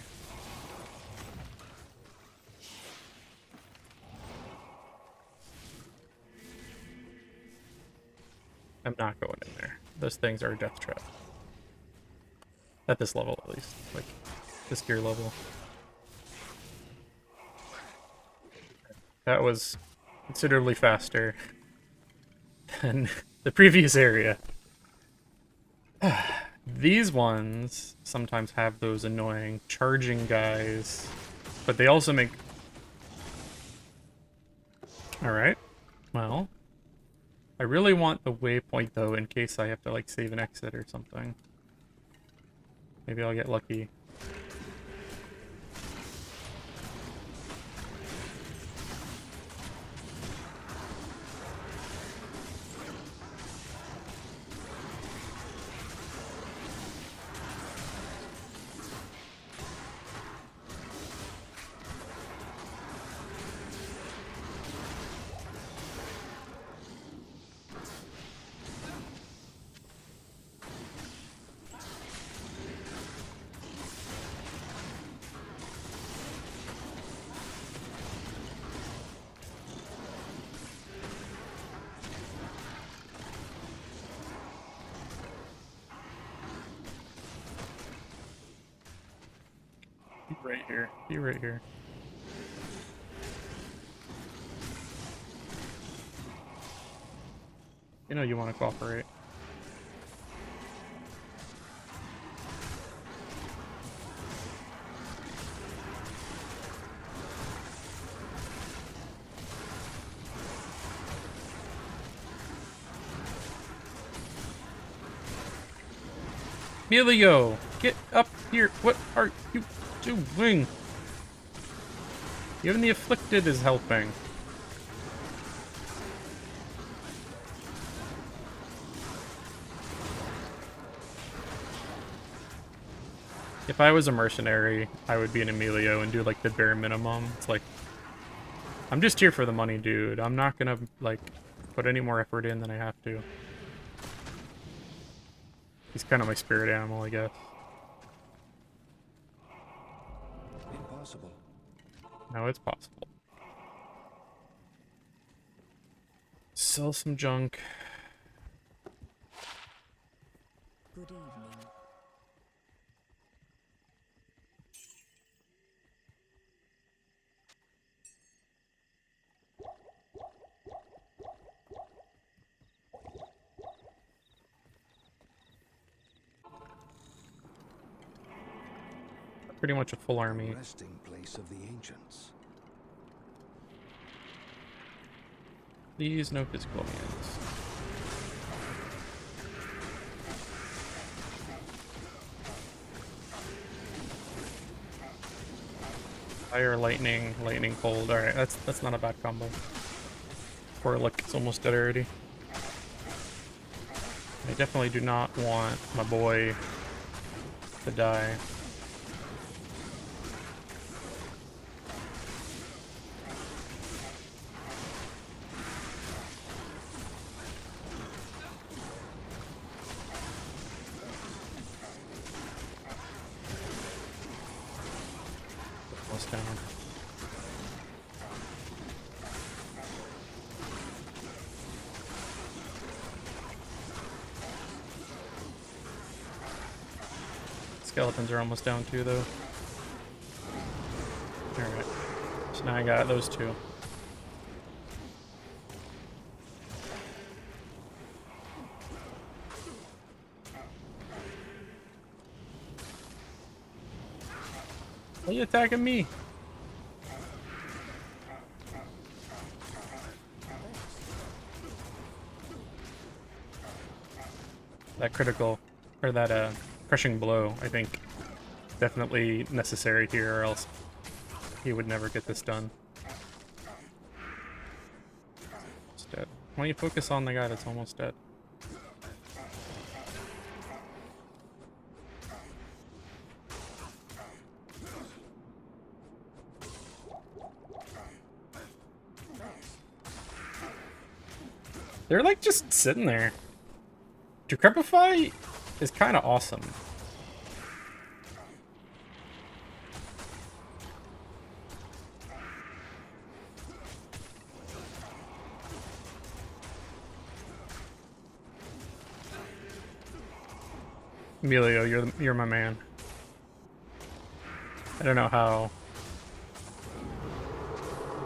S1: I'm not going in there. Those things are a death trap. At this level, at least. Like, this gear level. That was considerably faster than the previous area. These ones sometimes have those annoying charging guys, but they also make... Alright, well... I really want the waypoint, though, in case I have to, like, save an exit or something. Maybe I'll get lucky. Be right here. Be right here. You know you want to cooperate. Emilio, get up here. What are you doing? Even the afflicted is helping. If I was a mercenary, I would be an Emilio and do like the bare minimum. It's like, I'm just here for the money, dude. I'm not gonna like put any more effort in than I have to. He's kind of my spirit animal, I guess.
S5: Impossible.
S1: No, it's possible. Sell some junk.
S3: Good evening.
S1: Pretty much a full army.
S5: Resting place of the ancients.
S1: Please, no physical hands. Fire, lightning, lightning, cold. Alright, that's not a bad combo. Poor Lick is almost dead already. I definitely do not want my boy to die. Almost down. Skeletons are almost down too, though. Alright. So now I got those two. Why are you attacking me? That critical, or that crushing blow, I think, definitely necessary here, or else he would never get this done. It's dead. Why don't you focus on the guy that's almost dead? They're like just sitting there. Decrepify is kind of awesome. Emilio, you're my man. I don't know how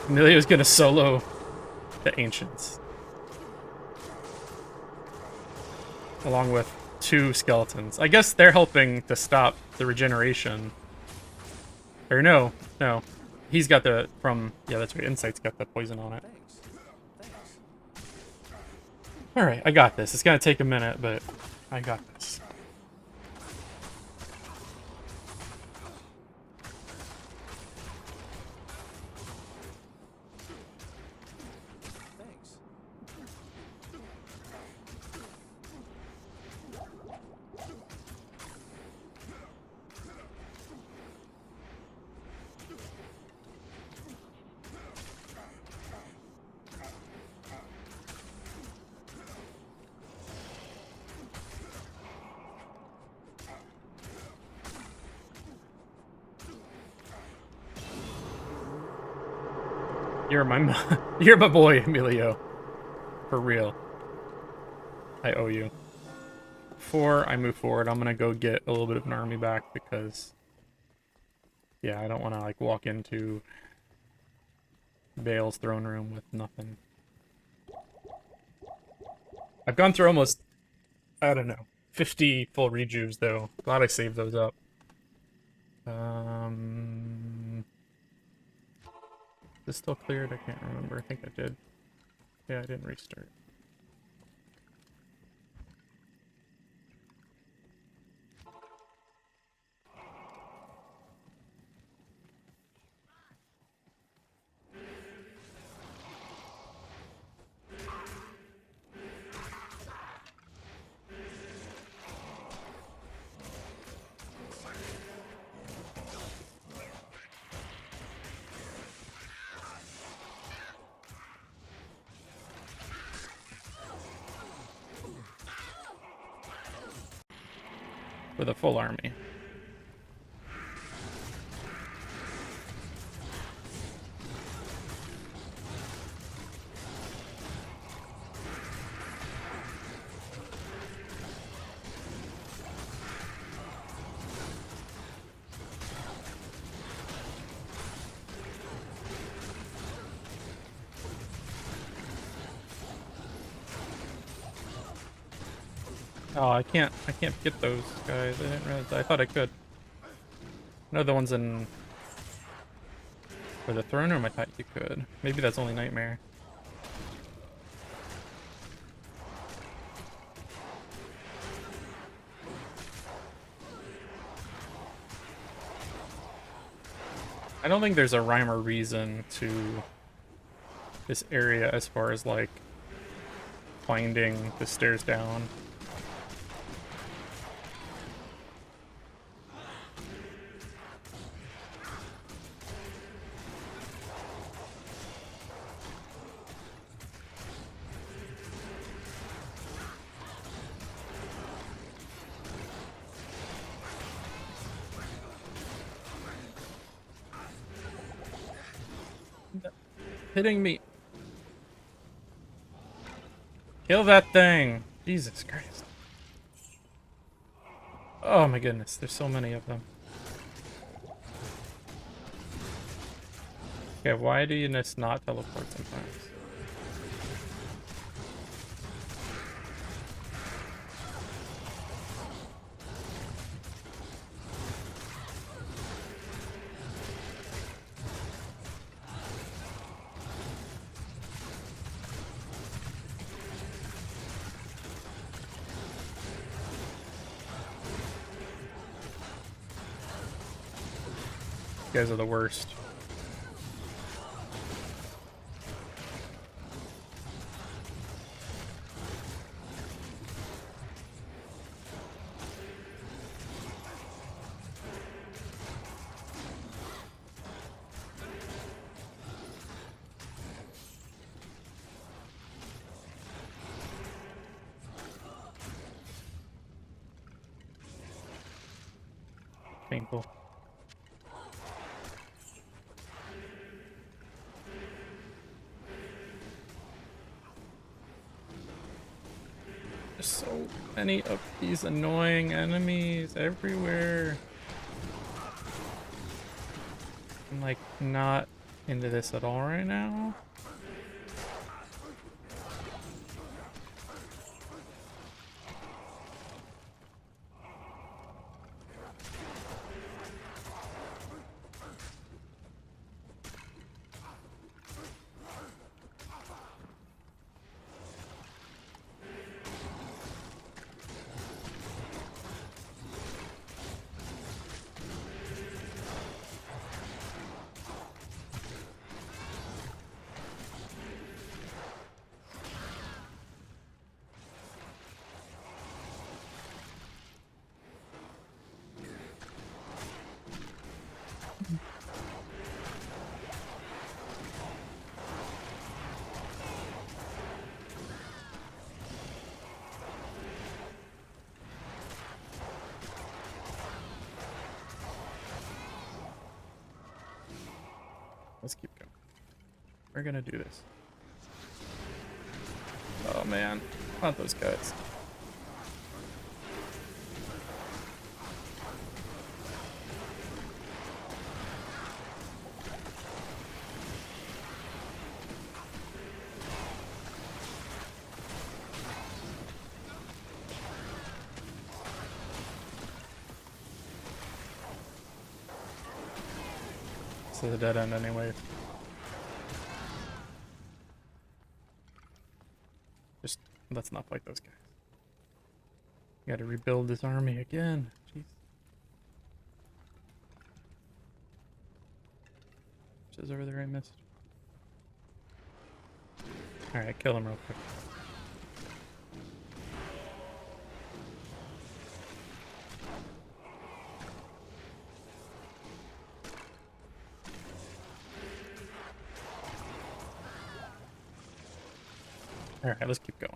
S1: Emilio's gonna solo the Ancients. Along with 2 skeletons. I guess they're helping to stop the regeneration. Or no. He's got the yeah, that's right, Insight's got the poison on it. Alright, I got this. It's gonna take a minute, but I got this. You're my boy, Emilio. For real. I owe you. Before I move forward, I'm gonna go get a little bit of an army back because, yeah, I don't want to like walk into Bale's throne room with nothing. I've gone through almost, I don't know, 50 full rejuves though. Glad I saved those up. Is this still cleared? I can't remember. I think I did. Yeah, I didn't restart. With a full army. Oh, I can't get those guys. I didn't realize. I thought I could. No, the ones in for the throne room. I thought you could. Maybe that's only Nightmare. I don't think there's a rhyme or reason to this area as far as like finding the stairs down. Hitting me. Kill that thing. Jesus Christ. Oh my goodness, there's so many of them. Okay, why do you just not teleport sometimes? You guys are the worst. painful. There's so many of these annoying enemies everywhere. I'm like not into this at all right now. Let's keep going. We're gonna do this. Oh man, not those guys. This is a dead end anyway. Just let's not fight those guys. Gotta rebuild this army again. Jeez. Which is over there I missed. Alright, kill him real quick. Alright, let's keep going.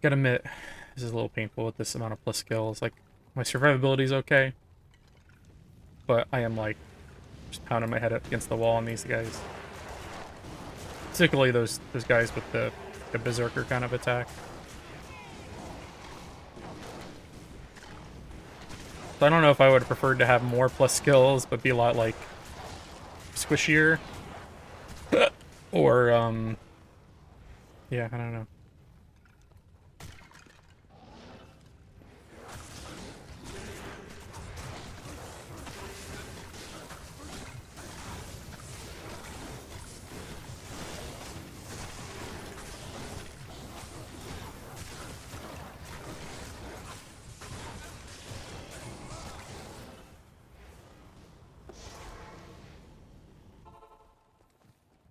S1: Gotta admit, this is a little painful with this amount of plus skills. Like, my survivability is okay, but I am like just pounding my head up against the wall on these guys. Particularly those guys with the berserker kind of attack. So I don't know if I would have preferred to have more plus skills, but be a lot like squishier, or yeah, I don't know.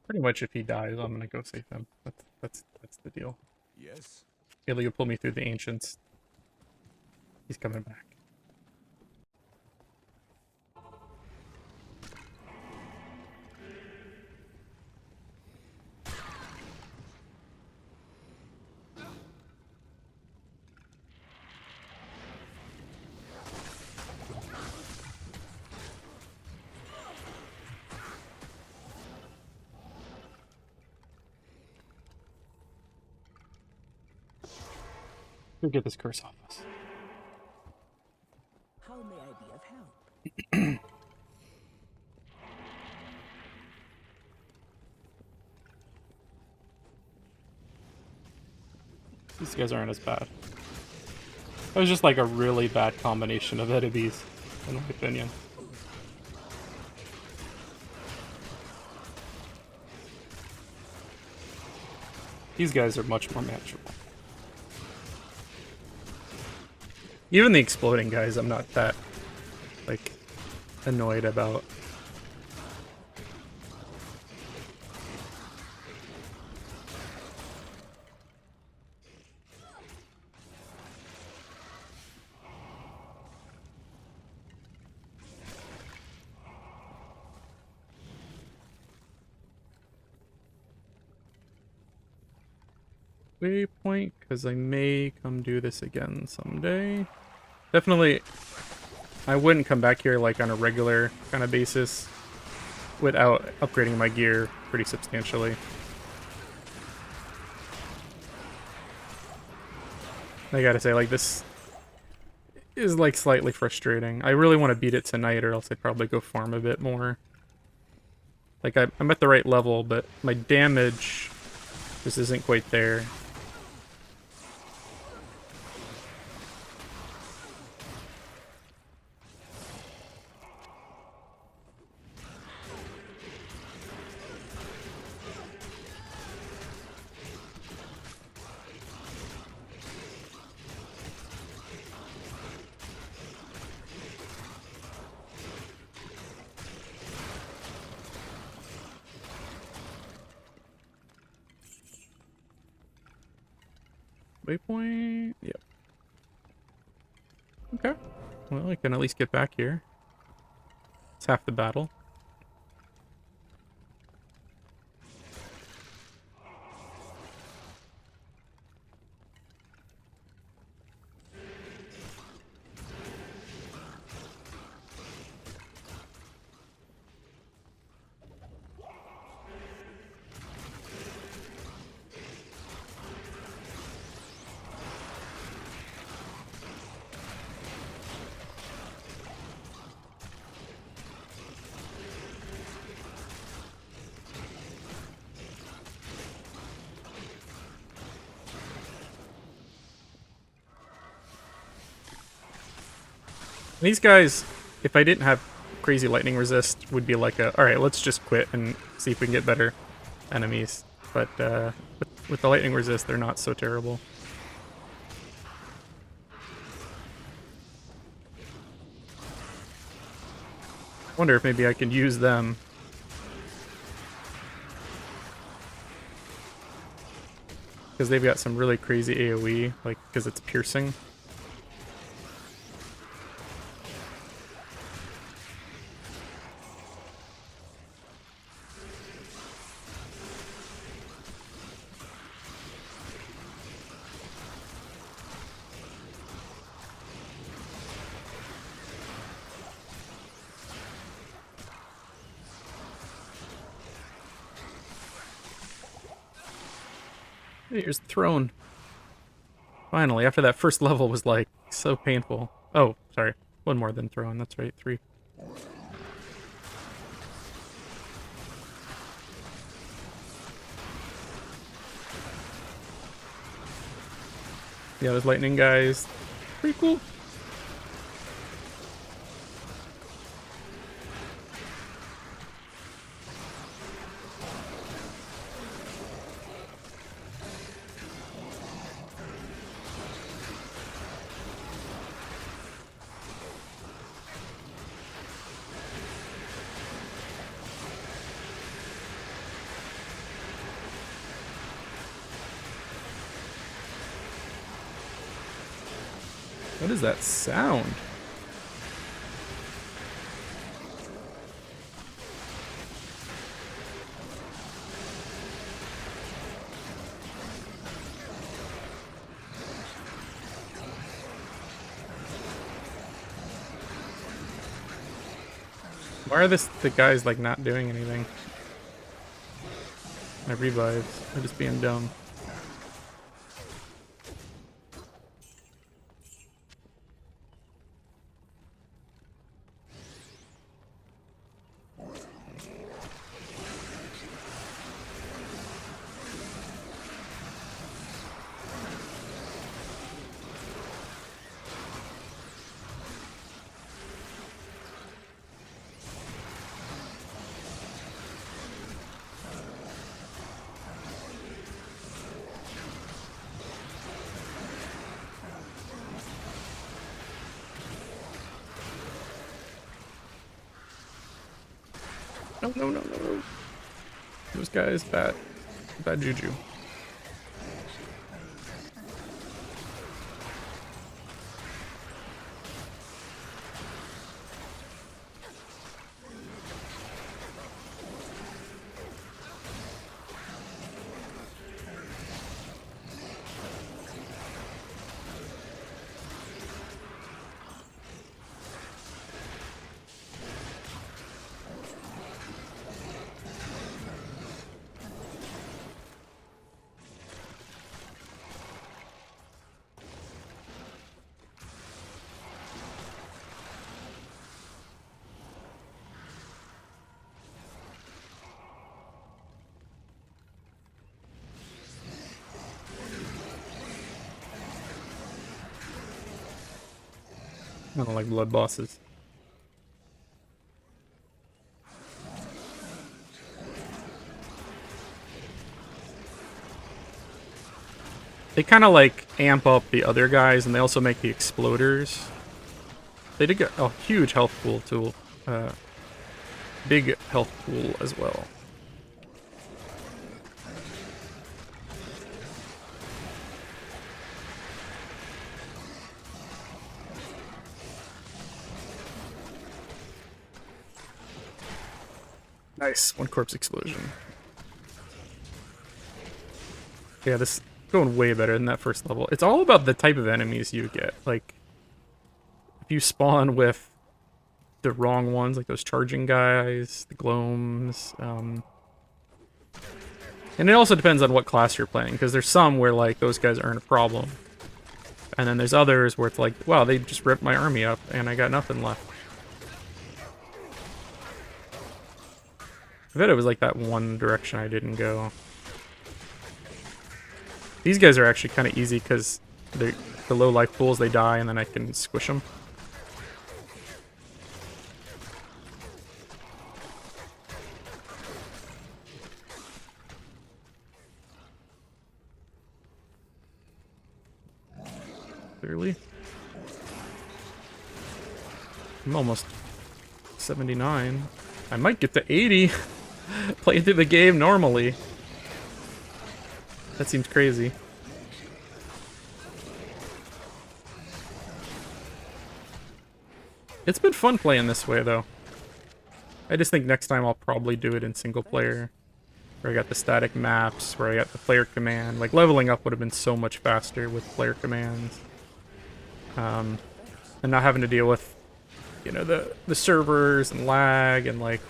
S1: Pretty much, if he dies, I'm gonna go save him. That's the deal.
S4: Yes?
S1: Ilya pull me through the ancients. He's coming back. We'll get this curse off us.
S3: How may I be of help?
S1: These guys aren't as bad. That was just like a really bad combination of enemies, in my opinion. These guys are much more manageable. Even the exploding guys, I'm not that, like, annoyed about. Waypoint, because I may come do this again someday. Definitely I wouldn't come back here like on a regular kind of basis without upgrading my gear pretty substantially. I gotta say, like, this is like slightly frustrating. I really want to beat it tonight, or else I'd probably go farm a bit more. Like, I'm at the right level, but my damage just isn't quite there. Waypoint? Yep. Okay. Well, I can at least get back here. It's half the battle. These guys, if I didn't have crazy lightning resist, would be like a, alright, let's just quit and see if we can get better enemies. But with the lightning resist, they're not so terrible. I wonder if maybe I can use them. Because they've got some really crazy AoE, like, because it's piercing. Hey, here's the throne. Finally, after that first level was like so painful. Oh, sorry. One more than throne, that's right, 3. Yeah, those lightning guys. Pretty cool. What is that sound? Why are the guys like not doing anything? My revives are just being dumb. No, no, no, no. Those guys, bad juju. I don't like blood bosses. They kind of like amp up the other guys, and they also make the exploders. They did get a huge health pool too. Big health pool as well. Nice, one corpse explosion. Yeah, this is going way better than that first level. It's all about the type of enemies you get. Like, if you spawn with the wrong ones, like those charging guys, the gloams, and it also depends on what class you're playing, because there's some where, like, those guys aren't a problem. And then there's others where it's like, wow, they just ripped my army up, and I got nothing left. I bet it was like that one direction I didn't go. These guys are actually kind of easy because the low life pools, they die and then I can squish them. Clearly. I'm almost 79. I might get to 80 playing through the game normally. That seems crazy. It's been fun playing this way, though. I just think next time I'll probably do it in single player. Where I got the static maps, where I got the player command. Like, leveling up would have been so much faster with player commands. And not having to deal with, you know, the servers and lag and, like...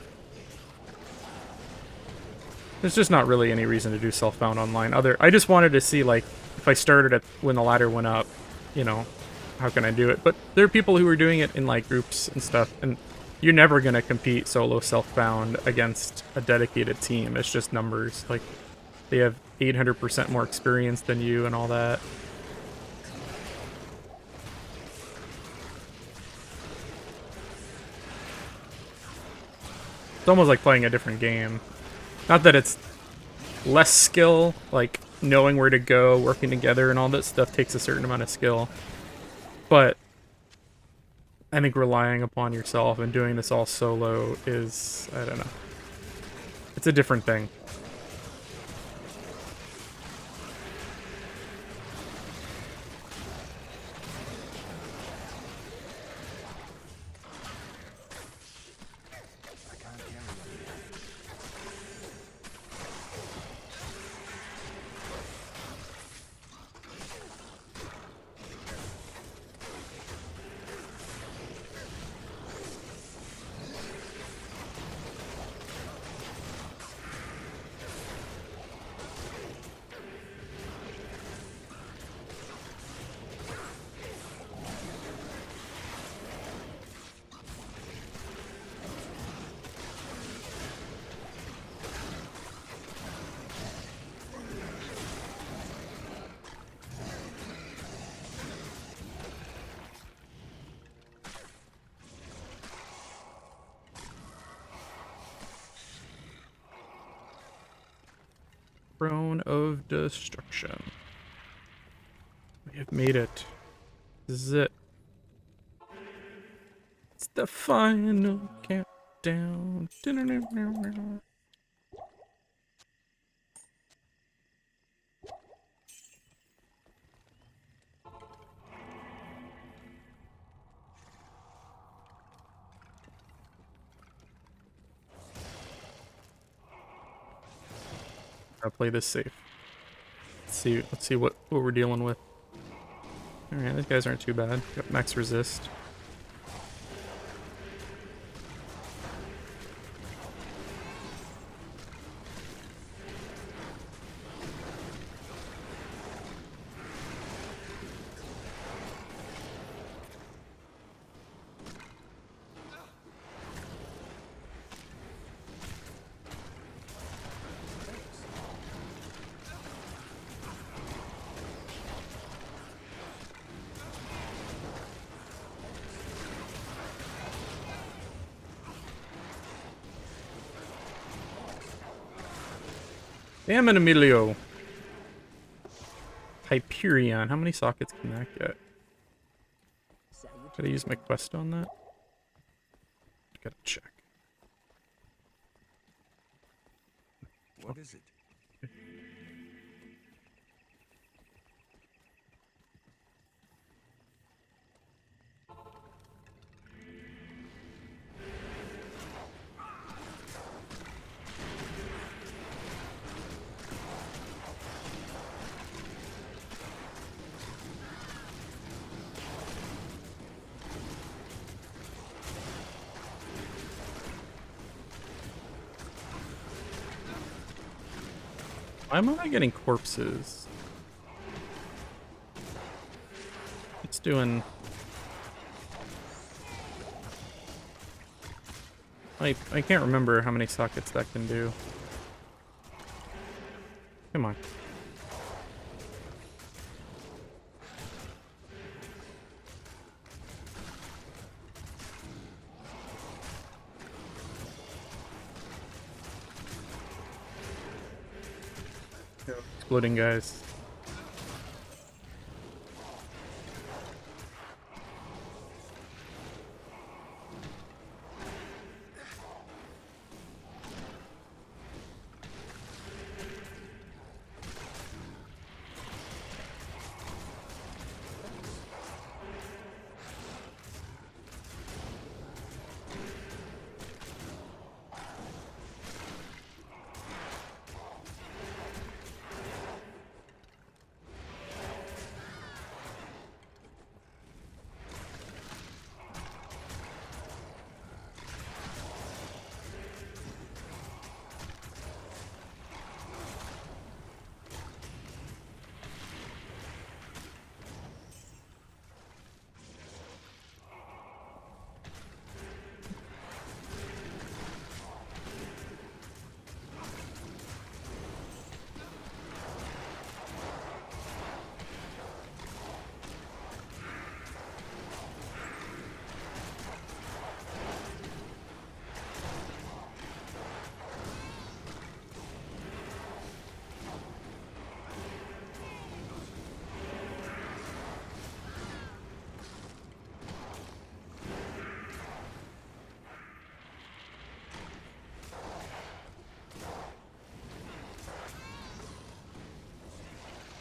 S1: There's just not really any reason to do self-bound online. I just wanted to see, like, if I started at when the ladder went up, you know, how can I do it? But there are people who are doing it in, like, groups and stuff, and you're never going to compete solo self-bound against a dedicated team. It's just numbers. Like, they have 800% more experience than you and all that. It's almost like playing a different game. Not that it's less skill, like knowing where to go, working together, and all that stuff takes a certain amount of skill. But I think relying upon yourself and doing this all solo is, I don't know. It's a different thing. Throne of Destruction. We have made it. This is it. It's the final countdown. I'll play this safe. Let's see what we're dealing with. Alright, these guys aren't too bad. Got max resist. Damn it, Emilio. Hyperion. How many sockets can that get? Gotta use my quest on that? Gotta check.
S4: What is it?
S1: Why am I not getting corpses? It's doing... I can't remember how many sockets that can do. Come on. Exploding guys.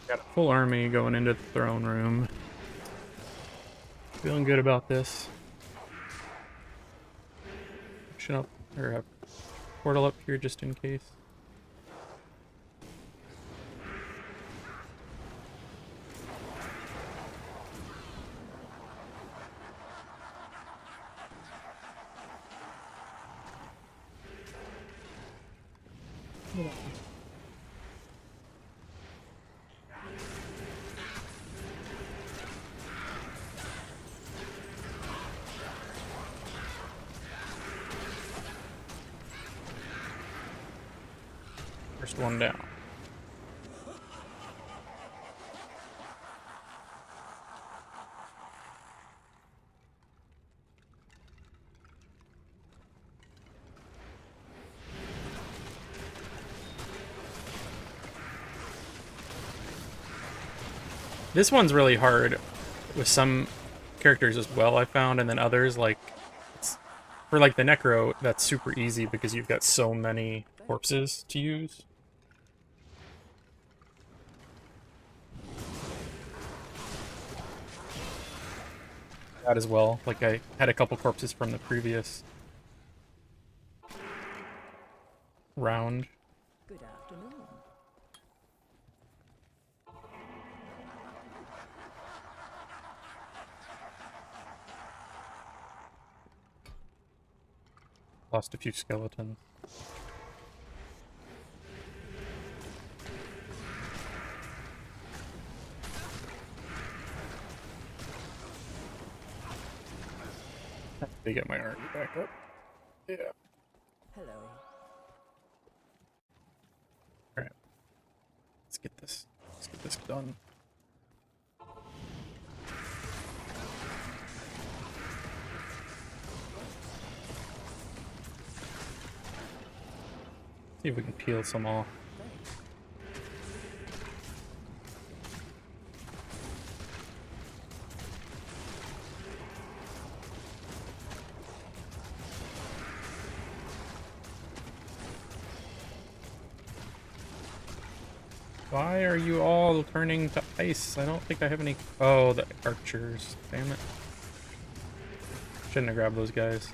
S1: Got a full army going into the throne room. Feeling good about this. Pushing up, or a portal up here just in case. First one down. This one's really hard with some characters as well, I found, and then others, like, for like the Necro, that's super easy because you've got so many corpses to use. That as well. Like, I had a couple corpses from the previous round.
S3: Good afternoon.
S1: Lost a few skeletons. They get my army back up. Yeah.
S3: Hello.
S1: Alright. Let's get this. Let's get this done. See if we can peel some off.
S3: Thanks.
S1: Why are you all turning to ice? I don't think I have any... Oh, the archers. Damn it. Shouldn't have grabbed those guys.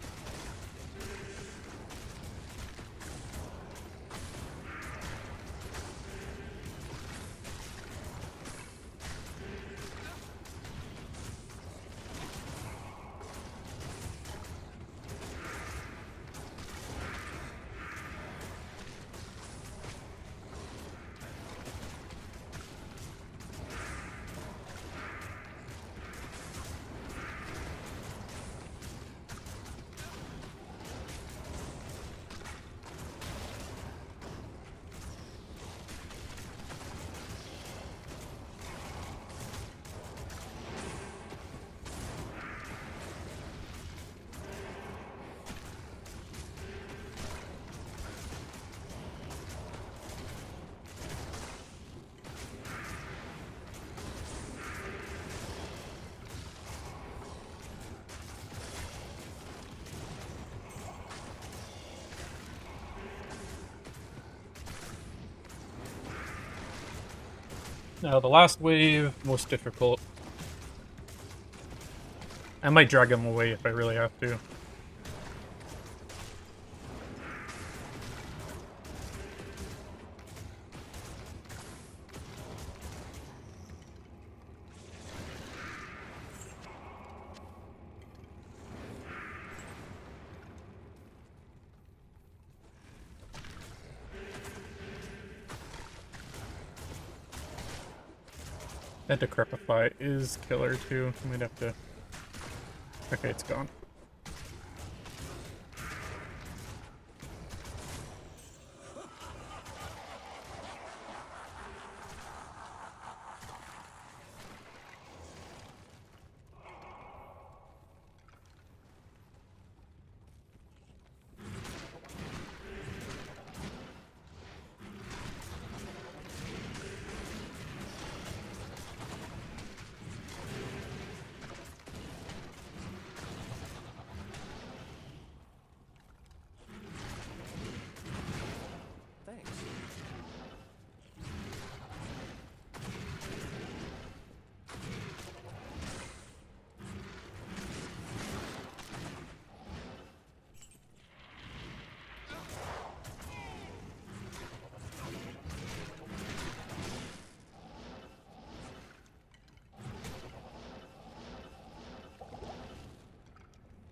S1: Now, the last wave, most difficult. I might drag him away if I really have to. That Decrepify is killer too. I might have to... Okay, it's gone.
S4: Thanks.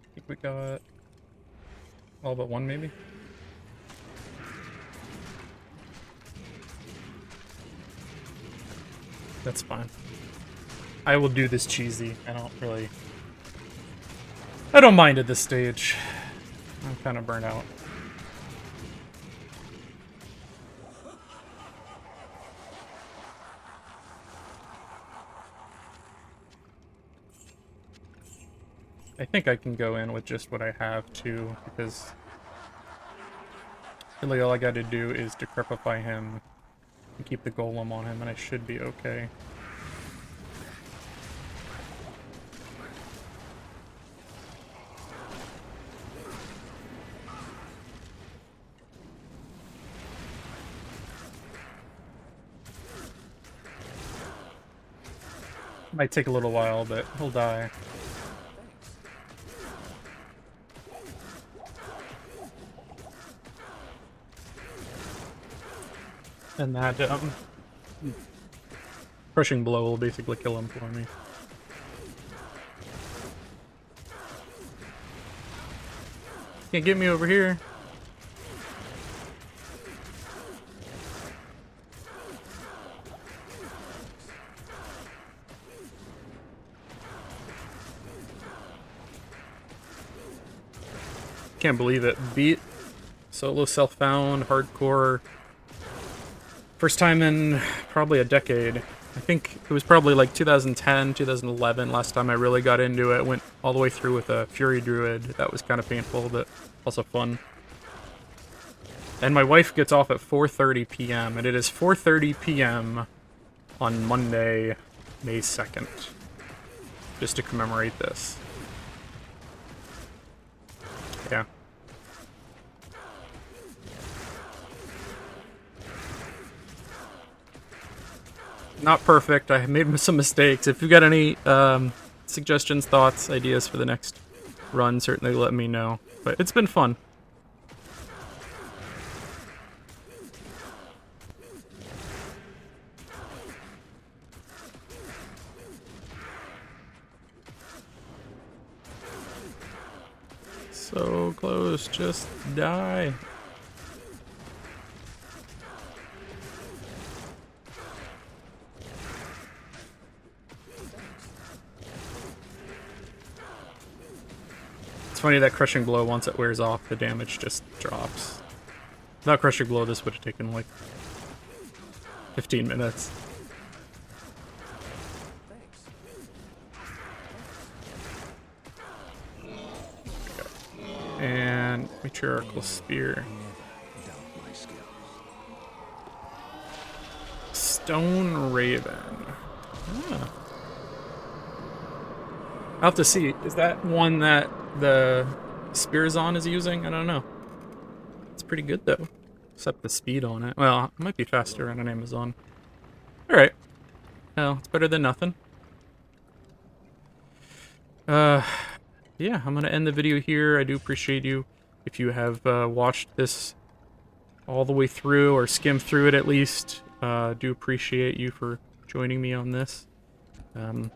S1: I think we got all but one, maybe? That's fine. I will do this cheesy. I don't mind at this stage. I'm kind of burnt out. I think I can go in with just what I have too, because really all I gotta do is decrepify him and keep the golem on him, and I should be okay. Might take a little while, but he'll die. And that, crushing blow will basically kill him for me. Can't get me over here. Can't believe it. Beat solo self-found, hardcore. First time in probably a decade. I think it was probably like 2010, 2011 last time I really got into it. Went all the way through with a Fury Druid. That was kind of painful, but also fun. And my wife gets off at 4:30 p.m. and it is 4:30 p.m. on Monday, May 2nd. Just to commemorate this. Yeah. not perfect. I made some mistakes. If you've got any suggestions, thoughts, ideas for the next run, certainly let me know. But it's been fun. So close, just die. It's funny that Crushing Blow, once it wears off, the damage just drops. Without Crushing Blow, this would have taken like 15 minutes. And Matriarchal Spear. Stone Raven. Ah. I'll have to see. Is that one that the Spearzon is using? I don't know. It's pretty good though. Except the speed on it. Well, it might be faster on Amazon. Alright. Well, it's better than nothing. Yeah, I'm gonna end the video here. I do appreciate you if you have watched this all the way through, or skimmed through it at least. Do appreciate you for joining me on this. If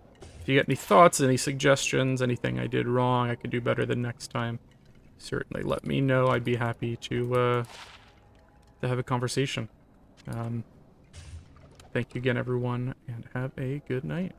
S1: you got any thoughts, any suggestions, anything I did wrong, I could do better than next time, certainly let me know. I'd be happy to have a conversation. Thank you again, everyone, and have a good night.